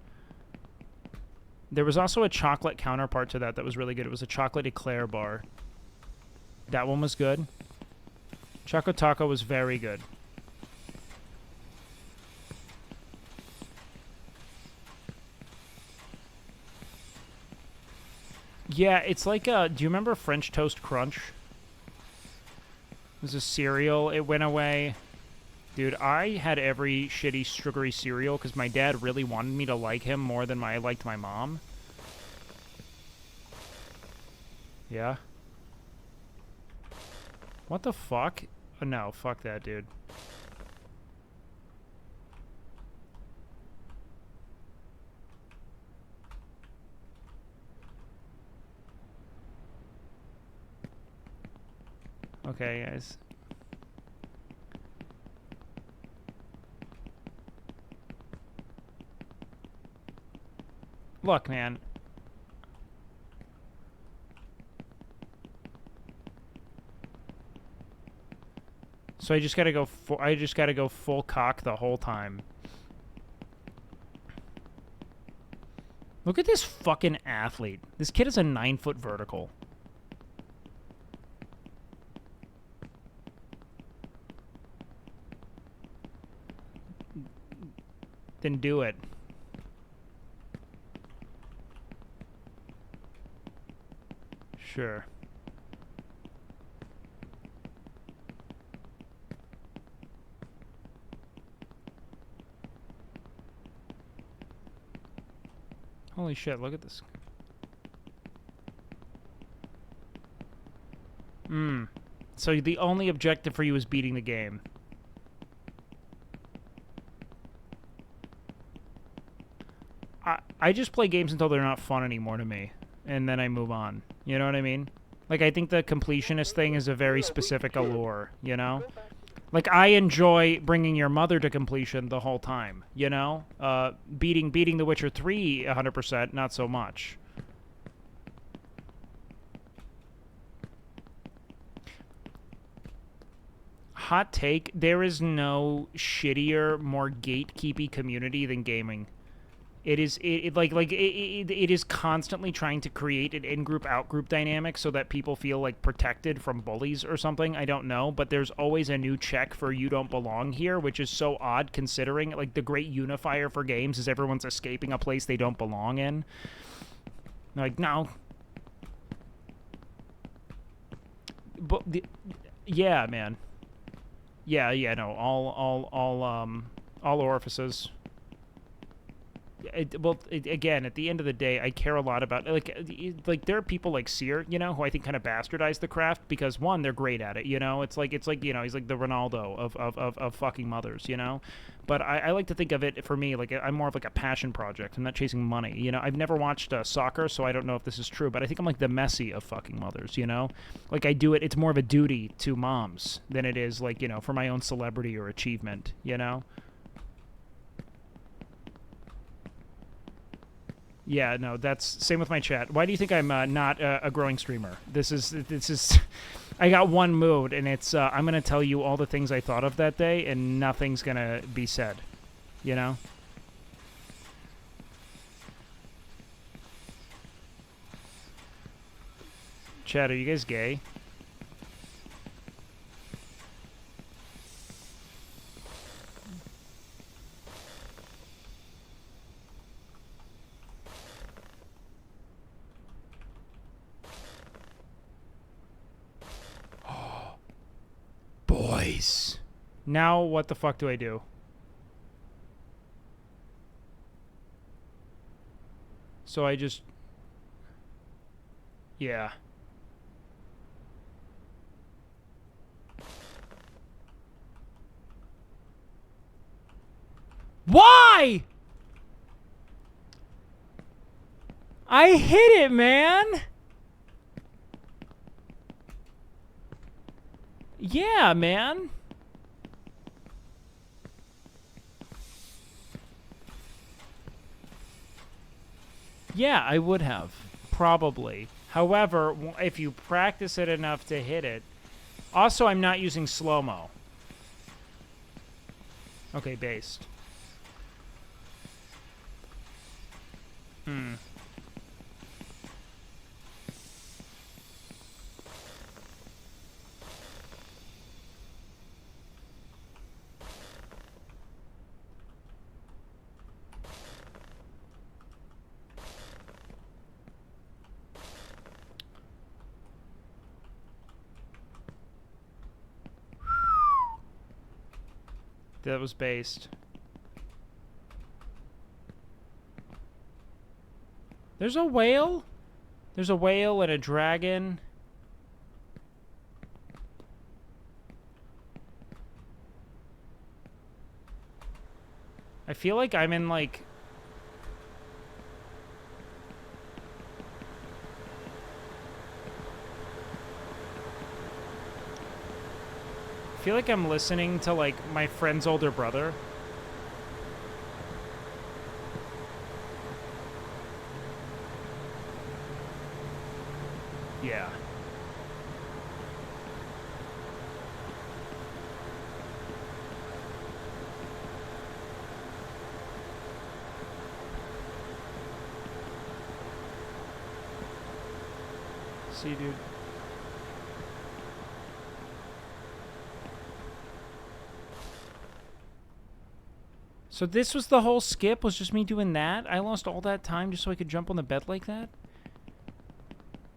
There was also a chocolate counterpart to that was really good. It was a chocolate eclair bar. That one was good. Choco Taco was very good. Yeah, it's like do you remember French Toast Crunch? It was a cereal. It went away. Dude, I had every shitty sugary cereal because my dad really wanted me to like him more than I liked my mom. Yeah. What the fuck? Oh, no, fuck that, dude. Okay, guys. Look, man. So I just gotta go full cock the whole time. Look at this fucking athlete. This kid is a 9-foot vertical. Then do it. Sure. Holy shit, look at this. So the only objective for you is beating the game. I just play games until they're not fun anymore to me, and then I move on. You know what I mean? Like, I think the completionist thing is a very specific allure, you know? Like, I enjoy bringing your mother to completion the whole time, you know? Beating The Witcher 3 100%, not so much. Hot take, there is no shittier, more gatekeepy community than gaming. It is constantly trying to create an in-group, out-group dynamic so that people feel like protected from bullies or something. I don't know, but there's always a new check for you don't belong here, which is so odd considering like the great unifier for games is everyone's escaping a place they don't belong in. Like, no. But yeah, man. Yeah, no. All orifices. Again, at the end of the day, I care a lot about like there are people like Sear, you know, who I think kind of bastardize the craft because one, they're great at it, you know. It's like you know, he's like the Ronaldo of fucking mothers, you know. But I like to think of it for me like I'm more of like a passion project. I'm not chasing money, you know. I've never watched soccer, so I don't know if this is true, but I think I'm like the Messi of fucking mothers, you know. Like I do it. It's more of a duty to moms than it is like, you know, for my own celebrity or achievement, you know. Yeah, no, that's same with my chat. Why do you think I'm not a growing streamer? This is I got one mood, and it's I'm gonna tell you all the things I thought of that day, and nothing's gonna be said. You know. Chat, are you guys gay? Boys. Now what the fuck do I do? So I just... Yeah. Why? I hit it, man. Yeah, man. Yeah, I would have. Probably. However, if you practice it enough to hit it... Also, I'm not using slow-mo. Okay, based. That was based. There's a whale? There's a whale and a dragon. I feel like I'm in, like... I feel like I'm listening to, like, my friend's older brother. Yeah. See, dude. So this was the whole skip, was just me doing that? I lost all that time just so I could jump on the bed like that?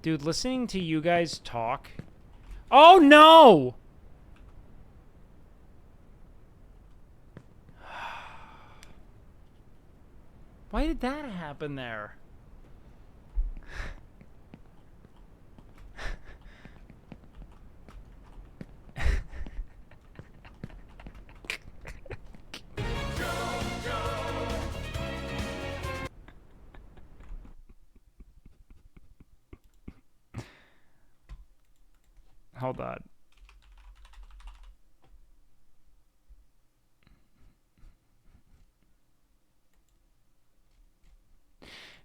Dude, listening to you guys talk... Oh, no! Why did that happen there? Hold on.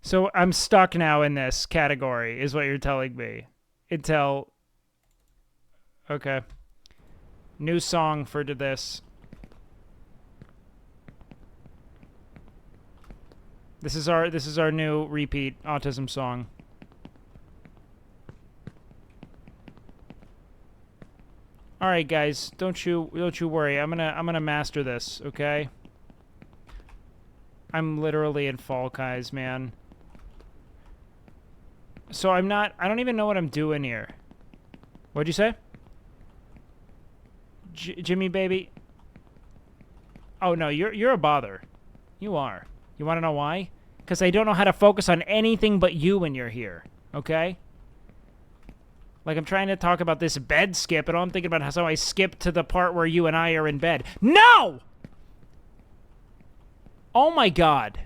So I'm stuck now in this category, is what you're telling me. Until... Okay. New song for this. This is our new repeat autism song. All right, guys, don't you worry. I'm gonna master this, okay? I'm literally in Fall Guys, man. So I don't even know what I'm doing here. What'd you say? Jimmy baby. Oh no, you're a bother. You are. You want to know why? Because I don't know how to focus on anything but you when you're here. Okay? Like, I'm trying to talk about this bed skip, and all I'm thinking about is how I skip to the part where you and I are in bed. No! Oh my god.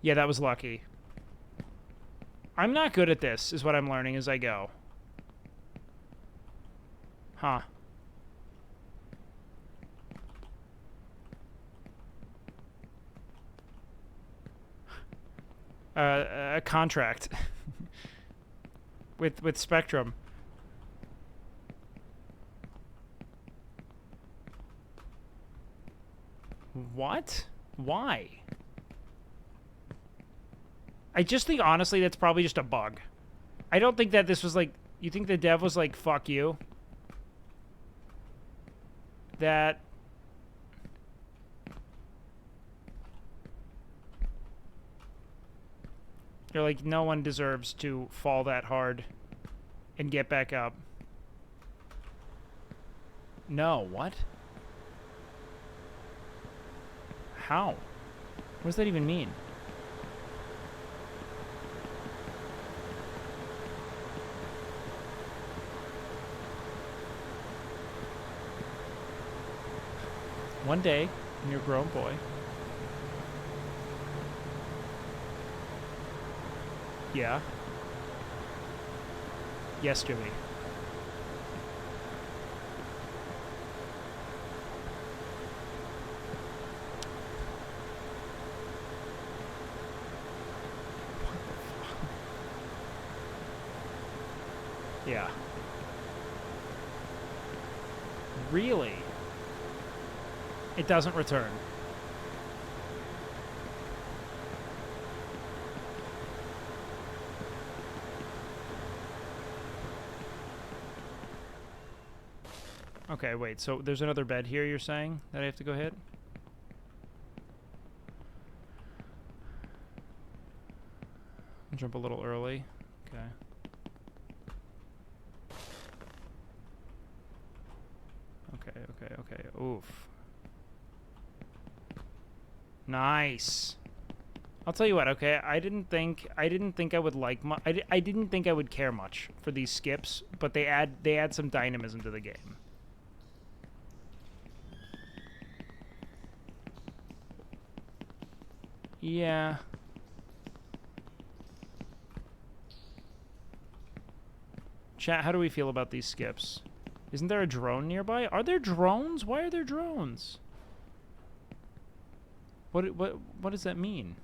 Yeah, that was lucky. I'm not good at this, is what I'm learning as I go. Huh. A contract. with Spectrum. What? Why? I just think, honestly, that's probably just a bug. I don't think that this was like... You think the dev was like, fuck you? That... You're like, no one deserves to fall that hard and get back up. No, what? How? What does that even mean? One day, when you're a grown boy... Yeah. Yes, Jimmy. Yeah. Really? It doesn't return. Okay, wait, so there's another bed here, you're saying, that I have to go hit? I'll jump a little early. Okay. Okay. Oof. Nice. I'll tell you what, okay? I didn't think I would like I didn't think I would care much for these skips, but they add some dynamism to the game. Yeah. Chat, how do we feel about these skips? Isn't there a drone nearby? Are there drones? Why are there drones? What does that mean?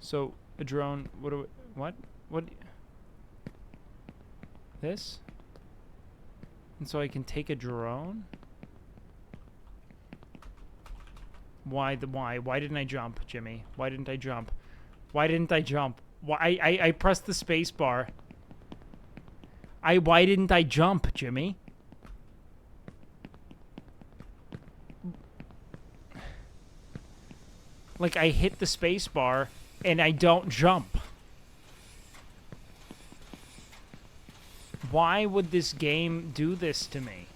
So, a drone, what? This? And so I can take a drone? Why didn't I jump, Jimmy? Why didn't I jump? Why didn't I jump? Why I pressed the space bar. Why didn't I jump, Jimmy? Like, I hit the space bar and I don't jump. Why would this game do this to me?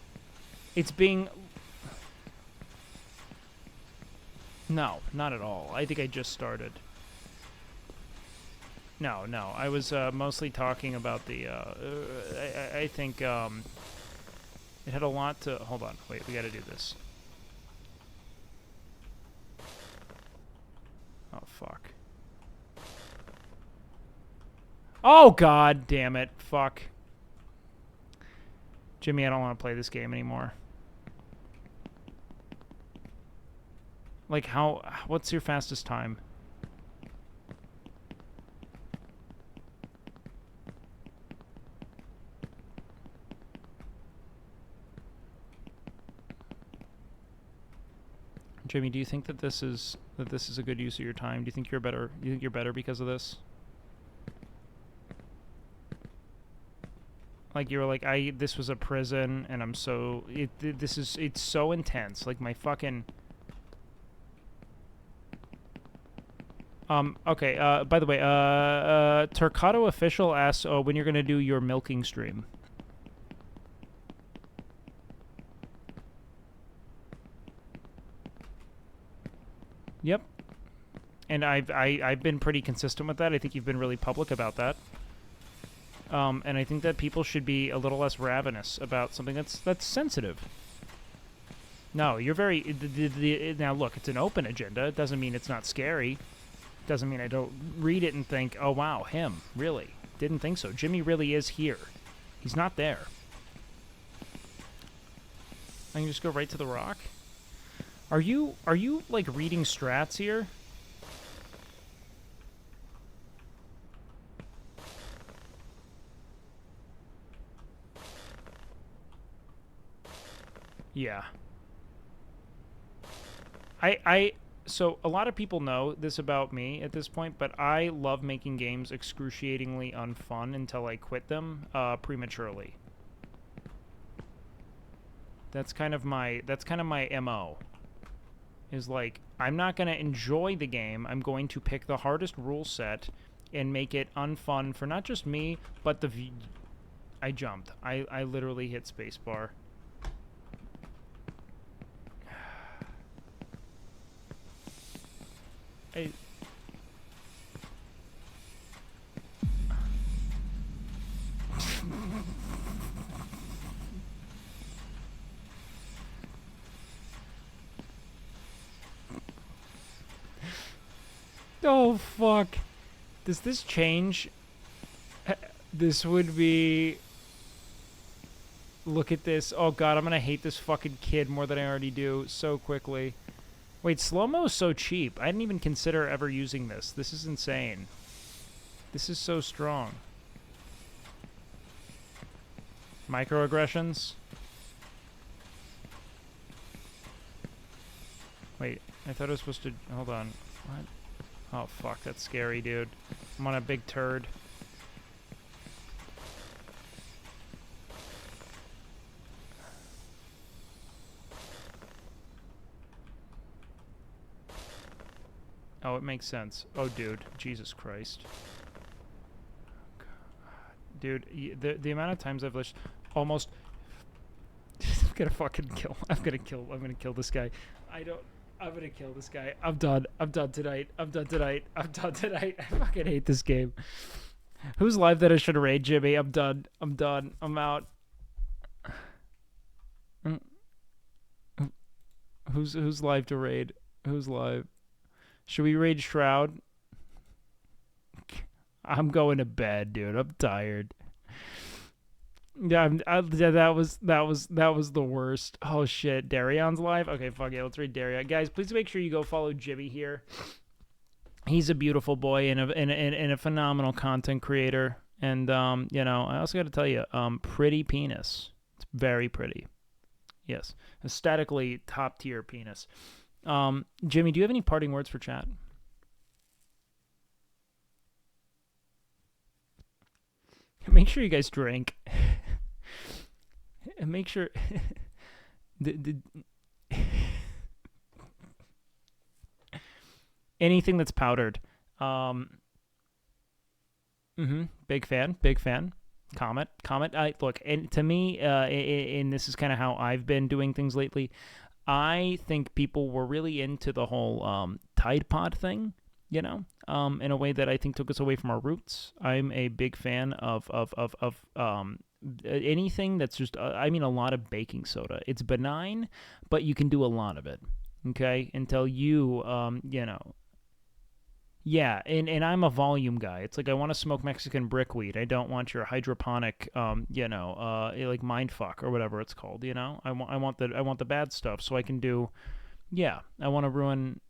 It's being... No, not at all. I think I just started. No, I was mostly talking about the... I think it had a lot to... Hold on, wait, we gotta do this. Oh, fuck. Oh, god damn it. Fuck. Jimmy, I don't want to play this game anymore. Like, what's your fastest time? Jimmy, do you think that this is a good use of your time? Do you think you're better? Do you think you're better because of this? Like you were like, this was a prison, and I'm so it's so intense. Like my fucking. Okay. By the way, Turcado official asks, when you're gonna do your milking stream. Yep. And I've been pretty consistent with that. I think you've been really public about that. And I think that people should be a little less ravenous about something that's sensitive. No, you're very now look, it's an open agenda. It doesn't mean it's not scary. Doesn't mean I don't read it and think, "Oh wow, him, really? Didn't think so. Jimmy really is here. He's not there." I can just go right to the rock. Are you like reading strats here? Yeah. So a lot of people know this about me at this point, but I love making games excruciatingly unfun until I quit them prematurely. That's kind of my MO. Is like, I'm not going to enjoy the game. I'm going to pick the hardest rule set and make it unfun for not just me, but I jumped. I literally hit spacebar. Oh, fuck. Does this change? This would be... Look at this. Oh, God, I'm going to hate this fucking kid more than I already do so quickly. Wait, slow-mo is so cheap. I didn't even consider ever using this. This is insane. This is so strong. Microaggressions? Wait, I thought I was supposed to... Hold on. What? Oh, fuck, that's scary, dude. I'm on a big turd. Oh, it makes sense. Oh, dude. Jesus Christ. Dude, the amount of times I've almost... I'm gonna fucking kill... I'm gonna kill this guy. I'm gonna kill this guy. I'm done. I'm done tonight. I'm done tonight. I'm done tonight. I fucking hate this game. Who's live that I should raid, Jimmy? I'm done. I'm done. I'm out. Who's live to raid? Who's live? Should we raid Shroud? I'm going to bed, dude. I'm tired. Yeah, that was the worst. Oh shit, Darion's live. Okay, fuck it. Let's read Darion, guys. Please make sure you go follow Jimmy here. He's a beautiful boy and a phenomenal content creator. And you know, I also got to tell you, pretty penis. It's very pretty. Yes, aesthetically top tier penis. Jimmy, do you have any parting words for chat? Make sure you guys drink. And make sure anything that's powdered. Big fan. Comment. Look, and to me, and this is kind of how I've been doing things lately. I think people were really into the whole Tide Pod thing, you know, in a way that I think took us away from our roots. I'm a big fan of anything that's just, I mean, a lot of baking soda. It's benign, but you can do a lot of it, okay, until you, you know, yeah, and I'm a volume guy. It's like I want to smoke Mexican brickweed. I don't want your hydroponic, you know, like mindfuck or whatever it's called, you know? I want the bad stuff so I can do Yeah, I want to ruin...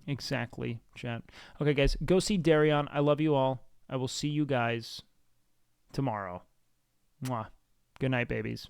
Exactly, chat. Okay, guys, go see Darion. I love you all. I will see you guys tomorrow. Mwah. Good night, babies.